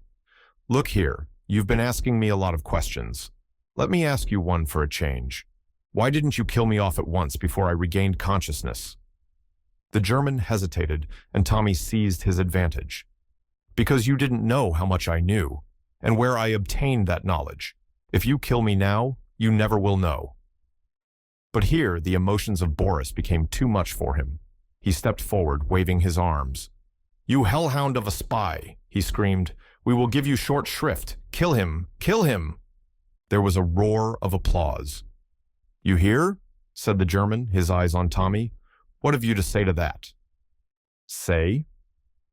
"Look here, you've been asking me a lot of questions. Let me ask you one for a change. Why didn't you kill me off at once before I regained consciousness?" The German hesitated, and Tommy seized his advantage. Because you didn't know how much I knew, and where I obtained that knowledge. If you kill me now, you never will know." But here the emotions of Boris became too much for him. He stepped forward, waving his arms. "You hellhound of a spy," he screamed. "We will give you short shrift. Kill him! Kill him!" There was a roar of applause. "You hear?" said the German, his eyes on Tommy. "What have you to say to that?" "Say?"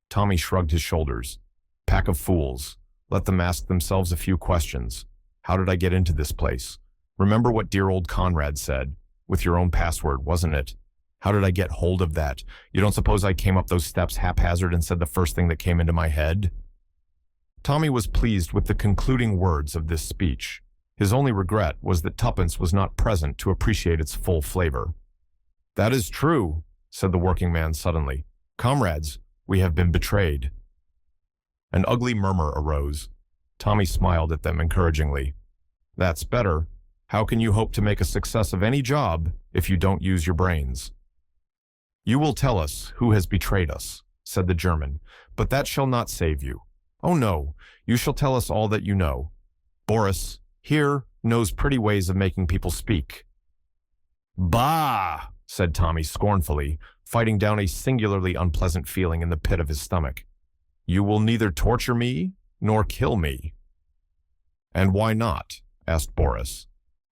Tommy shrugged his shoulders. "Pack of fools. Let them ask themselves a few questions. How did I get into this place? Remember what dear old Conrad said, with your own password, wasn't it? How did I get hold of that? You don't suppose I came up those steps haphazard and said the first thing that came into my head?" Tommy was pleased with the concluding words of this speech. His only regret was that Tuppence was not present to appreciate its full flavor. "That is true," said the working man suddenly. "Comrades, we have been betrayed." An ugly murmur arose. Tommy smiled at them encouragingly. "That's better. How can you hope to make a success of any job if you don't use your brains?" "You will tell us who has betrayed us," said the German, "but that shall not save you. Oh no, you shall tell us all that you know. Boris, here, knows pretty ways of making people speak." "Bah!" said Tommy scornfully, fighting down a singularly unpleasant feeling in the pit of his stomach. "You will neither torture me nor kill me." "And why not?" asked Boris.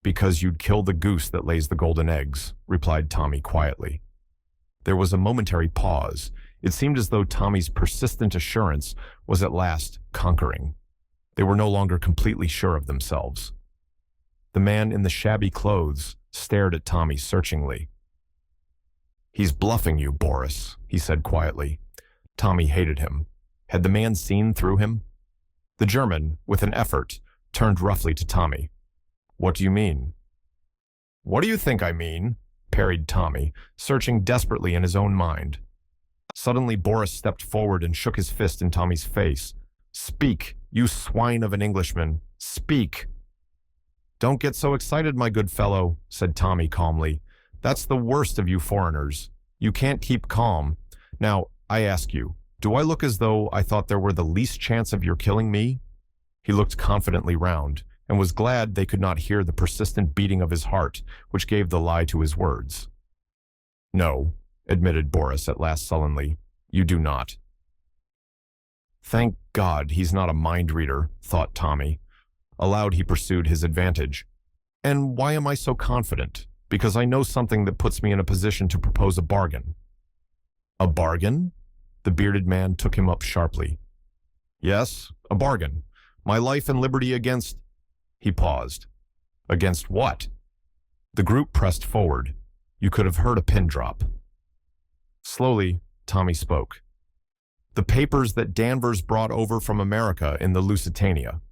"Because you'd kill the goose that lays the golden eggs," replied Tommy quietly. There was a momentary pause. It seemed as though Tommy's persistent assurance was at last conquering. They were no longer completely sure of themselves. The man in the shabby clothes stared at Tommy searchingly. "He's bluffing you, Boris," he said quietly. Tommy hated him. Had the man seen through him? The German, with an effort, turned roughly to Tommy. "What do you mean?" "What do you think I mean?" parried Tommy, searching desperately in his own mind. Suddenly Boris stepped forward and shook his fist in Tommy's face. "Speak, you swine of an Englishman. Speak." "Don't get so excited, my good fellow," said Tommy calmly. "That's the worst of you foreigners. You can't keep calm. Now, I ask you, do I look as though I thought there were the least chance of your killing me?" He looked confidently round, and was glad they could not hear the persistent beating of his heart, which gave the lie to his words. "No," admitted Boris at last sullenly, "you do not." "Thank God he's not a mind reader," thought Tommy. Aloud he pursued his advantage. "And why am I so confident? Because I know something that puts me in a position to propose a bargain." "A bargain?" The bearded man took him up sharply. "Yes, a bargain. My life and liberty against—" He paused. "Against what?" The group pressed forward. You could have heard a pin drop. Slowly, Tommy spoke. "The papers that Danvers brought over from America in the Lusitania."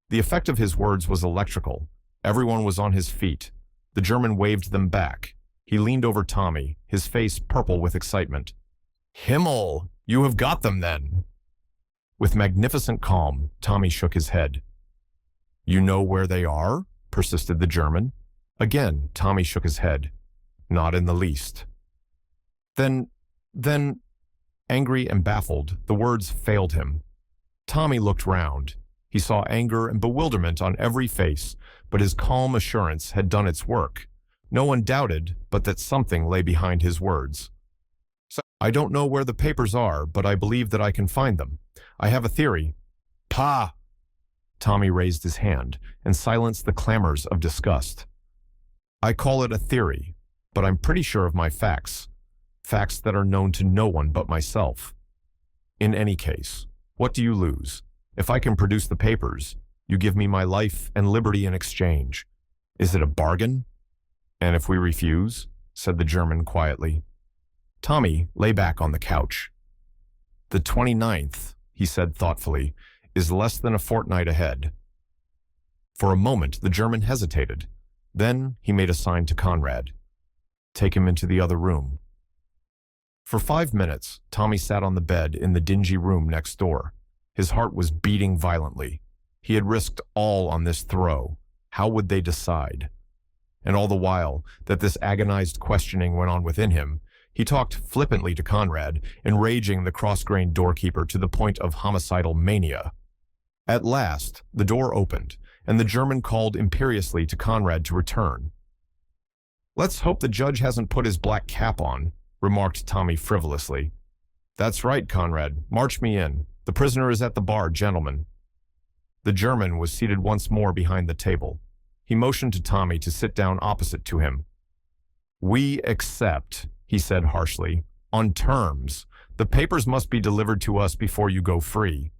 The effect of his words was electrical. Everyone was on his feet. The German waved them back. He leaned over Tommy, his face purple with excitement. "Himmel! You have got them, then!" With magnificent calm, Tommy shook his head. "You know where they are?" persisted the German. Again, Tommy shook his head. "Not in the least." Then, angry and baffled, the words failed him. Tommy looked round. He saw anger and bewilderment on every face, but his calm assurance had done its work. No one doubted but that something lay behind his words. "I don't know where the papers are, but I believe that I can find them. I have a theory." "Pah!" Tommy raised his hand and silenced the clamors of disgust. "I call it a theory, but I'm pretty sure of my facts. Facts that are known to no one but myself. In any case, what do you lose? If I can produce the papers, you give me my life and liberty in exchange. Is it a bargain?" "And if we refuse?" said the German quietly. Tommy lay back on the couch. "The 29th, he said thoughtfully, "is less than a fortnight ahead." For a moment, the German hesitated. Then he made a sign to Conrad. "Take him into the other room." For 5 minutes, Tommy sat on the bed in the dingy room next door. His heart was beating violently. He had risked all on this throw. How would they decide? And all the while that this agonized questioning went on within him, He talked flippantly to Conrad, enraging the cross-grained doorkeeper to the point of homicidal mania. At last, the door opened, and the German called imperiously to Conrad to return. "Let's hope the judge hasn't put his black cap on," remarked Tommy frivolously. "That's right, Conrad. March me in. The prisoner is at the bar, gentlemen." The German was seated once more behind the table. He motioned to Tommy to sit down opposite to him. "We accept," he said harshly, "on terms. The papers must be delivered to us before you go free."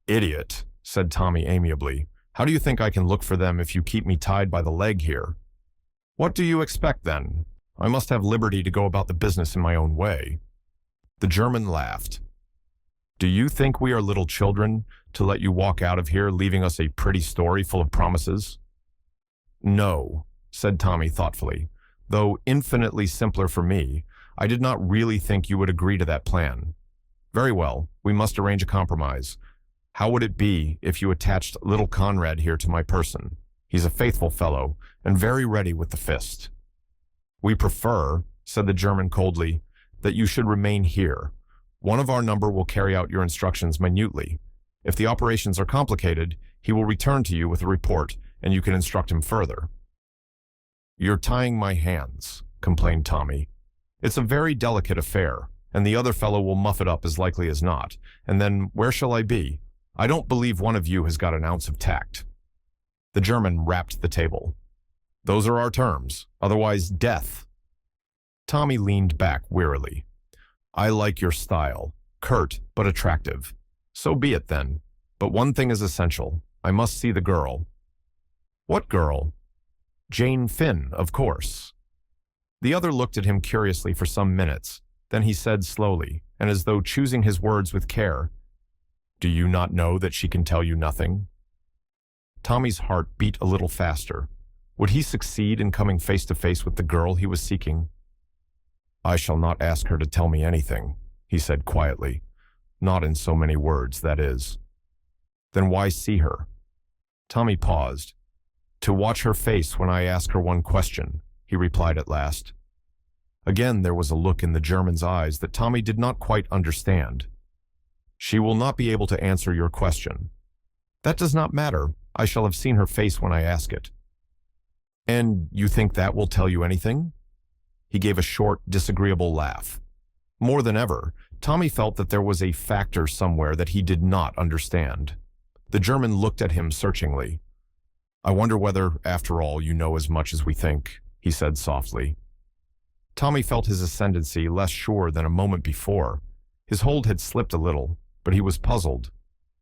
"Idiot," said Tommy amiably. "How do you think I can look for them if you keep me tied by the leg here?" "What do you expect, then? I must have liberty to go about the business in my own way." The German laughed. "Do you think we are little children to let you walk out of here leaving us a pretty story full of promises?" "No," said Tommy thoughtfully. "Though infinitely simpler for me, I did not really think you would agree to that plan. Very well, we must arrange a compromise. How would it be if you attached little Conrad here to my person? He's a faithful fellow, and very ready with the fist." "We prefer," said the German coldly, "that you should remain here. One of our number will carry out your instructions minutely. If the operations are complicated, he will return to you with a report, and you can instruct him further." "You're tying my hands," complained Tommy. "It's a very delicate affair, and the other fellow will muff it up as likely as not, and then where shall I be? I don't believe one of you has got an ounce of tact." The German rapped the table. "Those are our terms, otherwise death." Tommy leaned back wearily. "I like your style, curt but attractive. So be it then, but one thing is essential. I must see the girl." "What girl?" "Jane Finn, of course." The other looked at him curiously for some minutes. Then he said slowly, and as though choosing his words with care, "Do you not know that she can tell you nothing?" Tommy's heart beat a little faster. Would he succeed in coming face to face with the girl he was seeking? "I shall not ask her to tell me anything," he said quietly. "Not in so many words, that is." "Then why see her?" Tommy paused. "To watch her face when I ask her one question," he replied at last. Again there was a look in the German's eyes that Tommy did not quite understand. "She will not be able to answer your question." "That does not matter. I shall have seen her face when I ask it." "And you think that will tell you anything?" He gave a short, disagreeable laugh. More than ever, Tommy felt that there was a factor somewhere that he did not understand. The German looked at him searchingly. "I wonder whether, after all, you know as much as we think," he said softly. Tommy felt his ascendancy less sure than a moment before. His hold had slipped a little, but he was puzzled.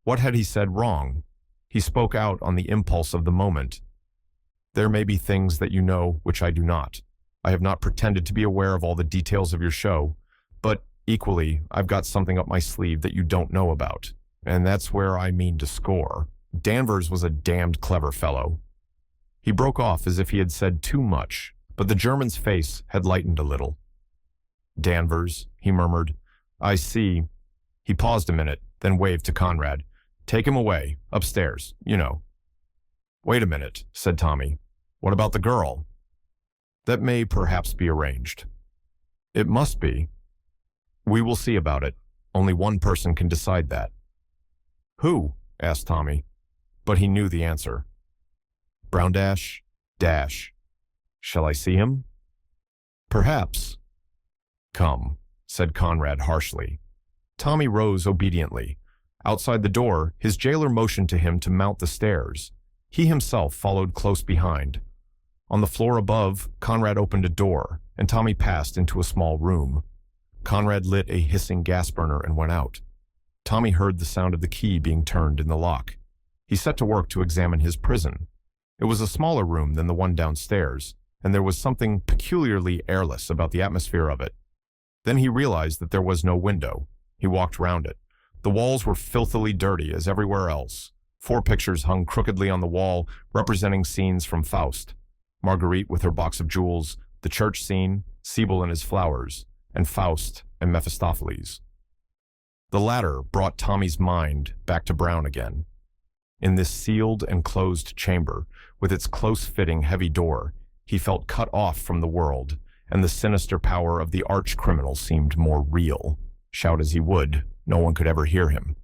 What had he said wrong? He spoke out on the impulse of the moment. "There may be things that you know which I do not. I have not pretended to be aware of all the details of your show, but equally, I've got something up my sleeve that you don't know about, and that's where I mean to score. Danvers was a damned clever fellow." He broke off as if he had said too much, but the German's face had lightened a little. "Danvers," he murmured. "I see." He paused a minute, then waved to Conrad. "Take him away, upstairs, you know." "Wait a minute," said Tommy. "What about the girl?" "That may perhaps be arranged." "It must be." "We will see about it. Only one person can decide that." "Who?" asked Tommy. But he knew the answer. "Browndash, Dash. Shall I see him?" "Perhaps." "Come," said Conrad harshly. Tommy rose obediently. Outside the door, his jailer motioned to him to mount the stairs. He himself followed close behind. On the floor above, Conrad opened a door, and Tommy passed into a small room. Conrad lit a hissing gas burner and went out. Tommy heard the sound of the key being turned in the lock. He set to work to examine his prison. It was a smaller room than the one downstairs, and there was something peculiarly airless about the atmosphere of it. Then he realized that there was no window. He walked round it. The walls were filthily dirty as everywhere else. 4 pictures hung crookedly on the wall, representing scenes from Faust. Marguerite with her box of jewels, the church scene, Sibyl and his flowers, and Faust and Mephistopheles. The latter brought Tommy's mind back to Brown again. In this sealed and closed chamber, with its close-fitting heavy door, he felt cut off from the world, and the sinister power of the arch-criminal seemed more real. Shout as he would, no one could ever hear him.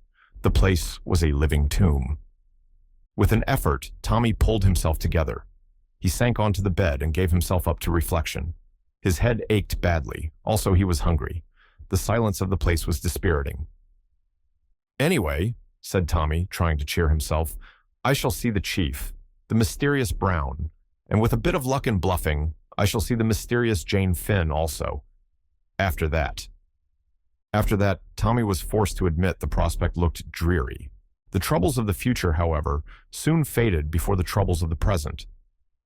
The place was a living tomb. With an effort, Tommy pulled himself together. He sank onto the bed and gave himself up to reflection. His head ached badly. Also, he was hungry. The silence of the place was dispiriting. "Anyway," said Tommy, trying to cheer himself, "I shall see the chief, the mysterious Brown, and with a bit of luck and bluffing, I shall see the mysterious Jane Finn also. After that, Tommy was forced to admit the prospect looked dreary. The troubles of the future, however, soon faded before the troubles of the present,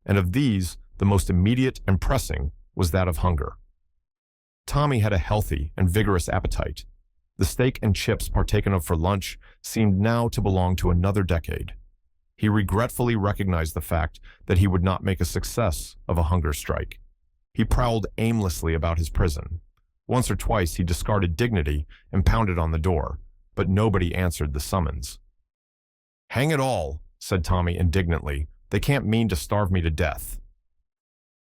and of these, the most immediate and pressing was that of hunger. Tommy had a healthy and vigorous appetite. The steak and chips partaken of for lunch seemed now to belong to another decade. He regretfully recognized the fact that he would not make a success of a hunger strike. He prowled aimlessly about his prison. Once or twice he discarded dignity and pounded on the door, but nobody answered the summons. "Hang it all," said Tommy indignantly. "They can't mean to starve me to death."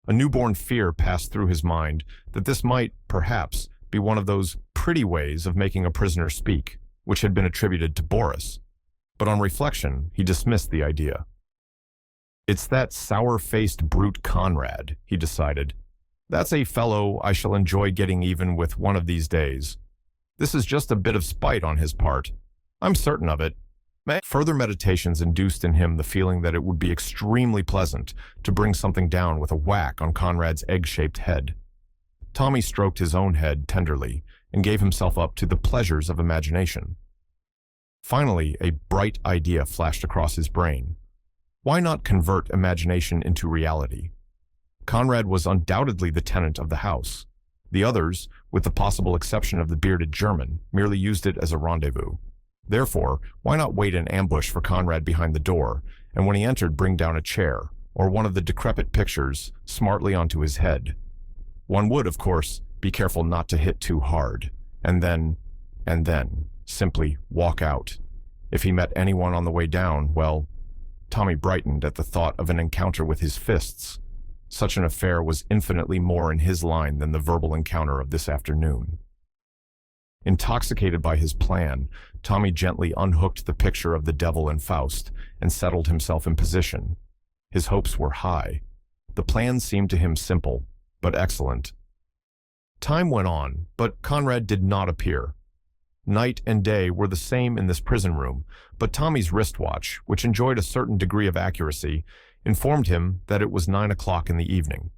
A newborn fear passed through his mind that this might, perhaps, be one of those pretty ways of making a prisoner speak, which had been attributed to Boris. But on reflection, he dismissed the idea. "It's that sour-faced brute Conrad," he decided. "That's a fellow I shall enjoy getting even with one of these days. This is just a bit of spite on his part. I'm certain of it." Further meditations induced in him the feeling that it would be extremely pleasant to bring something down with a whack on Conrad's egg-shaped head. Tommy stroked his own head tenderly and gave himself up to the pleasures of imagination. Finally, a bright idea flashed across his brain. Why not convert imagination into reality? Conrad was undoubtedly the tenant of the house. The others, with the possible exception of the bearded German, merely used it as a rendezvous. Therefore, why not wait in ambush for Conrad behind the door, and when he entered bring down a chair, or one of the decrepit pictures, smartly onto his head? One would, of course, be careful not to hit too hard, and then, simply walk out. If he met anyone on the way down, well, Tommy brightened at the thought of an encounter with his fists. Such an affair was infinitely more in his line than the verbal encounter of this afternoon. Intoxicated by his plan, Tommy gently unhooked the picture of the devil and Faust and settled himself in position. His hopes were high. The plan seemed to him simple, but excellent. Time went on, but Conrad did not appear. Night and day were the same in this prison room, but Tommy's wristwatch, which enjoyed a certain degree of accuracy, informed him that it was 9 o'clock in the evening.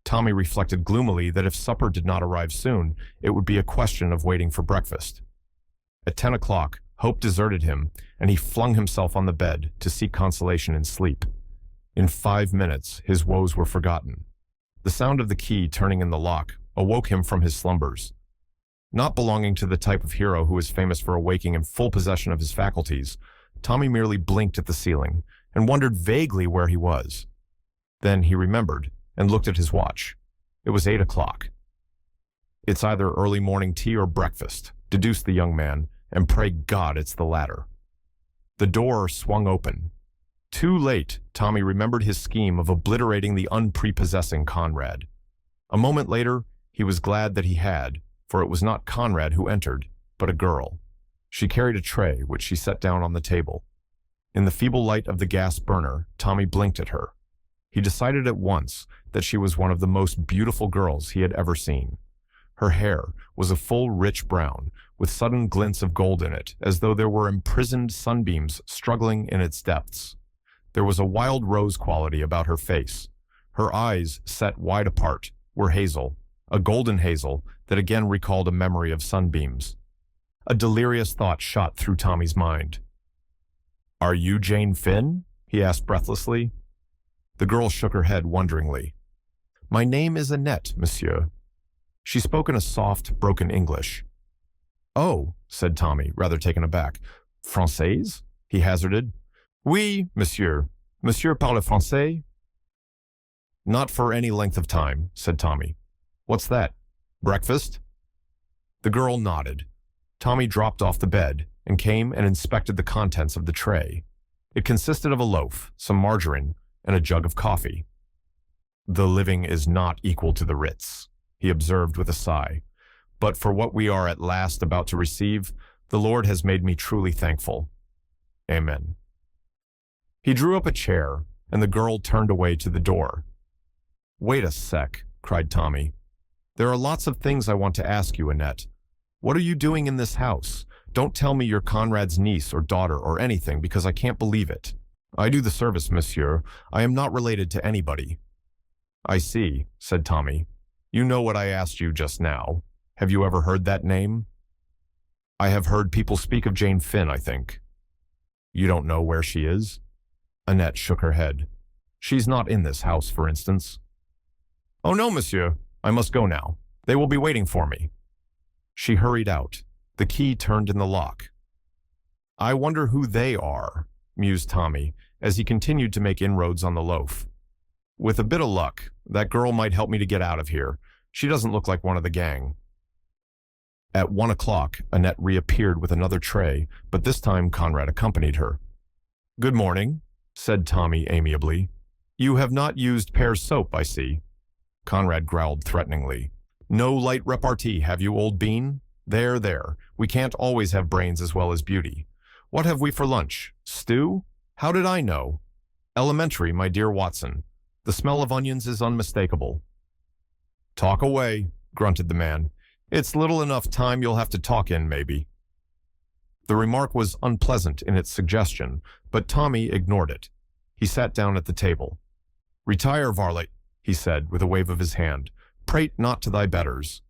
Tommy reflected gloomily that if supper did not arrive soon, it would be a question of waiting for breakfast. At 10 o'clock, hope deserted him, and he flung himself on the bed to seek consolation in sleep. In 5 minutes, his woes were forgotten. The sound of the key turning in the lock awoke him from his slumbers. Not belonging to the type of hero who is famous for awaking in full possession of his faculties, Tommy merely blinked at the ceiling and wondered vaguely where he was. Then he remembered and looked at his watch. It was 8 o'clock. "It's either early morning tea or breakfast," deduced the young man, and pray God it's the latter. The door swung open. Too late, Tommy remembered his scheme of obliterating the unprepossessing Conrad. A moment later, he was glad that he had, for it was not Conrad who entered, but a girl. She carried a tray, which she set down on the table. In the feeble light of the gas burner, Tommy blinked at her. He decided at once that she was one of the most beautiful girls he had ever seen. Her hair was a full, rich brown, with sudden glints of gold in it, as though there were imprisoned sunbeams struggling in its depths. There was a wild rose quality about her face. Her eyes, set wide apart, were hazel, a golden hazel that again recalled a memory of sunbeams. A delirious thought shot through Tommy's mind. "Are you Jane Finn?" he asked breathlessly. The girl shook her head wonderingly. "My name is Annette, monsieur." She spoke in a soft, broken English. "Oh," said Tommy, rather taken aback. "Française?" he hazarded. "Oui, monsieur. Monsieur parle français?" "Not for any length of time," said Tommy. "What's that? Breakfast?" The girl nodded. Tommy dropped off the bed and came and inspected the contents of the tray. It consisted of a loaf, some margarine, and a jug of coffee. "The living is not equal to the Ritz," he observed with a sigh. But for what we are at last about to receive, the Lord has made me truly thankful. Amen. He drew up a chair, and the girl turned away to the door. Wait a sec, cried Tommy. There are lots of things I want to ask you, Annette. What are you doing in this house? Don't tell me you're Conrad's niece or daughter or anything, because I can't believe it. I do the service, monsieur. I am not related to anybody. I see, said Tommy. You know what I asked you just now. Have you ever heard that name? I have heard people speak of Jane Finn, I think. You don't know where she is? Annette shook her head. She's not in this house, for instance. Oh no, monsieur. I must go now. They will be waiting for me. She hurried out. The key turned in the lock. I wonder who they are, mused Tommy, as he continued to make inroads on the loaf. With a bit of luck, that girl might help me to get out of here. She doesn't look like one of the gang. At 1 o'clock, Annette reappeared with another tray, but this time Conrad accompanied her. Good morning, said Tommy amiably. You have not used Pear's soap, I see. Conrad growled threateningly. No light repartee, have you, old bean? There, there. We can't always have brains as well as beauty. What have we for lunch? Stew? How did I know? Elementary, my dear Watson. The smell of onions is unmistakable. Talk away, grunted the man. It's little enough time you'll have to talk in, maybe. The remark was unpleasant in its suggestion, but Tommy ignored it. He sat down at the table. Retire, varlet, he said with a wave of his hand. Prate not to thy betters.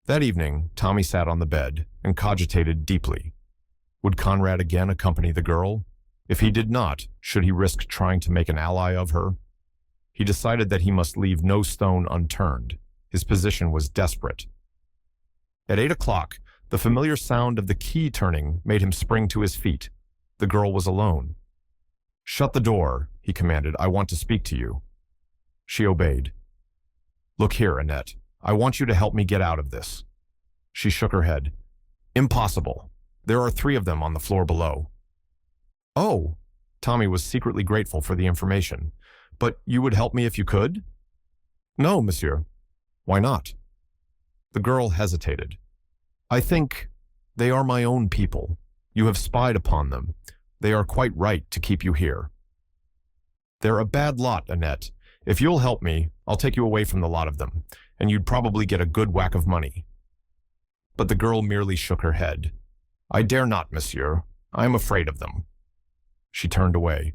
That evening, Tommy sat on the bed and cogitated deeply. Would Conrad again accompany the girl? If he did not, should he risk trying to make an ally of her? He decided that he must leave no stone unturned. His position was desperate. At 8 o'clock, the familiar sound of the key turning made him spring to his feet. The girl was alone. Shut the door, he commanded. I want to speak to you. She obeyed. Look here, Annette. I want you to help me get out of this. She shook her head. Impossible. There are 3 of them on the floor below. Oh, Tommy was secretly grateful for the information. But you would help me if you could? No, monsieur. Why not? The girl hesitated. I think they are my own people. You have spied upon them. They are quite right to keep you here. They're a bad lot, Annette. If you'll help me, I'll take you away from the lot of them, and you'd probably get a good whack of money. But the girl merely shook her head. I dare not, monsieur. I am afraid of them. She turned away.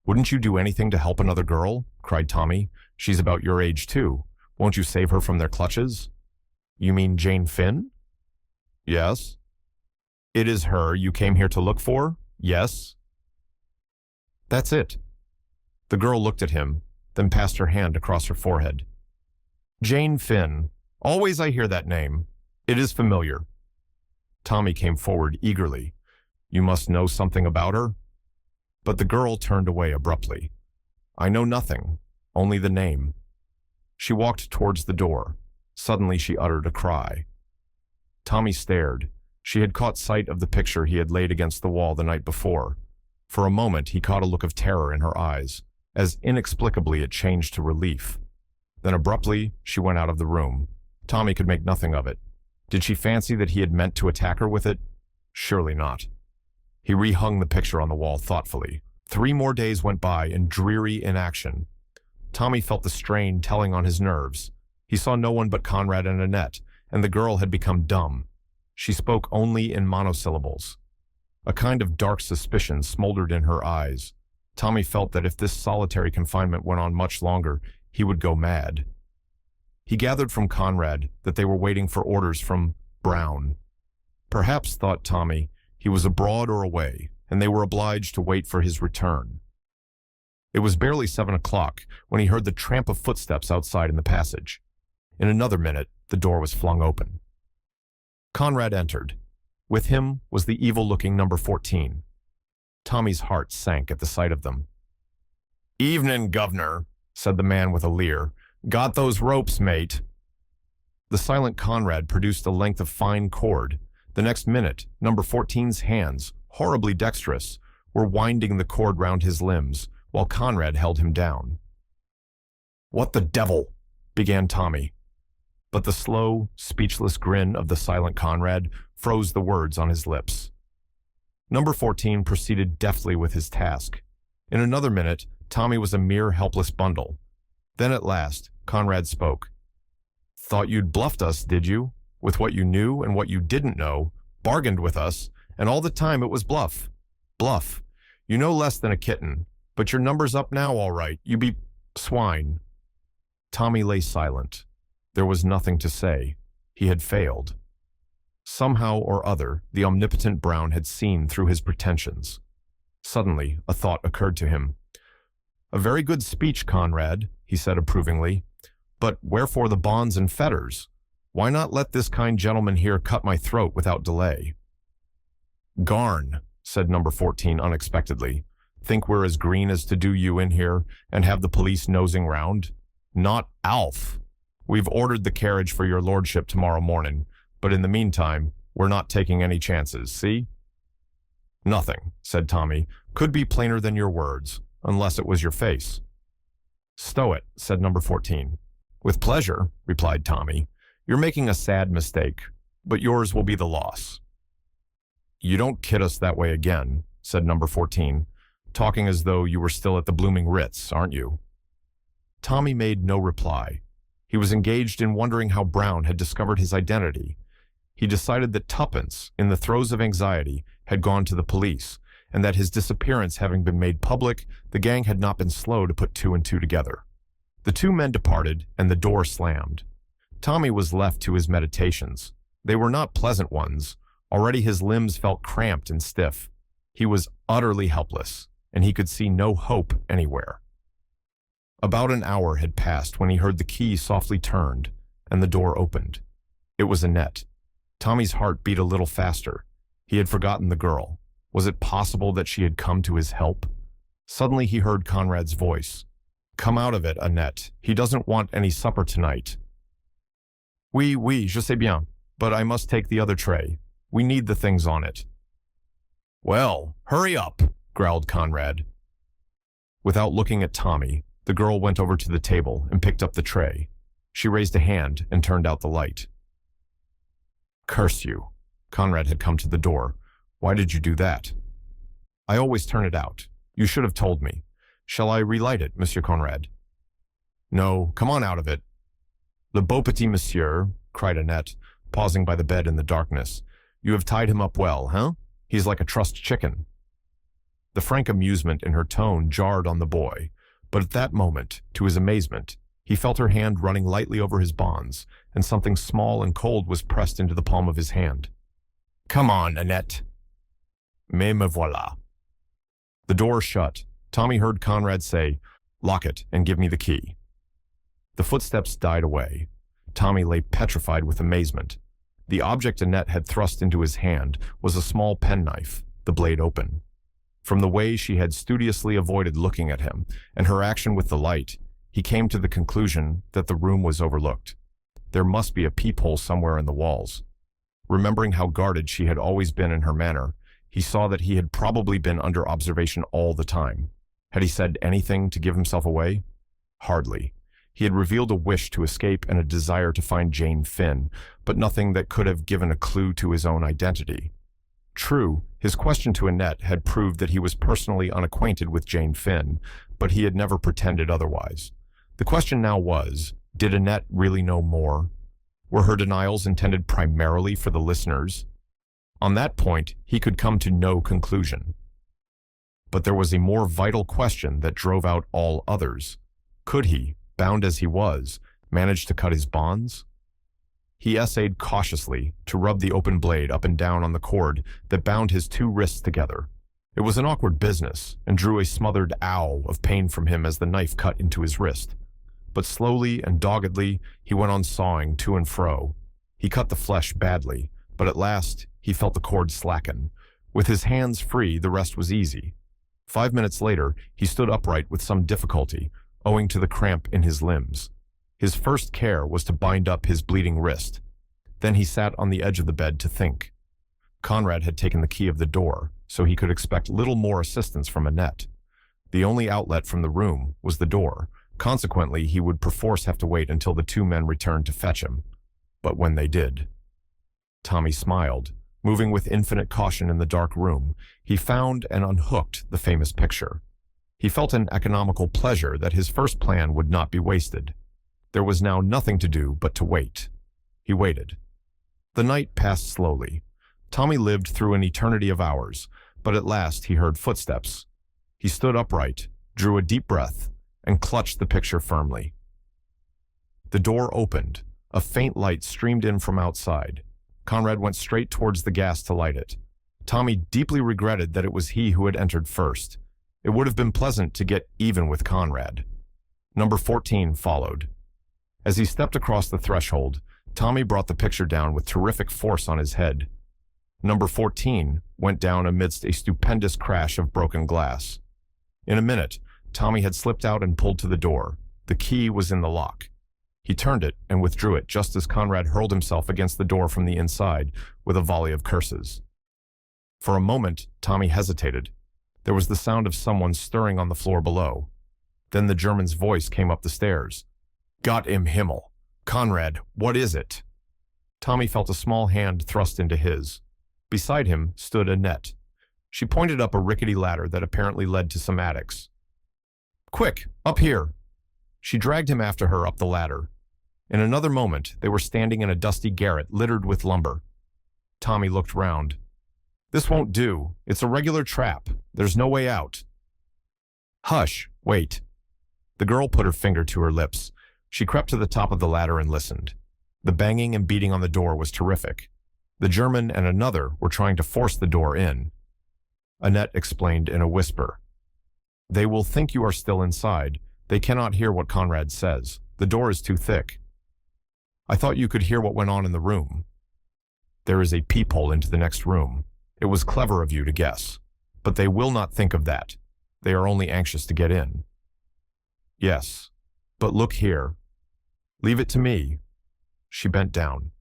Wouldn't you do anything to help another girl? Cried Tommy. She's about your age, too. Won't you save her from their clutches? You mean Jane Finn? Yes. It is her you came here to look for? Yes. That's it. The girl looked at him, then passed her hand across her forehead. Jane Finn. Always I hear that name. It is familiar. Tommy came forward eagerly. You must know something about her? But the girl turned away abruptly. I know nothing, only the name. She walked towards the door. Suddenly she uttered a cry. Tommy stared. She had caught sight of the picture he had laid against the wall the night before. For a moment he caught a look of terror in her eyes, as inexplicably it changed to relief. Then abruptly she went out of the room. Tommy could make nothing of it. Did she fancy that he had meant to attack her with it? Surely not. He rehung the picture on the wall thoughtfully. 3 more days went by in dreary inaction. Tommy felt the strain telling on his nerves. He saw no one but Conrad and Annette, and the girl had become dumb. She spoke only in monosyllables. A kind of dark suspicion smoldered in her eyes. Tommy felt that if this solitary confinement went on much longer, he would go mad. He gathered from Conrad that they were waiting for orders from Brown. Perhaps, thought Tommy, he was abroad or away, and they were obliged to wait for his return. It was barely 7 o'clock when he heard the tramp of footsteps outside in the passage. In another minute, the door was flung open. Conrad entered. With him was the evil-looking number 14. Tommy's heart sank at the sight of them. "Evening, governor," said the man with a leer. "Got those ropes, mate." The silent Conrad produced a length of fine cord. The next minute, number 14's hands, horribly dexterous, were winding the cord round his limbs, while Conrad held him down. "What the devil?" began Tommy. But the slow, speechless grin of the silent Conrad froze the words on his lips. Number 14 proceeded deftly with his task. In another minute, Tommy was a mere helpless bundle. Then at last, Conrad spoke. "Thought you'd bluffed us, did you? With what you knew and what you didn't know, bargained with us, and all the time it was bluff. Bluff. You know less than a kitten, but your number's up now all right, you be swine." Tommy lay silent. There was nothing to say. He had failed. Somehow or other, the omnipotent Brown had seen through his pretensions. Suddenly, a thought occurred to him. "A very good speech, Conrad," he said approvingly. "But wherefore the bonds and fetters? Why not let this kind gentleman here cut my throat without delay?" "Garn," said number 14 unexpectedly. "Think we're as green as to do you in here and have the police nosing round? Not Alf. We've ordered the carriage for your lordship tomorrow morning, but in the meantime, we're not taking any chances, see?" "Nothing," said Tommy, "could be plainer than your words, unless it was your face." "Stow it," said number 14. "With pleasure," replied Tommy. "You're making a sad mistake, but yours will be the loss." "You don't kid us that way again," said number 14, "talking as though you were still at the blooming Ritz, aren't you?" Tommy made no reply. He was engaged in wondering how Brown had discovered his identity. He decided that Tuppence, in the throes of anxiety, had gone to the police, and that his disappearance having been made public, the gang had not been slow to put two and two together. The two men departed, and the door slammed. Tommy was left to his meditations. They were not pleasant ones. Already his limbs felt cramped and stiff. He was utterly helpless, and he could see no hope anywhere. About an hour had passed when he heard the key softly turned, and the door opened. It was Annette. Tommy's heart beat a little faster. He had forgotten the girl. Was it possible that she had come to his help? Suddenly he heard Conrad's voice. "Come out of it, Annette. He doesn't want any supper tonight." Oui, je sais bien, but I must take the other tray. We need the things on it." "Well, hurry up," growled Conrad. Without looking at Tommy, the girl went over to the table and picked up the tray. She raised a hand and turned out the light. "Curse you." Conrad had come to the door. "Why did you do that?" "I always turn it out. You should have told me. Shall I relight it, Monsieur Conrad?" "No, come on out of it." "Le beau petit monsieur," cried Annette, pausing by the bed in the darkness. "You have tied him up well, huh? He's like a trussed chicken." The frank amusement in her tone jarred on the boy, but at that moment, to his amazement, he felt her hand running lightly over his bonds, and something small and cold was pressed into the palm of his hand. "Come on, Annette." "Mais me voilà." The door shut. Tommy heard Conrad say, "Lock it and give me the key." The footsteps died away. Tommy lay petrified with amazement. The object Annette had thrust into his hand was a small penknife, the blade open. From the way she had studiously avoided looking at him, and her action with the light, he came to the conclusion that the room was overlooked. There must be a peephole somewhere in the walls. Remembering how guarded she had always been in her manner, he saw that he had probably been under observation all the time. Had he said anything to give himself away? Hardly. He had revealed a wish to escape and a desire to find Jane Finn, but nothing that could have given a clue to his own identity. True, his question to Annette had proved that he was personally unacquainted with Jane Finn, but he had never pretended otherwise. The question now was, did Annette really know more? Were her denials intended primarily for the listeners? On that point, he could come to no conclusion. But there was a more vital question that drove out all others. Could he, bound as he was, manage to cut his bonds? He essayed cautiously to rub the open blade up and down on the cord that bound his two wrists together. It was an awkward business, and drew a smothered ow of pain from him as the knife cut into his wrist. But slowly and doggedly, he went on sawing to and fro. He cut the flesh badly, but at last he felt the cord slacken. With his hands free, the rest was easy. 5 minutes later, he stood upright with some difficulty, owing to the cramp in his limbs. His first care was to bind up his bleeding wrist. Then he sat on the edge of the bed to think. Conrad had taken the key of the door, so he could expect little more assistance from Annette. The only outlet from the room was the door. Consequently, he would perforce have to wait until the two men returned to fetch him. But when they did, Tommy smiled. Moving with infinite caution in the dark room, he found and unhooked the famous picture. He felt an economical pleasure that his first plan would not be wasted. There was now nothing to do but to wait. He waited. The night passed slowly. Tommy lived through an eternity of hours, but at last he heard footsteps. He stood upright, drew a deep breath, and clutched the picture firmly. The door opened. A faint light streamed in from outside. Conrad went straight towards the gas to light it. Tommy deeply regretted that it was he who had entered first. It would have been pleasant to get even with Conrad. Number 14 followed. As he stepped across the threshold, Tommy brought the picture down with terrific force on his head. Number 14 went down amidst a stupendous crash of broken glass. In a minute, Tommy had slipped out and pulled to the door. The key was in the lock. He turned it and withdrew it just as Conrad hurled himself against the door from the inside with a volley of curses. For a moment, Tommy hesitated. There was the sound of someone stirring on the floor below. Then the German's voice came up the stairs. "Gott im Himmel! Conrad, what is it?" Tommy felt a small hand thrust into his. Beside him stood Annette. She pointed up a rickety ladder that apparently led to some attics. "Quick, up here!" She dragged him after her up the ladder. In another moment, they were standing in a dusty garret littered with lumber. Tommy looked round. "This won't do. It's a regular trap. There's no way out." "Hush, wait." The girl put her finger to her lips. She crept to the top of the ladder and listened. The banging and beating on the door was terrific. The German and another were trying to force the door in. Annette explained in a whisper. "They will think you are still inside. They cannot hear what Conrad says. The door is too thick." "I thought you could hear what went on in the room." "There is a peephole into the next room. It was clever of you to guess. But they will not think of that. They are only anxious to get in." "Yes. But look here." "Leave it to me." She bent down.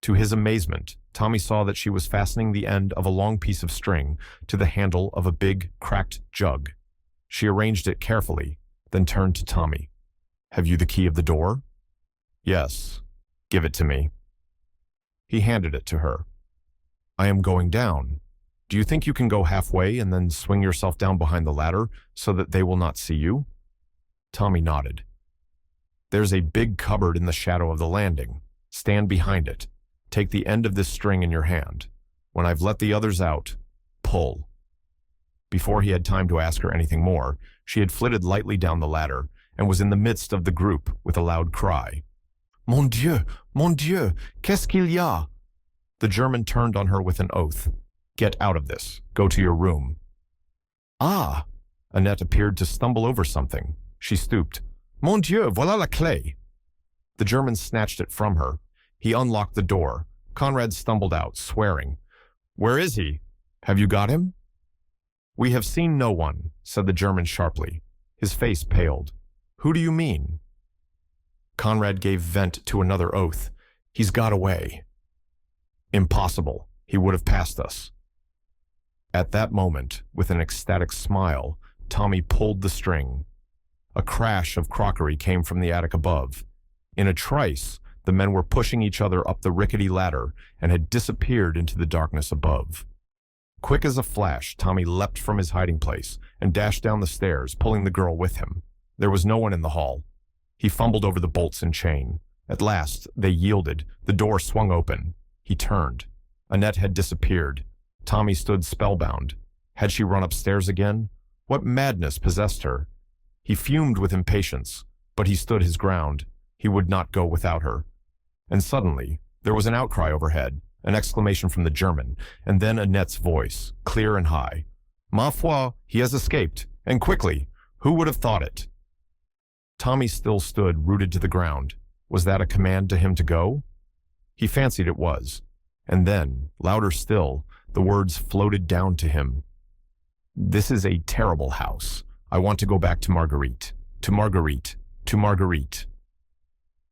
To his amazement, Tommy saw that she was fastening the end of a long piece of string to the handle of a big, cracked jug. She arranged it carefully, then turned to Tommy. "Have you the key of the door?" "Yes." "Give it to me." He handed it to her. "I am going down. Do you think you can go halfway and then swing yourself down behind the ladder so that they will not see you?" Tommy nodded. "There's a big cupboard in the shadow of the landing. Stand behind it. Take the end of this string in your hand. When I've let the others out, pull." Before he had time to ask her anything more, she had flitted lightly down the ladder and was in the midst of the group with a loud cry. Mon Dieu! Mon Dieu! Qu'est-ce qu'il y a?" The German turned on her with an oath. "Get out of this. Go to your room." "Ah!" Annette appeared to stumble over something. She stooped. "Mon Dieu, voilà la clé." The German snatched it from her. He unlocked the door. Conrad stumbled out, swearing. "Where is he? Have you got him?" "We have seen no one," said the German sharply. His face paled. "Who do you mean?" Conrad gave vent to another oath. "He's got away." "Impossible. He would have passed us." At that moment, with an ecstatic smile, Tommy pulled the string. A crash of crockery came from the attic above. In a trice, the men were pushing each other up the rickety ladder and had disappeared into the darkness above. Quick as a flash, Tommy leapt from his hiding place and dashed down the stairs, pulling the girl with him. There was no one in the hall. He fumbled over the bolts and chain. At last, they yielded. The door swung open. He turned. Annette had disappeared. Tommy stood spellbound. Had she run upstairs again? What madness possessed her? He fumed with impatience, but he stood his ground. He would not go without her. And suddenly, there was an outcry overhead, an exclamation from the German, and then Annette's voice, clear and high. "Ma foi, he has escaped, and quickly. Who would have thought it?" Tommy still stood rooted to the ground. Was that a command to him to go? He fancied it was. And then, louder still, the words floated down to him. "This is a terrible house. I want to go back to Marguerite. To Marguerite. To Marguerite."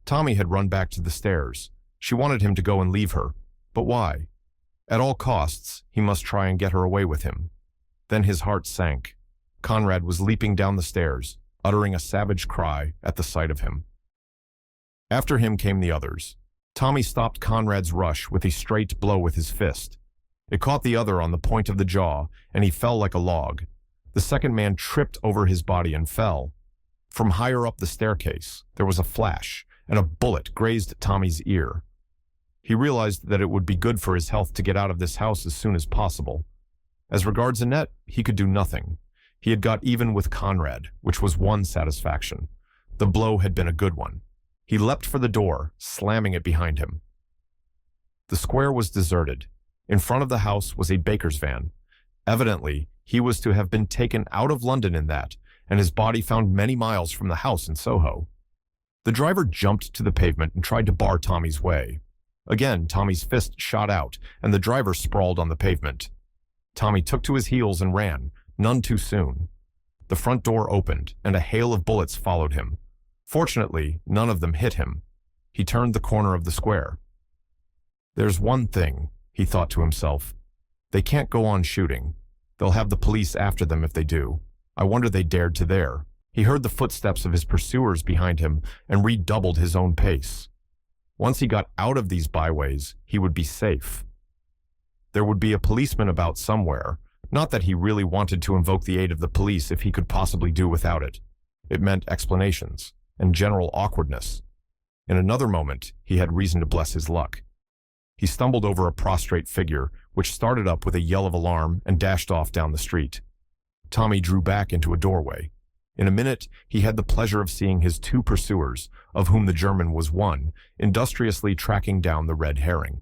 Tommy had run back to the stairs. She wanted him to go and leave her. But why? At all costs, he must try and get her away with him. Then his heart sank. Conrad was leaping down the stairs, uttering a savage cry at the sight of him. After him came the others. Tommy stopped Conrad's rush with a straight blow with his fist. It caught the other on the point of the jaw, and he fell like a log. The second man tripped over his body and fell. From higher up the staircase, there was a flash, and a bullet grazed Tommy's ear. He realized that it would be good for his health to get out of this house as soon as possible. As regards Annette, he could do nothing. He had got even with Conrad, which was one satisfaction. The blow had been a good one. He leapt for the door, slamming it behind him. The square was deserted. In front of the house was a baker's van. Evidently, he was to have been taken out of London in that, and his body found many miles from the house in Soho. The driver jumped to the pavement and tried to bar Tommy's way. Again, Tommy's fist shot out, and the driver sprawled on the pavement. Tommy took to his heels and ran, none too soon. The front door opened, and a hail of bullets followed him. Fortunately, none of them hit him. He turned the corner of the square. There's one thing, he thought to himself. They can't go on shooting. They'll have the police after them if they do. I wonder they dared to there. He heard the footsteps of his pursuers behind him and redoubled his own pace. Once he got out of these byways, he would be safe. There would be a policeman about somewhere. Not that he really wanted to invoke the aid of the police if he could possibly do without it. It meant explanations and general awkwardness. In another moment, he had reason to bless his luck. He stumbled over a prostrate figure, which started up with a yell of alarm and dashed off down the street. Tommy drew back into a doorway. In a minute, he had the pleasure of seeing his two pursuers, of whom the German was one, industriously tracking down the red herring.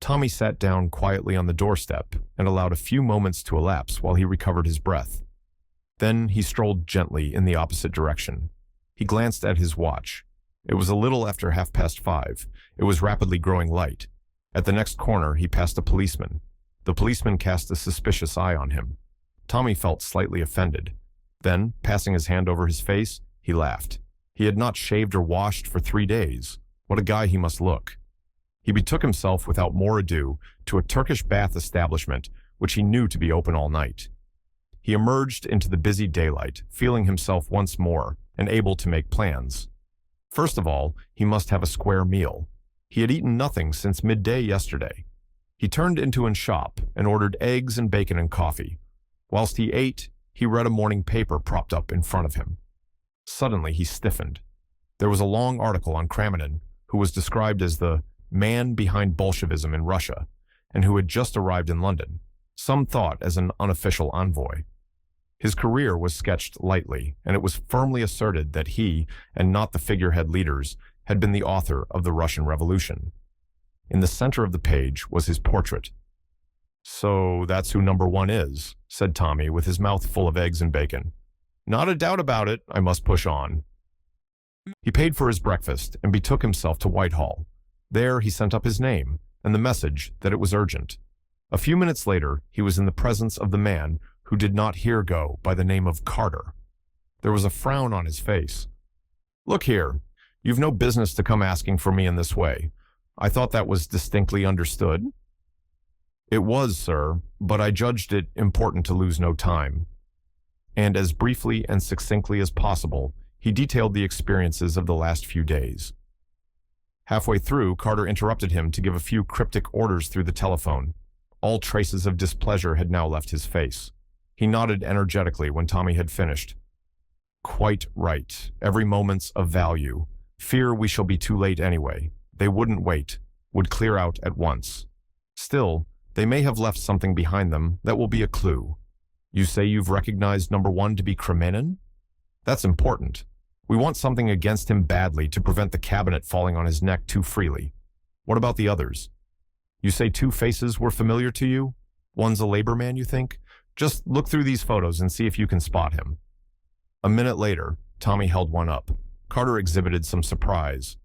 Tommy sat down quietly on the doorstep and allowed a few moments to elapse while he recovered his breath. Then he strolled gently in the opposite direction. He glanced at his watch. It was a little after 5:30. It was rapidly growing light. At the next corner, he passed a policeman. The policeman cast a suspicious eye on him. Tommy felt slightly offended. Then, passing his hand over his face, he laughed. He had not shaved or washed for 3 days. What a guy he must look. He betook himself without more ado to a Turkish bath establishment, which he knew to be open all night. He emerged into the busy daylight, feeling himself once more and able to make plans. First of all, he must have a square meal. He had eaten nothing since midday yesterday. He turned into a shop and ordered eggs and bacon and coffee. Whilst he ate, he read a morning paper propped up in front of him. Suddenly, he stiffened. There was a long article on Kraminin, who was described as the man behind Bolshevism in Russia, and who had just arrived in London, some thought as an unofficial envoy. His career was sketched lightly, and it was firmly asserted that he, and not the figurehead leaders, had been the author of the Russian Revolution. In the center of the page was his portrait. "So that's who number one is," said Tommy, with his mouth full of eggs and bacon. "Not a doubt about it, I must push on." He paid for his breakfast and betook himself to Whitehall. There he sent up his name and the message that it was urgent. A few minutes later, he was in the presence of the man who did not here go by the name of Carter. There was a frown on his face. "Look here, you've no business to come asking for me in this way. I thought that was distinctly understood." "It was, sir, but I judged it important to lose no time." And as briefly and succinctly as possible, he detailed the experiences of the last few days. Halfway through, Carter interrupted him to give a few cryptic orders through the telephone. All traces of displeasure had now left his face. He nodded energetically when Tommy had finished. "Quite right. Every moment's of value. Fear we shall be too late anyway. They wouldn't wait. Would clear out at once. Still, they may have left something behind them that will be a clue. You say you've recognized number one to be Kraminin? That's important. We want something against him badly to prevent the cabinet falling on his neck too freely. What about the others? You say two faces were familiar to you? One's a labor man, you think? Just look through these photos and see if you can spot him." A minute later, Tommy held one up. Carter exhibited some surprise.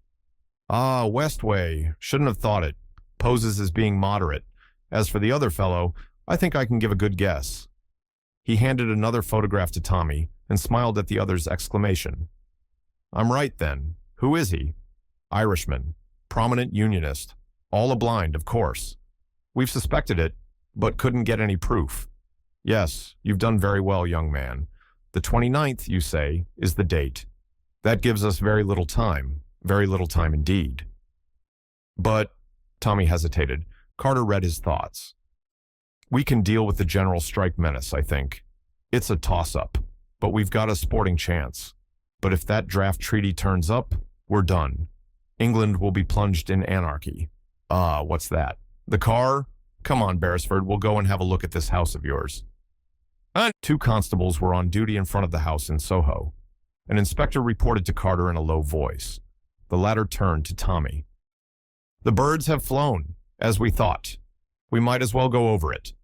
"Ah, Westway. Shouldn't have thought it. Poses as being moderate. As for the other fellow, I think I can give a good guess." He handed another photograph to Tommy and smiled at the other's exclamation. "I'm right, then. Who is he?" "Irishman. Prominent unionist. All a blind, of course. We've suspected it, but couldn't get any proof. Yes, you've done very well, young man. The 29th, you say, is the date. That gives us very little time indeed." But, Tommy hesitated. Carter read his thoughts. We can deal with the general strike menace, I think. It's a toss-up, but we've got a sporting chance. But if that draft treaty turns up, we're done. England will be plunged in anarchy. Ah, what's that? The car? Come on, Beresford, we'll go and have a look at this house of yours. Two constables were on duty in front of the house in Soho. An inspector reported to Carter in a low voice. The latter turned to Tommy. The birds have flown, as we thought. We might as well go over it.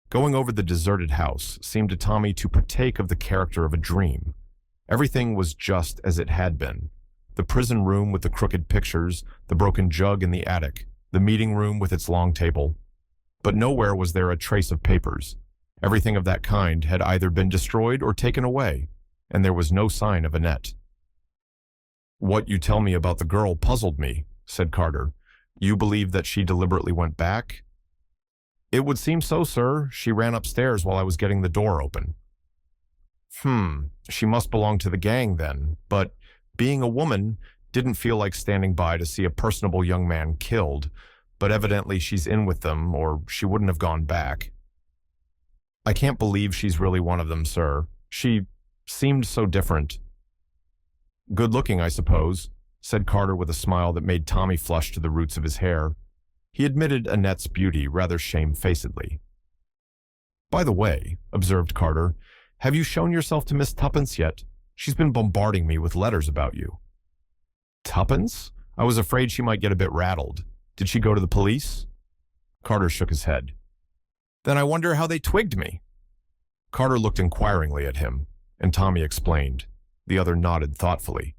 Going over the deserted house seemed to Tommy to partake of the character of a dream. Everything was just as it had been. The prison room with the crooked pictures, the broken jug in the attic, the meeting room with its long table. But nowhere was there a trace of papers. Everything of that kind had either been destroyed or taken away, and there was no sign of Annette. What you tell me about the girl puzzled me, said Carter. You believe that she deliberately went back? It would seem so, sir. She ran upstairs while I was getting the door open. She must belong to the gang then, but being a woman, didn't feel like standing by to see a personable young man killed, but evidently she's in with them or she wouldn't have gone back. I can't believe she's really one of them, sir. She seemed so different. Good looking, I suppose, said Carter with a smile that made Tommy flush to the roots of his hair. He admitted Annette's beauty rather shamefacedly. By the way, observed Carter, have you shown yourself to Miss Tuppence yet? She's been bombarding me with letters about you. Tuppence? I was afraid she might get a bit rattled. Did she go to the police? Carter shook his head. Then I wonder how they twigged me. Carter looked inquiringly at him, and Tommy explained. The other nodded thoughtfully.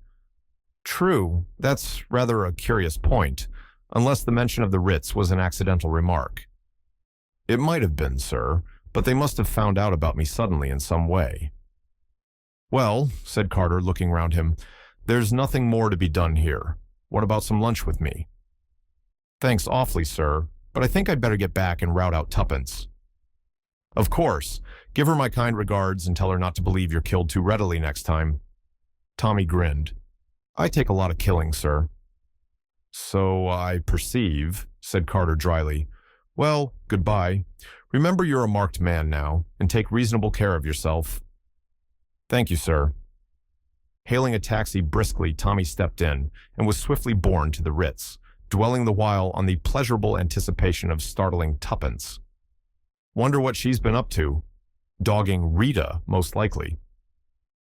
True, that's rather a curious point, unless the mention of the Ritz was an accidental remark. It might have been, sir, but they must have found out about me suddenly in some way. Well, said Carter, looking round him, there's nothing more to be done here. What about some lunch with me? Thanks awfully, sir, but I think I'd better get back and rout out Tuppence. Of course. Give her my kind regards and tell her not to believe you're killed too readily next time. Tommy grinned. I take a lot of killing, sir. So I perceive, said Carter dryly. Well, goodbye. Remember you're a marked man now, and take reasonable care of yourself. Thank you, sir. Hailing a taxi briskly, Tommy stepped in and was swiftly borne to the Ritz, dwelling the while on the pleasurable anticipation of startling Tuppence. Wonder what she's been up to. Dogging Rita, most likely.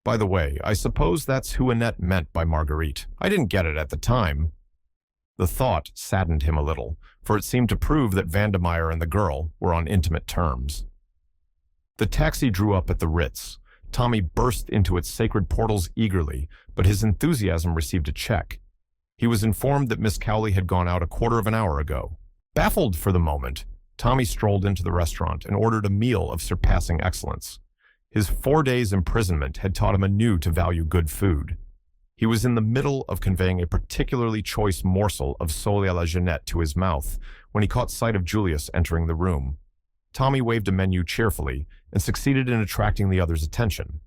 By the way, I suppose that's who Annette meant by Marguerite. I didn't get it at the time. The thought saddened him a little, for it seemed to prove that Vandemeyer and the girl were on intimate terms. The taxi drew up at the Ritz. Tommy burst into its sacred portals eagerly, but his enthusiasm received a check. He was informed that Miss Cowley had gone out a quarter of an hour ago. Baffled for the moment, Tommy strolled into the restaurant and ordered a meal of surpassing excellence. His 4 days' imprisonment had taught him anew to value good food. He was in the middle of conveying a particularly choice morsel of sole à la Jeannette to his mouth when he caught sight of Julius entering the room. Tommy waved a menu cheerfully and succeeded in attracting the other's attention.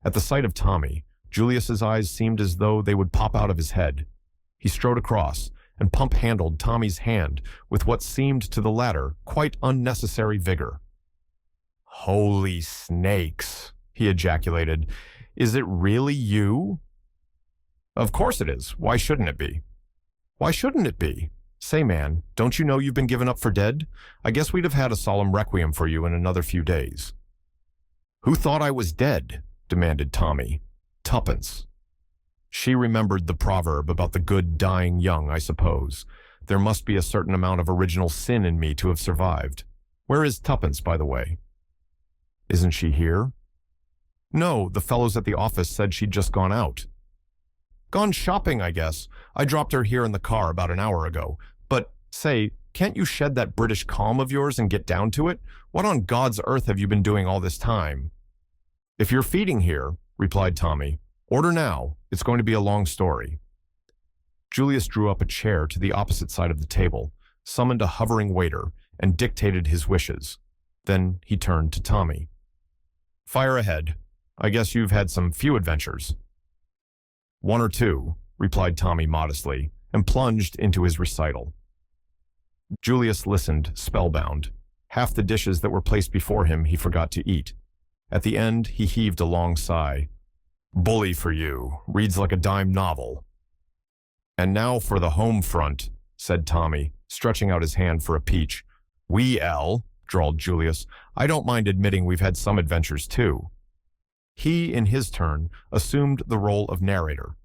At the sight of Tommy, Julius's eyes seemed as though they would pop out of his head. He strode across and pump-handled Tommy's hand with what seemed to the latter quite unnecessary vigor. "Holy snakes," he ejaculated. "Is it really you?" "Of course it is. Why shouldn't it be?" "Why shouldn't it be? Say, man, don't you know you've been given up for dead? I guess we'd have had a solemn requiem for you in another few days." "Who thought I was dead?" demanded Tommy. "Tuppence." She remembered the proverb about the good dying young, I suppose. There must be a certain amount of original sin in me to have survived. Where is Tuppence, by the way? Isn't she here? No, the fellows at the office said she'd just gone out. Gone shopping, I guess. I dropped her here in the car about an hour ago. But, say, can't you shed that British calm of yours and get down to it? What on God's earth have you been doing all this time? If you're feeding here, replied Tommy, order now. It's going to be a long story. Julius drew up a chair to the opposite side of the table, summoned a hovering waiter, and dictated his wishes. Then he turned to Tommy. Fire ahead. I guess you've had some few adventures. One or two, replied Tommy modestly, and plunged into his recital. Julius listened, spellbound. Half the dishes that were placed before him he forgot to eat. At the end, he heaved a long sigh. "Bully for you. Reads like a dime novel." "And now for the home front," said Tommy, stretching out his hand for a peach. "Well," drawled Julius, "I don't mind admitting we've had some adventures too." He, in his turn, assumed the role of narrator.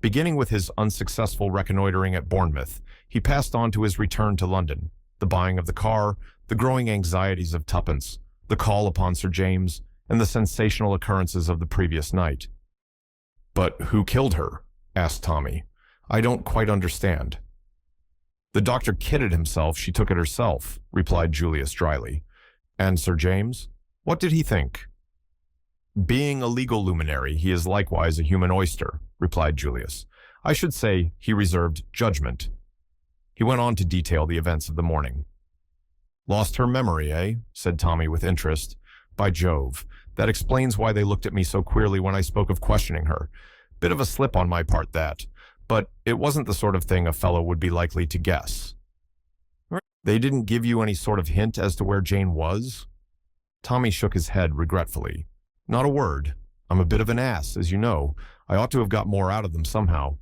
Beginning with his unsuccessful reconnoitering at Bournemouth, he passed on to his return to London, the buying of the car, the growing anxieties of Tuppence, the call upon Sir James, and the sensational occurrences of the previous night. "But who killed her?" asked Tommy. "I don't quite understand." "The doctor kidded himself she took it herself," replied Julius dryly. "And Sir James? What did he think?" "Being a legal luminary, he is likewise a human oyster," replied Julius. "I should say he reserved judgment." He went on to detail the events of the morning. "Lost her memory, eh?" said Tommy with interest. "By Jove, that explains why they looked at me so queerly when I spoke of questioning her. Bit of a slip on my part, that. But it wasn't the sort of thing a fellow would be likely to guess." "They didn't give you any sort of hint as to where Jane was?" Tommy shook his head regretfully. "Not a word. I'm a bit of an ass, as you know. I ought to have got more out of them somehow."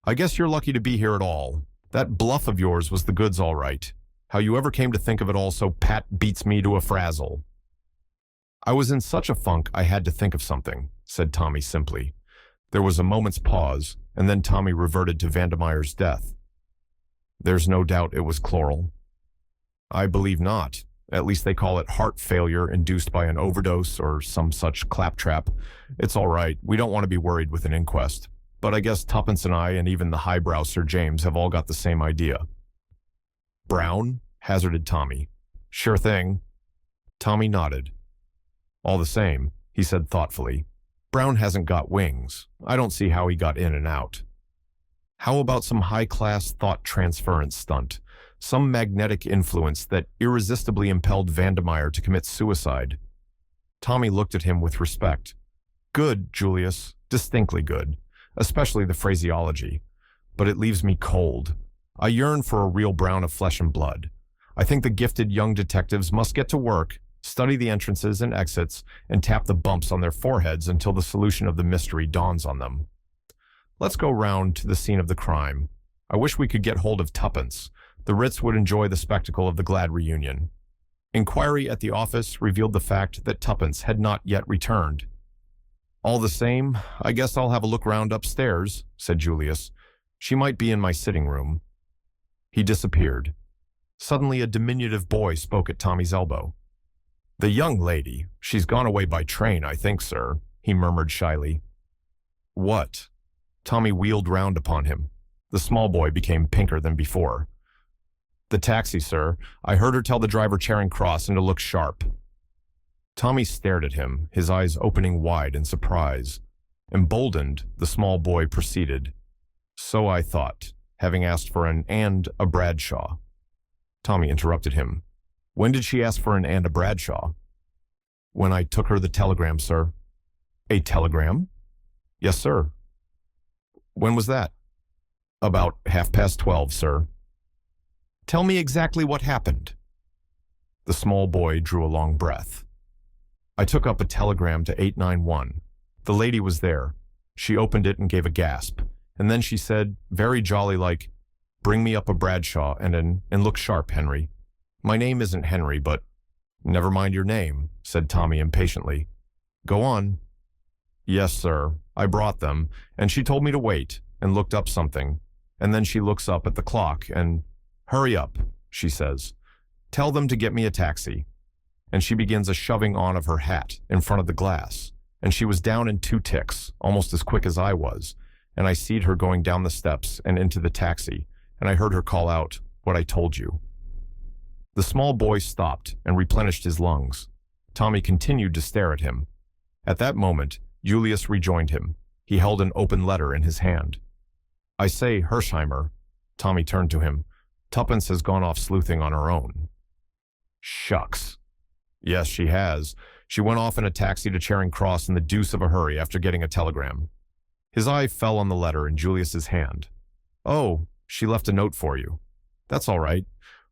"I guess you're lucky to be here at all. That bluff of yours was the goods all right. How you ever came to think of it all so pat beats me to a frazzle." "I was in such a funk I had to think of something," said Tommy simply. There was a moment's pause, and then Tommy reverted to Vandemeyer's death. "There's no doubt it was chloral." "I believe not. At least they call it heart failure induced by an overdose or some such claptrap. It's all right. We don't want to be worried with an inquest. But I guess Tuppence and I and even the highbrow Sir James have all got the same idea." "Brown?" hazarded Tommy. "Sure thing." Tommy nodded. "All the same," he said thoughtfully, "Brown hasn't got wings. I don't see how he got in and out. How about some high-class thought transference stunt? Some magnetic influence that irresistibly impelled Vandemeyer to commit suicide?" Tommy looked at him with respect. "Good, Julius. Distinctly good. Especially the phraseology. But it leaves me cold. I yearn for a real Brown of flesh and blood. I think the gifted young detectives must get to work, study the entrances and exits, and tap the bumps on their foreheads until the solution of the mystery dawns on them. Let's go round to the scene of the crime. I wish we could get hold of Tuppence. The Ritz would enjoy the spectacle of the glad reunion." Inquiry at the office revealed the fact that Tuppence had not yet returned. "All the same, I guess I'll have a look round upstairs," said Julius. "She might be in my sitting room." He disappeared. Suddenly a diminutive boy spoke at Tommy's elbow. "The young lady. She's gone away by train, I think, sir," he murmured shyly. "What?" Tommy wheeled round upon him. The small boy became pinker than before. "The taxi, sir. I heard her tell the driver Charing Cross and to look sharp." Tommy stared at him, his eyes opening wide in surprise. Emboldened, the small boy proceeded. "So I thought, having asked for an and a Bradshaw." Tommy interrupted him. "When did she ask for an and a Bradshaw?" "When I took her the telegram, sir." "A telegram?" "Yes, sir." "When was that?" "About 12:30, sir." "Tell me exactly what happened." The small boy drew a long breath. "I took up a telegram to 891. The lady was there. She opened it and gave a gasp, and then she said, very jolly like, 'Bring me up a Bradshaw and look sharp, Henry.' My name isn't Henry, but—" "Never mind your name," said Tommy impatiently. "Go on." "Yes, sir. I brought them, and she told me to wait, and looked up something. And then she looks up at the clock, and, 'Hurry up,' she says. 'Tell them to get me a taxi.' And she begins a shoving on of her hat in front of the glass, and she was down in 2 ticks, almost as quick as I was, and I seed her going down the steps and into the taxi, and I heard her call out, 'What I told you.'" The small boy stopped and replenished his lungs. Tommy continued to stare at him. At that moment, Julius rejoined him. He held an open letter in his hand. "I say, Hersheimer," Tommy turned to him, "Tuppence has gone off sleuthing on her own." "Shucks." "Yes, she has. She went off in a taxi to Charing Cross in the deuce of a hurry after getting a telegram." His eye fell on the letter in Julius's hand. Oh, she left a note for you. That's all right.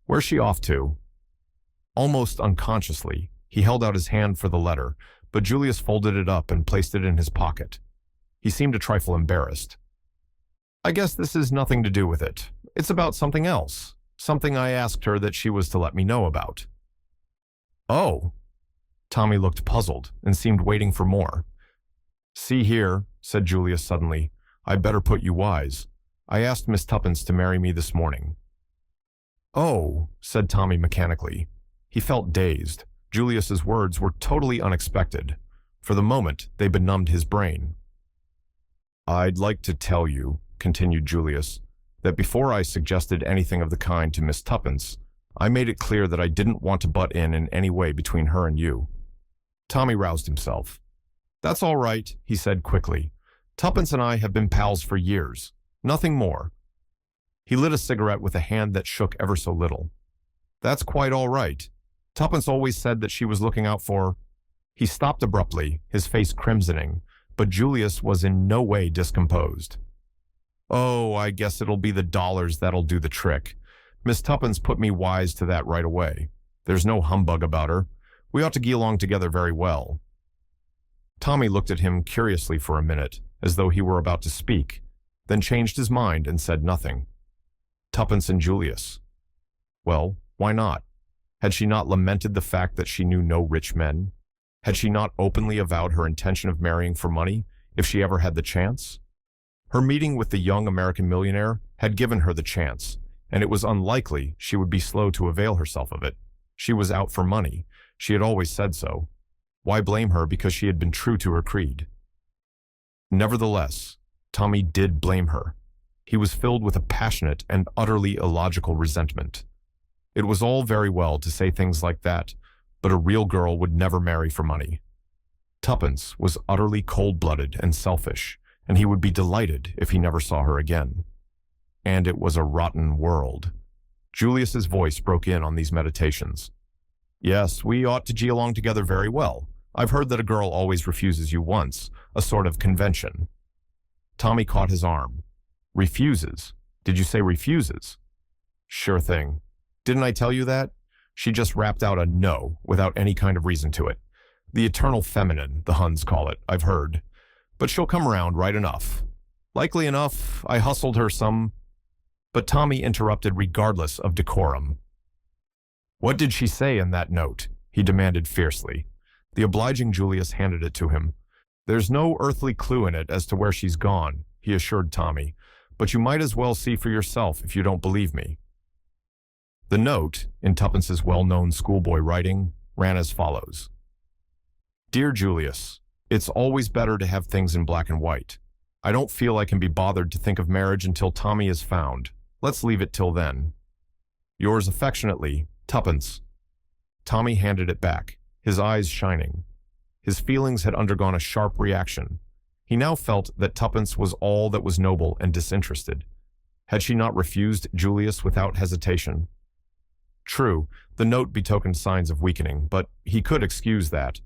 Where's she off to? Almost unconsciously, he held out his hand for the letter, but Julius folded it up and placed it in his pocket. He seemed a trifle embarrassed. I guess this has nothing to do with it. It's about something else. Something I asked her that she was to let me know about. Oh. Tommy looked puzzled and seemed waiting for more. See here, said Julius suddenly, I'd better put you wise. I asked Miss Tuppence to marry me this morning. Oh, said Tommy mechanically. He felt dazed. Julius's words were totally unexpected. For the moment, they benumbed his brain. I'd like to tell you, continued Julius, that before I suggested anything of the kind to Miss Tuppence, I made it clear that I didn't want to butt in any way between her and you. Tommy roused himself. That's all right, he said quickly. Tuppence and I have been pals for years. Nothing more. He lit a cigarette with a hand that shook ever so little. That's quite all right. Tuppence always said that she was looking out for... He stopped abruptly, his face crimsoning, but Julius was in no way discomposed. Oh, I guess it'll be the dollars that'll do the trick. Miss Tuppence put me wise to that right away. There's no humbug about her. We ought to get along together very well. Tommy looked at him curiously for a minute, as though he were about to speak, then changed his mind and said nothing. Tuppence and Julius. Well, why not? Had she not lamented the fact that she knew no rich men? Had she not openly avowed her intention of marrying for money, if she ever had the chance? Her meeting with the young American millionaire had given her the chance, and it was unlikely she would be slow to avail herself of it. She was out for money. She had always said so. Why blame her because she had been true to her creed? Nevertheless, Tommy did blame her. He was filled with a passionate and utterly illogical resentment. It was all very well to say things like that, but a real girl would never marry for money. Tuppence was utterly cold-blooded and selfish, and he would be delighted if he never saw her again. And it was a rotten world. Julius's voice broke in on these meditations. Yes, we ought to gee along together very well. I've heard that a girl always refuses you once, a sort of convention. Tommy caught his arm. Refuses? Did you say refuses? Sure thing. Didn't I tell you that? She just rapped out a no without any kind of reason to it. The eternal feminine, the Huns call it, I've heard. But she'll come around right enough. Likely enough, I hustled her some... But Tommy interrupted regardless of decorum. What did she say in that note? He demanded fiercely. The obliging Julius handed it to him. There's no earthly clue in it as to where she's gone, he assured Tommy, but you might as well see for yourself if you don't believe me. The note, in Tuppence's well-known schoolboy writing, ran as follows. Dear Julius, it's always better to have things in black and white. I don't feel I can be bothered to think of marriage until Tommy is found. Let's leave it till then. Yours affectionately, Tuppence. Tommy handed it back, his eyes shining. His feelings had undergone a sharp reaction. He now felt that Tuppence was all that was noble and disinterested. Had she not refused Julius without hesitation? True, the note betokened signs of weakening, but he could excuse that.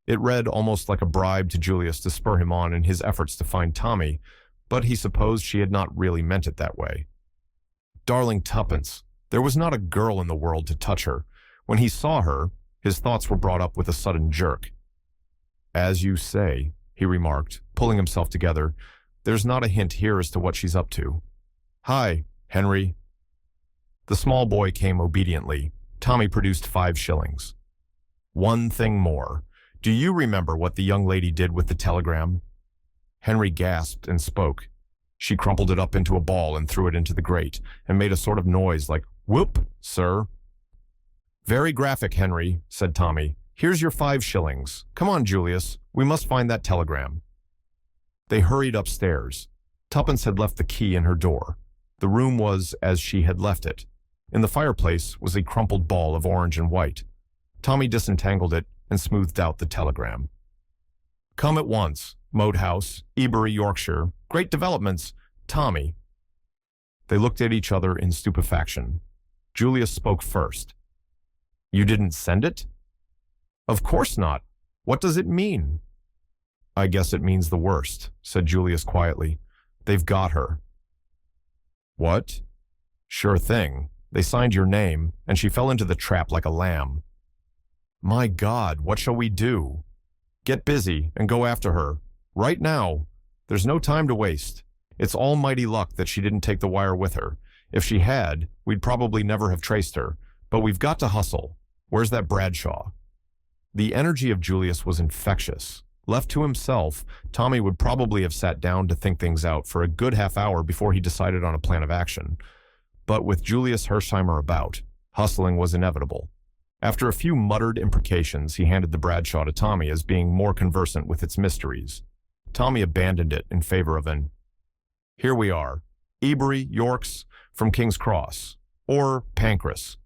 It read almost like a bribe to Julius to spur him on in his efforts to find Tommy, but he supposed she had not really meant it that way. Darling Tuppence, there was not a girl in the world to touch her. When he saw her, his thoughts were brought up with a sudden jerk. As you say, he remarked, pulling himself together, there's not a hint here as to what she's up to. Hi, Henry. The small boy came obediently. Tommy produced 5 shillings. One thing more. Do you remember what the young lady did with the telegram? Henry gasped and spoke. She crumpled it up into a ball and threw it into the grate, and made a sort of noise like, whoop, sir. Very graphic, Henry, said Tommy. Here's your 5 shillings. Come on, Julius. We must find that telegram. They hurried upstairs. Tuppence had left the key in her door. The room was as she had left it. In the fireplace was a crumpled ball of orange and white. Tommy disentangled it and smoothed out the telegram. Come at once. Moat House, Ebury, Yorkshire. Great developments. Tommy. They looked at each other in stupefaction. Julius spoke first. You didn't send it? Of course not. What does it mean? I guess it means the worst, said Julius quietly. They've got her. What? Sure thing. They signed your name, and she fell into the trap like a lamb. My God, what shall we do? Get busy and go after her. Right now. There's no time to waste. It's almighty luck that she didn't take the wire with her. If she had, we'd probably never have traced her. But we've got to hustle. Where's that Bradshaw? The energy of Julius was infectious. Left to himself, Tommy would probably have sat down to think things out for a good half hour before he decided on a plan of action. But with Julius Hersheimer about, hustling was inevitable. After a few muttered imprecations, he handed the Bradshaw to Tommy as being more conversant with its mysteries. Tommy abandoned it in favor of an, "Here we are. Ebury, Yorks, from King's Cross. Or Pancras.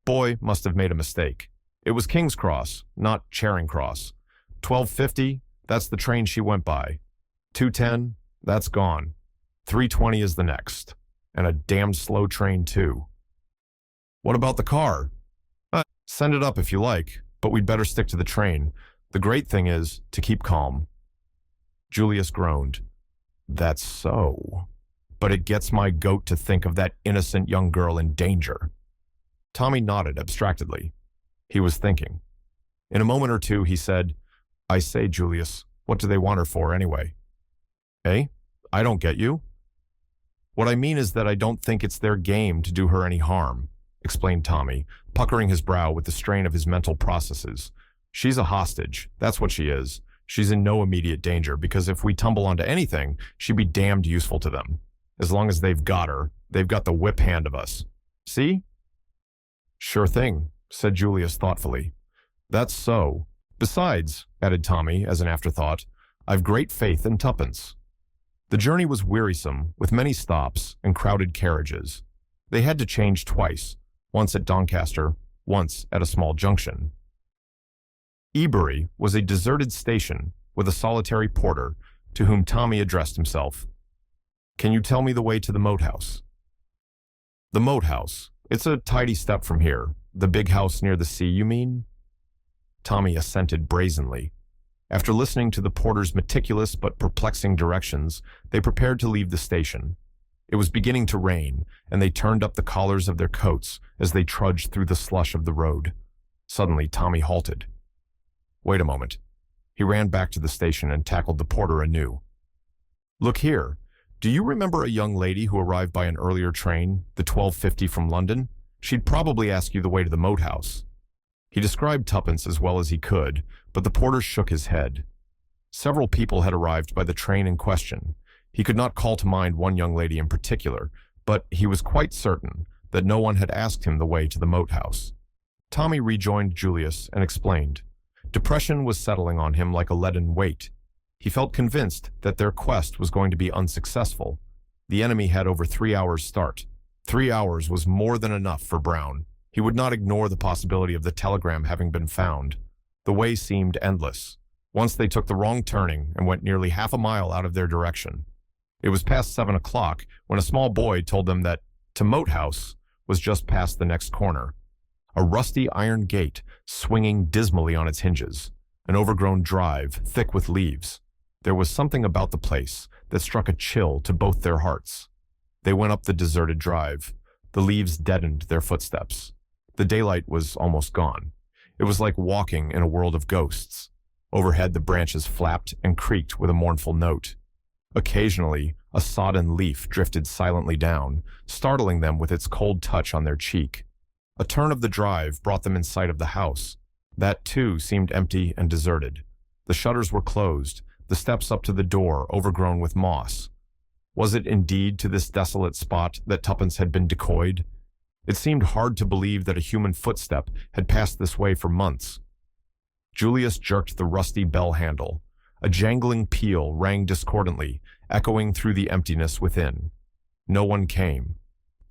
Boy must have made a mistake. It was King's Cross, not Charing Cross. 12:50, that's the train she went by. 2:10, that's gone. 3:20 is the next. And a damned slow train, too. What about the car? Send it up if you like, but we'd better stick to the train. The great thing is to keep calm." Julius groaned. That's so. But it gets my goat to think of that innocent young girl in danger. Tommy nodded abstractedly. He was thinking. In a moment or two, he said, "I say, Julius, what do they want her for anyway?" "Eh? I don't get you." "What I mean is that I don't think it's their game to do her any harm," explained Tommy, puckering his brow with the strain of his mental processes. "She's a hostage, that's what she is. She's in no immediate danger, because if we tumble onto anything, she'd be damned useful to them. As long as they've got her, they've got the whip hand of us. See?" "Sure thing," said Julius thoughtfully. "That's so. Besides," added Tommy as an afterthought, "I've great faith in Tuppence." The journey was wearisome, with many stops and crowded carriages. They had to change twice, once at Doncaster, once at a small junction. Ebury was a deserted station with a solitary porter to whom Tommy addressed himself. "Can you tell me the way to the Moat House?" "The Moat House. It's a tidy step from here. The big house near the sea, you mean?" Tommy assented brazenly. After listening to the porter's meticulous but perplexing directions, they prepared to leave the station. It was beginning to rain, and they turned up the collars of their coats as they trudged through the slush of the road. Suddenly, Tommy halted. "Wait a moment." He ran back to the station and tackled the porter anew. "Look here. Do you remember a young lady who arrived by an earlier train, the 12:50 from London? She'd probably ask you the way to the Moat House." He described Tuppence as well as he could, but the porter shook his head. Several people had arrived by the train in question. He could not call to mind one young lady in particular, but he was quite certain that no one had asked him the way to the Moat House. Tommy rejoined Julius and explained. Depression was settling on him like a leaden weight. He felt convinced that their quest was going to be unsuccessful. The enemy had over 3 hours' start. 3 hours was more than enough for Brown. He would not ignore the possibility of the telegram having been found. The way seemed endless. Once they took the wrong turning and went nearly half a mile out of their direction. It was past 7 o'clock when a small boy told them that to Moat House was just past the next corner. A rusty iron gate swinging dismally on its hinges. An overgrown drive, thick with leaves. There was something about the place that struck a chill to both their hearts. They went up the deserted drive. The leaves deadened their footsteps. The daylight was almost gone. It was like walking in a world of ghosts. Overhead, the branches flapped and creaked with a mournful note. Occasionally, a sodden leaf drifted silently down, startling them with its cold touch on their cheek. A turn of the drive brought them in sight of the house. That, too, seemed empty and deserted. The shutters were closed, the steps up to the door overgrown with moss. Was it indeed to this desolate spot that Tuppence had been decoyed? It seemed hard to believe that a human footstep had passed this way for months. Julius jerked the rusty bell handle. A jangling peal rang discordantly, echoing through the emptiness within. No one came.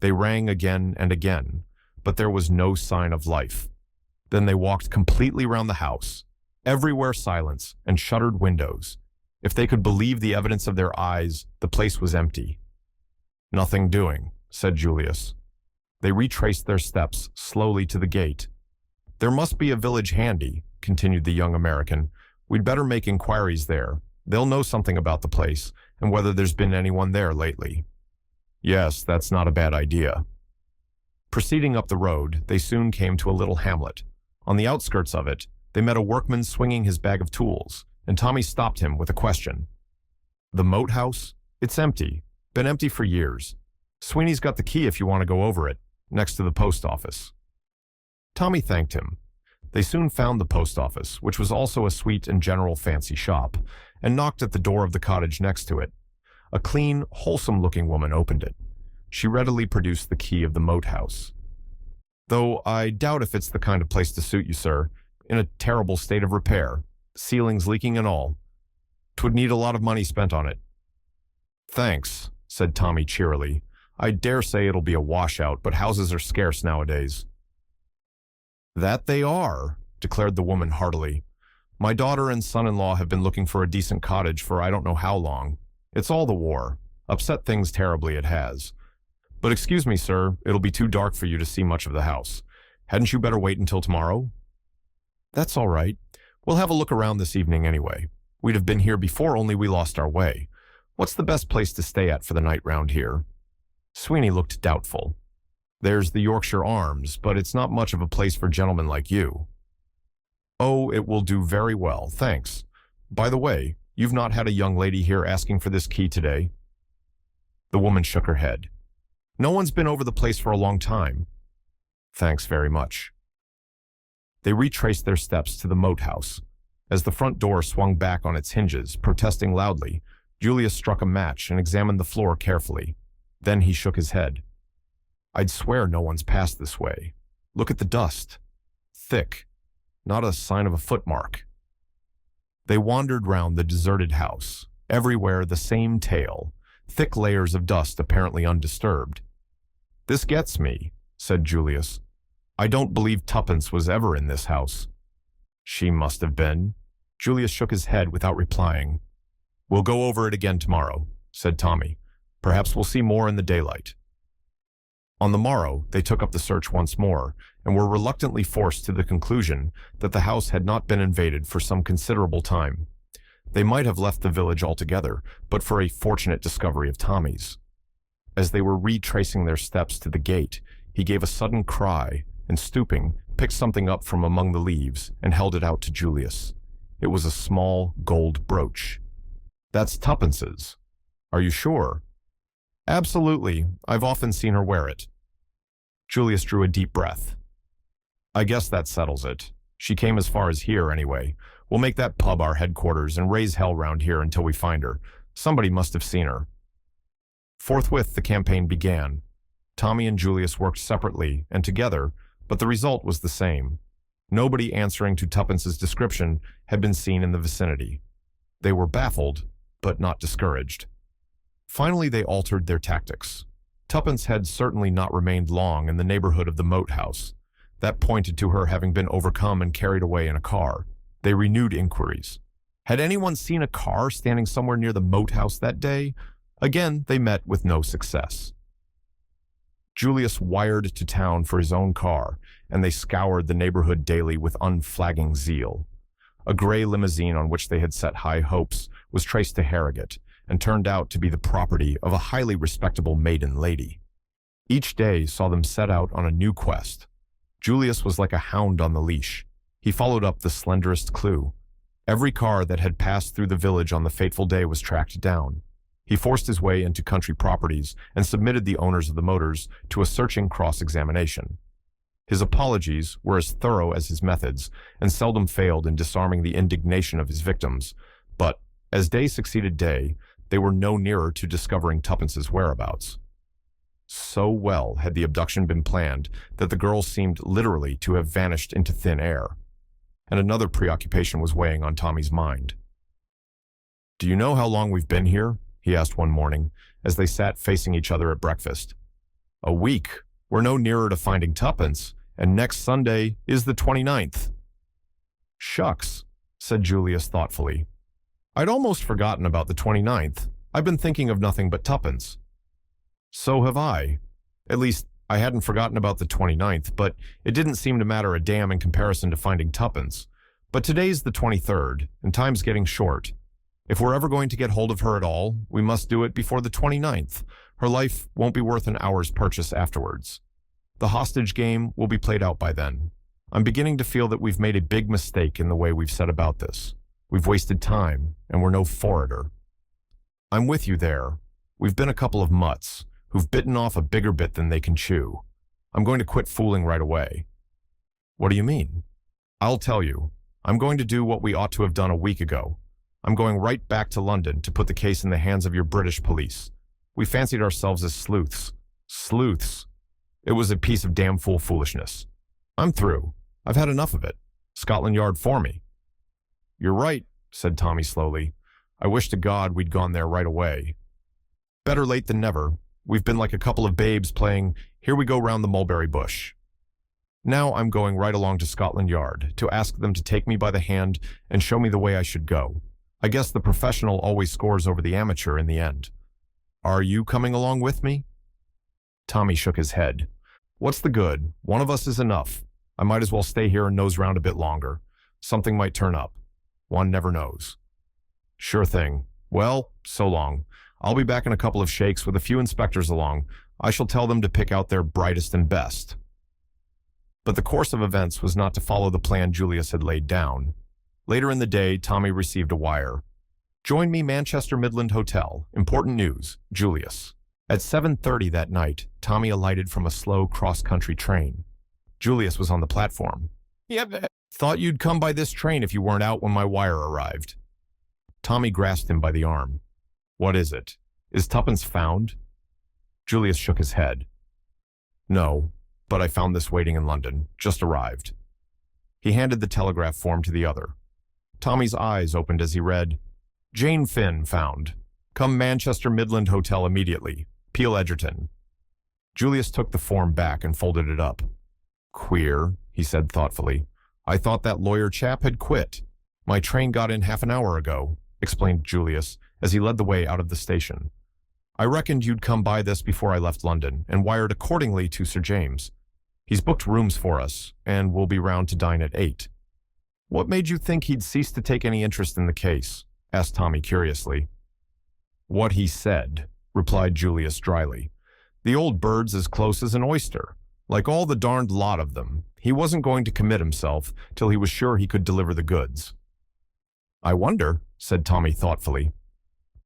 They rang again and again, but there was no sign of life. Then they walked completely round the house. Everywhere silence and shuttered windows. If they could believe the evidence of their eyes, the place was empty. "Nothing doing," said Julius. They retraced their steps slowly to the gate. "There must be a village handy," continued the young American. "We'd better make inquiries there. They'll know something about the place and whether there's been anyone there lately." Yes, that's not a bad idea. Proceeding up the road, they soon came to a little hamlet. On the outskirts of it, they met a workman swinging his bag of tools, and Tommy stopped him with a question. The moat house? It's empty. Been empty for years. Sweeney's got the key if you want to go over it, next to the post office. Tommy thanked him. They soon found the post office, which was also a sweet and general fancy shop, and knocked at the door of the cottage next to it. A clean, wholesome-looking woman opened it. She readily produced the key of the moat house. Though I doubt if it's the kind of place to suit you, sir. In a terrible state of repair, ceilings leaking and all. 'Twould need a lot of money spent on it. Thanks, said Tommy cheerily. I dare say it'll be a washout, but houses are scarce nowadays. That they are, declared the woman heartily. My daughter and son-in-law have been looking for a decent cottage for I don't know how long. It's all the war. Upset things terribly, it has. But excuse me, sir, it'll be too dark for you to see much of the house. Hadn't you better wait until tomorrow? That's all right. We'll have a look around this evening anyway. We'd have been here before, only we lost our way. What's the best place to stay at for the night round here? Sweeney looked doubtful. There's the Yorkshire Arms, but it's not much of a place for gentlemen like you. Oh, it will do very well, thanks. By the way, you've not had a young lady here asking for this key today? The woman shook her head. No one's been over the place for a long time. Thanks very much. They retraced their steps to the moat house. As the front door swung back on its hinges, protesting loudly, Julius struck a match and examined the floor carefully. Then he shook his head. I'd swear no one's passed this way. Look at the dust. Thick. Not a sign of a footmark. They wandered round the deserted house. Everywhere the same tale. Thick layers of dust apparently undisturbed. This gets me, said Julius. I don't believe Tuppence was ever in this house. She must have been. Julius shook his head without replying. We'll go over it again tomorrow, said Tommy. Perhaps we'll see more in the daylight. On the morrow, they took up the search once more, and were reluctantly forced to the conclusion that the house had not been invaded for some considerable time. They might have left the village altogether, but for a fortunate discovery of Tommy's. As they were retracing their steps to the gate, he gave a sudden cry, and stooping, picked something up from among the leaves and held it out to Julius. It was a small gold brooch. That's Tuppence's. Are you sure? Absolutely. I've often seen her wear it. Julius drew a deep breath. I guess that settles it. She came as far as here anyway. We'll make that pub our headquarters and raise hell round here until we find her. Somebody must have seen her. Forthwith the campaign began. Tommy and Julius worked separately and together, but the result was the same. Nobody answering to Tuppence's description had been seen in the vicinity. They were baffled, but not discouraged. Finally, they altered their tactics. Tuppence had certainly not remained long in the neighborhood of the moat house. That pointed to her having been overcome and carried away in a car. They renewed inquiries. Had anyone seen a car standing somewhere near the moat house that day? Again, they met with no success. Julius wired to town for his own car, and they scoured the neighborhood daily with unflagging zeal. A gray limousine on which they had set high hopes was traced to Harrogate, and turned out to be the property of a highly respectable maiden lady. Each day saw them set out on a new quest. Julius was like a hound on the leash. He followed up the slenderest clue. Every car that had passed through the village on the fateful day was tracked down. He forced his way into country properties and submitted the owners of the motors to a searching cross-examination. His apologies were as thorough as his methods and seldom failed in disarming the indignation of his victims, but as day succeeded day, they were no nearer to discovering Tuppence's whereabouts. So well had the abduction been planned that the girl seemed literally to have vanished into thin air. And another preoccupation was weighing on Tommy's mind. Do you know how long we've been here? He asked one morning, as they sat facing each other at breakfast. A week. We're no nearer to finding Tuppence, and next Sunday is the 29th. Shucks, said Julius thoughtfully. I'd almost forgotten about the 29th. I've been thinking of nothing but Tuppence. So have I. At least, I hadn't forgotten about the 29th, but it didn't seem to matter a damn in comparison to finding Tuppence. But today's the 23rd, and time's getting short. If we're ever going to get hold of her at all, we must do it before the 29th, Her life won't be worth an hour's purchase afterwards. The hostage game will be played out by then. I'm beginning to feel that we've made a big mistake in the way we've set about this. We've wasted time, and we're no forrader. I'm with you there. We've been a couple of mutts who've bitten off a bigger bit than they can chew. I'm going to quit fooling right away. What do you mean? I'll tell you. I'm going to do what we ought to have done a week ago. I'm going right back to London to put the case in the hands of your British police. We fancied ourselves as sleuths. Sleuths. It was a piece of damn foolishness. I'm through. I've had enough of it. Scotland Yard for me. You're right, said Tommy slowly. I wish to God we'd gone there right away. Better late than never. We've been like a couple of babes playing, here we go round the mulberry bush. Now I'm going right along to Scotland Yard to ask them to take me by the hand and show me the way I should go. I guess the professional always scores over the amateur in the end. Are you coming along with me? Tommy shook his head. What's the good? One of us is enough. I might as well stay here and nose round a bit longer. Something might turn up. One never knows. Sure thing. Well, so long. I'll be back in a couple of shakes with a few inspectors along. I shall tell them to pick out their brightest and best. But the course of events was not to follow the plan Julius had laid down. Later in the day, Tommy received a wire. Join me, Manchester Midland Hotel. Important news. Julius. At 7:30 that night, Tommy alighted from a slow cross-country train. Julius was on the platform. Yep. Thought you'd come by this train if you weren't out when my wire arrived. Tommy grasped him by the arm. What is it? Is Tuppence found? Julius shook his head. No, but I found this waiting in London. Just arrived. He handed the telegraph form to the other. Tommy's eyes opened as he read, Jane Finn found. Come Manchester Midland Hotel immediately. Peel Edgerton. Julius took the form back and folded it up. Queer, he said thoughtfully. I thought that lawyer chap had quit. My train got in half an hour ago, explained Julius as he led the way out of the station. I reckoned you'd come by this before I left London and wired accordingly to Sir James. He's booked rooms for us, and we'll be round to dine at 8. What made you think he'd cease to take any interest in the case? Asked Tommy curiously. What he said, replied Julius dryly. The old bird's as close as an oyster. Like all the darned lot of them, he wasn't going to commit himself till he was sure he could deliver the goods. I wonder, said Tommy thoughtfully.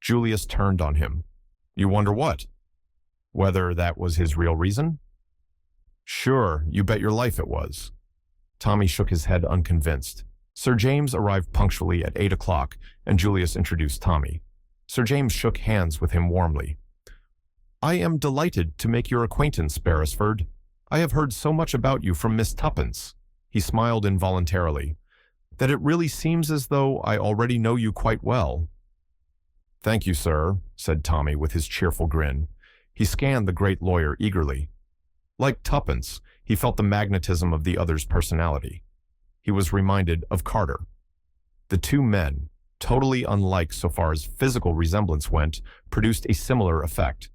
Julius turned on him. You wonder what? Whether that was his real reason? Sure, you bet your life it was. Tommy shook his head unconvinced. Sir James arrived punctually at 8 o'clock, and Julius introduced Tommy. Sir James shook hands with him warmly. I am delighted to make your acquaintance, Beresford. I have heard so much about you from Miss Tuppence. He smiled involuntarily. That it really seems as though I already know you quite well. Thank you, sir, said Tommy with his cheerful grin. He scanned the great lawyer eagerly. Like Tuppence, he felt the magnetism of the other's personality. He was reminded of Carter. The two men, totally unlike so far as physical resemblance went, produced a similar effect.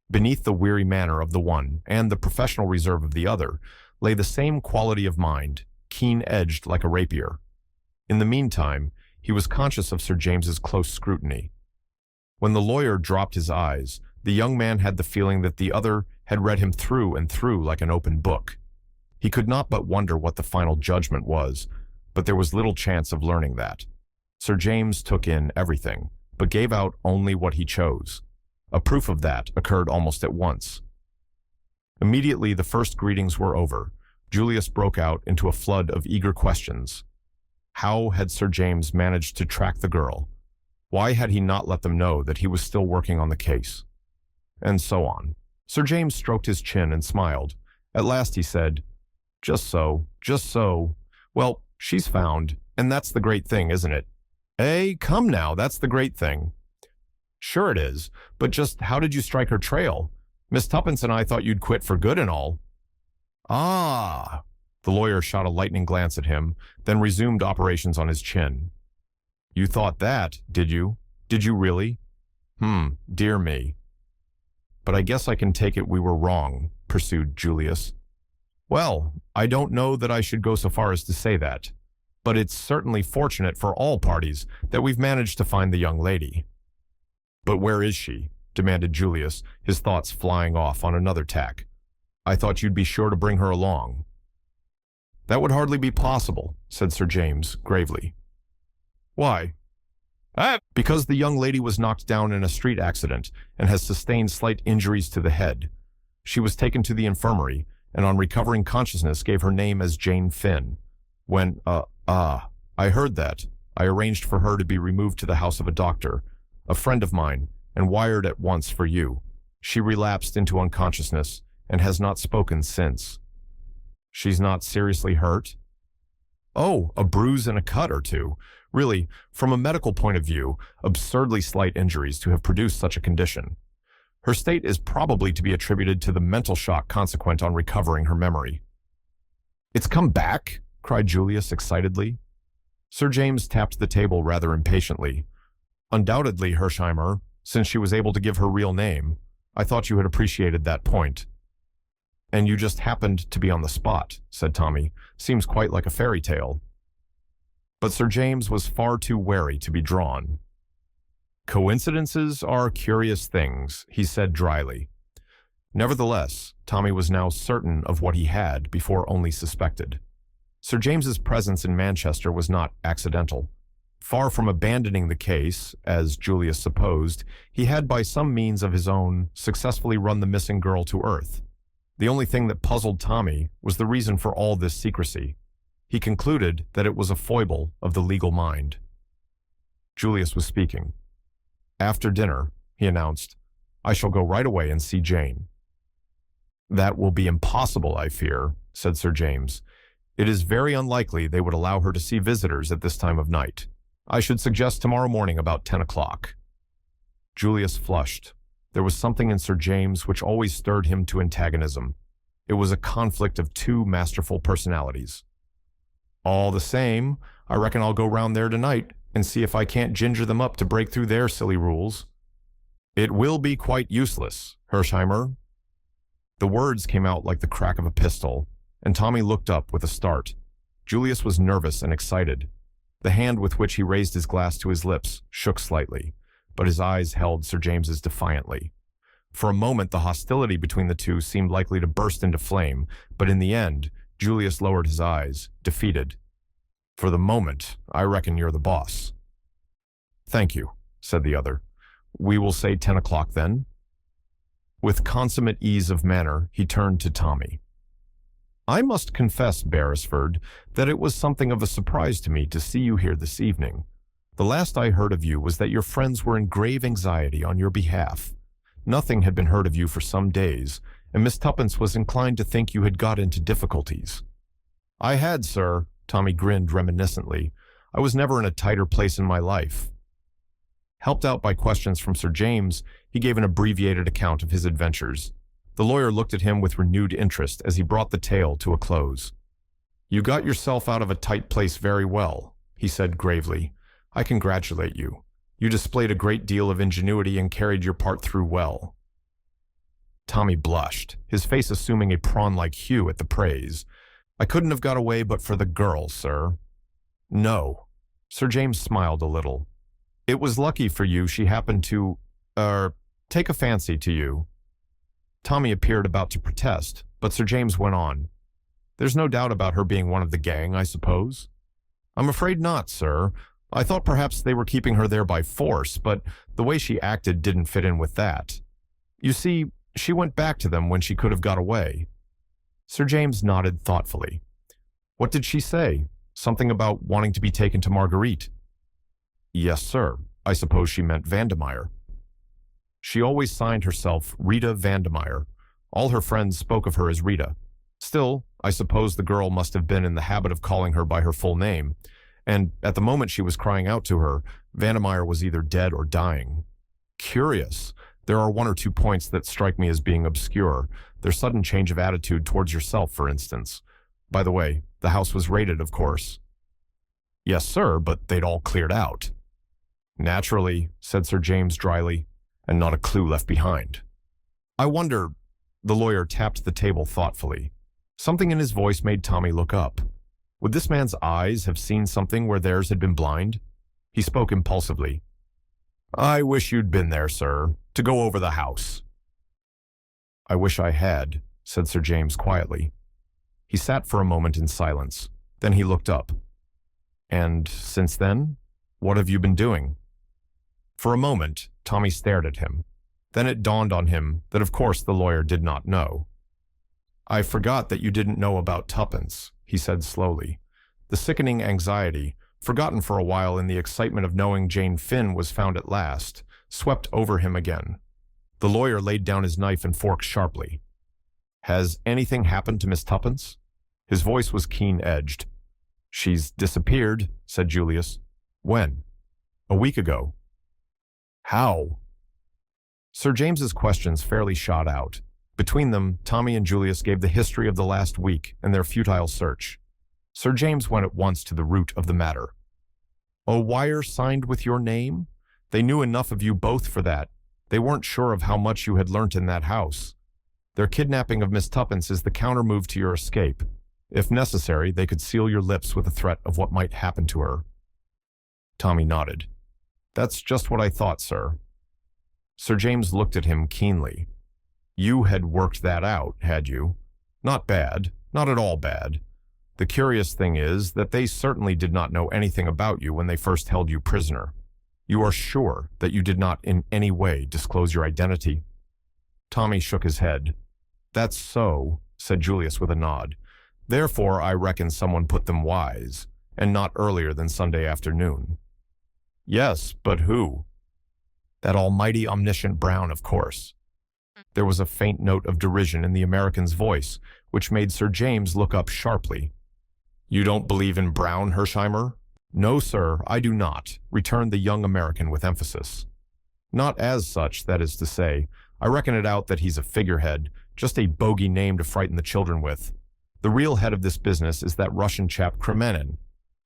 Beneath the weary manner of the one and the professional reserve of the other lay the same quality of mind, keen-edged like a rapier. In the meantime, he was conscious of Sir James's close scrutiny. When the lawyer dropped his eyes, the young man had the feeling that the other had read him through and through like an open book. He could not but wonder what the final judgment was, but there was little chance of learning that. Sir James took in everything, but gave out only what he chose. A proof of that occurred almost at once. Immediately the first greetings were over, Julius broke out into a flood of eager questions. How had Sir James managed to track the girl? Why had he not let them know that he was still working on the case? And so on. Sir James stroked his chin and smiled. At last he said, just so, just so. Well, she's found, and that's the great thing, isn't it? Eh, come now, that's the great thing. Sure it is, but just how did you strike her trail? Miss Tuppence and I thought you'd quit for good and all. Ah! The lawyer shot a lightning glance at him, then resumed operations on his chin. You thought that, did you? Did you really? Dear me. But I guess I can take it we were wrong, pursued Julius. Well, I don't know that I should go so far as to say that, but it's certainly fortunate for all parties that we've managed to find the young lady. But where is she? demanded Julius, his thoughts flying off on another tack. "I thought you'd be sure to bring her along." "That would hardly be possible," said Sir James gravely. "Why?" "Because the young lady was knocked down in a street accident and has sustained slight injuries to the head. She was taken to the infirmary, and on recovering consciousness gave her name as Jane Finn. When, I heard that, I arranged for her to be removed to the house of a doctor, a friend of mine, and wired at once for you. She relapsed into unconsciousness and has not spoken since." "She's not seriously hurt?" "Oh, a bruise and a cut or two. Really, from a medical point of view, absurdly slight injuries to have produced such a condition. Her state is probably to be attributed to the mental shock consequent on recovering her memory." "It's come back?" cried Julius excitedly. Sir James tapped the table rather impatiently. "Undoubtedly, Hersheimer, since she was able to give her real name. I thought you had appreciated that point." "And you just happened to be on the spot," said Tommy. "Seems quite like a fairy tale." But Sir James was far too wary to be drawn. "Coincidences are curious things," he said dryly. Nevertheless, Tommy was now certain of what he had before only suspected. Sir James's presence in Manchester was not accidental. Far from abandoning the case, as Julius supposed, he had by some means of his own successfully run the missing girl to earth. The only thing that puzzled Tommy was the reason for all this secrecy. He concluded that it was a foible of the legal mind. Julius was speaking. "After dinner," he announced, "I shall go right away and see Jane." "That will be impossible, I fear," said Sir James. "It is very unlikely they would allow her to see visitors at this time of night. I should suggest tomorrow morning about 10 o'clock. Julius flushed. There was something in Sir James which always stirred him to antagonism. It was a conflict of two masterful personalities. "All the same, I reckon I'll go round there tonight and see if I can't ginger them up to break through their silly rules." "It will be quite useless, Hersheimer." The words came out like the crack of a pistol, and Tommy looked up with a start. Julius was nervous and excited. The hand with which he raised his glass to his lips shook slightly, but his eyes held Sir James's defiantly. For a moment, the hostility between the two seemed likely to burst into flame, but in the end, Julius lowered his eyes, defeated. "For the moment, I reckon you're the boss." "Thank you," said the other. "We will say 10 o'clock then." With consummate ease of manner, he turned to Tommy. "I must confess, Beresford, that it was something of a surprise to me to see you here this evening. The last I heard of you was that your friends were in grave anxiety on your behalf. Nothing had been heard of you for some days, and Miss Tuppence was inclined to think you had got into difficulties." "I had, sir," Tommy grinned reminiscently. "I was never in a tighter place in my life." Helped out by questions from Sir James, he gave an abbreviated account of his adventures. The lawyer looked at him with renewed interest as he brought the tale to a close. "You got yourself out of a tight place very well," he said gravely. "I congratulate you. You displayed a great deal of ingenuity and carried your part through well." Tommy blushed, his face assuming a prawn-like hue at the praise. "I couldn't have got away but for the girl, sir." "No." Sir James smiled a little. "It was lucky for you she happened to, take a fancy to you." Tommy appeared about to protest, but Sir James went on. "There's no doubt about her being one of the gang, I suppose?" "I'm afraid not, sir. I thought perhaps they were keeping her there by force, but the way she acted didn't fit in with that. You see, she went back to them when she could have got away." Sir James nodded thoughtfully. "What did she say? Something about wanting to be taken to Marguerite?" "Yes, sir. I suppose she meant Vandemeyer." "She always signed herself Rita Vandemeyer. All her friends spoke of her as Rita. Still, I suppose the girl must have been in the habit of calling her by her full name, and at the moment she was crying out to her, Vandemeyer was either dead or dying. Curious. There are one or two points that strike me as being obscure. Their sudden change of attitude towards yourself, for instance. By the way, the house was raided, of course." "Yes, sir, but they'd all cleared out." "Naturally," said Sir James dryly, "and not a clue left behind. I wonder—" The lawyer tapped the table thoughtfully. Something in his voice made Tommy look up. Would this man's eyes have seen something where theirs had been blind? He spoke impulsively. I wish you'd been there, sir, to go over the house. I wish I had, said Sir James quietly. He sat for a moment in silence. Then he looked up. And since then, what have you been doing? For a moment, Tommy stared at him. Then it dawned on him that of course the lawyer did not know. I forgot that you didn't know about Tuppence, he said slowly. The sickening anxiety, forgotten for a while in the excitement of knowing Jane Finn was found at last, swept over him again. The lawyer laid down his knife and fork sharply. Has anything happened to Miss Tuppence? His voice was keen-edged. She's disappeared, said Julius. When? A week ago. How? Sir James's questions fairly shot out. Between them, Tommy and Julius gave the history of the last week and their futile search. Sir James went at once to the root of the matter. A wire signed with your name? They knew enough of you both for that. They weren't sure of how much you had learnt in that house. Their kidnapping of Miss Tuppence is the counter-move to your escape. If necessary, they could seal your lips with a threat of what might happen to her. Tommy nodded. That's just what I thought, sir. Sir James looked at him keenly. You had worked that out, had you? Not bad, not at all bad. The curious thing is that they certainly did not know anything about you when they first held you prisoner. You are sure that you did not in any way disclose your identity? Tommy shook his head. That's so, said Julius with a nod. Therefore, I reckon someone put them wise, and not earlier than Sunday afternoon. Yes, but who? That almighty omniscient Brown, of course. There was a faint note of derision in the American's voice, which made Sir James look up sharply. You don't believe in Brown, Hersheimer? No, sir, I do not, returned the young American with emphasis. Not as such, that is to say. I reckon it out that he's a figurehead, just a bogey name to frighten the children with. The real head of this business is that Russian chap Kremenin.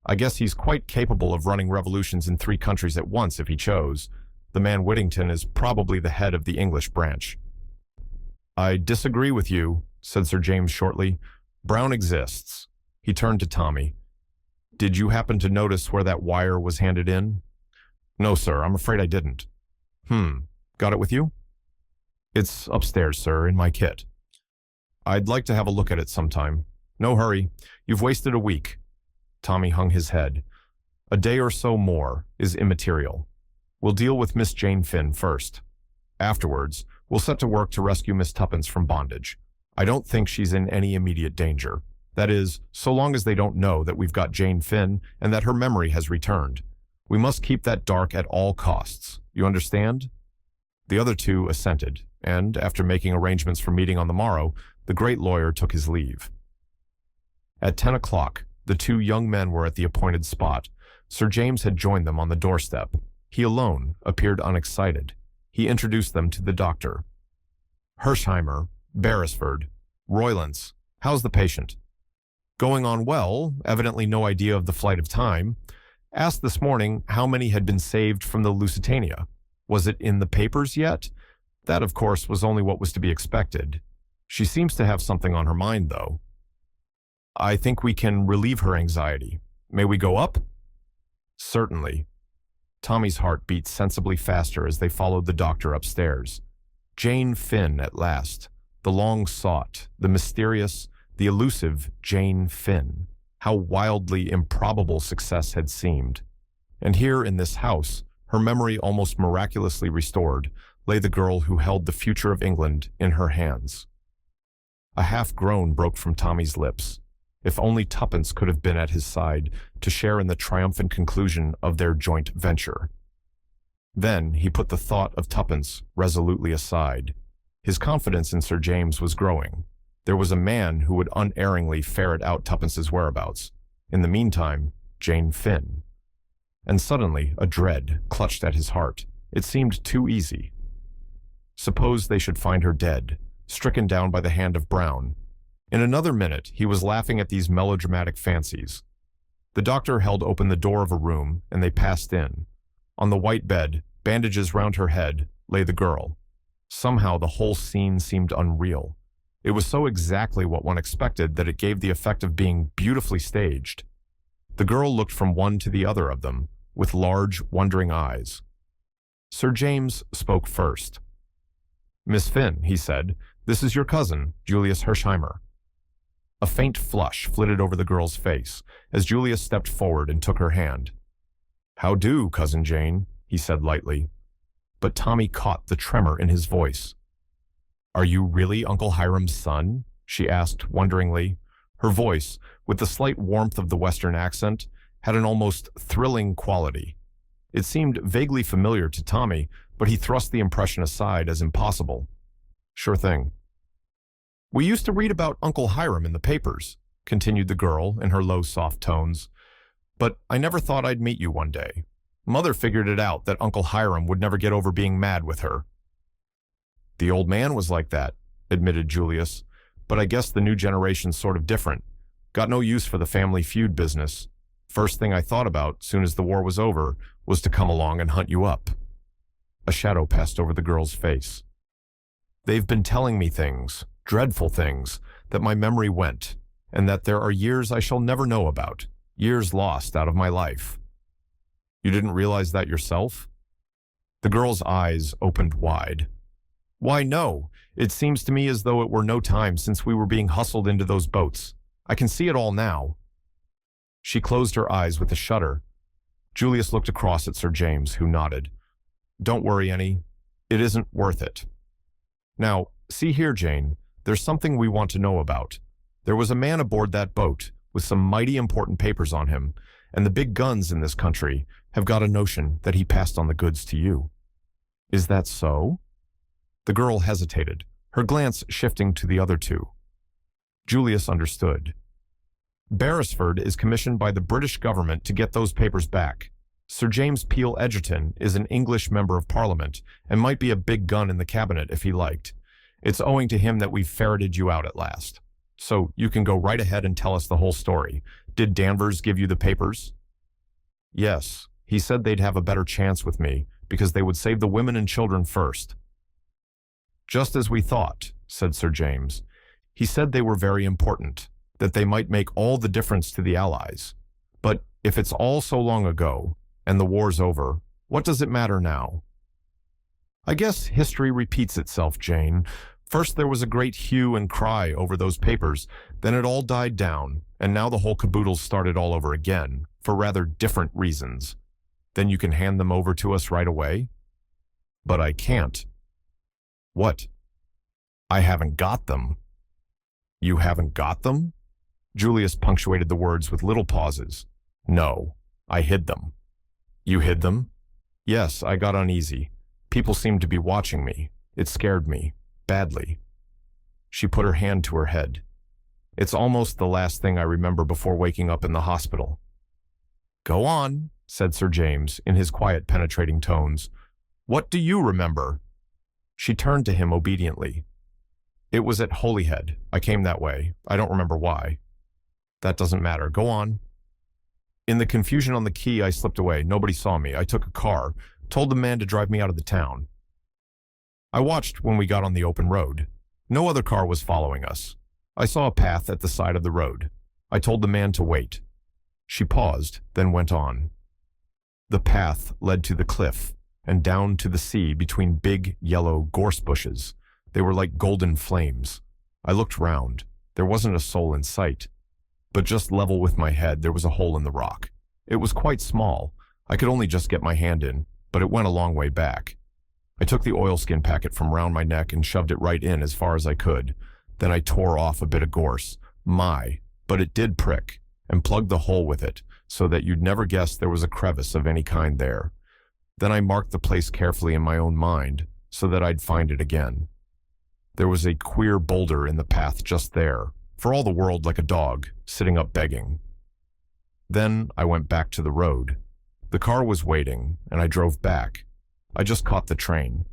I guess he's quite capable of running revolutions in 3 countries at once if he chose. The man Whittington is probably the head of the English branch. I disagree with you, said Sir James shortly. Brown exists. He turned to Tommy. Did you happen to notice where that wire was handed in? No, sir, I'm afraid I didn't. Got it with you? It's upstairs, sir, in my kit. I'd like to have a look at it sometime. No hurry. You've wasted a week. Tommy hung his head. A day or so more is immaterial. We'll deal with Miss Jane Finn first. Afterwards, we'll set to work to rescue Miss Tuppence from bondage. I don't think she's in any immediate danger. That is, so long as they don't know that we've got Jane Finn and that her memory has returned. We must keep that dark at all costs. You understand? The other two assented, and after making arrangements for meeting on the morrow, the great lawyer took his leave. At 10 o'clock, the 2 young men were at the appointed spot. Sir James had joined them on the doorstep. He alone appeared unexcited. He introduced them to the doctor. Hersheimer, Beresford, Roylance, how's the patient? Going on well, evidently no idea of the flight of time. Asked this morning how many had been saved from the Lusitania. Was it in the papers yet? That, of course, was only what was to be expected. She seems to have something on her mind, though. I think we can relieve her anxiety. May we go up? Certainly. Tommy's heart beat sensibly faster as they followed the doctor upstairs. Jane Finn at last. The long-sought, the mysterious, the elusive Jane Finn. How wildly improbable success had seemed. And here in this house, her memory almost miraculously restored, lay the girl who held the future of England in her hands. A half-groan broke from Tommy's lips. If only Tuppence could have been at his side to share in the triumphant conclusion of their joint venture. Then he put the thought of Tuppence resolutely aside. His confidence in Sir James was growing. There was a man who would unerringly ferret out Tuppence's whereabouts. In the meantime, Jane Finn. And suddenly a dread clutched at his heart. It seemed too easy. Suppose they should find her dead, stricken down by the hand of Brown. In another minute, he was laughing at these melodramatic fancies. The doctor held open the door of a room, and they passed in. On the white bed, bandages round her head, lay the girl. Somehow the whole scene seemed unreal. It was so exactly what one expected that it gave the effect of being beautifully staged. The girl looked from one to the other of them, with large, wondering eyes. Sir James spoke first. "Miss Finn," he said, "this is your cousin, Julius Hersheimer." A faint flush flitted over the girl's face as Julius stepped forward and took her hand. "How do, Cousin Jane?" he said lightly. But Tommy caught the tremor in his voice. "Are you really Uncle Hiram's son?" she asked wonderingly. Her voice, with the slight warmth of the Western accent, had an almost thrilling quality. It seemed vaguely familiar to Tommy, but he thrust the impression aside as impossible. "Sure thing." "We used to read about Uncle Hiram in the papers," continued the girl in her low, soft tones. "But I never thought I'd meet you one day. Mother figured it out that Uncle Hiram would never get over being mad with her." "The old man was like that," admitted Julius. "But I guess the new generation's sort of different. Got no use for the family feud business. First thing I thought about, soon as the war was over, was to come along and hunt you up." A shadow passed over the girl's face. "They've been telling me things, dreadful things, that my memory went, and that there are years I shall never know about, years lost out of my life." "You didn't realize that yourself?" The girl's eyes opened wide. "Why, no. It seems to me as though it were no time since we were being hustled into those boats. I can see it all now." She closed her eyes with a shudder. Julius looked across at Sir James, who nodded. "Don't worry any. It isn't worth it. Now, see here, Jane. There's something we want to know about. There was a man aboard that boat with some mighty important papers on him, and the big guns in this country have got a notion that he passed on the goods to you." "Is that so?" The girl hesitated, her glance shifting to the other two. Julius understood. "Beresford is commissioned by the British government to get those papers back. Sir James Peel Egerton is an English member of Parliament and might be a big gun in the cabinet if he liked. It's owing to him that we've ferreted you out at last. So you can go right ahead and tell us the whole story. Did Danvers give you the papers?" "Yes. He said they'd have a better chance with me because they would save the women and children first." "Just as we thought," said Sir James. "He said they were very important, that they might make all the difference to the Allies. But if it's all so long ago, and the war's over, what does it matter now?" "I guess history repeats itself, Jane. First there was a great hue and cry over those papers, then it all died down, and now the whole caboodle's started all over again, for rather different reasons. Then you can hand them over to us right away?" "But I can't." "What?" "I haven't got them." "You haven't got them?" Julius punctuated the words with little pauses. "No, I hid them." "You hid them?" "Yes, I got uneasy. People seemed to be watching me. It scared me, badly." She put her hand to her head. "It's almost the last thing I remember before waking up in the hospital." "Go on," said Sir James, in his quiet, penetrating tones. "What do you remember?" She turned to him obediently. "It was at Holyhead. I came that way. I don't remember why." "That doesn't matter. Go on." "In the confusion on the quay, I slipped away. Nobody saw me. I took a car, told the man to drive me out of the town. I watched when we got on the open road. No other car was following us. I saw a path at the side of the road. I told the man to wait." She paused, then went on. "The path led to the cliff and down to the sea between big, yellow gorse bushes. They were like golden flames. I looked round. There wasn't a soul in sight. But just level with my head, there was a hole in the rock. It was quite small. I could only just get my hand in, but it went a long way back. I took the oilskin packet from round my neck and shoved it right in as far as I could. Then I tore off a bit of gorse. But it did prick, and plugged the hole with it, so that you'd never guess there was a crevice of any kind there. Then I marked the place carefully in my own mind, so that I'd find it again. There was a queer boulder in the path just there, for all the world like a dog, sitting up begging. Then I went back to the road. The car was waiting, and I drove back. I just caught the train.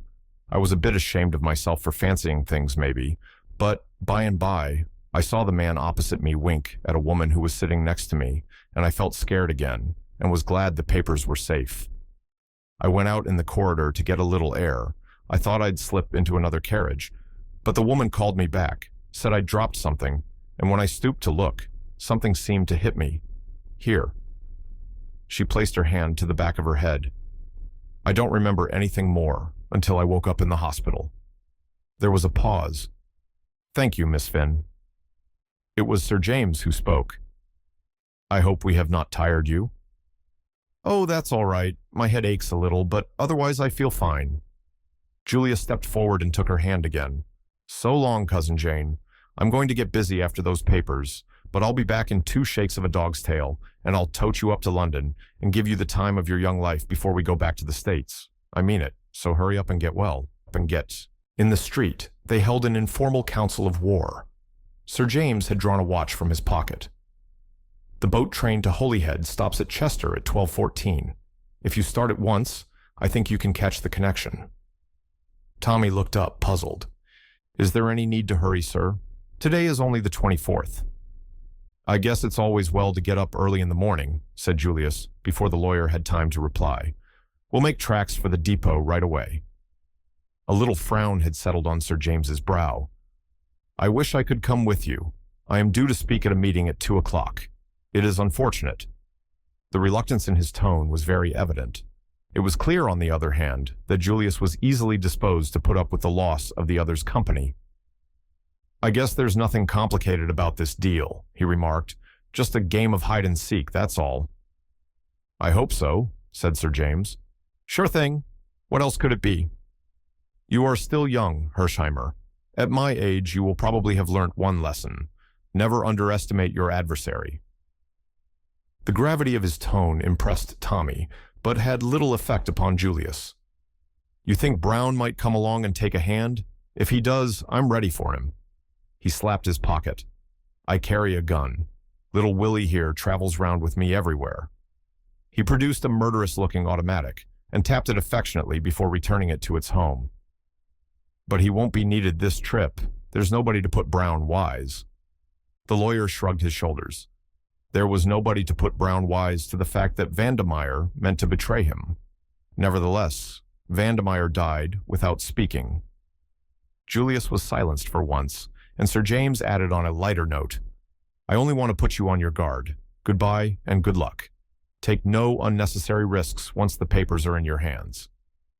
I was a bit ashamed of myself for fancying things, maybe, but by and by, I saw the man opposite me wink at a woman who was sitting next to me, and I felt scared again, and was glad the papers were safe. I went out in the corridor to get a little air. I thought I'd slip into another carriage, but the woman called me back, said I'd dropped something, and when I stooped to look, something seemed to hit me. Here. She placed her hand to the back of her head. I don't remember anything more until I woke up in the hospital." There was a pause. "Thank you, Miss Finn." It was Sir James who spoke. "I hope we have not tired you." "Oh, that's all right. My head aches a little, but otherwise I feel fine." Julia stepped forward and took her hand again. "So long, Cousin Jane. I'm going to get busy after those papers, but I'll be back in 2 shakes of a dog's tail, and I'll tote you up to London and give you the time of your young life before we go back to the States. I mean it, so hurry up and get well. In the street, they held an informal council of war. Sir James had drawn a watch from his pocket. "The boat train to Holyhead stops at Chester at 12:14. If you start at once, I think you can catch the connection." Tommy looked up, puzzled. "Is there any need to hurry, sir? Today is only the 24th. "I guess it's always well to get up early in the morning," said Julius, before the lawyer had time to reply. "We'll make tracks for the depot right away." A little frown had settled on Sir James's brow. "I wish I could come with you. I am due to speak at a meeting at 2 o'clock. It is unfortunate." The reluctance in his tone was very evident. It was clear, on the other hand, that Julius was easily disposed to put up with the loss of the other's company. "I guess there's nothing complicated about this deal," he remarked. "Just a game of hide-and-seek, that's all." "I hope so," said Sir James. "Sure thing. What else could it be?" "You are still young, Hersheimer. At my age, you will probably have learnt one lesson. Never underestimate your adversary." The gravity of his tone impressed Tommy, but had little effect upon Julius. "You think Brown might come along and take a hand? If he does, I'm ready for him." He slapped his pocket. "I carry a gun. Little Willie here travels round with me everywhere." He produced a murderous-looking automatic and tapped it affectionately before returning it to its home. "But he won't be needed this trip. There's nobody to put Brown wise." The lawyer shrugged his shoulders. There was nobody to put Brown wise to the fact that Vandemeyer meant to betray him. Nevertheless, Vandemeyer died without speaking. Julius was silenced for once, and Sir James added on a lighter note, "I only want to put you on your guard. Goodbye and good luck. Take no unnecessary risks once the papers are in your hands.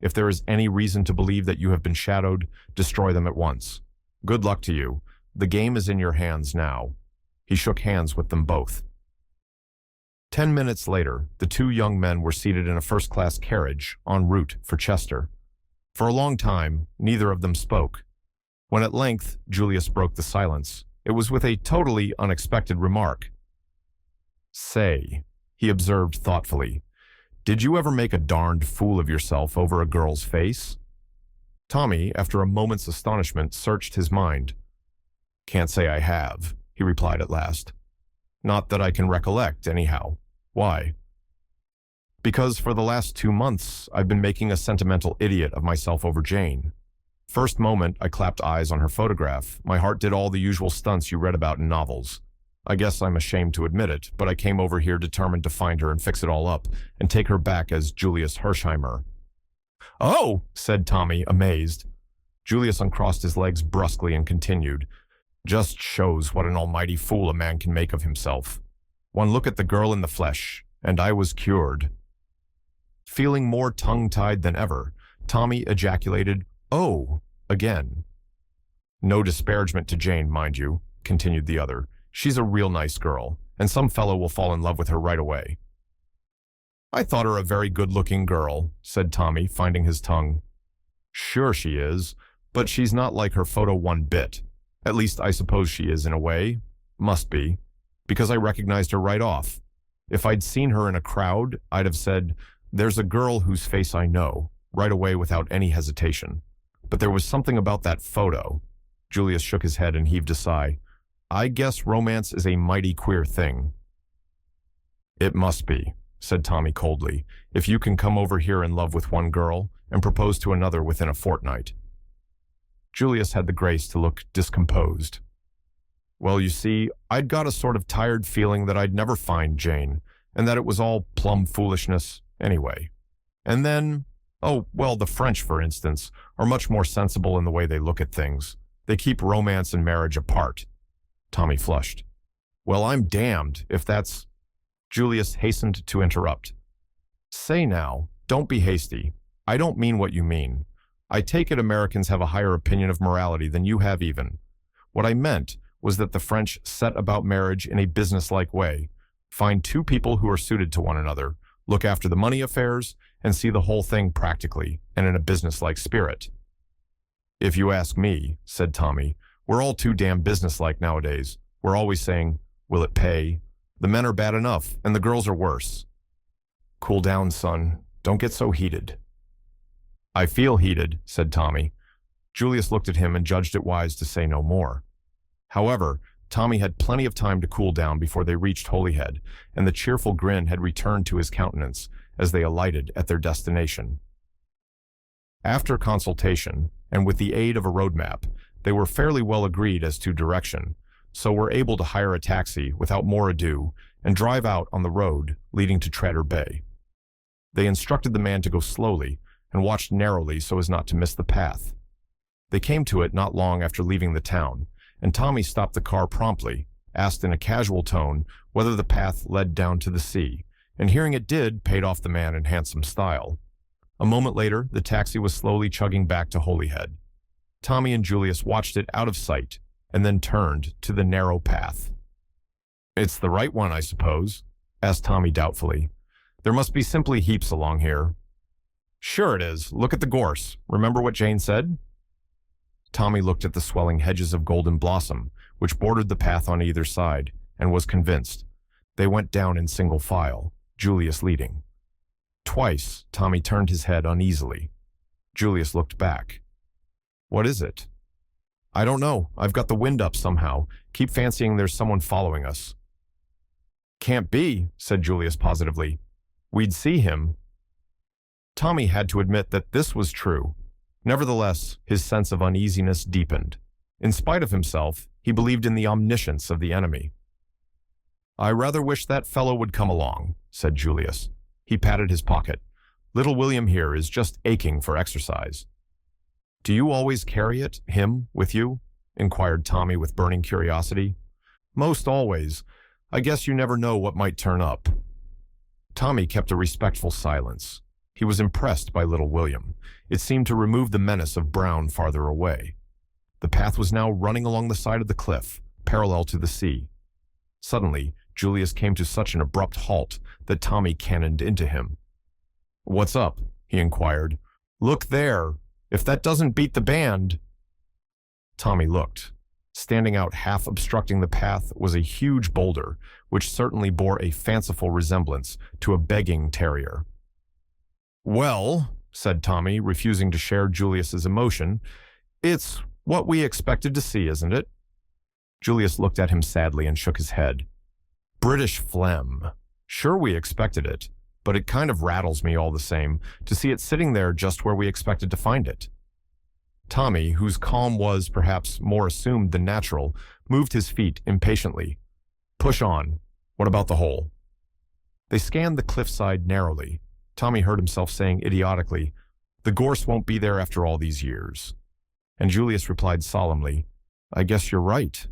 If there is any reason to believe that you have been shadowed, destroy them at once. Good luck to you. The game is in your hands now." He shook hands with them both. 10 minutes later, the 2 young men were seated in a first-class carriage en route for Chester. For a long time, neither of them spoke. When at length Julius broke the silence, it was with a totally unexpected remark. "Say," he observed thoughtfully, "did you ever make a darned fool of yourself over a girl's face?" Tommy, after a moment's astonishment, searched his mind. "Can't say I have," he replied at last. "Not that I can recollect, anyhow. Why?" "Because for the last 2 months I've been making a sentimental idiot of myself over Jane. First moment I clapped eyes on her photograph, my heart did all the usual stunts you read about in novels. I guess I'm ashamed to admit it, but I came over here determined to find her and fix it all up, and take her back as Julius Hersheimer." "Oh!" said Tommy, amazed. Julius uncrossed his legs brusquely and continued, "Just shows what an almighty fool a man can make of himself. One look at the girl in the flesh, and I was cured." Feeling more tongue-tied than ever, Tommy ejaculated, "Oh!" again. "No disparagement to Jane, mind you," continued the other. "She's a real nice girl, and some fellow will fall in love with her right away." "I thought her a very good-looking girl," said Tommy, finding his tongue. "Sure she is, but she's not like her photo one bit. At least I suppose she is in a way. Must be, because I recognized her right off. If I'd seen her in a crowd, I'd have said, 'There's a girl whose face I know,' right away without any hesitation. But there was something about that photo." Julius shook his head and heaved a sigh. "I guess romance is a mighty queer thing." "It must be," said Tommy coldly, "if you can come over here in love with one girl and propose to another within a fortnight." Julius had the grace to look discomposed. "Well, you see, I'd got a sort of tired feeling that I'd never find Jane, and that it was all plumb foolishness anyway. And then, oh, well, the French, for instance, are much more sensible in the way they look at things. They keep romance and marriage apart." Tommy flushed. "Well, I'm damned if that's—" Julius hastened to interrupt. "Say now, don't be hasty. I don't mean what you mean. I take it Americans have a higher opinion of morality than you have even. What I meant was that the French set about marriage in a businesslike way. Find two people who are suited to one another, look after the money affairs, and see the whole thing practically and in a businesslike spirit. If you ask me, said Tommy, we're all too damn businesslike nowadays. We're always saying, will it pay? The men are bad enough, and the girls are worse. Cool down, son. Don't get so heated. I feel heated, said Tommy. Julius looked at him and judged it wise to say no more. However, Tommy had plenty of time to cool down before they reached Holyhead, and the cheerful grin had returned to his countenance as they alighted at their destination. After consultation, and with the aid of a road map, they were fairly well agreed as to direction, so were able to hire a taxi without more ado and drive out on the road leading to Trader Bay. They instructed the man to go slowly and watched narrowly so as not to miss the path. They came to it not long after leaving the town, and Tommy stopped the car promptly, asked in a casual tone whether the path led down to the sea, and hearing it did, paid off the man in handsome style. A moment later, the taxi was slowly chugging back to Holyhead. Tommy and Julius watched it out of sight, and then turned to the narrow path. It's the right one, I suppose? Asked Tommy doubtfully. There must be simply heaps along here. Sure it is. Look at the gorse. Remember what Jane said? Tommy looked at the swelling hedges of golden blossom, which bordered the path on either side, and was convinced. They went down in single file, Julius leading. Twice, Tommy turned his head uneasily. Julius looked back. What is it? I don't know. I've got the wind up somehow. Keep fancying there's someone following us. Can't be, said Julius positively. We'd see him. Tommy had to admit that this was true. Nevertheless, his sense of uneasiness deepened. In spite of himself, he believed in the omniscience of the enemy. I rather wish that fellow would come along, said Julius. He patted his pocket. Little William here is just aching for exercise. Do you always carry him, with you? Inquired Tommy with burning curiosity. Most always. I guess you never know what might turn up. Tommy kept a respectful silence. He was impressed by little William. It seemed to remove the menace of Brown farther away. The path was now running along the side of the cliff, parallel to the sea. Suddenly, Julius came to such an abrupt halt that Tommy cannoned into him. What's up? He inquired. Look there. If that doesn't beat the band. Tommy looked. Standing out half obstructing the path was a huge boulder, which certainly bore a fanciful resemblance to a begging terrier. Well, said Tommy, refusing to share Julius's emotion, it's what we expected to see, isn't it? Julius looked at him sadly and shook his head. British phlegm. Sure, we expected it, but it kind of rattles me all the same to see it sitting there just where we expected to find it. Tommy, whose calm was perhaps more assumed than natural, moved his feet impatiently. Push on. What about the hole? They scanned the cliffside narrowly. Tommy heard himself saying idiotically, the gorse won't be there after all these years. And Julius replied solemnly, I guess you're right.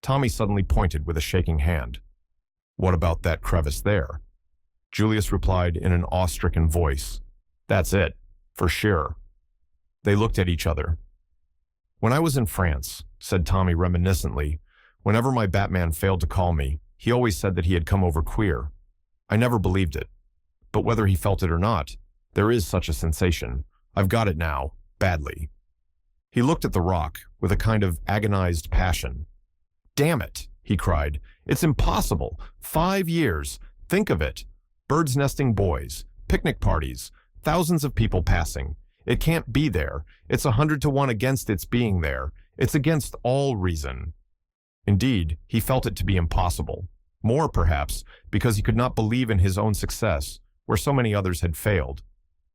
Tommy suddenly pointed with a shaking hand. What about that crevice there? Julius replied in an awe-stricken voice, That's it, for sure. They looked at each other. When I was in France, said Tommy reminiscently, whenever my Batman failed to call me, he always said that he had come over queer. I never believed it. But whether he felt it or not, there is such a sensation. I've got it now, badly. He looked at the rock with a kind of agonized passion. Damn it, he cried. It's impossible. 5 years. Think of it. Birds nesting boys, picnic parties, thousands of people passing. It can't be there. It's 100 to 1 against its being there. It's against all reason. Indeed, he felt it to be impossible. More, perhaps, because he could not believe in his own success, where so many others had failed.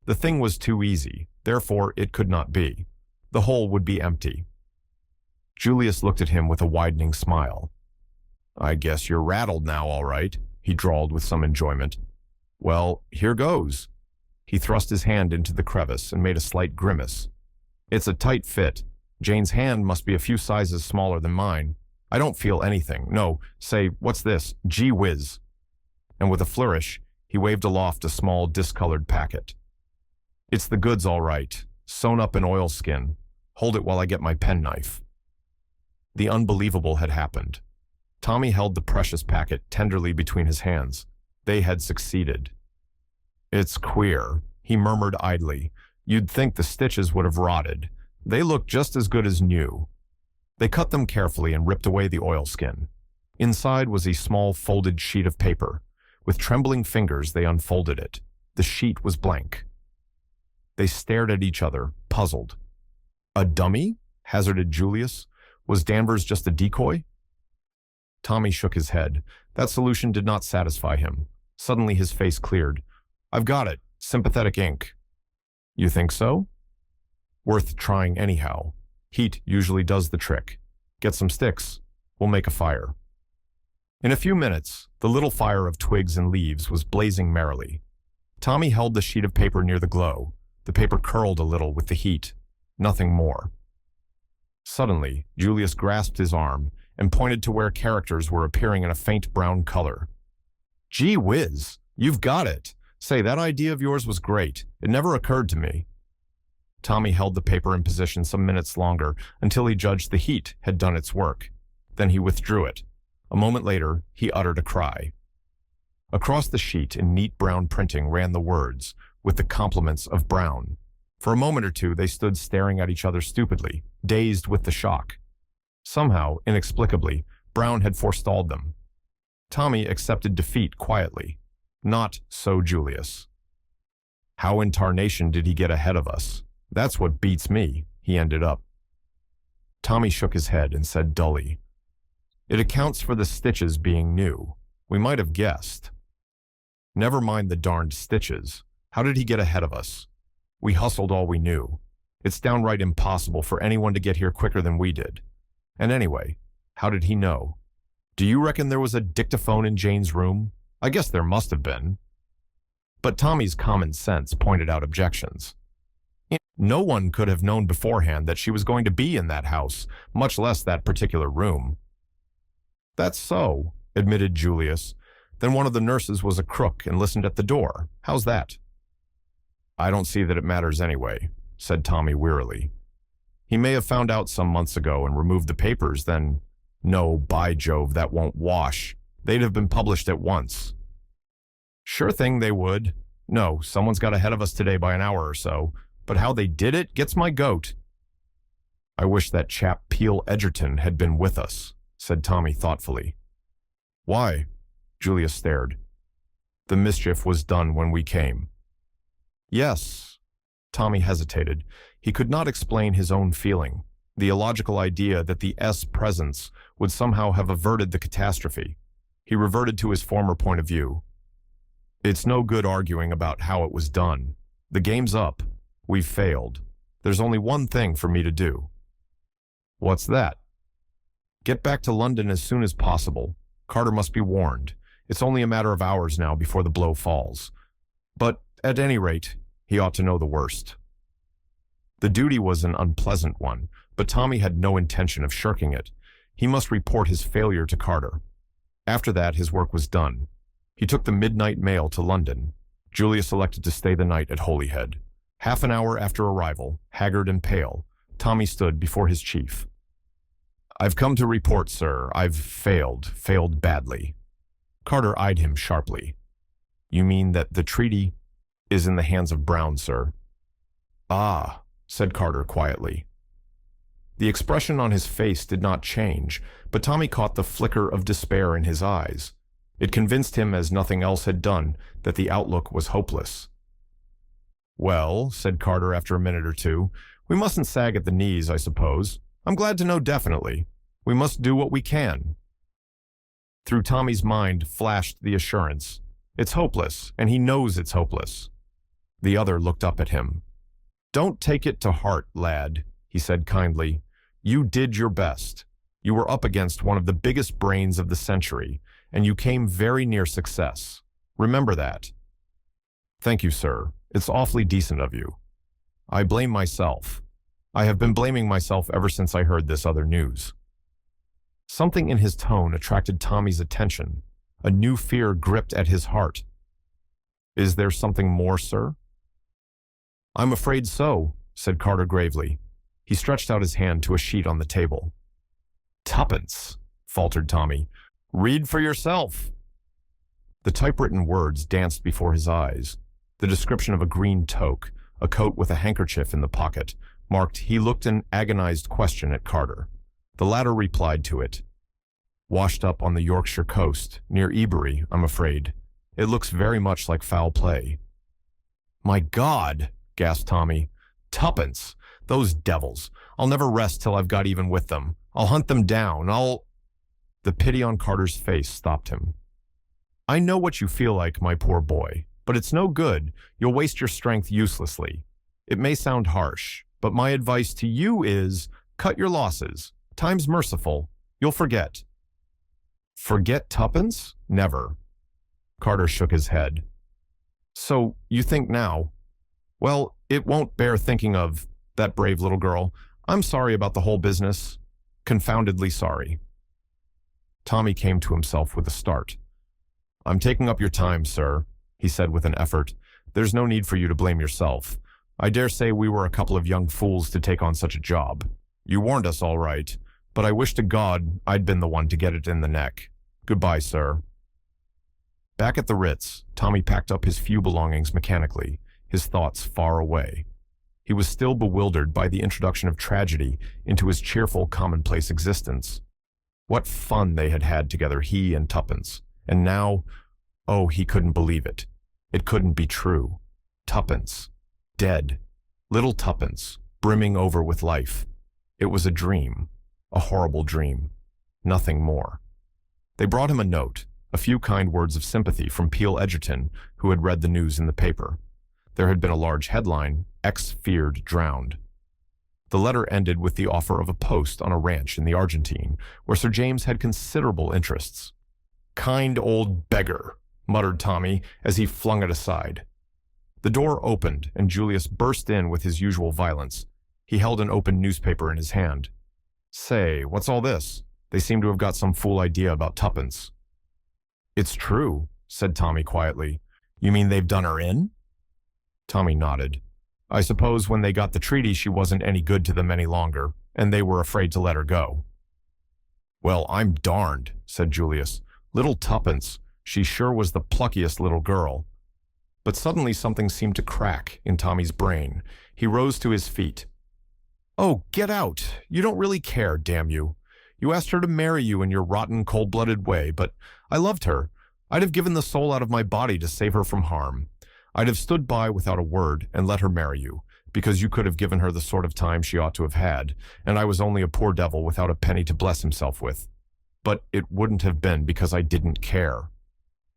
The thing was too easy, therefore it could not be. The hole would be empty. Julius looked at him with a widening smile. I guess you're rattled now, all right, he drawled with some enjoyment. Well, here goes. He thrust his hand into the crevice and made a slight grimace. It's a tight fit. Jane's hand must be a few sizes smaller than mine. I don't feel anything. No, say, what's this? Gee whiz. And with a flourish, he waved aloft a small discolored packet. It's the goods all right, sewn up in oilskin. Hold it while I get my penknife. The unbelievable had happened. Tommy held the precious packet tenderly between his hands. They had succeeded. It's queer, he murmured idly. You'd think the stitches would have rotted. They look just as good as new. They cut them carefully and ripped away the oilskin. Inside was a small folded sheet of paper. With trembling fingers, they unfolded it. The sheet was blank. They stared at each other, puzzled. A dummy? Hazarded Julius. Was Danvers just a decoy? Tommy shook his head. That solution did not satisfy him. Suddenly his face cleared. I've got it. Sympathetic ink. You think so? Worth trying anyhow. Heat usually does the trick. Get some sticks. We'll make a fire. In a few minutes, the little fire of twigs and leaves was blazing merrily. Tommy held the sheet of paper near the glow. The paper curled a little with the heat. Nothing more. Suddenly, Julius grasped his arm and pointed to where characters were appearing in a faint brown color. Gee whiz, you've got it. Say, that idea of yours was great. It never occurred to me. Tommy held the paper in position some minutes longer until he judged the heat had done its work. Then he withdrew it. A moment later, he uttered a cry. Across the sheet in neat brown printing ran the words, with the compliments of Brown. For a moment or two, they stood staring at each other stupidly, dazed with the shock. Somehow, inexplicably, Brown had forestalled them. Tommy accepted defeat quietly. Not so Julius. How in tarnation did he get ahead of us? That's what beats me, he ended up. Tommy shook his head and said dully, It accounts for the stitches being new. We might have guessed. Never mind the darned stitches. How did he get ahead of us? We hustled all we knew. It's downright impossible for anyone to get here quicker than we did. And anyway, how did he know? Do you reckon there was a dictaphone in Jane's room? I guess there must have been. But Tommy's common sense pointed out objections. No one could have known beforehand that she was going to be in that house, much less that particular room. That's so, admitted Julius. Then one of the nurses was a crook and listened at the door. How's that? I don't see that it matters anyway, said Tommy wearily. He may have found out some months ago and removed the papers, then... No, by Jove, that won't wash. They'd have been published at once. Sure thing they would. No, someone's got ahead of us today by an hour or so, but how they did it gets my goat. I wish that chap Peel Edgerton had been with us, said Tommy thoughtfully. Why? Julius stared. The mischief was done when we came. Yes. Tommy hesitated. He could not explain his own feeling, the illogical idea that the S presence would somehow have averted the catastrophe. He reverted to his former point of view. It's no good arguing about how it was done. The game's up. We've failed. There's only one thing for me to do. What's that? Get back to London as soon as possible. Carter must be warned. It's only a matter of hours now before the blow falls. But, at any rate, he ought to know the worst. The duty was an unpleasant one, but Tommy had no intention of shirking it. He must report his failure to Carter. After that, his work was done. He took the midnight mail to London. Julius elected to stay the night at Holyhead. Half an hour after arrival, haggard and pale, Tommy stood before his chief. I've come to report, sir. I've failed badly. Carter eyed him sharply. You mean that the treaty is in the hands of Brown, sir? Ah, said Carter quietly. The expression on his face did not change, but Tommy caught the flicker of despair in his eyes. It convinced him, as nothing else had done, that the outlook was hopeless. Well, said Carter after a minute or two, we mustn't sag at the knees, I suppose. I'm glad to know definitely. We must do what we can. Through Tommy's mind flashed the assurance. It's hopeless, and he knows it's hopeless. The other looked up at him. Don't take it to heart, lad, he said kindly. You did your best. You were up against one of the biggest brains of the century, and you came very near success. Remember that. Thank you, sir. It's awfully decent of you. I blame myself. I have been blaming myself ever since I heard this other news. Something in his tone attracted Tommy's attention. A new fear gripped at his heart. Is there something more, sir? I'm afraid so, said Carter gravely. He stretched out his hand to a sheet on the table. Tuppence, faltered Tommy. Read for yourself. The typewritten words danced before his eyes. The description of a green toque, a coat with a handkerchief in the pocket, marked he looked an agonized question at Carter. The latter replied to it. Washed up on the Yorkshire coast, near Ebury, I'm afraid. It looks very much like foul play. My God, gasped Tommy. Tuppence! Those devils! I'll never rest till I've got even with them. I'll hunt them down. The pity on Carter's face stopped him. I know what you feel like, my poor boy, but it's no good. You'll waste your strength uselessly. It may sound harsh, but my advice to you is, cut your losses. Time's merciful. You'll forget. Forget Tuppence? Never. Carter shook his head. So, you think now? Well, it won't bear thinking of, that brave little girl. I'm sorry about the whole business. Confoundedly sorry. Tommy came to himself with a start. I'm taking up your time, sir, he said with an effort. There's no need for you to blame yourself. I dare say we were a couple of young fools to take on such a job. You warned us all right, but I wish to God I'd been the one to get it in the neck. Goodbye, sir. Back at the Ritz, Tommy packed up his few belongings mechanically, his thoughts far away. He was still bewildered by the introduction of tragedy into his cheerful, commonplace existence. What fun they had had together, he and Tuppence. And now, oh, he couldn't believe it. It couldn't be true. Tuppence. Dead. Little Tuppence, brimming over with life. It was a dream. A horrible dream. Nothing more. They brought him a note, a few kind words of sympathy from Peel Edgerton, who had read the news in the paper. There had been a large headline, X feared drowned. The letter ended with the offer of a post on a ranch in the Argentine, where Sir James had considerable interests. Kind old beggar, muttered Tommy as he flung it aside. The door opened, and Julius burst in with his usual violence. He held an open newspaper in his hand. Say, what's all this? They seem to have got some fool idea about Tuppence. It's true, said Tommy quietly. You mean they've done her in? Tommy nodded. I suppose when they got the treaty she wasn't any good to them any longer, and they were afraid to let her go. Well, I'm darned, said Julius. Little Tuppence, she sure was the pluckiest little girl. But suddenly something seemed to crack in Tommy's brain. He rose to his feet. Oh, get out! You don't really care, damn you. You asked her to marry you in your rotten, cold-blooded way, but I loved her. I'd have given the soul out of my body to save her from harm. I'd have stood by without a word and let her marry you, because you could have given her the sort of time she ought to have had, and I was only a poor devil without a penny to bless himself with. But it wouldn't have been because I didn't care.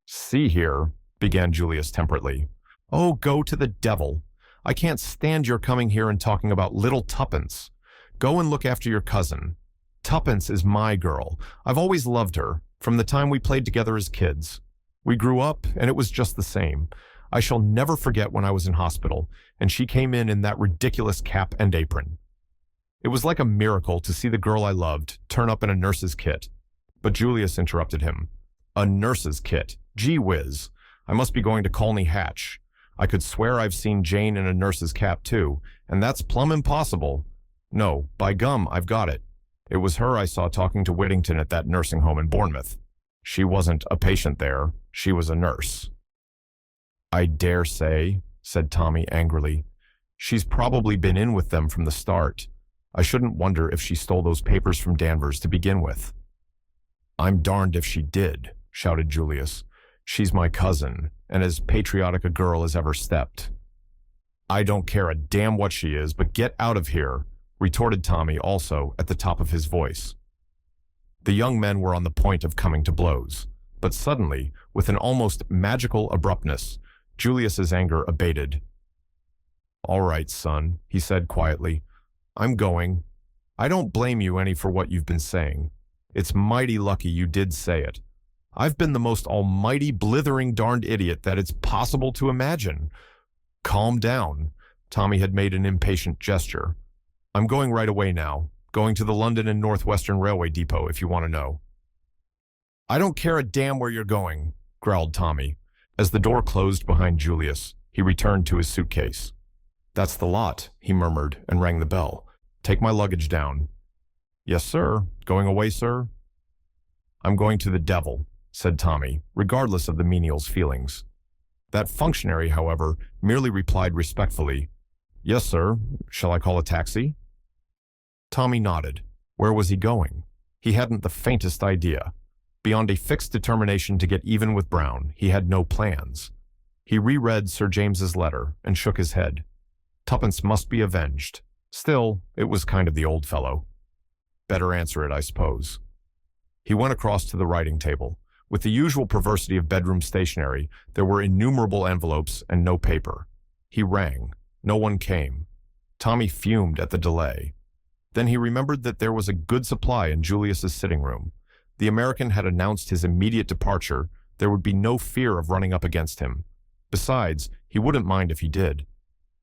See here, began Julius temperately. Oh, go to the devil. I can't stand your coming here and talking about little Tuppence. Go and look after your cousin. Tuppence is my girl. I've always loved her, from the time we played together as kids. We grew up, and it was just the same. I shall never forget when I was in hospital, and she came in that ridiculous cap and apron. It was like a miracle to see the girl I loved turn up in a nurse's kit. But Julius interrupted him. A nurse's kit? Gee whiz. I must be going to Colney Hatch. I could swear I've seen Jane in a nurse's cap too, and that's plumb impossible. No, by gum, I've got it. It was her I saw talking to Whittington at that nursing home in Bournemouth. She wasn't a patient there. She was a nurse. I dare say, said Tommy angrily. She's probably been in with them from the start. I shouldn't wonder if she stole those papers from Danvers to begin with. I'm darned if she did, shouted Julius. She's my cousin, and as patriotic a girl as ever stepped. I don't care a damn what she is, but get out of here, retorted Tommy also at the top of his voice. The young men were on the point of coming to blows, but suddenly, with an almost magical abruptness, Julius's anger abated. All right, son, he said quietly. I'm going. I don't blame you any for what you've been saying. It's mighty lucky you did say it. I've been the most almighty blithering darned idiot that it's possible to imagine. Calm down. Tommy had made an impatient gesture. I'm going right away now. Going to the London and Northwestern Railway Depot, if you want to know. I don't care a damn where you're going, growled Tommy. As the door closed behind Julius, he returned to his suitcase. That's the lot, he murmured and rang the bell. Take my luggage down. Yes, sir. Going away, sir? I'm going to the devil, said Tommy, regardless of the menial's feelings. That functionary, however, merely replied respectfully, Yes, sir. Shall I call a taxi? Tommy nodded. Where was he going? He hadn't the faintest idea. Beyond a fixed determination to get even with Brown, he had no plans. He reread Sir James's letter and shook his head. Tuppence must be avenged. Still, it was kind of the old fellow. Better answer it, I suppose. He went across to the writing table. With the usual perversity of bedroom stationery, there were innumerable envelopes and no paper. He rang. No one came. Tommy fumed at the delay. Then he remembered that there was a good supply in Julius's sitting room. The American had announced his immediate departure. There would be no fear of running up against him. Besides, he wouldn't mind if he did.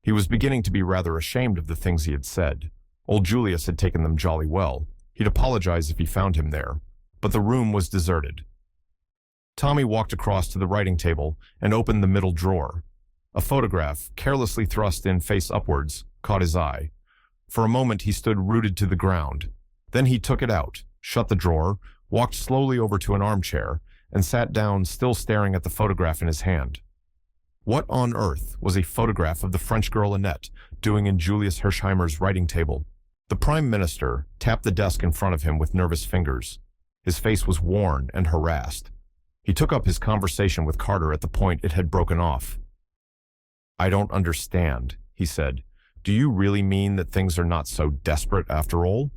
He was beginning to be rather ashamed of the things he had said. Old Julius had taken them jolly well. He'd apologize if he found him there. But the room was deserted. Tommy walked across to the writing table and opened the middle drawer. A photograph, carelessly thrust in face upwards, caught his eye. For a moment he stood rooted to the ground. Then he took it out, shut the drawer, walked slowly over to an armchair, and sat down, still staring at the photograph in his hand. What on earth was a photograph of the French girl Annette doing in Julius Hirschheimer's writing table? The Prime Minister tapped the desk in front of him with nervous fingers. His face was worn and harassed. He took up his conversation with Carter at the point it had broken off. I don't understand, he said. Do you really mean that things are not so desperate after all?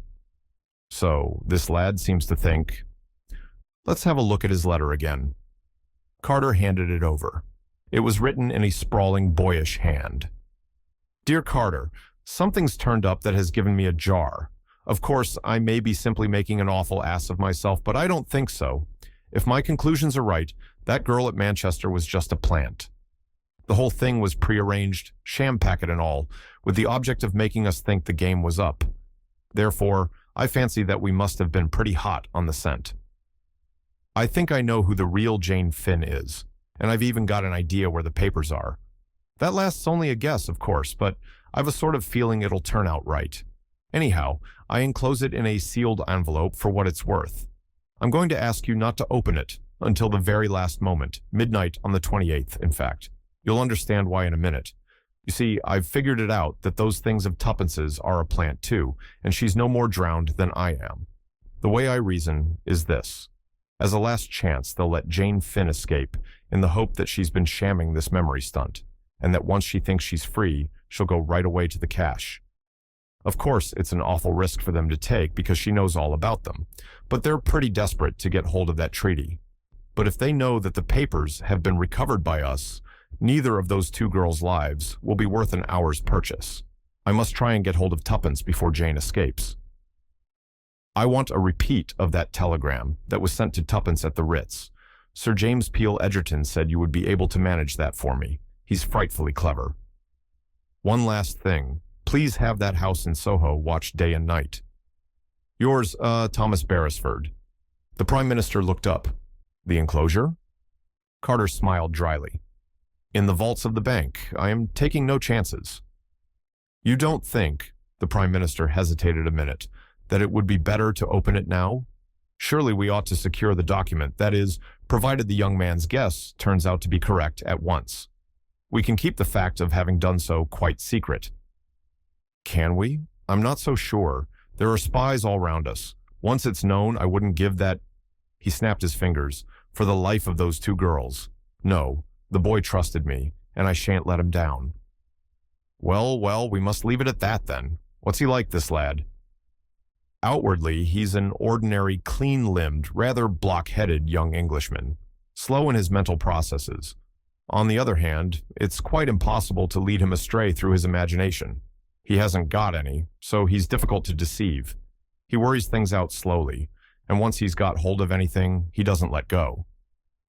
So, this lad seems to think. Let's have a look at his letter again. Carter handed it over. It was written in a sprawling, boyish hand. Dear Carter, something's turned up that has given me a jar. Of course, I may be simply making an awful ass of myself, but I don't think so. If my conclusions are right, that girl at Manchester was just a plant. The whole thing was prearranged, sham packet and all, with the object of making us think the game was up. Therefore, I fancy that we must have been pretty hot on the scent. I think I know who the real Jane Finn is, and I've even got an idea where the papers are. That last's only a guess, of course, but I've a sort of feeling it'll turn out right. Anyhow, I enclose it in a sealed envelope for what it's worth. I'm going to ask you not to open it until the very last moment, midnight on the 28th, in fact. You'll understand why in a minute. You see, I've figured it out that those things of Tuppence's are a plant too, and she's no more drowned than I am. The way I reason is this. As a last chance, they'll let Jane Finn escape in the hope that she's been shamming this memory stunt, and that once she thinks she's free, she'll go right away to the cache. Of course, it's an awful risk for them to take because she knows all about them, but they're pretty desperate to get hold of that treaty. But if they know that the papers have been recovered by us, neither of those two girls' lives will be worth an hour's purchase. I must try and get hold of Tuppence before Jane escapes. I want a repeat of that telegram that was sent to Tuppence at the Ritz. Sir James Peel Egerton said you would be able to manage that for me. He's frightfully clever. One last thing. Please have that house in Soho watched day and night. Yours, Thomas Beresford. The Prime Minister looked up. The enclosure? Carter smiled dryly. In the vaults of the bank. I am taking no chances. You don't think, the Prime Minister hesitated a minute, that it would be better to open it now? Surely we ought to secure the document, that is, provided the young man's guess turns out to be correct at once. We can keep the fact of having done so quite secret. Can we? I'm not so sure. There are spies all round us. Once it's known, I wouldn't give that... He snapped his fingers. For the life of those two girls. No, the boy trusted me, and I shan't let him down. Well, we must leave it at that then. What's he like, this lad? Outwardly, he's an ordinary, clean-limbed, rather block-headed young Englishman, slow in his mental processes. On the other hand, it's quite impossible to lead him astray through his imagination. He hasn't got any, so he's difficult to deceive. He worries things out slowly, and once he's got hold of anything, he doesn't let go.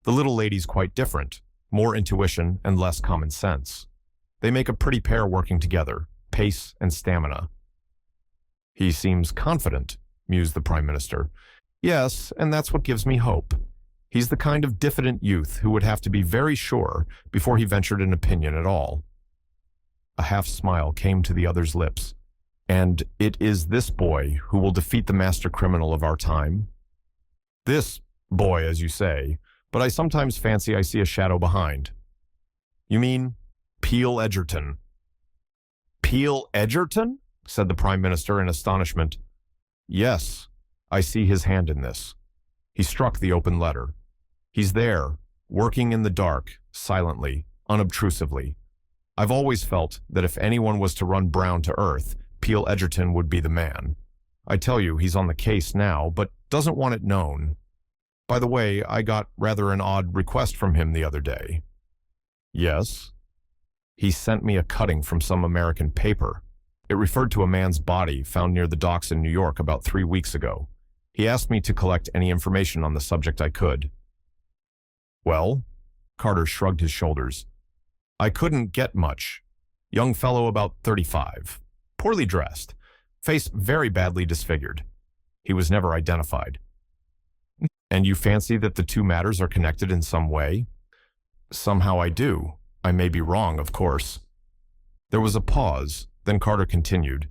The little lady's quite different, more intuition and less common sense. They make a pretty pair working together, pace and stamina. He seems confident, mused the Prime Minister. Yes, and that's what gives me hope. He's the kind of diffident youth who would have to be very sure before he ventured an opinion at all. A half-smile came to the other's lips. "And it is this boy who will defeat the master criminal of our time?" "This boy, as you say, but I sometimes fancy I see a shadow behind." "You mean Peel Edgerton?" "Peel Edgerton?" said the Prime Minister in astonishment. "Yes, I see his hand in this." He struck the open letter. "He's there, working in the dark, silently, unobtrusively. I've always felt that if anyone was to run Brown to earth, Peel Edgerton would be the man. I tell you, he's on the case now, but doesn't want it known. By the way, I got rather an odd request from him the other day." "Yes?" "He sent me a cutting from some American paper. It referred to a man's body found near the docks in New York about 3 weeks ago. He asked me to collect any information on the subject I could." "Well?" Carter shrugged his shoulders. "I couldn't get much. Young fellow about 35. Poorly dressed. Face very badly disfigured. He was never identified." "And you fancy that the two matters are connected in some way?" "Somehow I do. I may be wrong, of course." There was a pause, then Carter continued.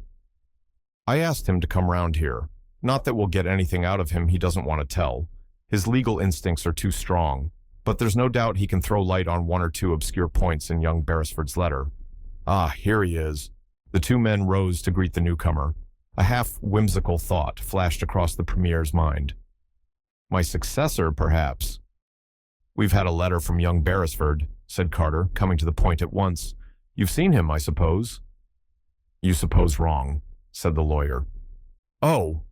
"I asked him to come round here. Not that we'll get anything out of him he doesn't want to tell. His legal instincts are too strong, but there's no doubt he can throw light on one or two obscure points in young Beresford's letter. Ah, here he is." The two men rose to greet the newcomer. A half-whimsical thought flashed across the Premier's mind. "My successor, perhaps." "We've had a letter from young Beresford," said Carter, coming to the point at once. "You've seen him, I suppose?" "You suppose wrong," said the lawyer. "Oh!"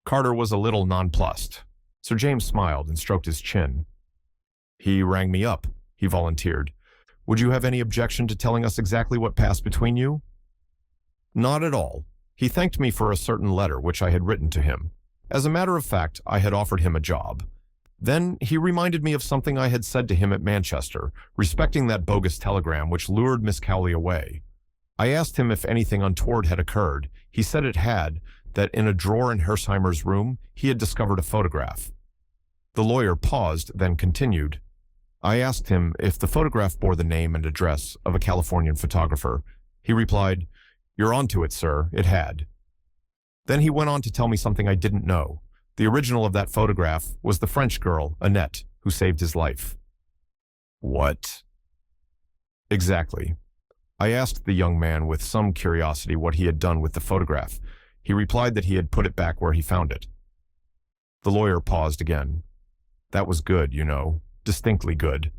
Carter was a little nonplussed. Sir James smiled and stroked his chin. "He rang me up," he volunteered. "Would you have any objection to telling us exactly what passed between you?" "Not at all. He thanked me for a certain letter which I had written to him. As a matter of fact, I had offered him a job. Then he reminded me of something I had said to him at Manchester, respecting that bogus telegram which lured Miss Cowley away. I asked him if anything untoward had occurred. He said it had, that in a drawer in Hersheimer's room he had discovered a photograph." The lawyer paused, then continued. "I asked him if the photograph bore the name and address of a Californian photographer. He replied, 'You're onto it, sir, it had.' Then he went on to tell me something I didn't know. The original of that photograph was the French girl, Annette, who saved his life." "What?" "Exactly. I asked the young man with some curiosity what he had done with the photograph. He replied that he had put it back where he found it." The lawyer paused again. "That was good, you know, distinctly good.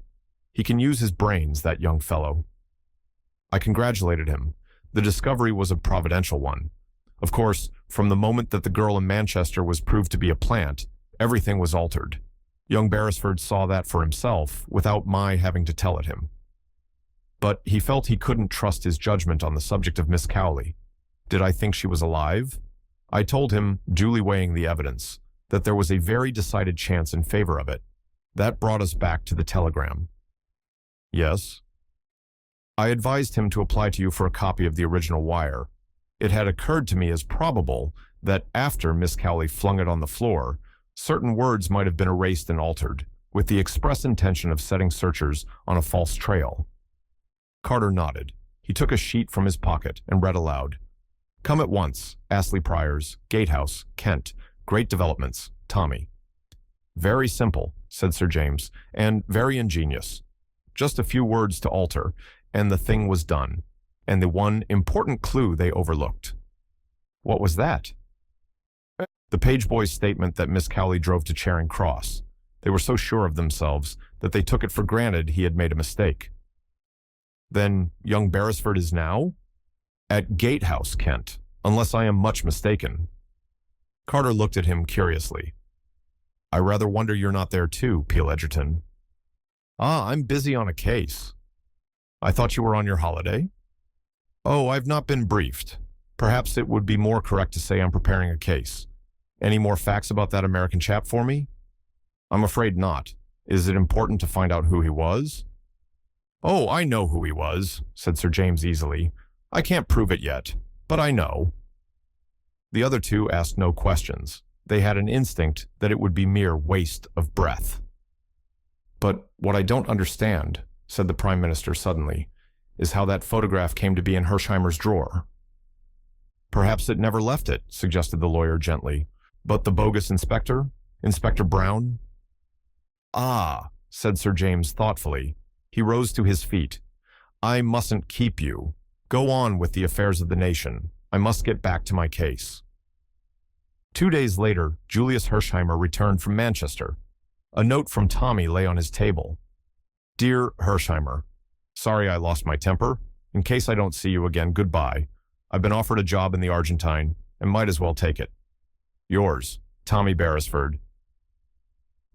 He can use his brains, that young fellow." I congratulated him. The discovery was a providential one. Of course, from the moment that the girl in Manchester was proved to be a plant, everything was altered. Young Beresford saw that for himself, without my having to tell it him. But he felt he couldn't trust his judgment on the subject of Miss Cowley. Did I think she was alive? I told him, duly weighing the evidence, that there was a very decided chance in favor of it. That brought us back to the telegram. "Yes?" "I advised him to apply to you for a copy of the original wire. It had occurred to me as probable that after Miss Cowley flung it on the floor, certain words might have been erased and altered, with the express intention of setting searchers on a false trail." Carter nodded. He took a sheet from his pocket and read aloud. "Come at once, Astley Priors, Gatehouse, Kent. Great developments, Tommy." "Very simple," said Sir James, "and very ingenious. Just a few words to alter, and the thing was done, and the one important clue they overlooked." "What was that?" "The page boy's statement that Miss Cowley drove to Charing Cross. They were so sure of themselves that they took it for granted he had made a mistake." "Then young Beresford is now?" "At Gatehouse, Kent, unless I am much mistaken." Carter looked at him curiously. "I rather wonder you're not there too, Peel Edgerton." "Ah, I'm busy on a case." "I thought you were on your holiday?" "Oh, I've not been briefed. Perhaps it would be more correct to say I'm preparing a case. Any more facts about that American chap for me?" "I'm afraid not. Is it important to find out who he was?" "Oh, I know who he was," said Sir James easily. "I can't prove it yet, but I know." The other two asked no questions. They had an instinct that it would be mere waste of breath. "But what I don't understand," said the Prime Minister suddenly, is how that photograph came to be in Hersheimer's drawer. Perhaps it never left it, suggested the lawyer gently. But the bogus inspector? Inspector Brown? Ah, said Sir James thoughtfully. He rose to his feet. I mustn't keep you. Go on with the affairs of the nation. I must get back to my case. 2 days later, Julius Hersheimer returned from Manchester. A note from Tommy lay on his table. Dear Hersheimer, sorry I lost my temper. In case I don't see you again, goodbye. I've been offered a job in the Argentine and might as well take it. Yours, Tommy Beresford.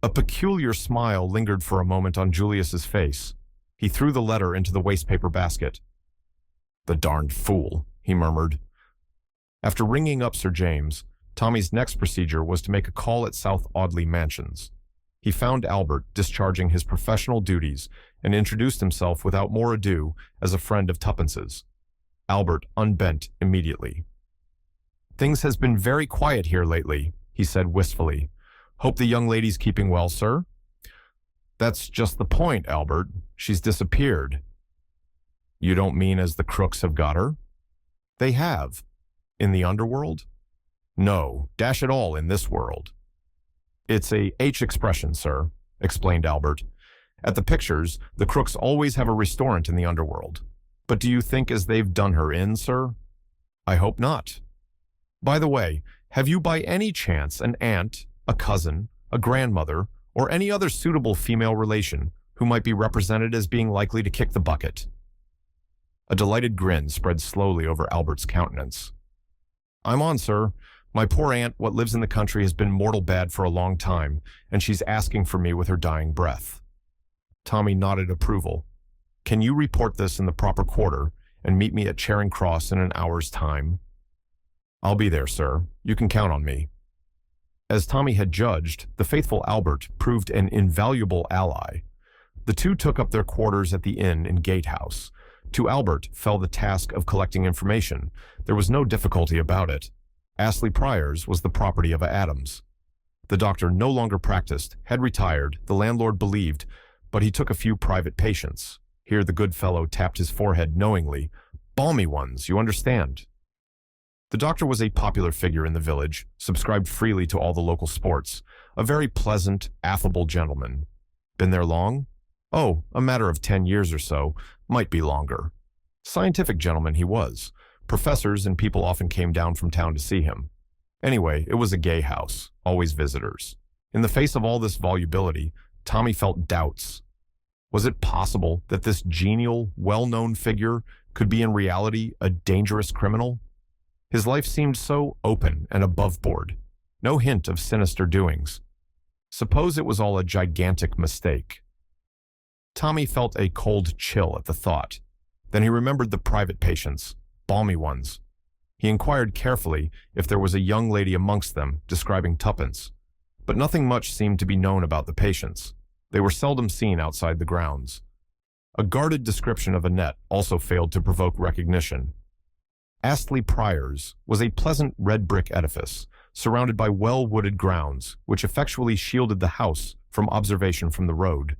A peculiar smile lingered for a moment on Julius's face. He threw the letter into the wastepaper basket. The darned fool, he murmured. After ringing up Sir James, Tommy's next procedure was to make a call at South Audley Mansions. He found Albert discharging his professional duties and introduced himself without more ado as a friend of Tuppence's. Albert unbent immediately. Things has been very quiet here lately, he said wistfully. Hope the young lady's keeping well, sir? That's just the point, Albert. She's disappeared. You don't mean as the crooks have got her? They have. In the underworld? No, dash it all, in this world. It's a H expression, sir, explained Albert. At the pictures, the crooks always have a restaurant in the underworld. But do you think as they've done her in, sir? I hope not. By the way, have you by any chance an aunt, a cousin, a grandmother, or any other suitable female relation who might be represented as being likely to kick the bucket? A delighted grin spread slowly over Albert's countenance. I'm on, sir. My poor aunt, what lives in the country, has been mortal bad for a long time, and she's asking for me with her dying breath. Tommy nodded approval. Can you report this in the proper quarter and meet me at Charing Cross in an hour's time? I'll be there, sir. You can count on me. As Tommy had judged, the faithful Albert proved an invaluable ally. The two took up their quarters at the inn in Gatehouse. To Albert fell the task of collecting information. There was no difficulty about it. Astley Priors was the property of Adams. The doctor no longer practiced, had retired, the landlord believed, but he took a few private patients. Here the good fellow tapped his forehead knowingly. Balmy ones, you understand. The doctor was a popular figure in the village, subscribed freely to all the local sports. A very pleasant, affable gentleman. Been there long? Oh, a matter of 10 years or so, might be longer. Scientific gentleman he was. Professors and people often came down from town to see him. Anyway, it was a gay house, always visitors. In the face of all this volubility, Tommy felt doubts. Was it possible that this genial, well-known figure could be in reality a dangerous criminal? His life seemed so open and above board. No hint of sinister doings. Suppose it was all a gigantic mistake. Tommy felt a cold chill at the thought. Then he remembered the private patients, balmy ones. He inquired carefully if there was a young lady amongst them, describing Tuppence. But nothing much seemed to be known about the patients. They were seldom seen outside the grounds. A guarded description of Annette also failed to provoke recognition. Astley Priors was a pleasant red brick edifice, surrounded by well-wooded grounds, which effectually shielded the house from observation from the road.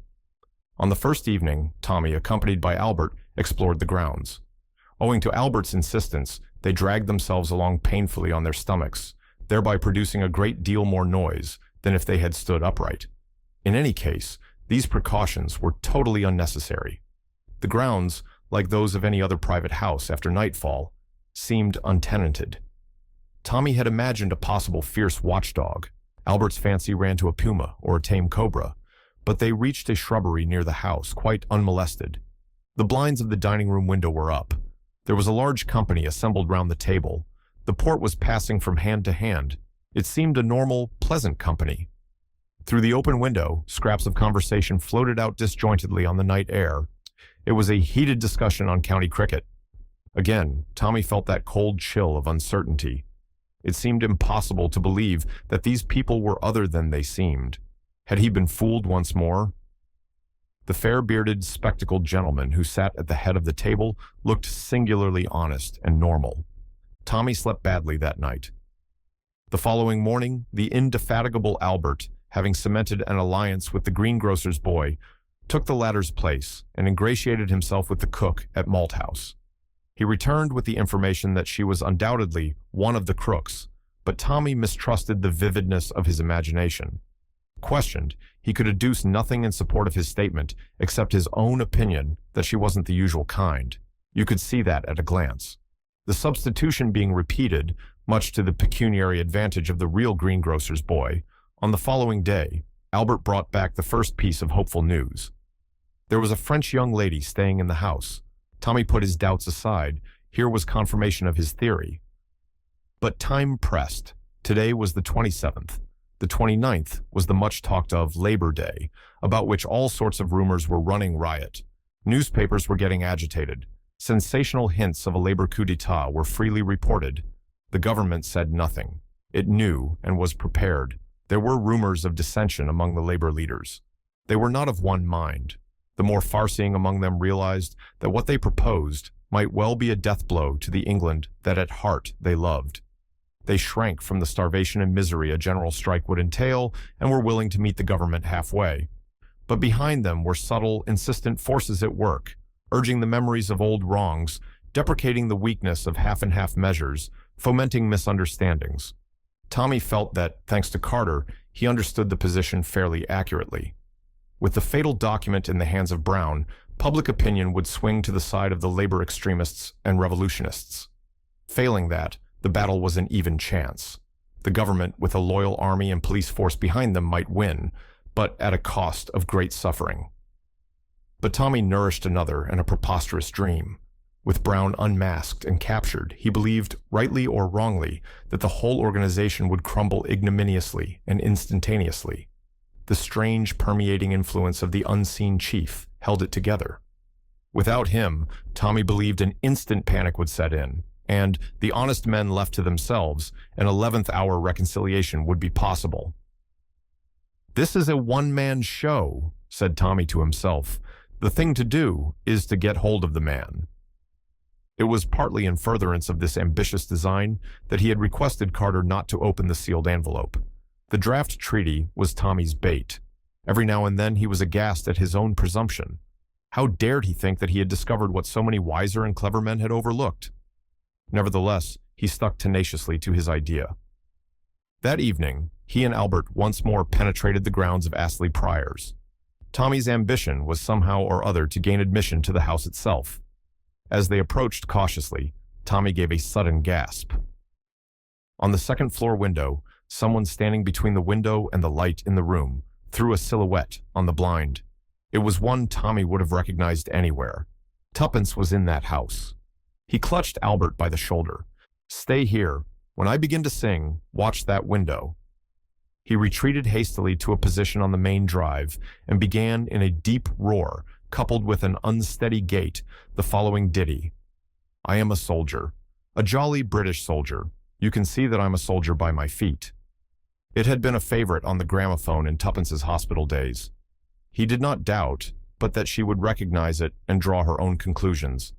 On the first evening, Tommy, accompanied by Albert, explored the grounds. Owing to Albert's insistence, they dragged themselves along painfully on their stomachs, thereby producing a great deal more noise than if they had stood upright. In any case, these precautions were totally unnecessary. The grounds, like those of any other private house after nightfall, seemed untenanted. Tommy had imagined a possible fierce watchdog. Albert's fancy ran to a puma or a tame cobra, but they reached a shrubbery near the house, quite unmolested. The blinds of the dining room window were up. There was a large company assembled round the table. The port was passing from hand to hand. It seemed a normal, pleasant company. Through the open window, scraps of conversation floated out disjointedly on the night air. It was a heated discussion on county cricket. Again, Tommy felt that cold chill of uncertainty. It seemed impossible to believe that these people were other than they seemed. Had he been fooled once more? The fair-bearded, spectacled gentleman who sat at the head of the table looked singularly honest and normal. Tommy slept badly that night. The following morning, the indefatigable Albert, having cemented an alliance with the greengrocer's boy, took the latter's place, and ingratiated himself with the cook at Malthouse. He returned with the information that she was undoubtedly one of the crooks, but Tommy mistrusted the vividness of his imagination. Questioned, he could adduce nothing in support of his statement except his own opinion that she wasn't the usual kind. You could see that at a glance. The substitution being repeated, much to the pecuniary advantage of the real greengrocer's boy, on the following day, Albert brought back the first piece of hopeful news. There was a French young lady staying in the house. Tommy put his doubts aside. Here was confirmation of his theory. But time pressed. Today was the 27th. The 29th was the much-talked-of Labor Day, about which all sorts of rumors were running riot. Newspapers were getting agitated. Sensational hints of a labor coup d'etat were freely reported. The government said nothing. It knew and was prepared. There were rumors of dissension among the labor leaders. They were not of one mind. The more far-seeing among them realized that what they proposed might well be a death blow to the England that at heart they loved. They shrank from the starvation and misery a general strike would entail and were willing to meet the government halfway. But behind them were subtle, insistent forces at work, urging the memories of old wrongs, deprecating the weakness of half-and-half measures, fomenting misunderstandings. Tommy felt that, thanks to Carter, he understood the position fairly accurately. With the fatal document in the hands of Brown, public opinion would swing to the side of the labor extremists and revolutionists. Failing that, the battle was an even chance. The government, with a loyal army and police force behind them, might win, but at a cost of great suffering. But Tommy nourished another and a preposterous dream. With Brown unmasked and captured, he believed, rightly or wrongly, that the whole organization would crumble ignominiously and instantaneously. The strange, permeating influence of the unseen chief held it together. Without him, Tommy believed an instant panic would set in, and, the honest men left to themselves, an 11th-hour reconciliation would be possible. "This is a one-man show," said Tommy to himself. "The thing to do is to get hold of the man." It was partly in furtherance of this ambitious design that he had requested Carter not to open the sealed envelope. The draft treaty was Tommy's bait. Every now and then he was aghast at his own presumption. How dared he think that he had discovered what so many wiser and clever men had overlooked? Nevertheless, he stuck tenaciously to his idea. That evening, he and Albert once more penetrated the grounds of Astley Priors. Tommy's ambition was somehow or other to gain admission to the house itself. As they approached cautiously, Tommy gave a sudden gasp. On the second-floor window, someone standing between the window and the light in the room threw a silhouette on the blind. It was one Tommy would have recognized anywhere. Tuppence was in that house. He clutched Albert by the shoulder. "Stay here. When I begin to sing, watch that window." He retreated hastily to a position on the main drive and began in a deep roar, coupled with an unsteady gait, the following ditty. "I am a soldier, a jolly British soldier. You can see that I'm a soldier by my feet." It had been a favorite on the gramophone in Tuppence's hospital days. He did not doubt, but that she would recognize it and draw her own conclusions.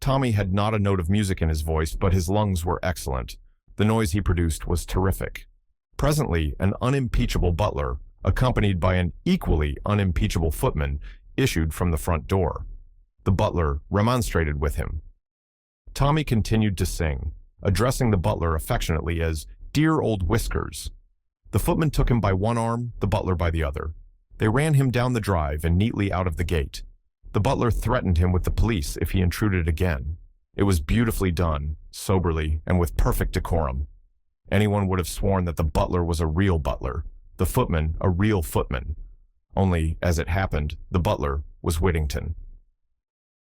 Tommy had not a note of music in his voice, but his lungs were excellent. The noise he produced was terrific. Presently, an unimpeachable butler, accompanied by an equally unimpeachable footman, issued from the front door. The butler remonstrated with him. Tommy continued to sing, addressing the butler affectionately as "Dear old Whiskers." The footman took him by one arm, the butler by the other. They ran him down the drive and neatly out of the gate. The butler threatened him with the police if he intruded again. It was beautifully done, soberly, and with perfect decorum. Anyone would have sworn that the butler was a real butler, the footman a real footman. Only, as it happened, the butler was Whittington.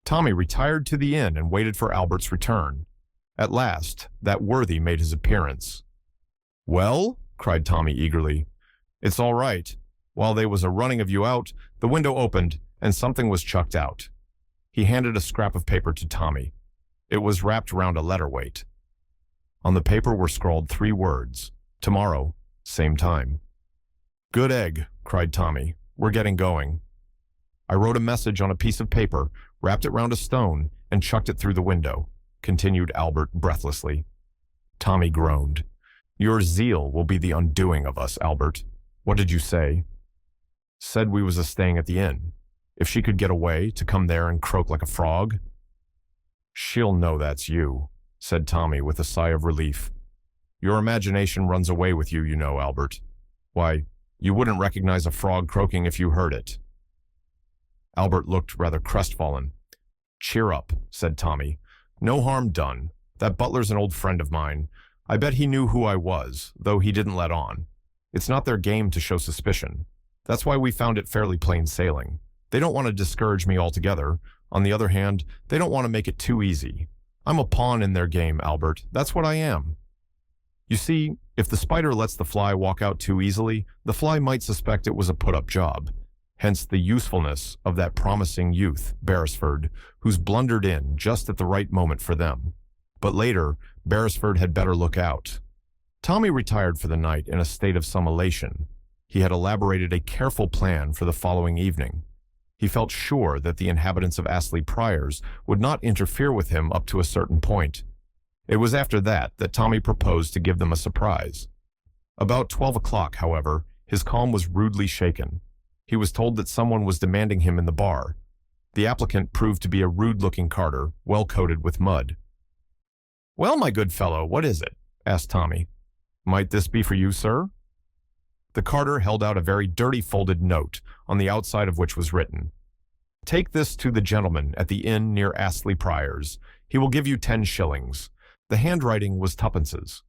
Tommy retired to the inn and waited for Albert's return. At last, that worthy made his appearance. "Well?" cried Tommy eagerly. "It's all right. While they was a running of you out, the window opened, and something was chucked out." He handed a scrap of paper to Tommy. It was wrapped round a letter weight. On the paper were scrawled 3 words: "Tomorrow, same time." "Good egg," cried Tommy. "We're getting going." "I wrote a message on a piece of paper, wrapped it round a stone, and chucked it through the window," continued Albert breathlessly. Tommy groaned. "Your zeal will be the undoing of us, Albert. What did you say?" "Said we was a-staying at the inn." If she could get away, to come there and croak like a frog? She'll know that's you, said Tommy with a sigh of relief. Your imagination runs away with you, you know, Albert. Why, you wouldn't recognize a frog croaking if you heard it. Albert looked rather crestfallen. Cheer up, said Tommy. No harm done. That butler's an old friend of mine. I bet he knew who I was, though he didn't let on. It's not their game to show suspicion. That's why we found it fairly plain sailing. They don't want to discourage me altogether. On the other hand, they don't want to make it too easy. I'm a pawn in their game, Albert. That's what I am. You see, if the spider lets the fly walk out too easily, the fly might suspect it was a put-up job. Hence the usefulness of that promising youth, Beresford, who's blundered in just at the right moment for them. But later, Beresford had better look out. Tommy retired for the night in a state of some elation. He had elaborated a careful plan for the following evening. He felt sure that the inhabitants of Astley Priors would not interfere with him up to a certain point. It was after that Tommy proposed to give them a surprise. About 12 o'clock, however, his calm was rudely shaken. He was told that someone was demanding him in the bar. The applicant proved to be a rude-looking carter, well coated with mud. "Well, my good fellow, what is it?" asked Tommy. "Might this be for you, sir?" The carter held out a very dirty folded note, on the outside of which was written, "Take this to the gentleman at the inn near Astley Priors. He will give you 10 shillings. The handwriting was Tuppence's.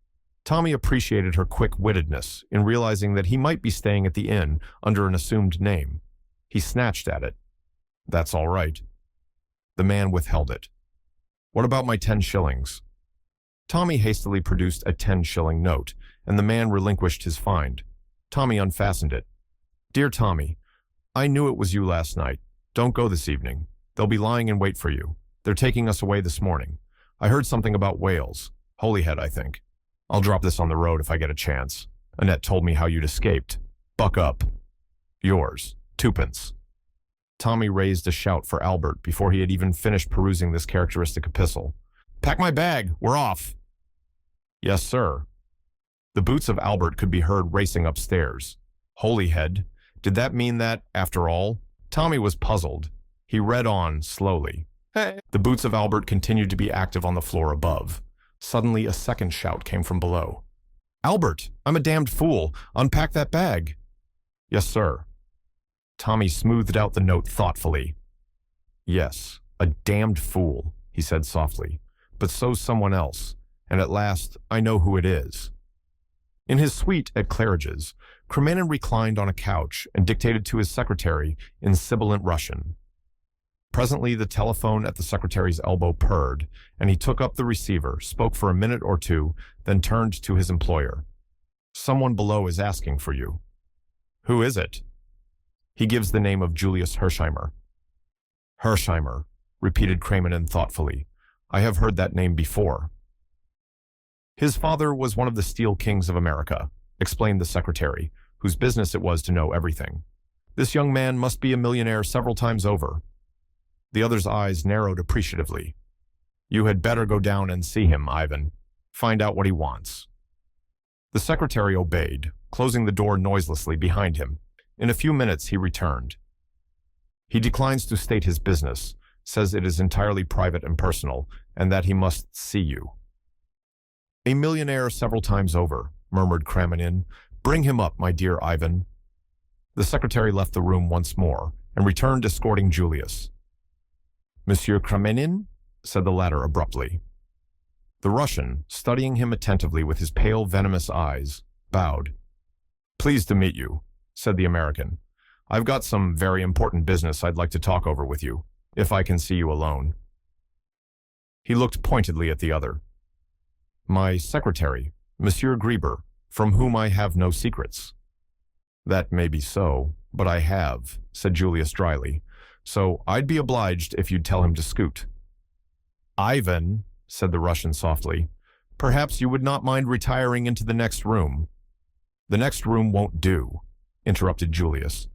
Tommy appreciated her quick-wittedness in realizing that he might be staying at the inn under an assumed name. He snatched at it. "That's all right." The man withheld it. "What about my 10 shillings? Tommy hastily produced a 10-shilling note, and the man relinquished his find. Tommy unfastened it. "Dear Tommy, I knew it was you last night. Don't go this evening. They'll be lying in wait for you. They're taking us away this morning. I heard something about Wales. Holyhead, I think. I'll drop this on the road if I get a chance. Annette told me how you'd escaped. Buck up. Yours, Tuppence." Tommy raised a shout for Albert before he had even finished perusing this characteristic epistle. "Pack my bag. We're off." "Yes, sir." The boots of Albert could be heard racing upstairs. Holyhead. Did that mean that, after all? Tommy was puzzled. He read on slowly. The boots of Albert continued to be active on the floor above. Suddenly, a second shout came from below. "Albert, I'm a damned fool. Unpack that bag." "Yes, sir." Tommy smoothed out the note thoughtfully. "Yes, a damned fool," he said softly. "But so's someone else, and at last I know who it is." In his suite at Claridge's, Kremenin reclined on a couch and dictated to his secretary in sibilant Russian. Presently, the telephone at the secretary's elbow purred, and he took up the receiver, spoke for a minute or two, then turned to his employer. "Someone below is asking for you." "Who is it?" "He gives the name of Julius Hersheimer." "Hersheimer," repeated Kremenin thoughtfully. "I have heard that name before." "His father was one of the Steel Kings of America," explained the secretary, whose business it was to know everything. "This young man must be a millionaire several times over." The other's eyes narrowed appreciatively. "You had better go down and see him, Ivan. Find out what he wants." The secretary obeyed, closing the door noiselessly behind him. In a few minutes he returned. "He declines to state his business, says it is entirely private and personal, and that he must see you." "A millionaire several times over," murmured Kremenin. "Bring him up, my dear Ivan." The secretary left the room once more, and returned escorting Julius. "Monsieur Kremenin?" said the latter abruptly. The Russian, studying him attentively with his pale, venomous eyes, bowed. "Pleased to meet you," said the American. "I've got some very important business I'd like to talk over with you, if I can see you alone." He looked pointedly at the other. "My secretary, Monsieur Grieber, from whom I have no secrets." "That may be so, but I have," said Julius dryly. "So I'd be obliged if you'd tell him to scoot." "Ivan," said the Russian softly, "perhaps you would not mind retiring into the next room." "The next room won't do," interrupted Julius.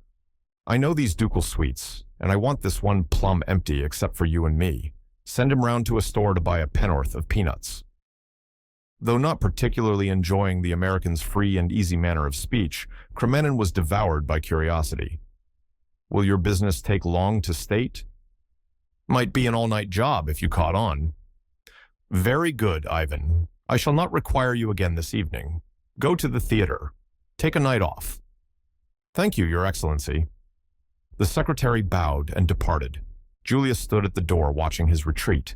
"I know these ducal suites, and I want this one plumb empty except for you and me. Send him round to a store to buy a pennorth of peanuts." Though not particularly enjoying the American's free and easy manner of speech, Kremenin was devoured by curiosity. Will your business take long to state? Might be an all-night job if you caught on. Very good, Ivan. I shall not require you again this evening. Go to the theater. Take a night off. Thank you, Your Excellency. The secretary bowed and departed. Julius stood at the door watching his retreat.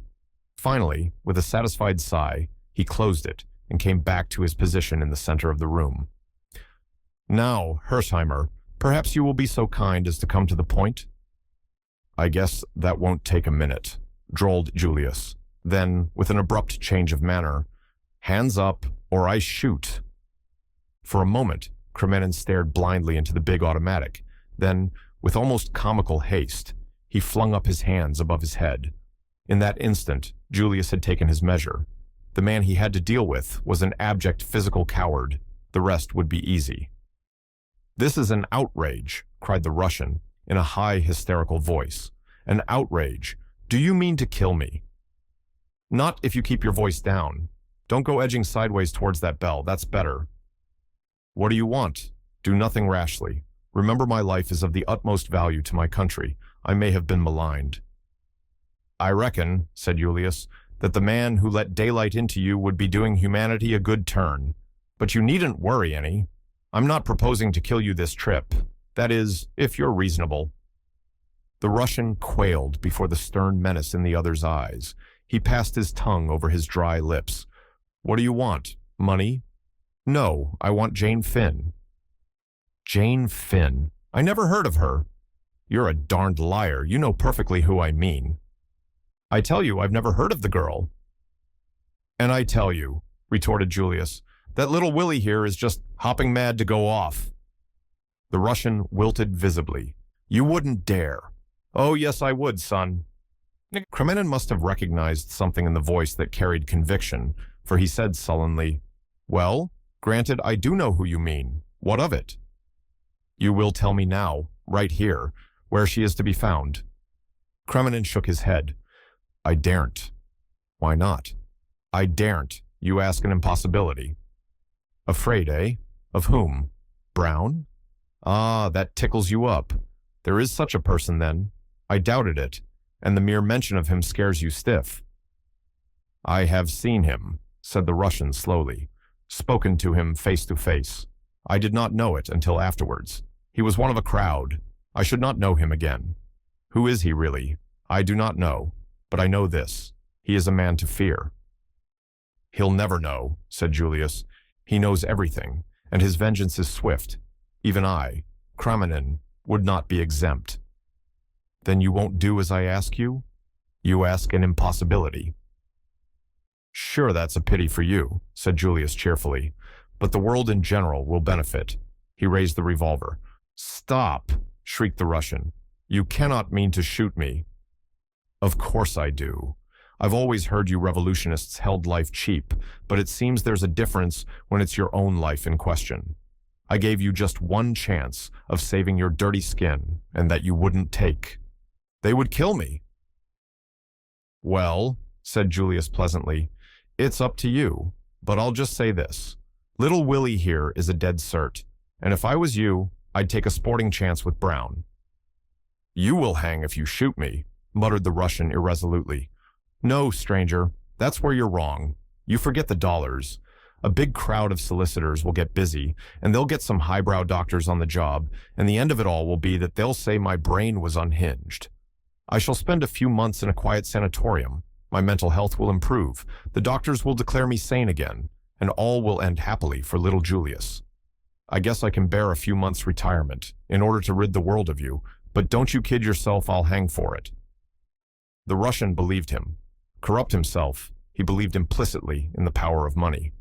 Finally, with a satisfied sigh, he closed it and came back to his position in the center of the room. Now, Hersheimer, perhaps you will be so kind as to come to the point? I guess that won't take a minute, drawled Julius. Then, with an abrupt change of manner, hands up or I shoot. For a moment, Kremenin stared blindly into the big automatic. Then, with almost comical haste, he flung up his hands above his head. In that instant, Julius had taken his measure. The man he had to deal with was an abject physical coward. The rest would be easy. This is an outrage, cried the Russian, in a high, hysterical voice. An outrage. Do you mean to kill me? Not if you keep your voice down. Don't go edging sideways towards that bell. That's better. What do you want? Do nothing rashly. Remember, my life is of the utmost value to my country. I may have been maligned. I reckon, said Julius, that the man who let daylight into you would be doing humanity a good turn. But you needn't worry any. I'm not proposing to kill you this trip. That is, if you're reasonable. The Russian quailed before the stern menace in the other's eyes. He passed his tongue over his dry lips. What do you want? Money? No, I want Jane Finn. Jane Finn? I never heard of her. You're a darned liar. You know perfectly who I mean. I tell you, I've never heard of the girl. And I tell you, retorted Julius, that little Willie here is just hopping mad to go off. The Russian wilted visibly. You wouldn't dare. Oh, yes, I would, son. Kremenin must have recognized something in the voice that carried conviction, for he said sullenly, Well, granted, I do know who you mean. What of it? You will tell me now, right here, where she is to be found. Kremenin shook his head. I daren't. Why not? I daren't. You ask an impossibility. Afraid, eh? Of whom? Brown? Ah, that tickles you up. There is such a person, then. I doubted it, and the mere mention of him scares you stiff. I have seen him, said the Russian slowly, spoken to him face to face. I did not know it until afterwards. He was one of a crowd. I should not know him again. Who is he really? I do not know, but I know this. He is a man to fear. He'll never know, said Julius. He knows everything, and his vengeance is swift. Even I, Kremenin, would not be exempt. Then you won't do as I ask you? You ask an impossibility. Sure, that's a pity for you, said Julius cheerfully, but the world in general will benefit. He raised the revolver. Stop, shrieked the Russian. You cannot mean to shoot me. Of course I do. I've always heard you revolutionists held life cheap, but it seems there's a difference when it's your own life in question. I gave you just one chance of saving your dirty skin, and that you wouldn't take. They would kill me. Well, said Julius pleasantly, it's up to you, but I'll just say this. Little Willie here is a dead cert, and if I was you, I'd take a sporting chance with Brown. You will hang if you shoot me, muttered the Russian irresolutely. No, stranger, that's where you're wrong. You forget the dollars. A big crowd of solicitors will get busy, and they'll get some highbrow doctors on the job, and the end of it all will be that they'll say my brain was unhinged. I shall spend a few months in a quiet sanatorium. My mental health will improve. The doctors will declare me sane again, and all will end happily for little Julius. I guess I can bear a few months' retirement in order to rid the world of you, but don't you kid yourself, I'll hang for it. The Russian believed him. Corrupt himself, he believed implicitly in the power of money.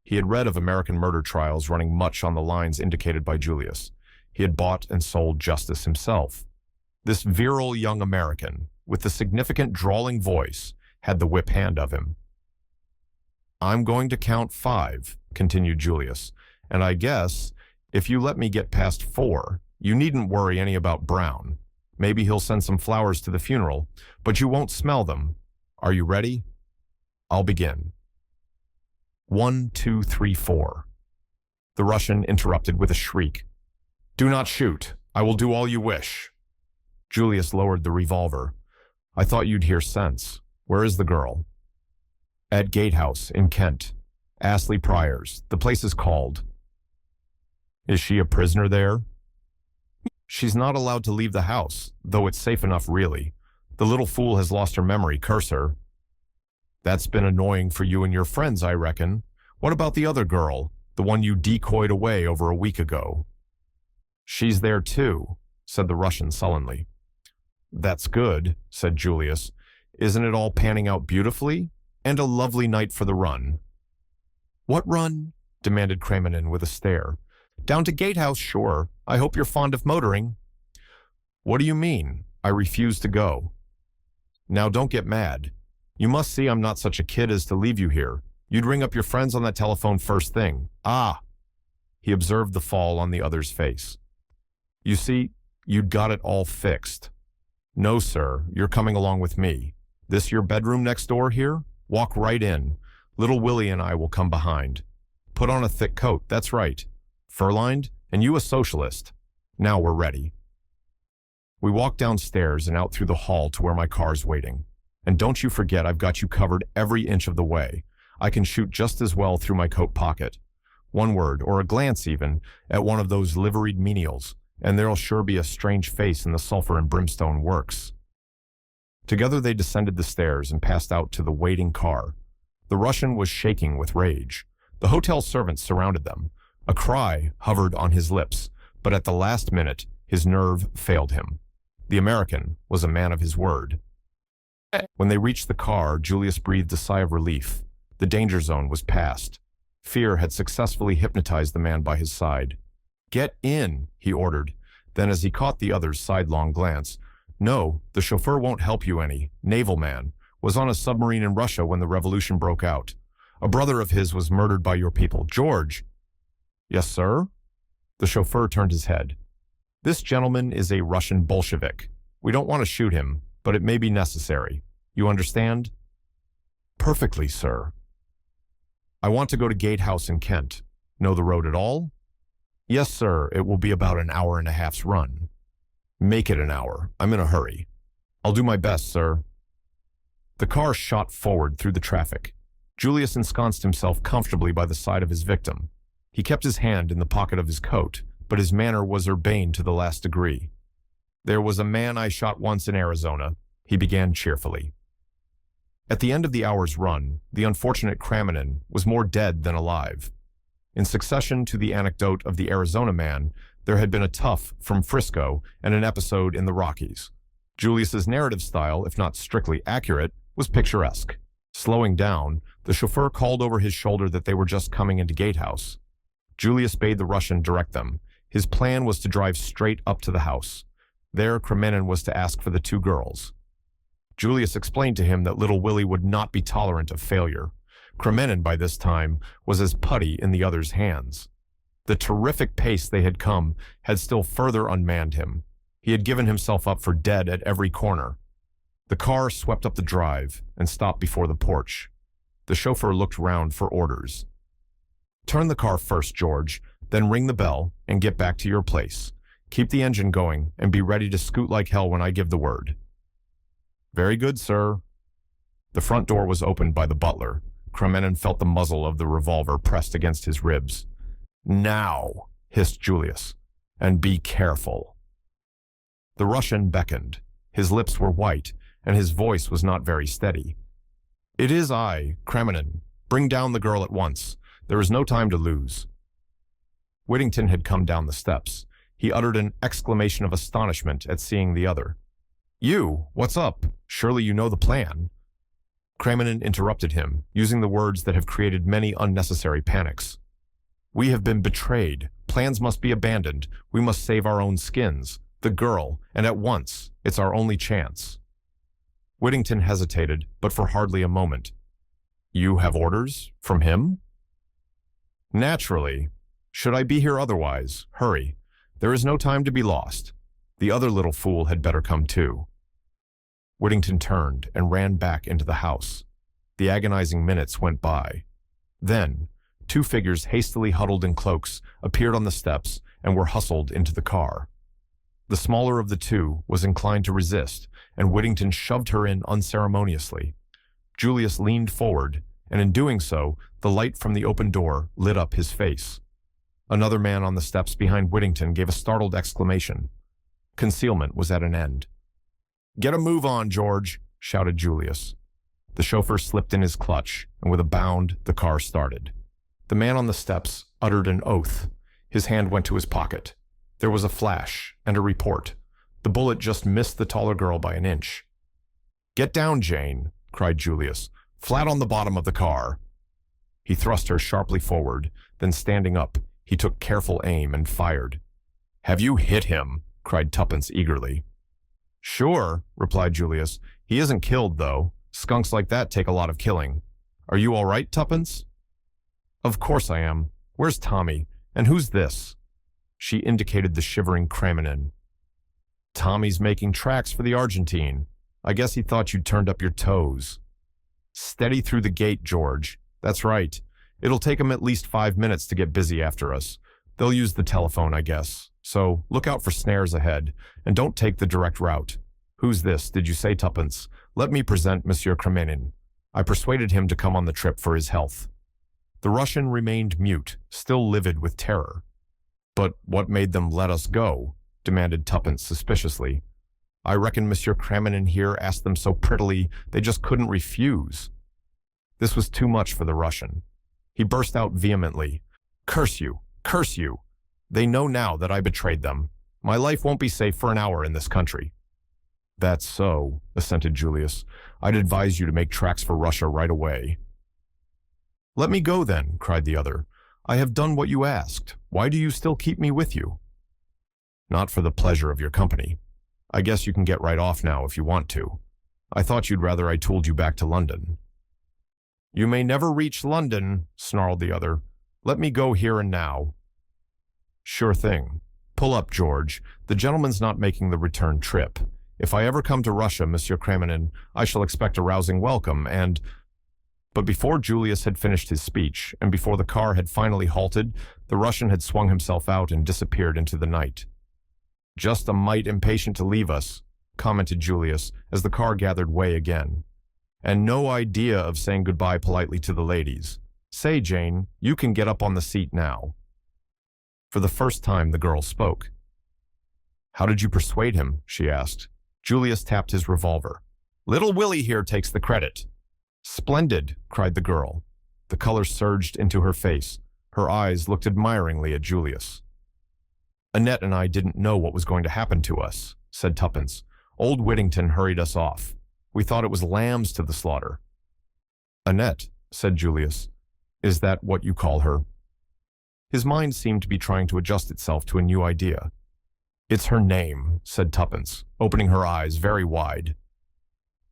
He had read of American murder trials running much on the lines indicated by Julius. He had bought and sold justice himself. This virile young American, with the significant drawling voice, had the whip hand of him. I'm going to count 5, continued Julius, and I guess, if you let me get past 4, you needn't worry any about Brown. Maybe he'll send some flowers to the funeral, but you won't smell them. Are you ready? I'll begin. 1, 2, 3, 4. The Russian interrupted with a shriek. Do not shoot. I will do all you wish. Julius lowered the revolver. I thought you'd hear sense. Where is the girl? At Gatehouse in Kent. Astley Priors. The place is called. Is she a prisoner there? She's not allowed to leave the house, though it's safe enough really. The little fool has lost her memory, curse her. That's been annoying for you and your friends, I reckon. What about the other girl, the one you decoyed away over a week ago? She's there too, said the Russian sullenly. That's good, said Julius. Isn't it all panning out beautifully? And a lovely night for the run. What run? Demanded Kremenin with a stare. Down to Gatehouse, sure. I hope you're fond of motoring. What do you mean? I refuse to go. Now don't get mad. You must see I'm not such a kid as to leave you here. You'd ring up your friends on that telephone first thing. Ah! He observed the fall on the other's face. You see, you'd got it all fixed. No, sir, you're coming along with me. This your bedroom next door here? Walk right in. Little Willie and I will come behind. Put on a thick coat, that's right. Fur-lined, and you a socialist. Now we're ready. We walked downstairs and out through the hall to where my car's waiting. And don't you forget I've got you covered every inch of the way. I can shoot just as well through my coat pocket. One word, or a glance even, at one of those liveried menials, and there'll sure be a strange face in the sulfur and brimstone works. Together they descended the stairs and passed out to the waiting car. The Russian was shaking with rage. The hotel servants surrounded them. A cry hovered on his lips, but at the last minute, his nerve failed him. The American was a man of his word. When they reached the car, Julius breathed a sigh of relief. The danger zone was past. Fear had successfully hypnotized the man by his side. Get in, he ordered. Then as he caught the other's sidelong glance, no, the chauffeur won't help you any. Naval man. Was on a submarine in Russia when the revolution broke out. A brother of his was murdered by your people. George. Yes, sir? The chauffeur turned his head. This gentleman is a Russian Bolshevik. We don't want to shoot him, but it may be necessary. You understand? Perfectly, sir. I want to go to Gatehouse in Kent. Know the road at all? Yes, sir. It will be about an hour and a half's run. Make it an hour. I'm in a hurry. I'll do my best, sir. The car shot forward through the traffic. Julius ensconced himself comfortably by the side of his victim. He kept his hand in the pocket of his coat, but his manner was urbane to the last degree. There was a man I shot once in Arizona, he began cheerfully. At the end of the hour's run, the unfortunate Kremenin was more dead than alive. In succession to the anecdote of the Arizona man, there had been a tough from Frisco and an episode in the Rockies. Julius's narrative style, if not strictly accurate, was picturesque. Slowing down, the chauffeur called over his shoulder that they were just coming into Gatehouse. Julius bade the Russian direct them. His plan was to drive straight up to the house. There, Kremenin was to ask for the two girls. Julius explained to him that little Willie would not be tolerant of failure. Kremenin, by this time, was as putty in the other's hands. The terrific pace they had come had still further unmanned him. He had given himself up for dead at every corner. The car swept up the drive and stopped before the porch. The chauffeur looked round for orders. Turn the car first, George, then ring the bell and get back to your place. Keep the engine going and be ready to scoot like hell when I give the word. Very good, sir. The front door was opened by the butler. Kremenin felt the muzzle of the revolver pressed against his ribs. Now, hissed Julius, and be careful. The Russian beckoned. His lips were white, and his voice was not very steady. It is I, Kremenin. Bring down the girl at once. There is no time to lose. Whittington had come down the steps. He uttered an exclamation of astonishment at seeing the other. You, what's up? Surely you know the plan. Kremenin interrupted him, using the words that have created many unnecessary panics. We have been betrayed. Plans must be abandoned. We must save our own skins. The girl, and at once. It's our only chance. Whittington hesitated, but for hardly a moment. You have orders? From him? Naturally. Should I be here otherwise? Hurry. There is no time to be lost. The other little fool had better come too. Whittington turned and ran back into the house. The agonizing minutes went by. Then, two figures hastily huddled in cloaks appeared on the steps and were hustled into the car. The smaller of the two was inclined to resist, and Whittington shoved her in unceremoniously. Julius leaned forward, and in doing so, the light from the open door lit up his face. Another man on the steps behind Whittington gave a startled exclamation. Concealment was at an end. "Get a move on, George," shouted Julius. The chauffeur slipped in his clutch, and with a bound, the car started. The man on the steps uttered an oath. His hand went to his pocket. There was a flash and a report. The bullet just missed the taller girl by an inch. "Get down, Jane," cried Julius. "Flat on the bottom of the car." He thrust her sharply forward, then standing up, he took careful aim and fired. "Have you hit him?" cried Tuppence eagerly. "Sure," replied Julius. "He isn't killed, though. Skunks like that take a lot of killing. Are you all right, Tuppence?" "Of course I am. Where's Tommy? And who's this?" She indicated the shivering Kremenin. "Tommy's making tracks for the Argentine. I guess he thought you'd turned up your toes." "Steady through the gate, George. That's right. It'll take 'em at least 5 minutes to get busy after us. They'll use the telephone, I guess. So look out for snares ahead, and don't take the direct route. Who's this, did you say, Tuppence? Let me present Monsieur Kremenin. I persuaded him to come on the trip for his health." The Russian remained mute, still livid with terror. "But what made them let us go?" demanded Tuppence suspiciously. "I reckon Monsieur Kremenin here asked them so prettily they just couldn't refuse." This was too much for the Russian. He burst out vehemently. "Curse you! Curse you! They know now that I betrayed them. My life won't be safe for an hour in this country." "That's so," assented Julius. "I'd advise you to make tracks for Russia right away." "Let me go then," cried the other. "I have done what you asked. Why do you still keep me with you?" "Not for the pleasure of your company. I guess you can get right off now if you want to. I thought you'd rather I tooled you back to London." "You may never reach London," snarled the other. "Let me go here and now." "Sure thing. Pull up, George. The gentleman's not making the return trip. If I ever come to Russia, Monsieur Kremenin, I shall expect a rousing welcome, and—" But before Julius had finished his speech, and before the car had finally halted, the Russian had swung himself out and disappeared into the night. "Just a mite impatient to leave us," commented Julius as the car gathered way again. "And no idea of saying goodbye politely to the ladies. Say, Jane, you can get up on the seat now." For the first time, the girl spoke. "How did you persuade him?" she asked. Julius tapped his revolver. "Little Willie here takes the credit." "Splendid," cried the girl. The color surged into her face. Her eyes looked admiringly at Julius. "Annette and I didn't know what was going to happen to us," said Tuppence. "Old Whittington hurried us off. We thought it was lambs to the slaughter." "Annette," said Julius. "Is that what you call her?" His mind seemed to be trying to adjust itself to a new idea. "It's her name," said Tuppence, opening her eyes very wide.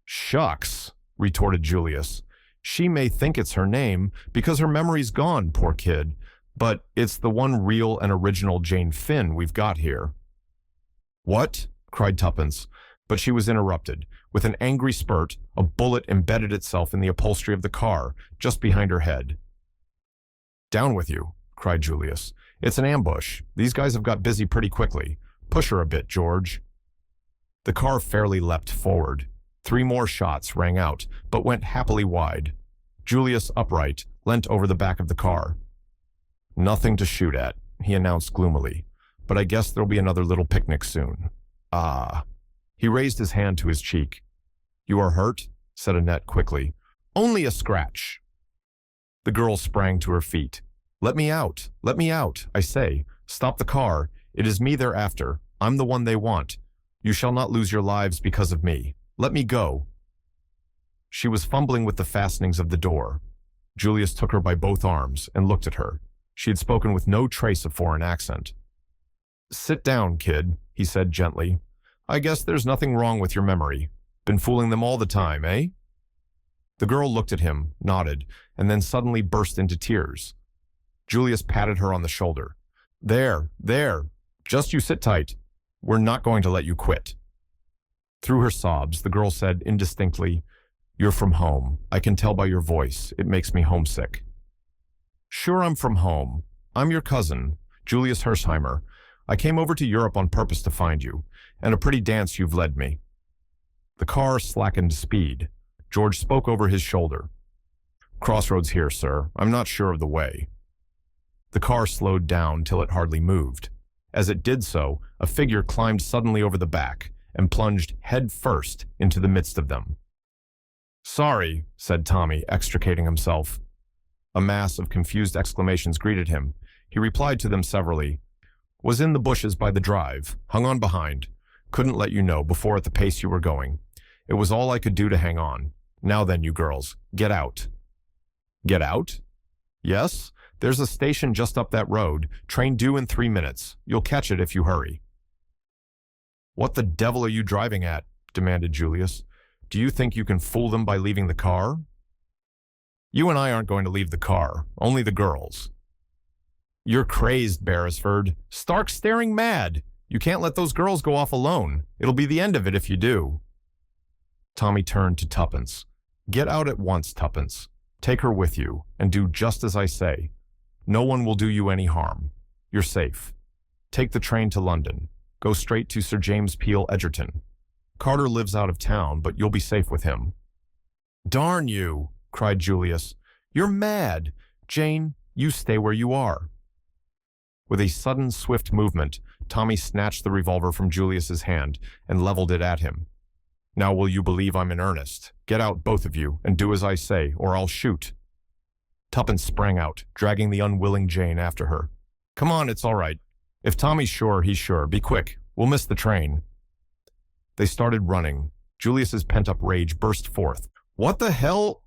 "Shucks," retorted Julius. "She may think it's her name because her memory's gone, poor kid, but it's the one real and original Jane Finn we've got here." "What?" cried Tuppence, but she was interrupted. With an angry spurt, a bullet embedded itself in the upholstery of the car, just behind her head. "Down with you," cried Julius. "It's an ambush. These guys have got busy pretty quickly. Push her a bit, George." The car fairly leapt forward. 3 more shots rang out, but went happily wide. Julius, upright, leant over the back of the car. "Nothing to shoot at," he announced gloomily. "But I guess there'll be another little picnic soon. Ah." He raised his hand to his cheek. "You are hurt?" said Annette quickly. "Only a scratch." The girl sprang to her feet. "Let me out! Let me out! I say, stop the car. It is me they're after. I'm the one they want. You shall not lose your lives because of me. Let me go." She was fumbling with the fastenings of the door. Julius took her by both arms and looked at her. She had spoken with no trace of foreign accent. "Sit down, kid," he said gently. "I guess there's nothing wrong with your memory. Been fooling them all the time, eh?" The girl looked at him, nodded, and then suddenly burst into tears. Julius patted her on the shoulder. There. Just you sit tight. We're not going to let you quit." Through her sobs, the girl said indistinctly, "You're from home. I can tell by your voice. It makes me homesick." "Sure I'm from home. I'm your cousin, Julius Hersheimer. I came over to Europe on purpose to find you, and a pretty dance you've led me." The car slackened speed. George spoke over his shoulder. "Crossroads here, sir. I'm not sure of the way." The car slowed down till it hardly moved. As it did so, a figure climbed suddenly over the back and plunged head first into the midst of them. "Sorry," said Tommy, extricating himself. A mass of confused exclamations greeted him. He replied to them severally. "Was in the bushes by the drive, hung on behind. Couldn't let you know before at the pace you were going. It was all I could do to hang on. Now then, you girls, get out." "Get out?" "Yes, there's a station just up that road. Train due in 3 minutes. You'll catch it if you hurry." "What the devil are you driving at?" demanded Julius. "Do you think you can fool them by leaving the car?" "You and I aren't going to leave the car, only the girls." "You're crazed, Beresford. Stark staring mad. You can't let those girls go off alone. It'll be the end of it if you do." Tommy turned to Tuppence. "Get out at once, Tuppence. Take her with you, and do just as I say. No one will do you any harm. You're safe. Take the train to London. Go straight to Sir James Peel Edgerton. Carter lives out of town, but you'll be safe with him." "Darn you!" cried Julius. "You're mad. Jane, you stay where you are." With a sudden, swift movement, Tommy snatched the revolver from Julius's hand and leveled it at him. "Now will you believe I'm in earnest? Get out, both of you, and do as I say, or I'll shoot." Tuppence sprang out, dragging the unwilling Jane after her. "Come on, it's all right. If Tommy's sure, he's sure. Be quick. We'll miss the train." They started running. Julius's pent-up rage burst forth. "What the hell?"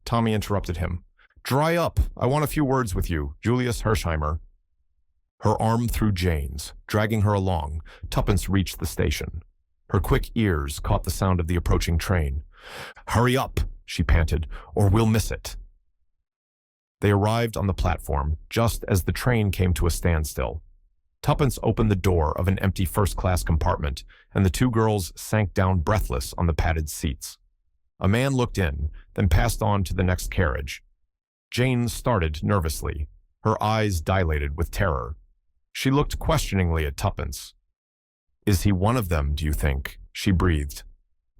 Tommy interrupted him. "Dry up. I want a few words with you, Julius Hersheimer." Her arm through Jane's, dragging her along, Tuppence reached the station. Her quick ears caught the sound of the approaching train. "Hurry up," she panted, "or we'll miss it." They arrived on the platform just as the train came to a standstill. Tuppence opened the door of an empty first-class compartment, and the two girls sank down breathless on the padded seats. A man looked in, then passed on to the next carriage. Jane started nervously, her eyes dilated with terror. She looked questioningly at Tuppence. "Is he one of them, do you think?" she breathed.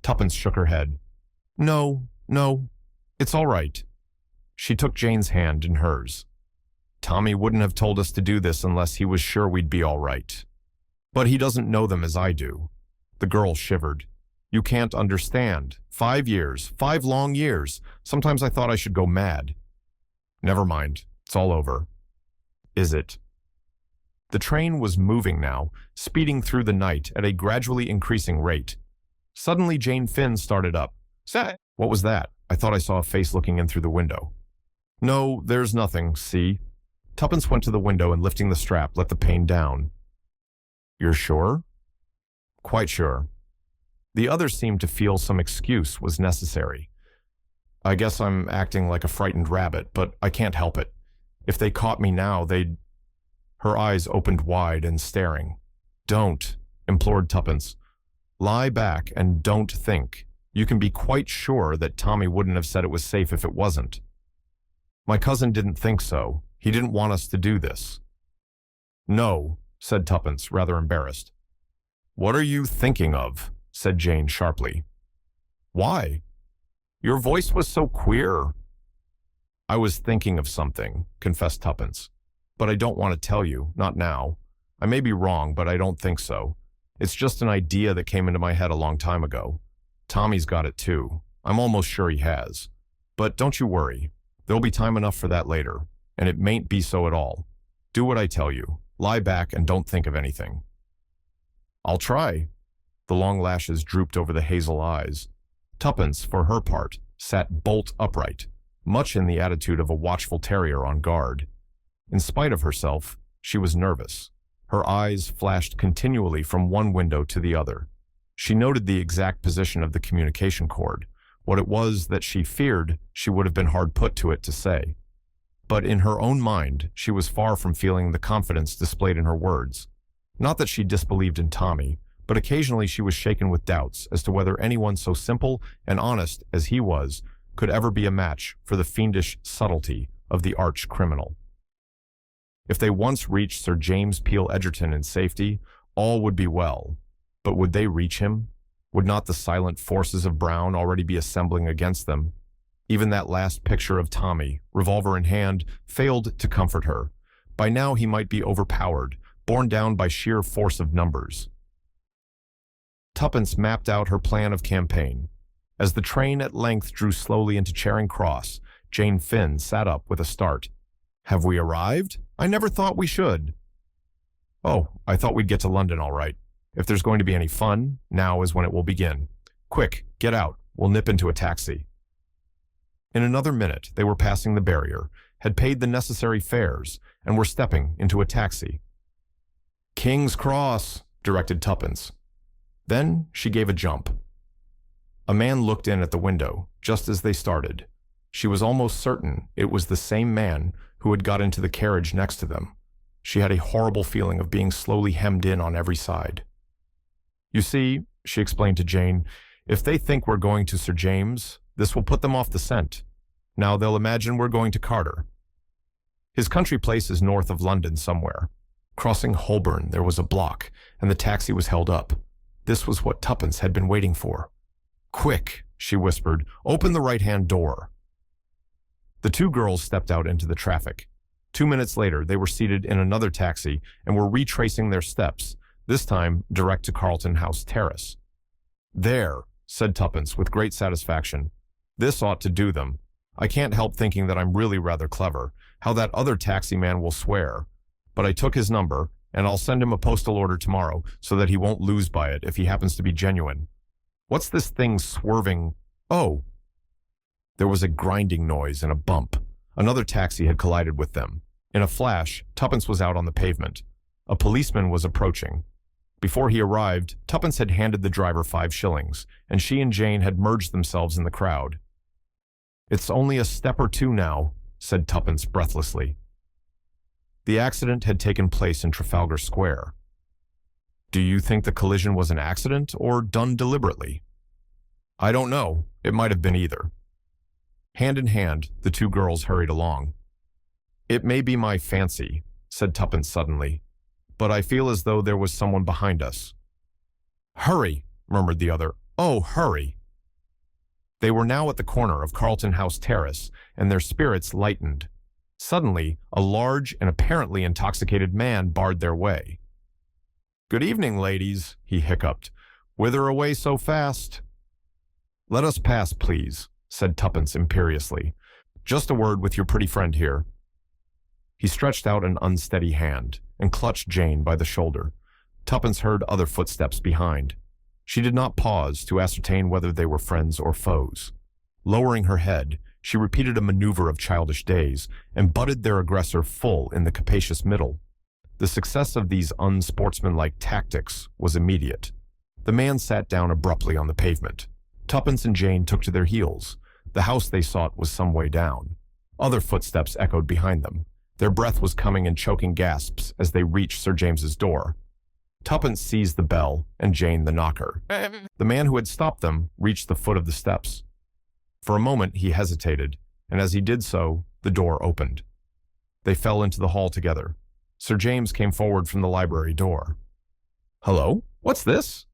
Tuppence shook her head. No, it's all right." She took Jane's hand in hers. "Tommy wouldn't have told us to do this unless he was sure we'd be all right. But he doesn't know them as I do." The girl shivered. "You can't understand. 5 years, 5 long years. Sometimes I thought I should go mad." "Never mind. It's all over." "Is it?" The train was moving now, speeding through the night at a gradually increasing rate. Suddenly Jane Finn started up. "What was that? I thought I saw a face looking in through the window." "No, there's nothing, see?" Tuppence went to the window and, lifting the strap, let the pane down. "You're sure?" "Quite sure." The other seemed to feel some excuse was necessary. "I guess I'm acting like a frightened rabbit, but I can't help it. If they caught me now, they'd—" Her eyes opened wide and staring. "Don't," implored Tuppence. "Lie back and don't think. You can be quite sure that Tommy wouldn't have said it was safe if it wasn't." "My cousin didn't think so. He didn't want us to do this." "No," said Tuppence, rather embarrassed. "What are you thinking of?" said Jane sharply. "Why? Your voice was so queer." "I was thinking of something," confessed Tuppence. "But I don't want to tell you, not now. I may be wrong, but I don't think so. It's just an idea that came into my head a long time ago. Tommy's got it too. I'm almost sure he has. But don't you worry. There'll be time enough for that later, and it mayn't be so at all. Do what I tell you. Lie back and don't think of anything." "I'll try." The long lashes drooped over the hazel eyes. Tuppence, for her part, sat bolt upright, much in the attitude of a watchful terrier on guard. In spite of herself, she was nervous. Her eyes flashed continually from one window to the other. She noted the exact position of the communication cord. What it was that she feared, she would have been hard put to it to say. But in her own mind, she was far from feeling the confidence displayed in her words. Not that she disbelieved in Tommy, but occasionally she was shaken with doubts as to whether anyone so simple and honest as he was could ever be a match for the fiendish subtlety of the arch criminal. If they once reached Sir James Peel Egerton in safety, all would be well. But would they reach him? Would not the silent forces of Brown already be assembling against them? Even that last picture of Tommy, revolver in hand, failed to comfort her. By now he might be overpowered, borne down by sheer force of numbers. Tuppence mapped out her plan of campaign. As the train at length drew slowly into Charing Cross, Jane Finn sat up with a start. "Have we arrived? I never thought we should." "Oh, I thought we'd get to London all right. If there's going to be any fun, now is when it will begin. Quick, get out. We'll nip into a taxi." In another minute, they were passing the barrier, had paid the necessary fares, and were stepping into a taxi. "King's Cross," directed Tuppence. Then she gave a jump. A man looked in at the window, just as they started. She was almost certain it was the same man who had got into the carriage next to them. She had a horrible feeling of being slowly hemmed in on every side. "You see," she explained to Jane, "if they think we're going to Sir James, this will put them off the scent. Now they'll imagine we're going to Carter. His country place is north of London somewhere. Crossing Holborn, there was a block, and the taxi was held up. This was what Tuppence had been waiting for. "Quick," she whispered, "open the right-hand door." The two girls stepped out into the traffic. 2 minutes later, they were seated in another taxi and were retracing their steps, this time direct to Carlton House Terrace. "There," said Tuppence with great satisfaction. "This ought to do them. I can't help thinking that I'm really rather clever, how that other taxi man will swear. But I took his number, and I'll send him a postal order tomorrow so that he won't lose by it if he happens to be genuine. What's this thing swerving? Oh!" There was a grinding noise and a bump. Another taxi had collided with them. In a flash, Tuppence was out on the pavement. A policeman was approaching. Before he arrived, Tuppence had handed the driver 5 shillings, and she and Jane had merged themselves in the crowd. "It's only a step or two now," said Tuppence breathlessly. The accident had taken place in Trafalgar Square. "Do you think the collision was an accident or done deliberately?" "I don't know. It might have been either." Hand in hand, the two girls hurried along. "It may be my fancy," said Tuppence suddenly, "but I feel as though there was someone behind us." "Hurry," murmured the other. "Oh, hurry." They were now at the corner of Carlton House Terrace, and their spirits lightened. Suddenly, a large and apparently intoxicated man barred their way. "Good evening, ladies," he hiccuped. "Whither away so fast?" "Let us pass, please," said Tuppence imperiously. "Just a word with your pretty friend here." He stretched out an unsteady hand and clutched Jane by the shoulder. Tuppence heard other footsteps behind. She did not pause to ascertain whether they were friends or foes. Lowering her head, she repeated a maneuver of childish days and butted their aggressor full in the capacious middle. The success of these unsportsmanlike tactics was immediate. The man sat down abruptly on the pavement. Tuppence and Jane took to their heels. The house they sought was some way down. Other footsteps echoed behind them. Their breath was coming in choking gasps as they reached Sir James's door. Tuppence seized the bell and Jane the knocker. The man who had stopped them reached the foot of the steps. For a moment he hesitated, and as he did so, the door opened. They fell into the hall together. Sir James came forward from the library door. "Hello? What's this?"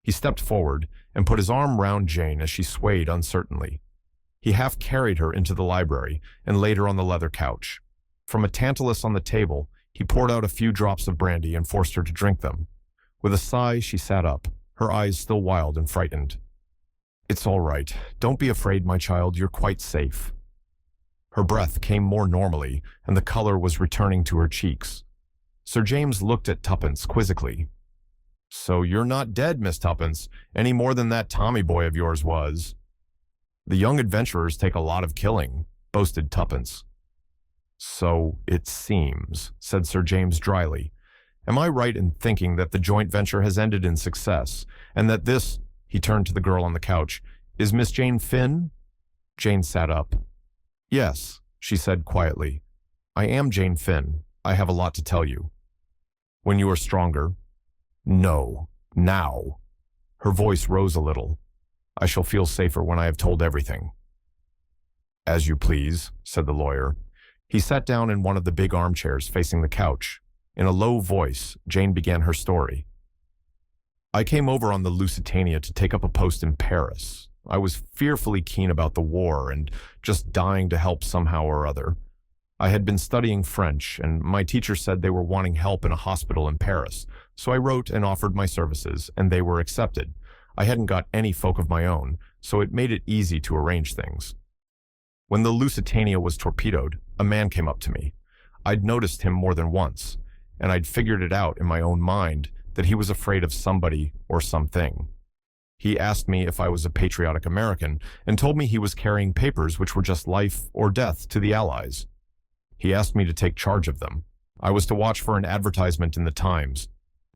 He stepped forward and put his arm round Jane as she swayed uncertainly. He half carried her into the library and laid her on the leather couch. From a tantalus on the table, he poured out a few drops of brandy and forced her to drink them. With a sigh, she sat up, her eyes still wild and frightened. "It's all right. Don't be afraid, my child. You're quite safe." Her breath came more normally, and the color was returning to her cheeks. Sir James looked at Tuppence quizzically. "So you're not dead, Miss Tuppence, any more than that Tommy boy of yours was." "The young adventurers take a lot of killing," boasted Tuppence. "So it seems," said Sir James dryly. "Am I right in thinking that the joint venture has ended in success, and that this," he turned to the girl on the couch, "is Miss Jane Finn?" Jane sat up. "Yes," she said quietly. "I am Jane Finn. I have a lot to tell you." "When you are stronger?" "No, now." Her voice rose a little. "I shall feel safer when I have told everything." "As you please," said the lawyer. He sat down in one of the big armchairs facing the couch. In a low voice, Jane began her story. I came over on the Lusitania to take up a post in Paris. I was fearfully keen about the war and just dying to help somehow or other. I had been studying French, and my teacher said they were wanting help in a hospital in Paris, so I wrote and offered my services, and they were accepted. I hadn't got any folk of my own, so it made it easy to arrange things. When the Lusitania was torpedoed, a man came up to me. I'd noticed him more than once, and I'd figured it out in my own mind that he was afraid of somebody or something. He asked me if I was a patriotic American and told me he was carrying papers which were just life or death to the Allies. He asked me to take charge of them. I was to watch for an advertisement in the Times.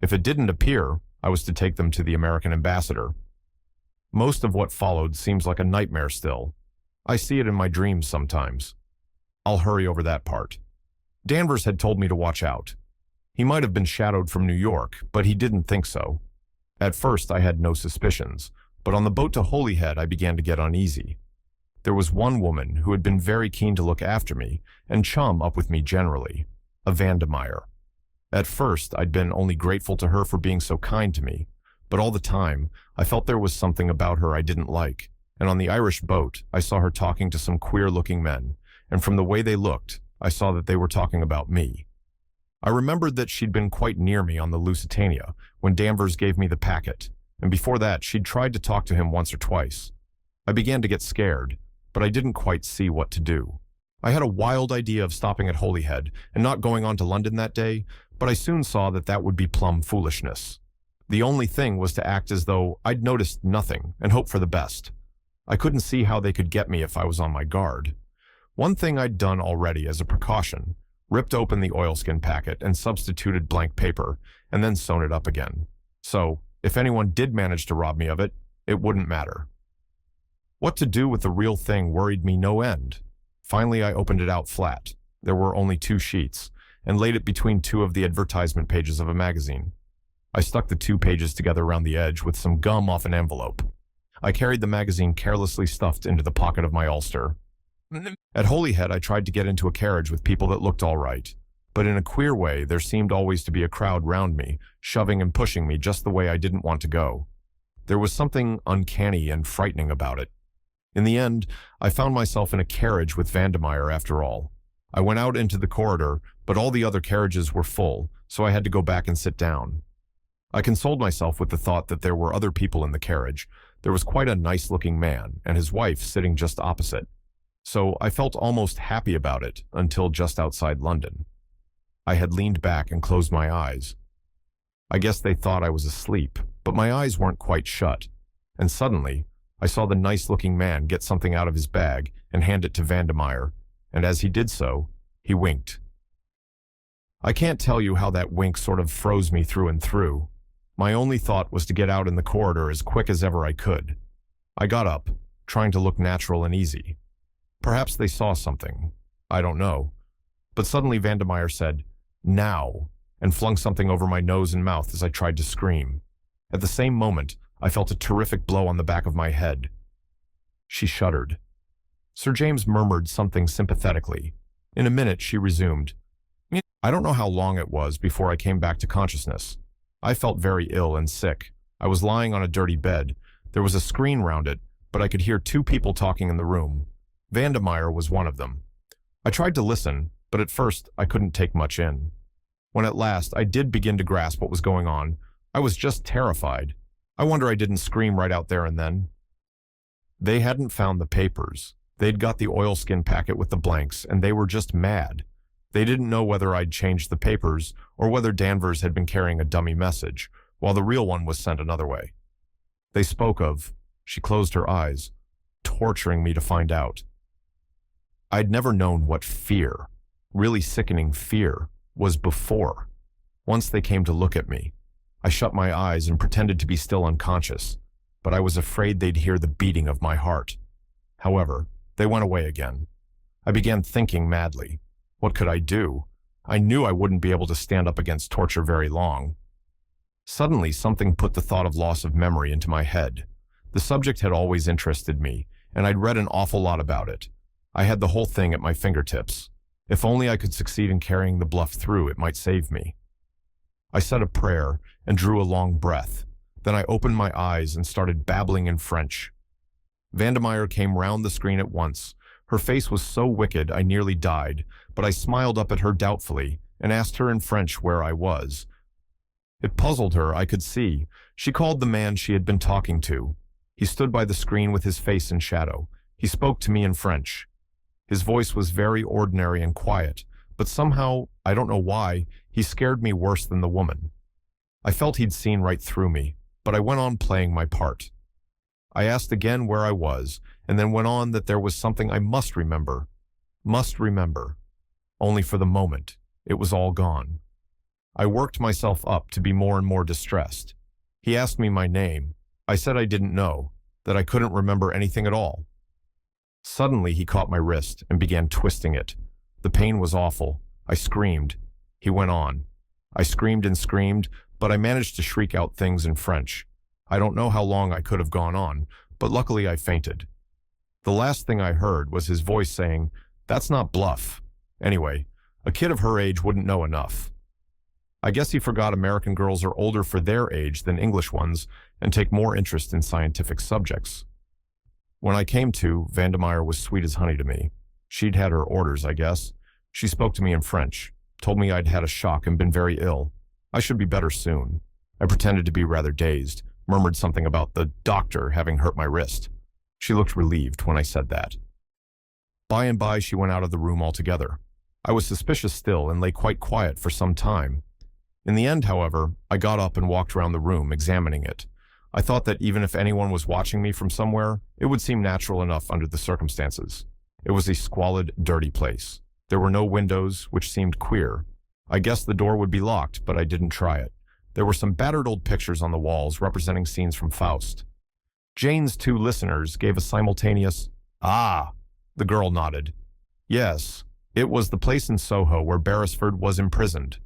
If it didn't appear, I was to take them to the American ambassador. Most of what followed seems like a nightmare still. I see it in my dreams sometimes. I'll hurry over that part. Danvers had told me to watch out. He might have been shadowed from New York, but he didn't think so. At first, I had no suspicions, but on the boat to Holyhead, I began to get uneasy. There was one woman who had been very keen to look after me and chum up with me generally, a Vandemeyer. At first, I'd been only grateful to her for being so kind to me, but all the time, I felt there was something about her I didn't like, and on the Irish boat, I saw her talking to some queer-looking men, and from the way they looked, I saw that they were talking about me. I remembered that she'd been quite near me on the Lusitania when Danvers gave me the packet, and before that, she'd tried to talk to him once or twice. I began to get scared, but I didn't quite see what to do. I had a wild idea of stopping at Holyhead and not going on to London that day, but I soon saw that that would be plumb foolishness. The only thing was to act as though I'd noticed nothing and hope for the best. I couldn't see how they could get me if I was on my guard. One thing I'd done already as a precaution, ripped open the oilskin packet and substituted blank paper, and then sewn it up again. So, if anyone did manage to rob me of it, it wouldn't matter. What to do with the real thing worried me no end. Finally, I opened it out flat. There were only 2 sheets, and laid it between 2 of the advertisement pages of a magazine. I stuck the 2 pages together around the edge with some gum off an envelope. I carried the magazine carelessly stuffed into the pocket of my ulster. At Holyhead, I tried to get into a carriage with people that looked all right, but in a queer way, there seemed always to be a crowd round me, shoving and pushing me just the way I didn't want to go. There was something uncanny and frightening about it. In the end, I found myself in a carriage with Vandemeyer after all. I went out into the corridor, but all the other carriages were full, so I had to go back and sit down. I consoled myself with the thought that there were other people in the carriage. There was quite a nice-looking man, and his wife sitting just opposite. So I felt almost happy about it until just outside London. I had leaned back and closed my eyes. I guess they thought I was asleep, but my eyes weren't quite shut, and suddenly I saw the nice-looking man get something out of his bag and hand it to Vandemeyer, and as he did so, he winked. I can't tell you how that wink sort of froze me through and through. My only thought was to get out in the corridor as quick as ever I could. I got up, trying to look natural and easy. Perhaps they saw something. I don't know. But suddenly Vandemeyer said, "Now," and flung something over my nose and mouth as I tried to scream. At the same moment, I felt a terrific blow on the back of my head. She shuddered. Sir James murmured something sympathetically. In a minute, she resumed. I don't know how long it was before I came back to consciousness. I felt very ill and sick. I was lying on a dirty bed. There was a screen round it, but I could hear 2 people talking in the room. Vandemeyer was one of them. I tried to listen, but at first I couldn't take much in. When at last I did begin to grasp what was going on, I was just terrified. I wonder I didn't scream right out there and then. They hadn't found the papers. They'd got the oilskin packet with the blanks, and they were just mad. They didn't know whether I'd changed the papers or whether Danvers had been carrying a dummy message, while the real one was sent another way. They spoke of, she closed her eyes, torturing me to find out. I'd never known what fear, really sickening fear, was before. Once they came to look at me. I shut my eyes and pretended to be still unconscious, but I was afraid they'd hear the beating of my heart. However, they went away again. I began thinking madly. What could I do? I knew I wouldn't be able to stand up against torture very long. Suddenly, something put the thought of loss of memory into my head. The subject had always interested me, and I'd read an awful lot about it. I had the whole thing at my fingertips. If only I could succeed in carrying the bluff through, it might save me. I said a prayer and drew a long breath. Then I opened my eyes and started babbling in French. Vandermeyer came round the screen at once. Her face was so wicked I nearly died, but I smiled up at her doubtfully and asked her in French where I was. It puzzled her, I could see. She called the man she had been talking to. He stood by the screen with his face in shadow. He spoke to me in French. His voice was very ordinary and quiet, but somehow, I don't know why, he scared me worse than the woman. I felt he'd seen right through me, but I went on playing my part. I asked again where I was, and then went on that there was something I must remember. Must remember. Only for the moment, it was all gone. I worked myself up to be more and more distressed. He asked me my name. I said I didn't know, that I couldn't remember anything at all. Suddenly he caught my wrist and began twisting it. The pain was awful. I screamed. He went on. I screamed and screamed, but I managed to shriek out things in French. I don't know how long I could have gone on, but luckily I fainted. The last thing I heard was his voice saying, "That's not bluff." Anyway, a kid of her age wouldn't know enough. I guess he forgot American girls are older for their age than English ones and take more interest in scientific subjects. When I came to, Vandermeyer was sweet as honey to me. She'd had her orders, I guess. She spoke to me in French, told me I'd had a shock and been very ill. I should be better soon. I pretended to be rather dazed, murmured something about the doctor having hurt my wrist. She looked relieved when I said that. By and by, she went out of the room altogether. I was suspicious still and lay quite quiet for some time. In the end, however, I got up and walked around the room, examining it. I thought that even if anyone was watching me from somewhere, it would seem natural enough under the circumstances. It was a squalid, dirty place. There were no windows, which seemed queer. I guessed the door would be locked, but I didn't try it. There were some battered old pictures on the walls representing scenes from Faust. Jane's two listeners gave a simultaneous, "Ah!" The girl nodded. Yes, it was the place in Soho where Beresford was imprisoned.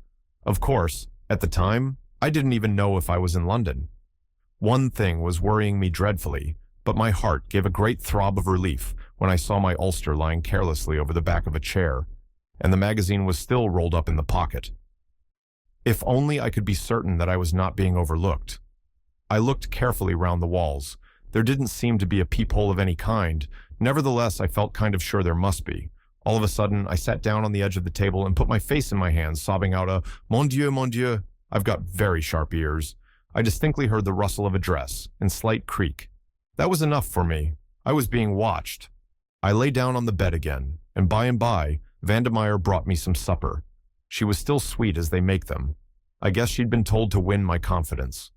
Of course, at the time, I didn't even know if I was in London. One thing was worrying me dreadfully, but my heart gave a great throb of relief when I saw my ulster lying carelessly over the back of a chair, and the magazine was still rolled up in the pocket. If only I could be certain that I was not being overlooked. I looked carefully round the walls. There didn't seem to be a peephole of any kind. Nevertheless, I felt kind of sure there must be. All of a sudden, I sat down on the edge of the table and put my face in my hands, sobbing out a mon Dieu, I've got very sharp ears. I distinctly heard the rustle of a dress and slight creak. That was enough for me. I was being watched. I lay down on the bed again, and by, Vandermeyer brought me some supper. She was still sweet as they make them. I guess she'd been told to win my confidence.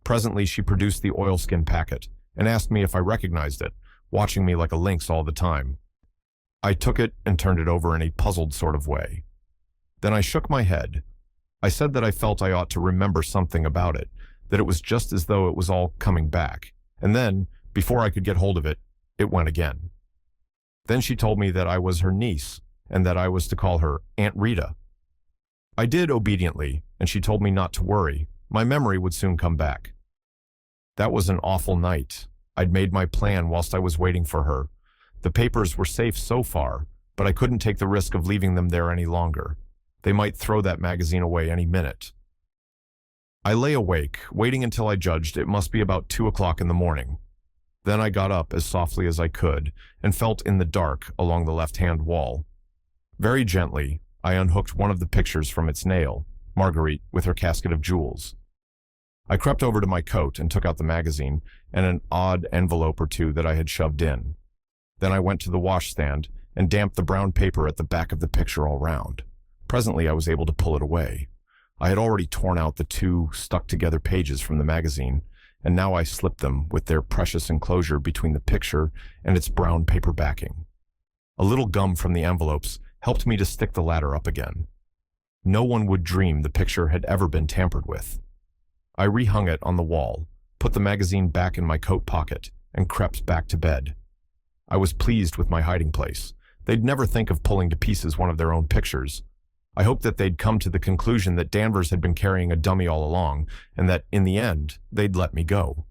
Presently, she produced the oilskin packet and asked me if I recognized it, watching me like a lynx all the time. I took it and turned it over in a puzzled sort of way. Then I shook my head. I said that I felt I ought to remember something about it, that it was just as though it was all coming back. And then, before I could get hold of it, it went again. Then she told me that I was her niece, and that I was to call her Aunt Rita. I did obediently, and she told me not to worry. My memory would soon come back. That was an awful night. I'd made my plan whilst I was waiting for her. The papers were safe so far, but I couldn't take the risk of leaving them there any longer. They might throw that magazine away any minute. I lay awake, waiting until I judged it must be about 2 o'clock in the morning. Then I got up as softly as I could and felt in the dark along the left-hand wall. Very gently, I unhooked one of the pictures from its nail, Marguerite with her casket of jewels. I crept over to my coat and took out the magazine and an odd envelope or two that I had shoved in. Then I went to the washstand and damped the brown paper at the back of the picture all round. Presently, I was able to pull it away. I had already torn out the 2 stuck-together pages from the magazine, and now I slipped them with their precious enclosure between the picture and its brown paper backing. A little gum from the envelopes helped me to stick the latter up again. No one would dream the picture had ever been tampered with. I rehung it on the wall, put the magazine back in my coat pocket, and crept back to bed. I was pleased with my hiding place. They'd never think of pulling to pieces one of their own pictures. I hoped that they'd come to the conclusion that Danvers had been carrying a dummy all along, and that, in the end, they'd let me go.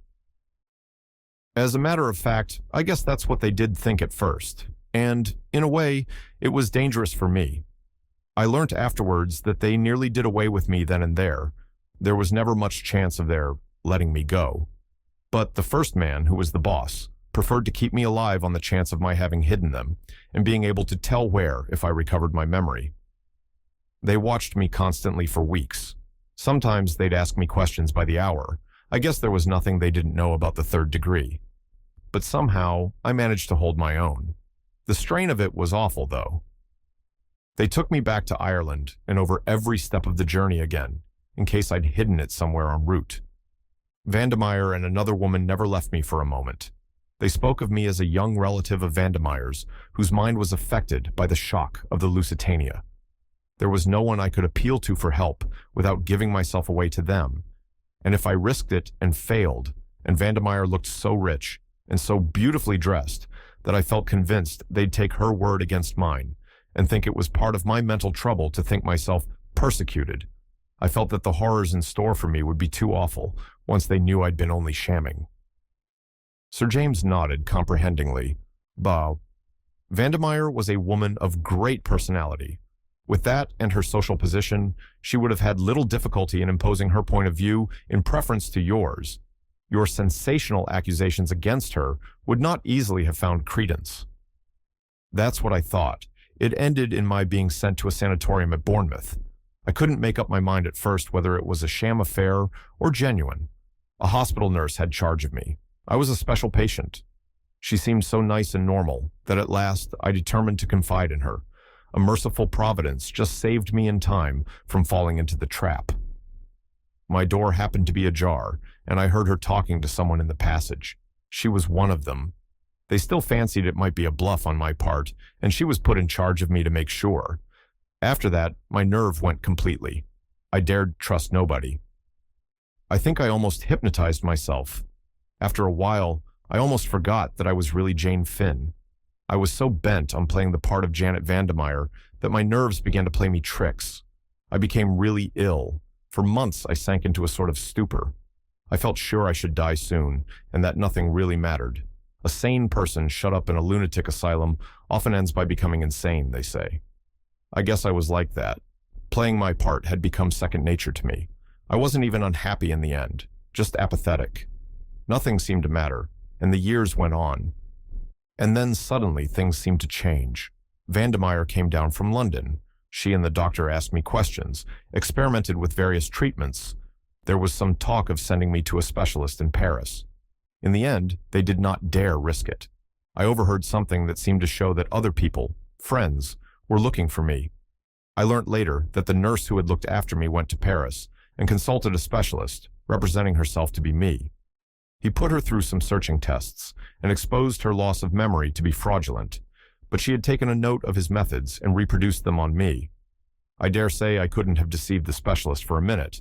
As a matter of fact, I guess that's what they did think at first. And, in a way, it was dangerous for me. I learnt afterwards that they nearly did away with me then and there. There was never much chance of their letting me go. But the first man, who was the boss, preferred to keep me alive on the chance of my having hidden them and being able to tell where if I recovered my memory. They watched me constantly for weeks. Sometimes they'd ask me questions by the hour. I guess there was nothing they didn't know about the third degree. But somehow, I managed to hold my own. The strain of it was awful, though. They took me back to Ireland and over every step of the journey again, in case I'd hidden it somewhere en route. Vandemeyer and another woman never left me for a moment. They spoke of me as a young relative of Vandemeyer's, whose mind was affected by the shock of the Lusitania. There was no one I could appeal to for help without giving myself away to them. And if I risked it and failed, and Vandemeyer looked so rich and so beautifully dressed that I felt convinced they'd take her word against mine and think it was part of my mental trouble to think myself persecuted. I felt that the horrors in store for me would be too awful once they knew I'd been only shamming. Sir James nodded comprehendingly. Bah. Vandemeyer was a woman of great personality. With that and her social position, she would have had little difficulty in imposing her point of view in preference to yours. Your sensational accusations against her would not easily have found credence. That's what I thought. It ended in my being sent to a sanatorium at Bournemouth. I couldn't make up my mind at first whether it was a sham affair or genuine. A hospital nurse had charge of me. I was a special patient. She seemed so nice and normal that at last I determined to confide in her. A merciful providence just saved me in time from falling into the trap. My door happened to be ajar, and I heard her talking to someone in the passage. She was one of them. They still fancied it might be a bluff on my part, and she was put in charge of me to make sure. After that, my nerve went completely. I dared trust nobody. I think I almost hypnotized myself. After a while, I almost forgot that I was really Jane Finn. I was so bent on playing the part of Janet Vandemeyer that my nerves began to play me tricks. I became really ill. For months, I sank into a sort of stupor. I felt sure I should die soon, and that nothing really mattered. A sane person shut up in a lunatic asylum often ends by becoming insane, they say. I guess I was like that. Playing my part had become second nature to me. I wasn't even unhappy in the end, just apathetic. Nothing seemed to matter, and the years went on. And then suddenly things seemed to change. Vandemeyer came down from London. She and the doctor asked me questions, experimented with various treatments. There was some talk of sending me to a specialist in Paris. In the end, they did not dare risk it. I overheard something that seemed to show that other people, friends, were looking for me. I learnt later that the nurse who had looked after me went to Paris and consulted a specialist, representing herself to be me. He put her through some searching tests and exposed her loss of memory to be fraudulent, but she had taken a note of his methods and reproduced them on me. I dare say I couldn't have deceived the specialist for a minute.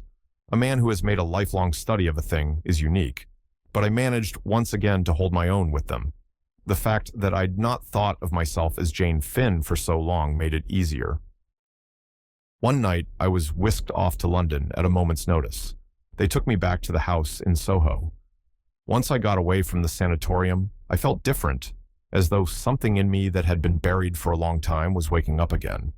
A man who has made a lifelong study of a thing is unique, but I managed once again to hold my own with them. The fact that I'd not thought of myself as Jane Finn for so long made it easier. One night, I was whisked off to London at a moment's notice. They took me back to the house in Soho. Once I got away from the sanatorium, I felt different, as though something in me that had been buried for a long time was waking up again.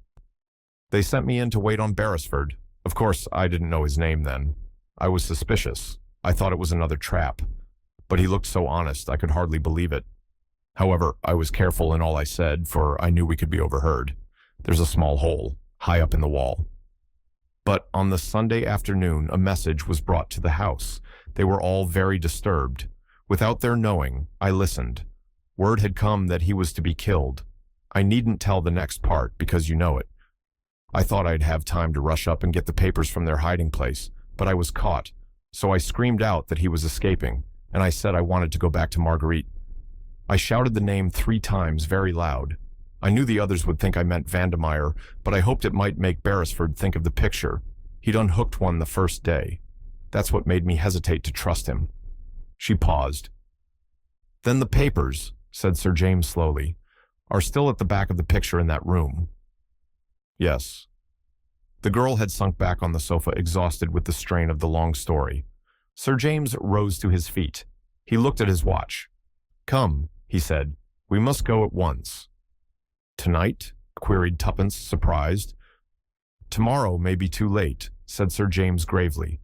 They sent me in to wait on Beresford. Of course, I didn't know his name then. I was suspicious. I thought it was another trap. But he looked so honest, I could hardly believe it. However, I was careful in all I said, for I knew we could be overheard. There's a small hole, high up in the wall. But on the Sunday afternoon, a message was brought to the house. They were all very disturbed. Without their knowing, I listened. Word had come that he was to be killed. I needn't tell the next part, because you know it. I thought I'd have time to rush up and get the papers from their hiding place, but I was caught. So I screamed out that he was escaping, and I said I wanted to go back to Marguerite. I shouted the name 3 times very loud. I knew the others would think I meant Vandemeyer, but I hoped it might make Beresford think of the picture. He'd unhooked one the first day. That's what made me hesitate to trust him. She paused. Then the papers, said Sir James slowly, are still at the back of the picture in that room. Yes. The girl had sunk back on the sofa, exhausted with the strain of the long story. Sir James rose to his feet. He looked at his watch. Come, he said, we must go at once. Tonight? Queried Tuppence, surprised. Tomorrow may be too late, said Sir James gravely.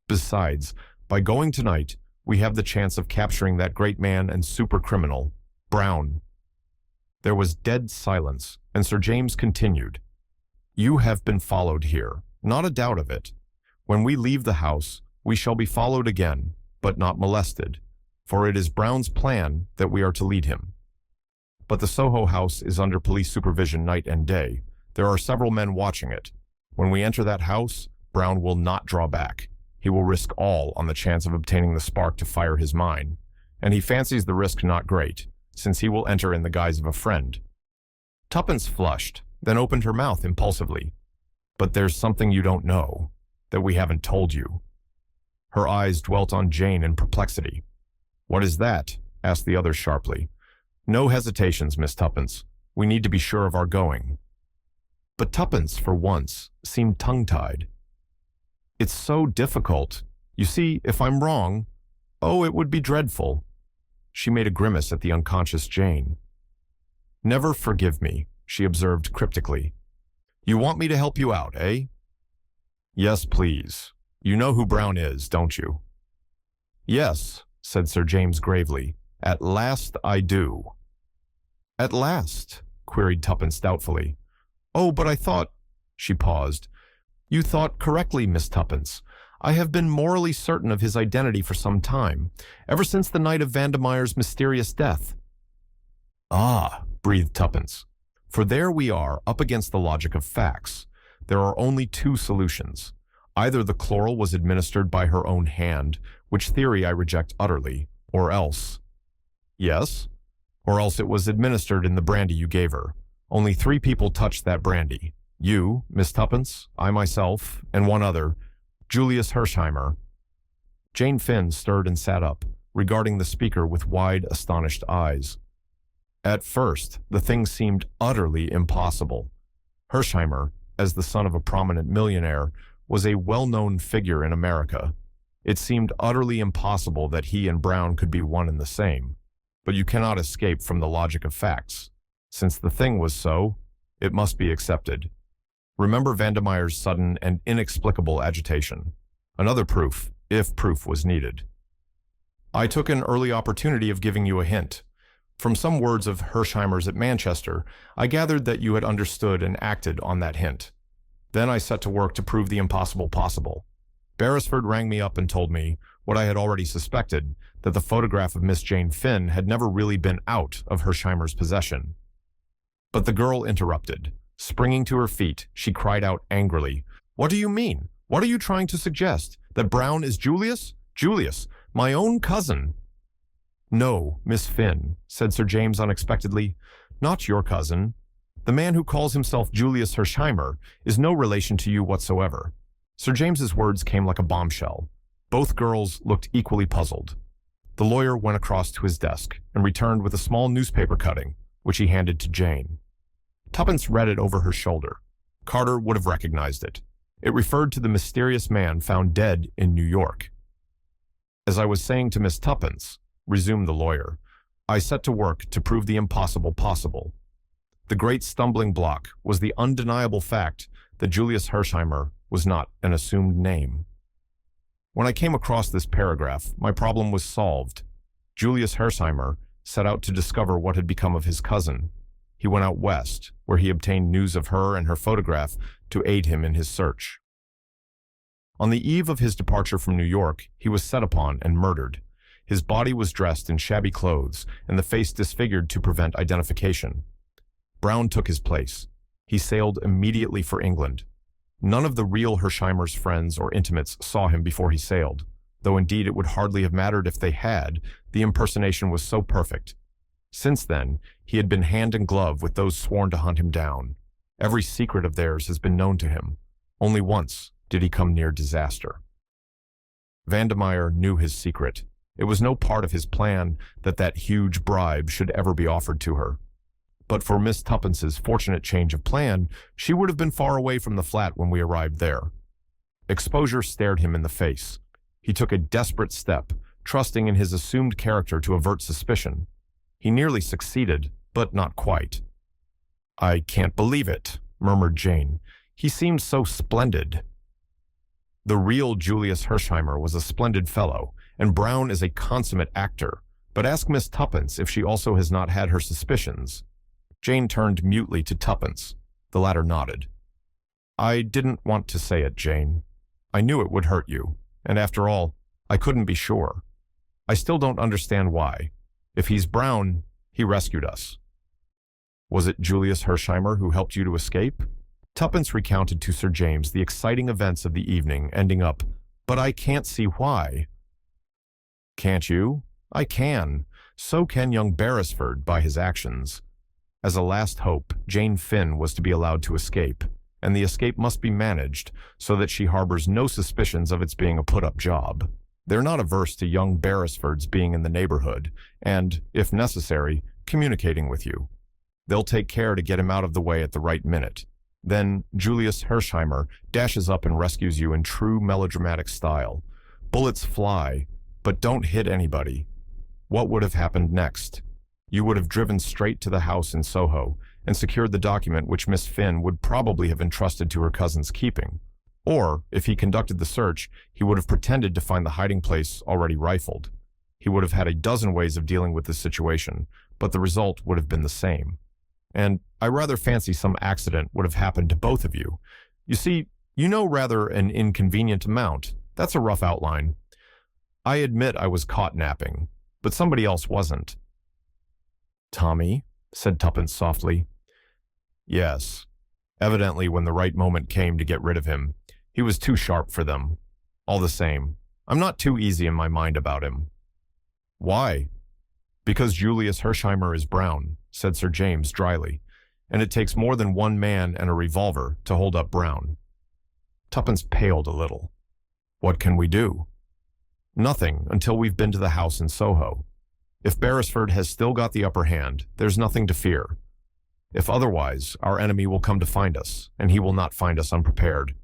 Besides, by going tonight, we have the chance of capturing that great man and super criminal, Brown. There was dead silence, and Sir James continued. You have been followed here, not a doubt of it. When we leave the house, we shall be followed again, but not molested, for it is Brown's plan that we are to lead him. But the Soho house is under police supervision night and day. There are several men watching it. When we enter that house, Brown will not draw back. He will risk all on the chance of obtaining the spark to fire his mine, and he fancies the risk not great, since he will enter in the guise of a friend. Tuppence flushed, then opened her mouth impulsively. But there's something you don't know, that we haven't told you. Her eyes dwelt on Jane in perplexity. What is that? Asked the other sharply. No hesitations, Miss Tuppence. We need to be sure of our going. But Tuppence, for once, seemed tongue-tied. It's so difficult. You see, if I'm wrong, oh, it would be dreadful. She made a grimace at the unconscious Jane. Never forgive me, she observed cryptically. You want me to help you out, eh? Yes, please. You know who Brown is, don't you? Yes, said Sir James gravely. At last I do. At last? Queried Tuppence doubtfully. Oh, but I thought— She paused. You thought correctly, Miss Tuppence. I have been morally certain of his identity for some time, ever since the night of Vandemeyer's mysterious death. Ah, breathed Tuppence. For there we are, up against the logic of facts. There are only two solutions. Either the chloral was administered by her own hand, which theory I reject utterly, or else— Yes? Or else it was administered in the brandy you gave her. Only 3 people touched that brandy. You, Miss Tuppence, I myself, and one other, Julius Hersheimer. Jane Finn stirred and sat up, regarding the speaker with wide, astonished eyes. At first, the thing seemed utterly impossible. Hersheimer, as the son of a prominent millionaire, was a well-known figure in America. It seemed utterly impossible that he and Brown could be one and the same. But you cannot escape from the logic of facts. Since the thing was so, it must be accepted. Remember Vandemeyer's sudden and inexplicable agitation. Another proof, if proof was needed. I took an early opportunity of giving you a hint. From some words of Hersheimer's at Manchester, I gathered that you had understood and acted on that hint. Then I set to work to prove the impossible possible. Beresford rang me up and told me, what I had already suspected, that the photograph of Miss Jane Finn had never really been out of Hersheimer's possession. But the girl interrupted. Springing to her feet, she cried out angrily, What do you mean? What are you trying to suggest? That Brown is Julius? Julius, my own cousin. No, Miss Finn, said Sir James unexpectedly. Not your cousin. The man who calls himself Julius Hersheimer is no relation to you whatsoever. Sir James's words came like a bombshell. Both girls looked equally puzzled. The lawyer went across to his desk and returned with a small newspaper cutting, which he handed to Jane. Tuppence read it over her shoulder. Carter would have recognized it. It referred to the mysterious man found dead in New York. As I was saying to Miss Tuppence, resumed the lawyer, I set to work to prove the impossible possible. The great stumbling block was the undeniable fact that Julius Hersheimer was not an assumed name. When I came across this paragraph, my problem was solved. Julius Hersheimer set out to discover what had become of his cousin. He went out west, where he obtained news of her and her photograph to aid him in his search. On the eve of his departure from New York, he was set upon and murdered. His body was dressed in shabby clothes and the face disfigured to prevent identification. Brown took his place. He sailed immediately for England. None of the real Hersheimer's friends or intimates saw him before he sailed, though indeed it would hardly have mattered if they had. The impersonation was so perfect. Since then, he had been hand in glove with those sworn to hunt him down. Every secret of theirs has been known to him. Only once did he come near disaster. Vandemeyer knew his secret. It was no part of his plan that that huge bribe should ever be offered to her. But for Miss Tuppence's fortunate change of plan, she would have been far away from the flat when we arrived there. Exposure stared him in the face. He took a desperate step, trusting in his assumed character to avert suspicion. He nearly succeeded, but not quite. I can't believe it, murmured Jane. He seemed so splendid. The real Julius Hersheimer was a splendid fellow, and Brown is a consummate actor, but ask Miss Tuppence if she also has not had her suspicions. Jane turned mutely to Tuppence. The latter nodded. I didn't want to say it, Jane. I knew it would hurt you, and after all, I couldn't be sure. I still don't understand why. If he's Brown, he rescued us. Was it Julius Hersheimer who helped you to escape? Tuppence recounted to Sir James the exciting events of the evening, ending up, but I can't see why. Can't you? I can. So can young Beresford by his actions. As a last hope, Jane Finn was to be allowed to escape, and the escape must be managed so that she harbors no suspicions of its being a put-up job. They're not averse to young Beresfords being in the neighborhood and, if necessary, communicating with you. They'll take care to get him out of the way at the right minute. Then Julius Hersheimer dashes up and rescues you in true melodramatic style. Bullets fly, but don't hit anybody. What would have happened next? You would have driven straight to the house in Soho and secured the document which Miss Finn would probably have entrusted to her cousin's keeping. Or, if he conducted the search, he would have pretended to find the hiding place already rifled. He would have had a dozen ways of dealing with this situation, but the result would have been the same. And I rather fancy some accident would have happened to both of you. You see, you know rather an inconvenient amount. That's a rough outline. I admit I was caught napping, but somebody else wasn't. Tommy, said Tuppence softly. Yes. Evidently, when the right moment came to get rid of him, he was too sharp for them. All the same, I'm not too easy in my mind about him. Why? Because Julius Hersheimer is Brown, said Sir James dryly, and it takes more than one man and a revolver to hold up Brown. Tuppence paled a little. What can we do? Nothing until we've been to the house in Soho. If Beresford has still got the upper hand, there's nothing to fear. If otherwise, our enemy will come to find us, and he will not find us unprepared.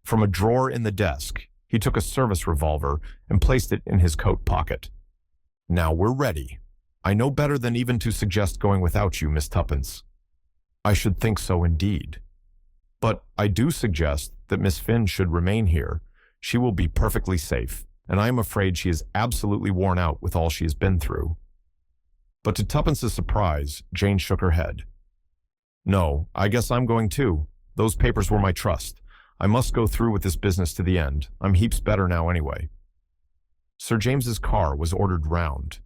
From a drawer in the desk, he took a service revolver and placed it in his coat pocket. Now we're ready. I know better than even to suggest going without you, Miss Tuppence. I should think so indeed. But I do suggest that Miss Finn should remain here. She will be perfectly safe, and I am afraid she is absolutely worn out with all she has been through. But to Tuppence's surprise, Jane shook her head. No, I guess I'm going too. Those papers were my trust. I must go through with this business to the end. I'm heaps better now anyway. Sir James's car was ordered round.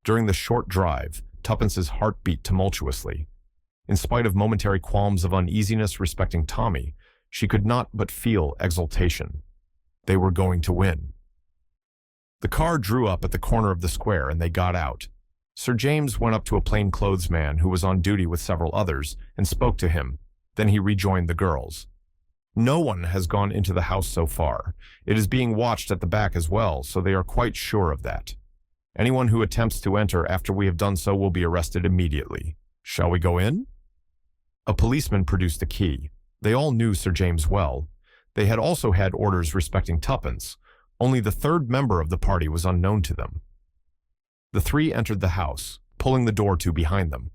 During the short drive, Tuppence's heart beat tumultuously. In spite of momentary qualms of uneasiness respecting Tommy, she could not but feel exultation. They were going to win. The car drew up at the corner of the square and they got out. Sir James went up to a plainclothes man who was on duty with several others and spoke to him. Then he rejoined the girls. No one has gone into the house so far. It is being watched at the back as well, so they are quite sure of that. Anyone who attempts to enter after we have done so will be arrested immediately. Shall we go in? A policeman produced a key. They all knew Sir James well. They had also had orders respecting Tuppence. Only the third member of the party was unknown to them. The three entered the house, pulling the door to behind them.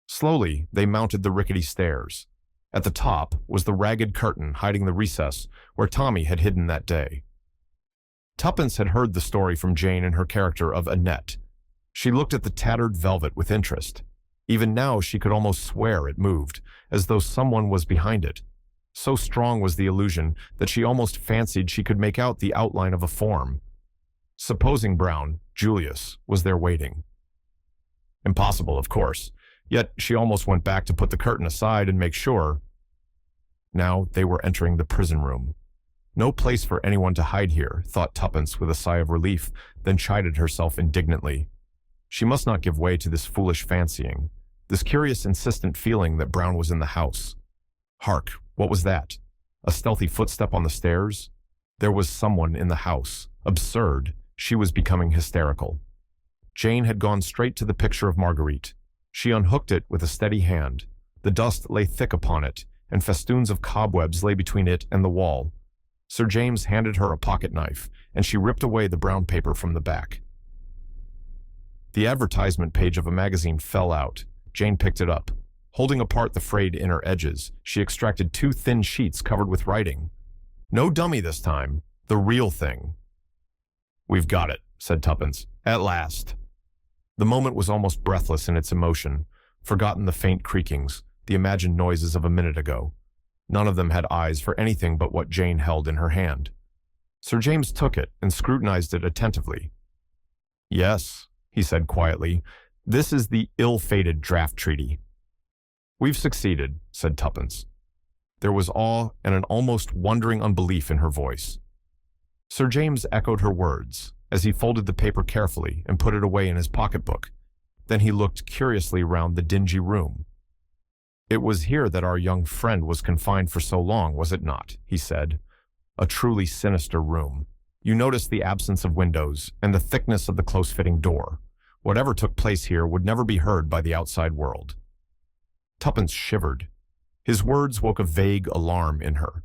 Slowly, they mounted the rickety stairs. At the top was the ragged curtain hiding the recess where Tommy had hidden that day. Tuppence had heard the story from Jane in her character of Annette. She looked at the tattered velvet with interest. Even now she could almost swear it moved, as though someone was behind it. So strong was the illusion that she almost fancied she could make out the outline of a form. Supposing Brown, Julius, was there waiting. Impossible, of course. Yet she almost went back to put the curtain aside and make sure. Now they were entering the prison room. No place for anyone to hide here, thought Tuppence with a sigh of relief, then chided herself indignantly. She must not give way to this foolish fancying, this curious insistent feeling that Brown was in the house. Hark, what was that? A stealthy footstep on the stairs? There was someone in the house. Absurd. She was becoming hysterical. Jane had gone straight to the picture of Marguerite. She unhooked it with a steady hand. The dust lay thick upon it, and festoons of cobwebs lay between it and the wall. Sir James handed her a pocket knife, and she ripped away the brown paper from the back. The advertisement page of a magazine fell out. Jane picked it up. Holding apart the frayed inner edges, she extracted 2 thin sheets covered with writing. No dummy this time. The real thing. "We've got it," said Tuppence. "At last." The moment was almost breathless in its emotion, forgotten the faint creakings, the imagined noises of a minute ago. None of them had eyes for anything but what Jane held in her hand. Sir James took it and scrutinized it attentively. "Yes," he said quietly, "this is the ill-fated draft treaty." "We've succeeded," said Tuppence. There was awe and an almost wondering unbelief in her voice. Sir James echoed her words as he folded the paper carefully and put it away in his pocketbook. Then he looked curiously round the dingy room. "It was here that our young friend was confined for so long, was it not?" he said. "A truly sinister room. You notice the absence of windows and the thickness of the close-fitting door. Whatever took place here would never be heard by the outside world." Tuppence shivered. His words woke a vague alarm in her.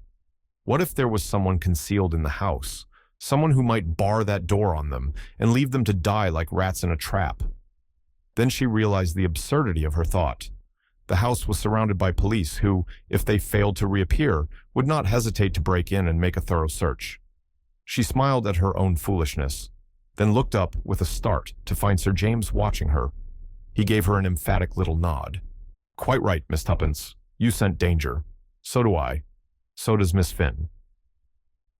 What if there was someone concealed in the house, someone who might bar that door on them and leave them to die like rats in a trap? Then she realized the absurdity of her thought. The house was surrounded by police who, if they failed to reappear, would not hesitate to break in and make a thorough search. She smiled at her own foolishness, then looked up with a start to find Sir James watching her. He gave her an emphatic little nod. "Quite right, Miss Tuppence. You scent danger. So do I. So does Miss Finn."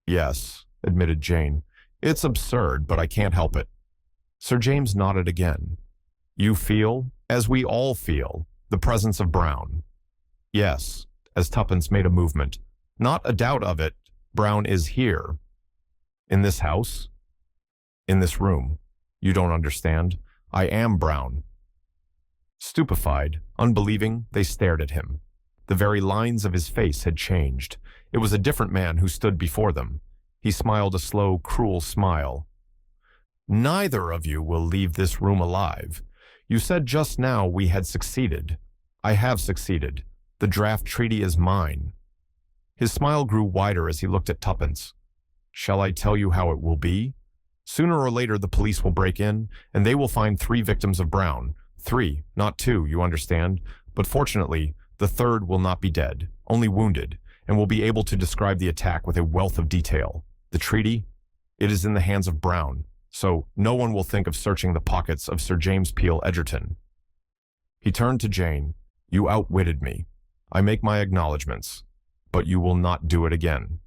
"Yes," admitted Jane. "It's absurd, but I can't help it." Sir James nodded again. "You feel, as we all feel, the presence of Brown." "Yes," as Tuppence made a movement. "Not a doubt of it. Brown is here." "In this house?" "In this room. You don't understand. I am Brown." Stupefied, unbelieving, they stared at him. The very lines of his face had changed. It was a different man who stood before them. He smiled a slow, cruel smile. "Neither of you will leave this room alive. You said just now we had succeeded. I have succeeded. The draft treaty is mine." His smile grew wider as he looked at Tuppence. "Shall I tell you how it will be? Sooner or later the police will break in, and they will find 3 victims of Brown. 3, not 2, you understand. But fortunately, the third will not be dead, only wounded, and will be able to describe the attack with a wealth of detail. The treaty? It is in the hands of Brown, so no one will think of searching the pockets of Sir James Peel Egerton." He turned to Jane. "You outwitted me. I make my acknowledgments, but you will not do it again."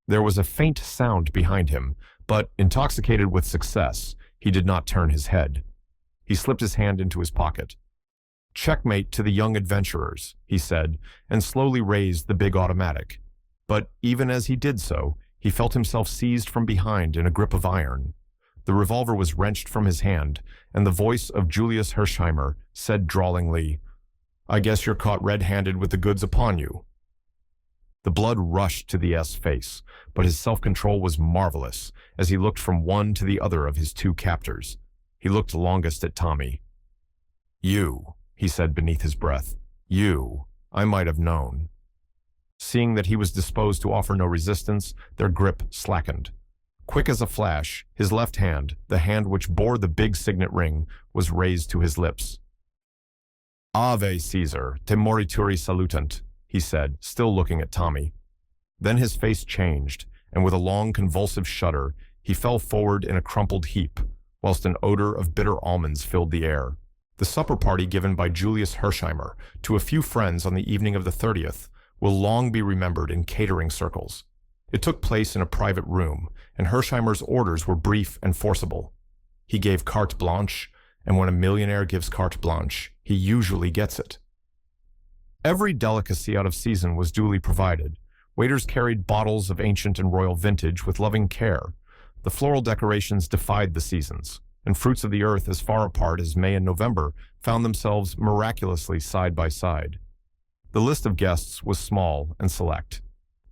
There was a faint sound behind him, but, intoxicated with success, he did not turn his head. He slipped his hand into his pocket. "Checkmate to the young adventurers," he said, and slowly raised the big automatic. But even as he did so, he felt himself seized from behind in a grip of iron. The revolver was wrenched from his hand, and the voice of Julius Hersheimer said drawlingly, "I guess you're caught red-handed with the goods upon you." The blood rushed to the S face, but his self-control was marvelous as he looked from one to the other of his 2 captors. He looked longest at Tommy. "You," he said beneath his breath. "You. I might have known." Seeing that he was disposed to offer no resistance, their grip slackened. Quick as a flash, his left hand, the hand which bore the big signet ring, was raised to his lips. "Ave, Caesar, te morituri salutant," he said, still looking at Tommy. Then his face changed, and with a long convulsive shudder, he fell forward in a crumpled heap, whilst an odor of bitter almonds filled the air. The supper party given by Julius Hersheimer to a few friends on the evening of the 30th will long be remembered in catering circles. It took place in a private room, and Hersheimer's orders were brief and forcible. He gave carte blanche, and when a millionaire gives carte blanche, he usually gets it. Every delicacy out of season was duly provided. Waiters carried bottles of ancient and royal vintage with loving care. The floral decorations defied the seasons, and fruits of the earth as far apart as May and November found themselves miraculously side by side. The list of guests was small and select.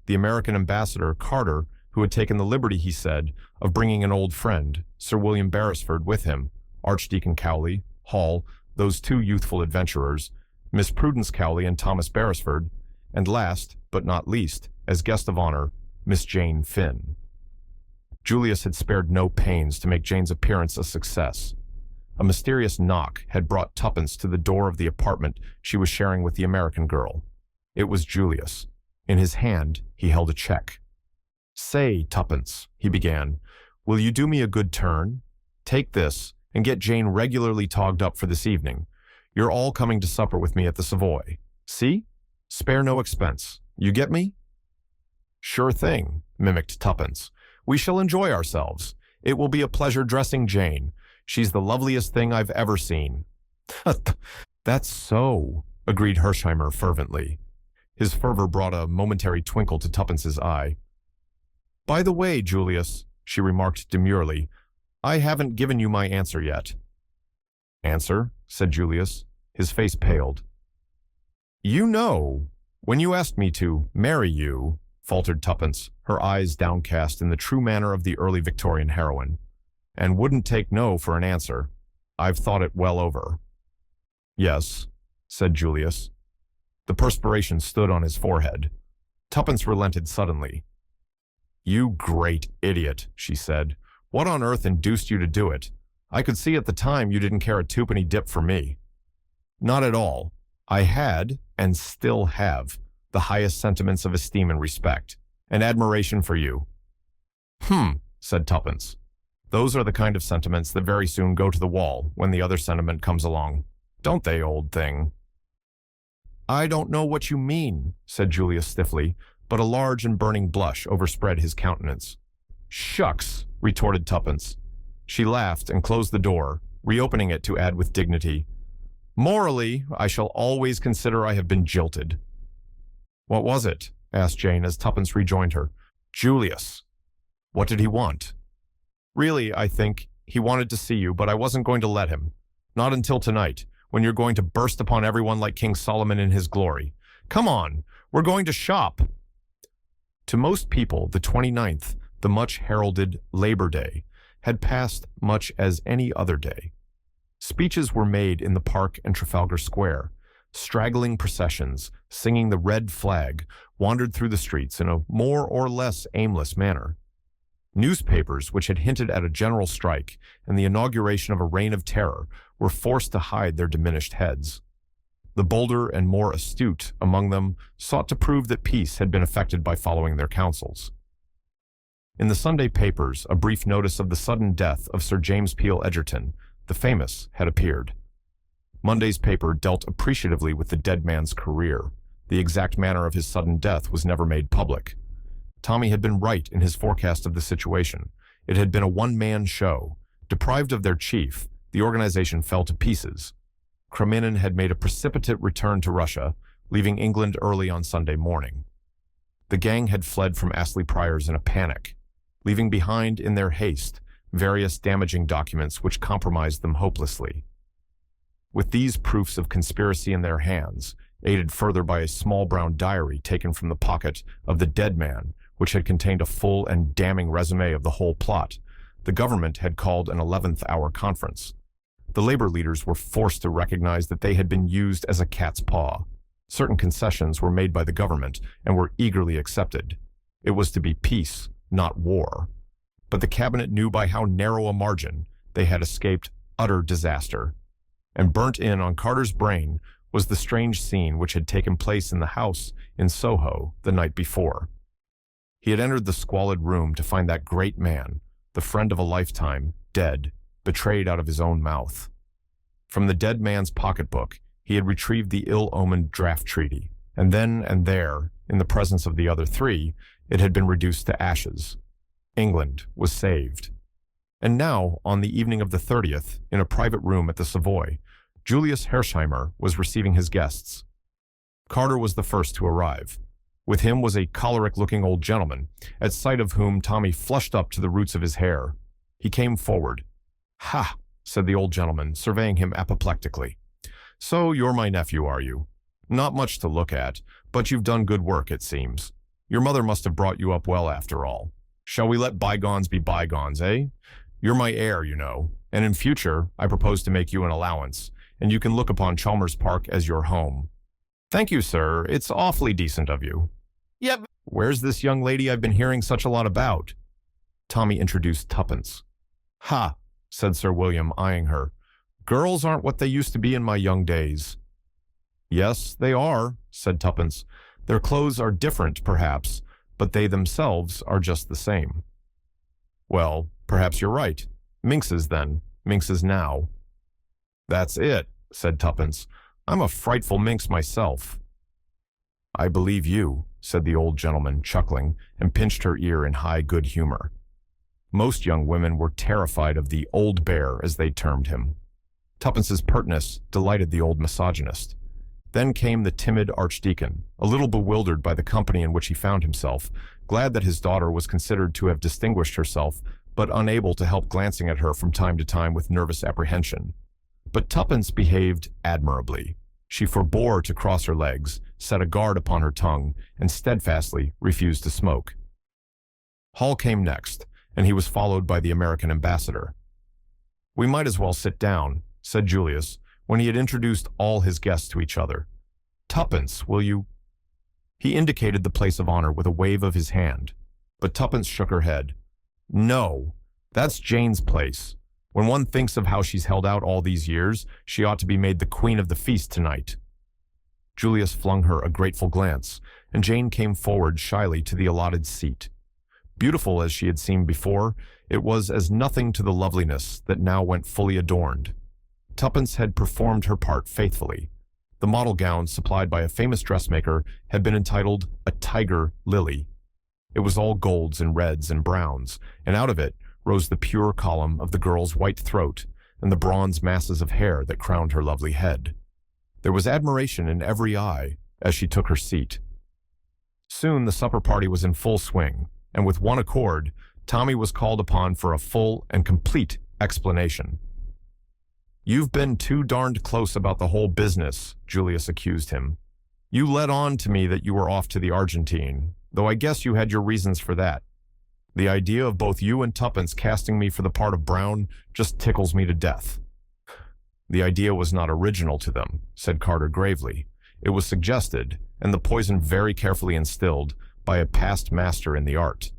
The American ambassador, Carter, who had taken the liberty, he said, of bringing an old friend, Sir William Beresford, with him, Archdeacon Cowley, Hall, those 2 youthful adventurers, Miss Prudence Cowley and Thomas Beresford, and last, but not least, as guest of honor, Miss Jane Finn. Julius had spared no pains to make Jane's appearance a success. A mysterious knock had brought Tuppence to the door of the apartment she was sharing with the American girl. It was Julius. In his hand, he held a check. "Say, Tuppence," he began, "will you do me a good turn? Take this and get Jane regularly togged up for this evening. You're all coming to supper with me at the Savoy. See? Spare no expense. You get me?" "Sure thing," mimicked Tuppence. "We shall enjoy ourselves. It will be a pleasure dressing Jane. She's the loveliest thing I've ever seen." "That's so," agreed Hersheimer fervently. His fervor brought a momentary twinkle to Tuppence's eye. "By the way, Julius," she remarked demurely, "I haven't given you my answer yet." "Answer?" said Julius. His face paled. "You know, when you asked me to marry you," faltered Tuppence, her eyes downcast in the true manner of the early Victorian heroine, "and wouldn't take no for an answer. I've thought it well over." "Yes," said Julius. The perspiration stood on his forehead. Tuppence relented suddenly. "You great idiot," she said. "What on earth induced you to do it? I could see at the time you didn't care a twopenny dip for me." "Not at all. I had, and still have, the highest sentiments of esteem and respect, and admiration for you." Said Tuppence. "Those are the kind of sentiments that very soon go to the wall when the other sentiment comes along. Don't they, old thing?" "I don't know what you mean," said Julius stiffly, but a large and burning blush overspread his countenance. "Shucks," retorted Tuppence. She laughed and closed the door, reopening it to add with dignity, "Morally, I shall always consider I have been jilted." "What was it?" asked Jane as Tuppence rejoined her. "Julius." "What did he want?" "Really, I think, he wanted to see you, but I wasn't going to let him. Not until tonight, when you're going to burst upon everyone like King Solomon in his glory. Come on, we're going to shop." To most people, the 29th, the much-heralded Labor Day, had passed much as any other day. Speeches were made in the Park and Trafalgar Square. Straggling processions, singing the red flag, wandered through the streets in a more or less aimless manner. Newspapers, which had hinted at a general strike and the inauguration of a reign of terror, were forced to hide their diminished heads. The bolder and more astute among them sought to prove that peace had been effected by following their counsels. In the Sunday papers, a brief notice of the sudden death of Sir James Peel Egerton, the famous, had appeared. Monday's paper dealt appreciatively with the dead man's career. The exact manner of his sudden death was never made public. Tommy had been right in his forecast of the situation. It had been a one-man show. Deprived of their chief, the organization fell to pieces. Kremenin had made a precipitate return to Russia, leaving England early on Sunday morning. The gang had fled from Astley Priors in a panic, leaving behind in their haste various damaging documents which compromised them hopelessly. With these proofs of conspiracy in their hands, aided further by a small brown diary taken from the pocket of the dead man, which had contained a full and damning resume of the whole plot, the government had called an 11th-hour conference. The labor leaders were forced to recognize that they had been used as a cat's paw. Certain concessions were made by the government and were eagerly accepted. It was to be peace, not war. But the cabinet knew by how narrow a margin they had escaped utter disaster. And burnt in on Carter's brain was the strange scene which had taken place in the house in Soho the night before. He had entered the squalid room to find that great man, the friend of a lifetime, dead, betrayed out of his own mouth. From the dead man's pocketbook, he had retrieved the ill-omened draft treaty, and then and there, in the presence of the other three, it had been reduced to ashes. England was saved. And now, on the evening of the 30th, in a private room at the Savoy, Julius Hersheimer was receiving his guests. Carter was the first to arrive. With him was a choleric-looking old gentleman, at sight of whom Tommy flushed up to the roots of his hair. He came forward. "Ha!" said the old gentleman, surveying him apoplectically. "So you're my nephew, are you? Not much to look at, but you've done good work, it seems. Your mother must have brought you up well after all. Shall we let bygones be bygones, eh? You're my heir, you know, and in future I propose to make you an allowance, and you can look upon Chalmers Park as your home." "Thank you, sir. It's awfully decent of you." "Yep. Where's this young lady I've been hearing such a lot about?" Tommy introduced Tuppence. "Ha!" said Sir William, eyeing her. Girls aren't what they used to be in my young days. Yes, they are, said Tuppence. Their clothes are different, perhaps, but they themselves are just the same. Well, perhaps you're right. Minxes, then. Minxes now. That's it, said Tuppence. I'm a frightful minx myself. I believe you, said the old gentleman, chuckling, and pinched her ear in high good humor. Most young women were terrified of the old bear, as they termed him. Tuppence's pertness delighted the old misogynist. Then came the timid archdeacon, a little bewildered by the company in which he found himself, glad that his daughter was considered to have distinguished herself, but unable to help glancing at her from time to time with nervous apprehension. But Tuppence behaved admirably. She forbore to cross her legs, set a guard upon her tongue, and steadfastly refused to smoke. Hall came next, and he was followed by the American ambassador. We might as well sit down, said Julius, when he had introduced all his guests to each other. Tuppence, will you? He indicated the place of honor with a wave of his hand, but Tuppence shook her head. No, that's Jane's place. When one thinks of how she's held out all these years, she ought to be made the queen of the feast tonight. Julius flung her a grateful glance, and Jane came forward shyly to the allotted seat. Beautiful as she had seemed before, it was as nothing to the loveliness that now went fully adorned. Tuppence had performed her part faithfully. The model gown supplied by a famous dressmaker had been entitled a tiger lily. It was all golds and reds and browns, and out of it rose the pure column of the girl's white throat and the bronze masses of hair that crowned her lovely head. There was admiration in every eye as she took her seat. Soon the supper party was in full swing, and with one accord, Tommy was called upon for a full and complete explanation. "You've been too darned close about the whole business," Julius accused him. "You let on to me that you were off to the Argentine, though I guess you had your reasons for that. The idea of both you and Tuppence casting me for the part of Brown just tickles me to death." "The idea was not original to them," said Carter gravely. "It was suggested, and the poison very carefully instilled, by a past master in the art.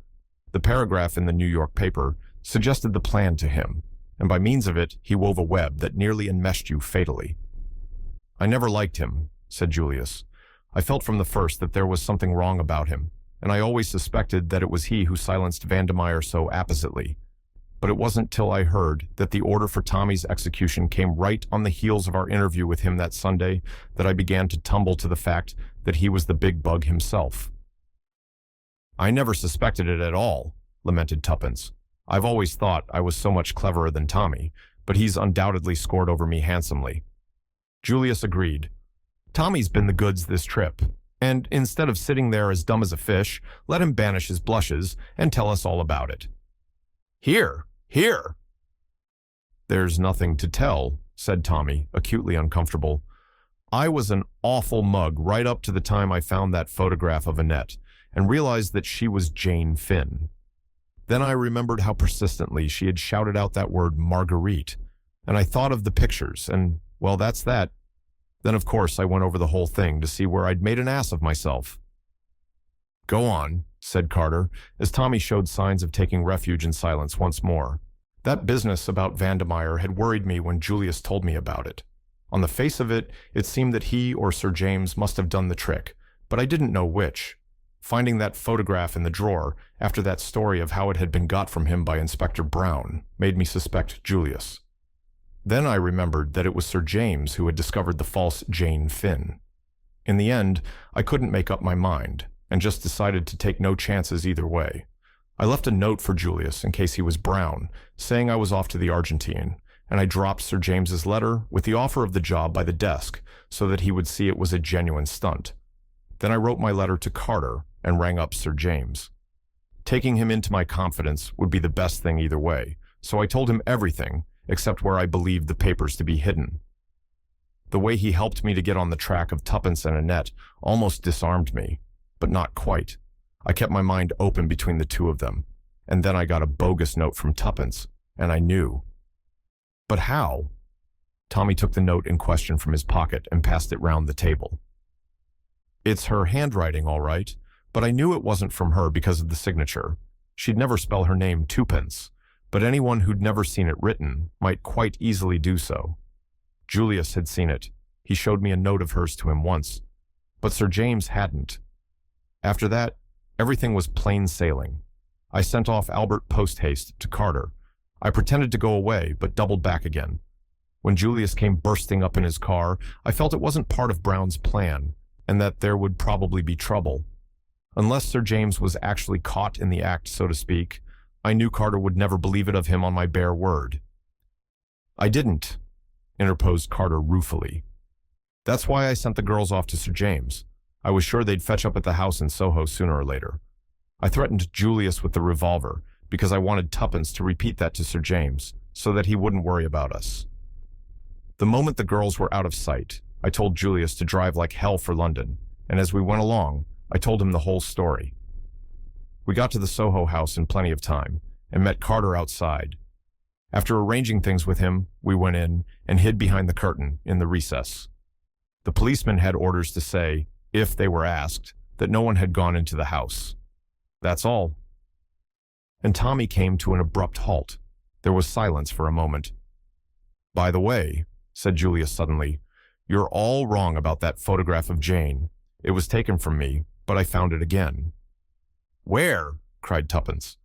The paragraph in the New York paper suggested the plan to him, and by means of it he wove a web that nearly enmeshed you fatally." "I never liked him," said Julius. "I felt from the first that there was something wrong about him, and I always suspected that it was he who silenced Vandemeyer so appositely. But it wasn't till I heard that the order for Tommy's execution came right on the heels of our interview with him that Sunday that I began to tumble to the fact that he was the big bug himself." "I never suspected it at all," lamented Tuppence. "I've always thought I was so much cleverer than Tommy, but he's undoubtedly scored over me handsomely." Julius agreed. "Tommy's been the goods this trip, and instead of sitting there as dumb as a fish, let him banish his blushes and tell us all about it." "Here, here!" "There's nothing to tell," said Tommy, acutely uncomfortable. "I was an awful mug right up to the time I found that photograph of Annette and realized that she was Jane Finn. Then I remembered how persistently she had shouted out that word Marguerite, and I thought of the pictures, and, well, that's that. Then, of course, I went over the whole thing to see where I'd made an ass of myself." "Go on," said Carter, as Tommy showed signs of taking refuge in silence once more. "That business about Vandemeyer had worried me when Julius told me about it. On the face of it, it seemed that he or Sir James must have done the trick, but I didn't know which. Finding that photograph in the drawer, after that story of how it had been got from him by Inspector Brown, made me suspect Julius. Then I remembered that it was Sir James who had discovered the false Jane Finn. In the end, I couldn't make up my mind, and just decided to take no chances either way. I left a note for Julius in case he was Brown, saying I was off to the Argentine, and I dropped Sir James's letter with the offer of the job by the desk so that he would see it was a genuine stunt. Then I wrote my letter to Carter and rang up Sir James. Taking him into my confidence would be the best thing either way, so I told him everything except where I believed the papers to be hidden. The way he helped me to get on the track of Tuppence and Annette almost disarmed me, but not quite. I kept my mind open between the two of them, and then I got a bogus note from Tuppence, and I knew. "But how?" Tommy took the note in question from his pocket and passed it round the table. "It's her handwriting, all right, but I knew it wasn't from her because of the signature. She'd never spell her name Tuppence, but anyone who'd never seen it written might quite easily do so. Julius had seen it. He showed me a note of hers to him once, but Sir James hadn't. After that, everything was plain sailing. I sent off Albert post-haste to Carter. I pretended to go away, but doubled back again. When Julius came bursting up in his car, I felt it wasn't part of Brown's plan, and that there would probably be trouble. Unless Sir James was actually caught in the act, so to speak, I knew Carter would never believe it of him on my bare word. I didn't, interposed Carter ruefully. That's why I sent the girls off to Sir James. I was sure they'd fetch up at the house in Soho sooner or later. I threatened Julius with the revolver because I wanted Tuppence to repeat that to Sir James so that he wouldn't worry about us. The moment the girls were out of sight, I told Julius to drive like hell for London, and as we went along, I told him the whole story. We got to the Soho house in plenty of time and met Carter outside. After arranging things with him, we went in and hid behind the curtain in the recess. The policeman had orders to say, if they were asked, that no one had gone into the house. That's all. And Tommy came to an abrupt halt. There was silence for a moment. By the way, said Julius suddenly, you're all wrong about that photograph of Jane. It was taken from me, but I found it again. Where? Cried Tuppence.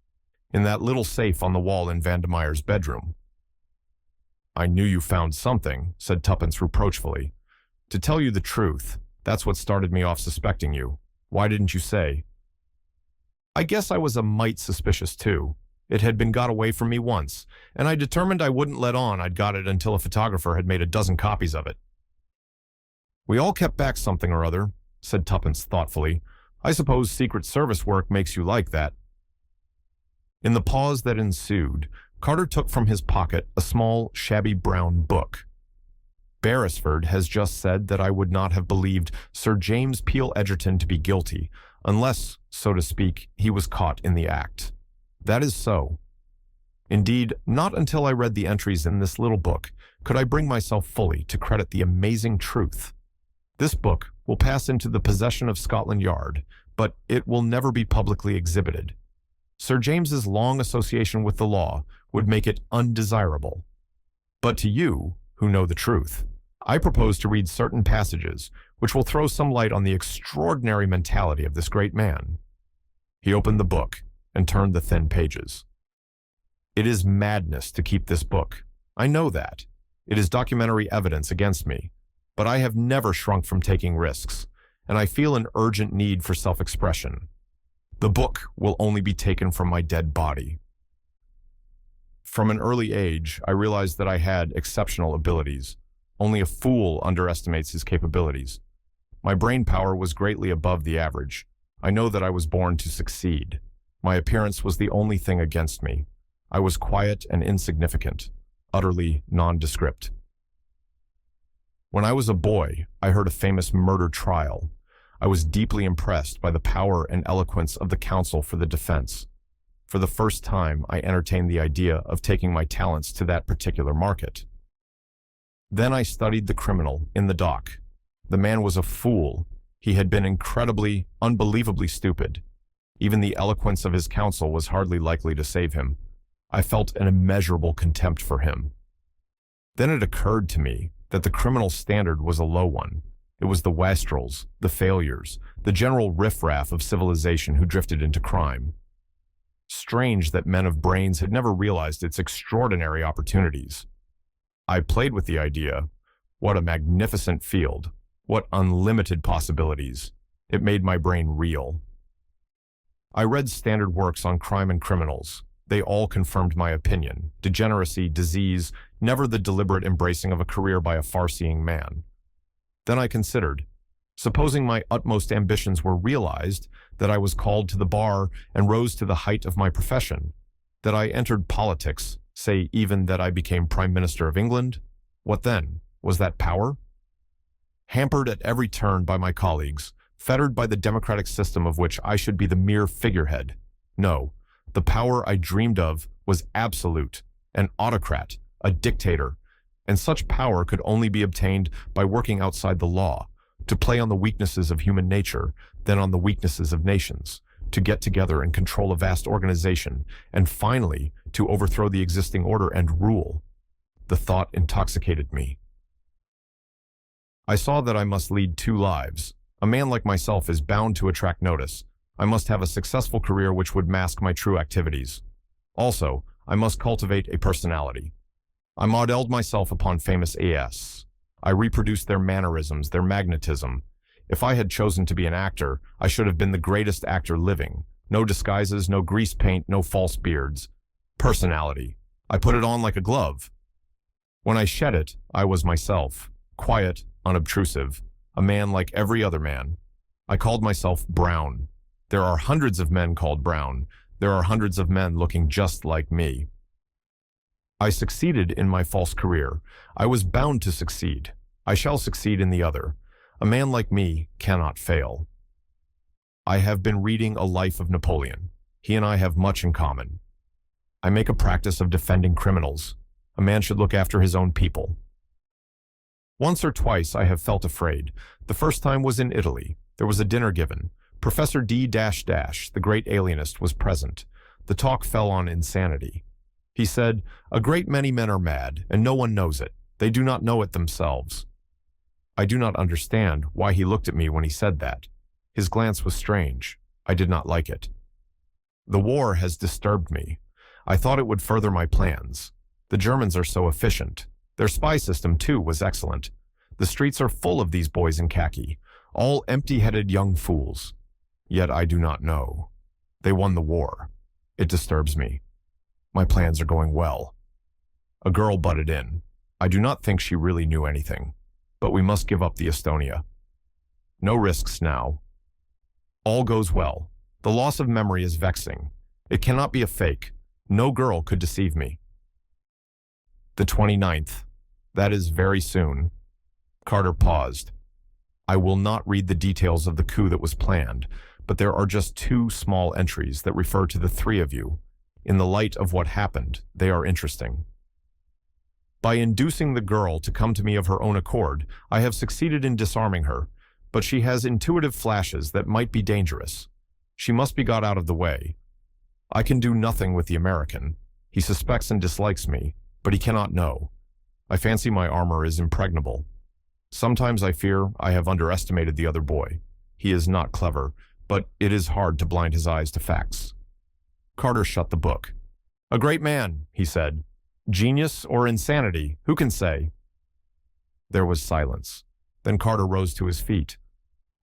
In that little safe on the wall in Vandemeyer's bedroom. I knew you found something, said Tuppence reproachfully. To tell you the truth, that's what started me off suspecting you. Why didn't you say? I guess I was a mite suspicious too. It had been got away from me once, and I determined I wouldn't let on I'd got it until a photographer had made a dozen copies of it. We all kept back something or other, said Tuppence thoughtfully. I suppose Secret Service work makes you like that. In the pause that ensued, Carter took from his pocket a small, shabby brown book. Beresford has just said that I would not have believed Sir James Peel Egerton to be guilty, unless, so to speak, he was caught in the act. That is so. Indeed, not until I read the entries in this little book could I bring myself fully to credit the amazing truth. This book will pass into the possession of Scotland Yard, but it will never be publicly exhibited. Sir James's long association with the law would make it undesirable. But to you, who know the truth, I propose to read certain passages which will throw some light on the extraordinary mentality of this great man. He opened the book and turned the thin pages. It is madness to keep this book. I know that. It is documentary evidence against me, but I have never shrunk from taking risks, and I feel an urgent need for self-expression. The book will only be taken from my dead body. From an early age, I realized that I had exceptional abilities. Only a fool underestimates his capabilities. My brain power was greatly above the average. I know that I was born to succeed. My appearance was the only thing against me. I was quiet and insignificant, utterly nondescript. When I was a boy, I heard a famous murder trial. I was deeply impressed by the power and eloquence of the counsel for the defense. For the first time, I entertained the idea of taking my talents to that particular market. Then I studied the criminal in the dock. The man was a fool. He had been incredibly, unbelievably stupid. Even the eloquence of his counsel was hardly likely to save him. I felt an immeasurable contempt for him. Then it occurred to me that the criminal standard was a low one. It was the wastrels, the failures, the general riffraff of civilization who drifted into crime. Strange that men of brains had never realized its extraordinary opportunities. I played with the idea. What a magnificent field. What unlimited possibilities. It made my brain reel. I read standard works on crime and criminals. They all confirmed my opinion. Degeneracy, disease, never the deliberate embracing of a career by a far-seeing man. Then I considered, supposing my utmost ambitions were realized, that I was called to the bar and rose to the height of my profession, that I entered politics, say even that I became Prime Minister of England, what then? Was that power? Hampered at every turn by my colleagues, fettered by the democratic system of which I should be the mere figurehead. No, the power I dreamed of was absolute, an autocrat, a dictator, and such power could only be obtained by working outside the law, to play on the weaknesses of human nature, then on the weaknesses of nations, to get together and control a vast organization, and finally to overthrow the existing order and rule. The thought intoxicated me. I saw that I must lead two lives. A man like myself is bound to attract notice. I must have a successful career which would mask my true activities. Also, I must cultivate a personality. I modeled myself upon famous AS. I reproduced their mannerisms, their magnetism. If I had chosen to be an actor, I should have been the greatest actor living. No disguises, no grease paint, no false beards. Personality. I put it on like a glove. When I shed it, I was myself. Quiet, unobtrusive. A man like every other man. I called myself Brown. There are hundreds of men called Brown. There are hundreds of men looking just like me. I succeeded in my false career. I was bound to succeed. I shall succeed in the other. A man like me cannot fail. I have been reading A Life of Napoleon. He and I have much in common. I make a practice of defending criminals. A man should look after his own people. Once or twice I have felt afraid. The first time was in Italy. There was a dinner given. Professor D-, the great alienist, was present. The talk fell on insanity. He said, "A great many men are mad, and no one knows it. They do not know it themselves." I do not understand why he looked at me when he said that. His glance was strange. I did not like it. The war has disturbed me. I thought it would further my plans. The Germans are so efficient. Their spy system, too, was excellent. The streets are full of these boys in khaki, all empty-headed young fools. Yet I do not know. They won the war. It disturbs me. My plans are going well. A girl butted in. I do not think she really knew anything. But we must give up the Estonia. No risks now. All goes well. The loss of memory is vexing. It cannot be a fake. No girl could deceive me. The 29th. That is very soon. Carter paused. I will not read the details of the coup that was planned, but there are just two small entries that refer to the three of you. In the light of what happened, they are interesting. By inducing the girl to come to me of her own accord, I have succeeded in disarming her, but she has intuitive flashes that might be dangerous. She must be got out of the way. I can do nothing with the American. He suspects and dislikes me, but he cannot know. I fancy my armor is impregnable. Sometimes I fear I have underestimated the other boy. He is not clever, but it is hard to blind his eyes to facts. Carter shut the book. A great man, he said. Genius or insanity, who can say? There was silence. Then Carter rose to his feet.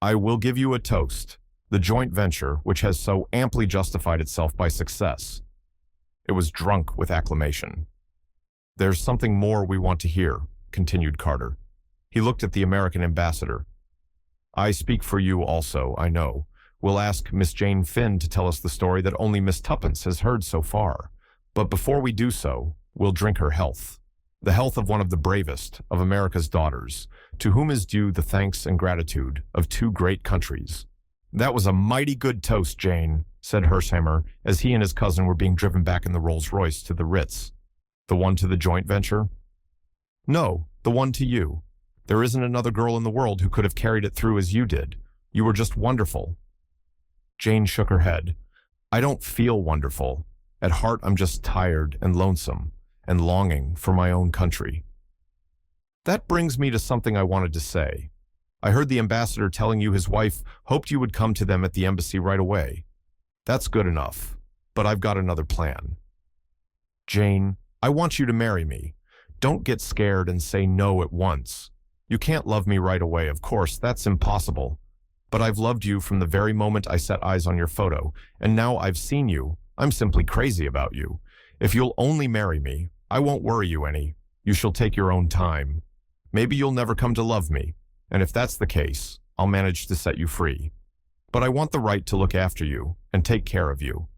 I will give you a toast. The joint venture, which has so amply justified itself by success. It was drunk with acclamation. There's something more we want to hear, continued Carter. He looked at the American ambassador. I speak for you also, I know. We'll ask Miss Jane Finn to tell us the story that only Miss Tuppence has heard so far. But before we do so, we'll drink her health. The health of one of the bravest of America's daughters, to whom is due the thanks and gratitude of two great countries. That was a mighty good toast, Jane, said Hersheimer, as he and his cousin were being driven back in the Rolls-Royce to the Ritz. The one to the joint venture? No, the one to you. There isn't another girl in the world who could have carried it through as you did. You were just wonderful. Jane shook her head. I don't feel wonderful. At heart, I'm just tired and lonesome and longing for my own country. That brings me to something I wanted to say. I heard the ambassador telling you his wife hoped you would come to them at the embassy right away. That's good enough, but I've got another plan. Jane, I want you to marry me. Don't get scared and say no at once. You can't love me right away, of course, that's impossible. But I've loved you from the very moment I set eyes on your photo, and now I've seen you. I'm simply crazy about you. If you'll only marry me, I won't worry you any. You shall take your own time. Maybe you'll never come to love me, and if that's the case, I'll manage to set you free. But I want the right to look after you and take care of you.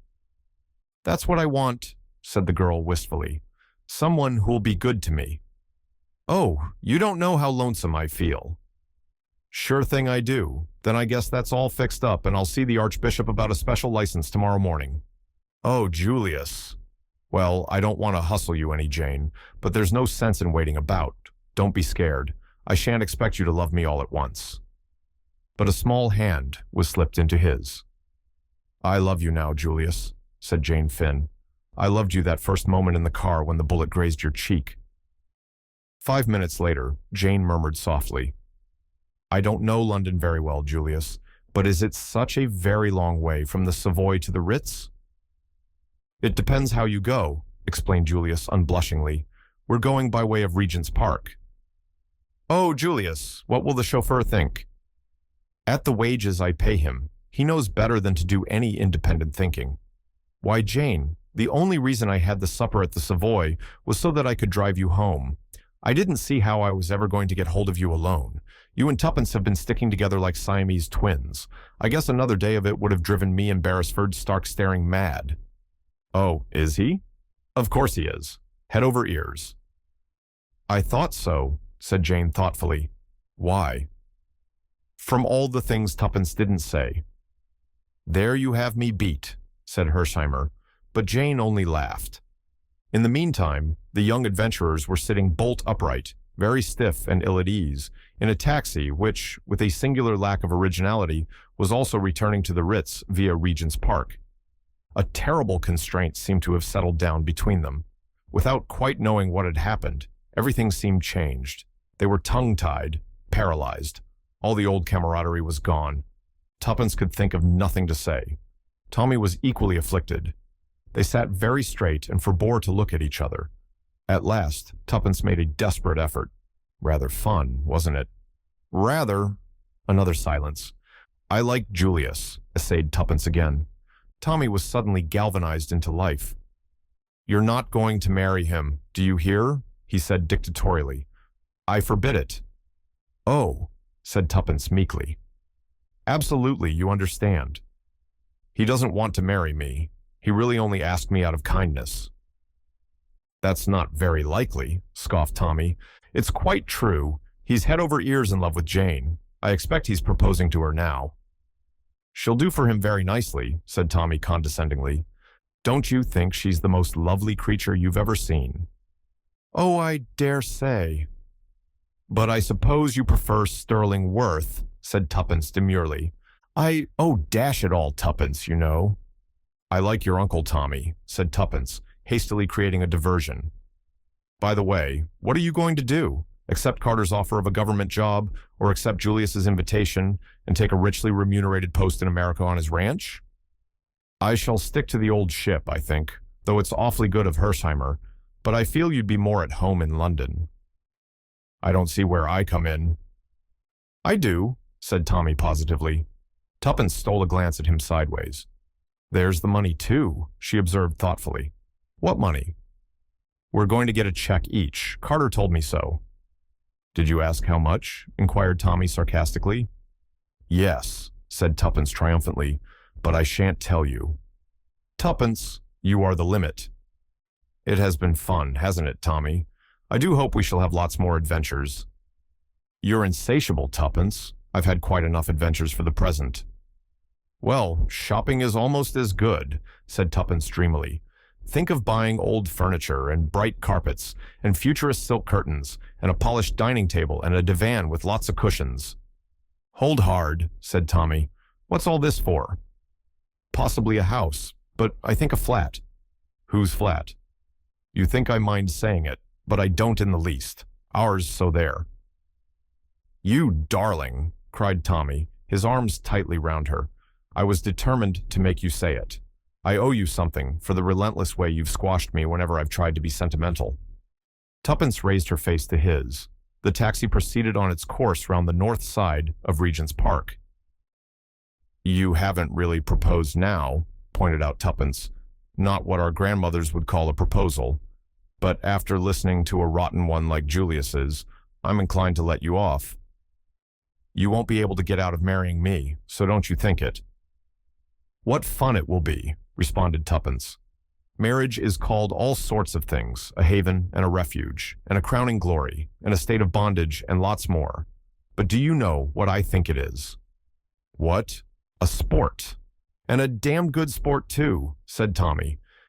That's what I want, said the girl wistfully. Someone who'll be good to me. Oh, you don't know how lonesome I feel. Sure thing I do. Then I guess that's all fixed up, and I'll see the Archbishop about a special license tomorrow morning. Oh, Julius. Well, I don't want to hustle you any, Jane, but there's no sense in waiting about. Don't be scared. I shan't expect you to love me all at once. But a small hand was slipped into his. I love you now, Julius, said Jane Finn. I loved you that first moment in the car when the bullet grazed your cheek. 5 minutes later, Jane murmured softly, I don't know London very well, Julius, but is it such a very long way from the Savoy to the Ritz? It depends how you go, explained Julius unblushingly. We're going by way of Regent's Park. Oh, Julius, what will the chauffeur think? At the wages I pay him, he knows better than to do any independent thinking. Why, Jane, the only reason I had the supper at the Savoy was so that I could drive you home. I didn't see how I was ever going to get hold of you alone. You and Tuppence have been sticking together like Siamese twins. I guess another day of it would have driven me and Beresford stark staring mad. Oh, is he? Of course he is. Head over ears. I thought so, said Jane thoughtfully. Why? From all the things Tuppence didn't say. There you have me beat, said Hersheimer, but Jane only laughed. In the meantime, the young adventurers were sitting bolt upright, very stiff and ill at ease, in a taxi which, with a singular lack of originality, was also returning to the Ritz via Regent's Park. A terrible constraint seemed to have settled down between them. Without quite knowing what had happened, everything seemed changed. They were tongue-tied, paralyzed. All the old camaraderie was gone. Tuppence could think of nothing to say. Tommy was equally afflicted. They sat very straight and forbore to look at each other. At last, Tuppence made a desperate effort. Rather fun, wasn't it? Rather. Another silence. I like Julius, essayed Tuppence again. Tommy was suddenly galvanized into life. You're not going to marry him, do you hear? He said dictatorially. I forbid it. Oh, said Tuppence meekly. Absolutely, you understand. He doesn't want to marry me. He really only asked me out of kindness. That's not very likely, scoffed Tommy. It's quite true. He's head over ears in love with Jane. I expect he's proposing to her now. She'll do for him very nicely, said Tommy condescendingly. Don't you think she's the most lovely creature you've ever seen? Oh, I dare say. But I suppose you prefer sterling worth, said Tuppence demurely. Oh, dash it all, Tuppence, you know. I like your uncle, Tommy, said Tuppence, hastily creating a diversion. By the way, what are you going to do? Accept Carter's offer of a government job, or accept Julius's invitation and take a richly remunerated post in America on his ranch? I shall stick to the old ship, I think, though it's awfully good of Hersheimer, but I feel you'd be more at home in London. I don't see where I come in. I do, said Tommy positively. Tuppence stole a glance at him sideways. There's the money, too, she observed thoughtfully. What money? We're going to get a check each. Carter told me so. Did you ask how much? Inquired Tommy sarcastically. Yes, said Tuppence triumphantly, but I shan't tell you. Tuppence, you are the limit. It has been fun, hasn't it, Tommy? I do hope we shall have lots more adventures. You're insatiable, Tuppence. I've had quite enough adventures for the present. Well, shopping is almost as good, said Tuppence dreamily. Think of buying old furniture and bright carpets and futurist silk curtains and a polished dining table and a divan with lots of cushions. Hold hard, said Tommy. What's all this for? Possibly a house, but I think a flat. Whose flat? You think I mind saying it, but I don't in the least. Ours, so there. You darling, cried Tommy, his arms tightly round her. I was determined to make you say it. I owe you something for the relentless way you've squashed me whenever I've tried to be sentimental. Tuppence raised her face to his. The taxi proceeded on its course round the north side of Regent's Park. You haven't really proposed now, pointed out Tuppence. Not what our grandmothers would call a proposal. But after listening to a rotten one like Julius's, I'm inclined to let you off. You won't be able to get out of marrying me, so don't you think it. What fun it will be, responded Tuppence. Marriage is called all sorts of things, a haven and a refuge, and a crowning glory, and a state of bondage, and lots more. But do you know what I think it is? What? A sport. And a damn good sport, too, said Tommy,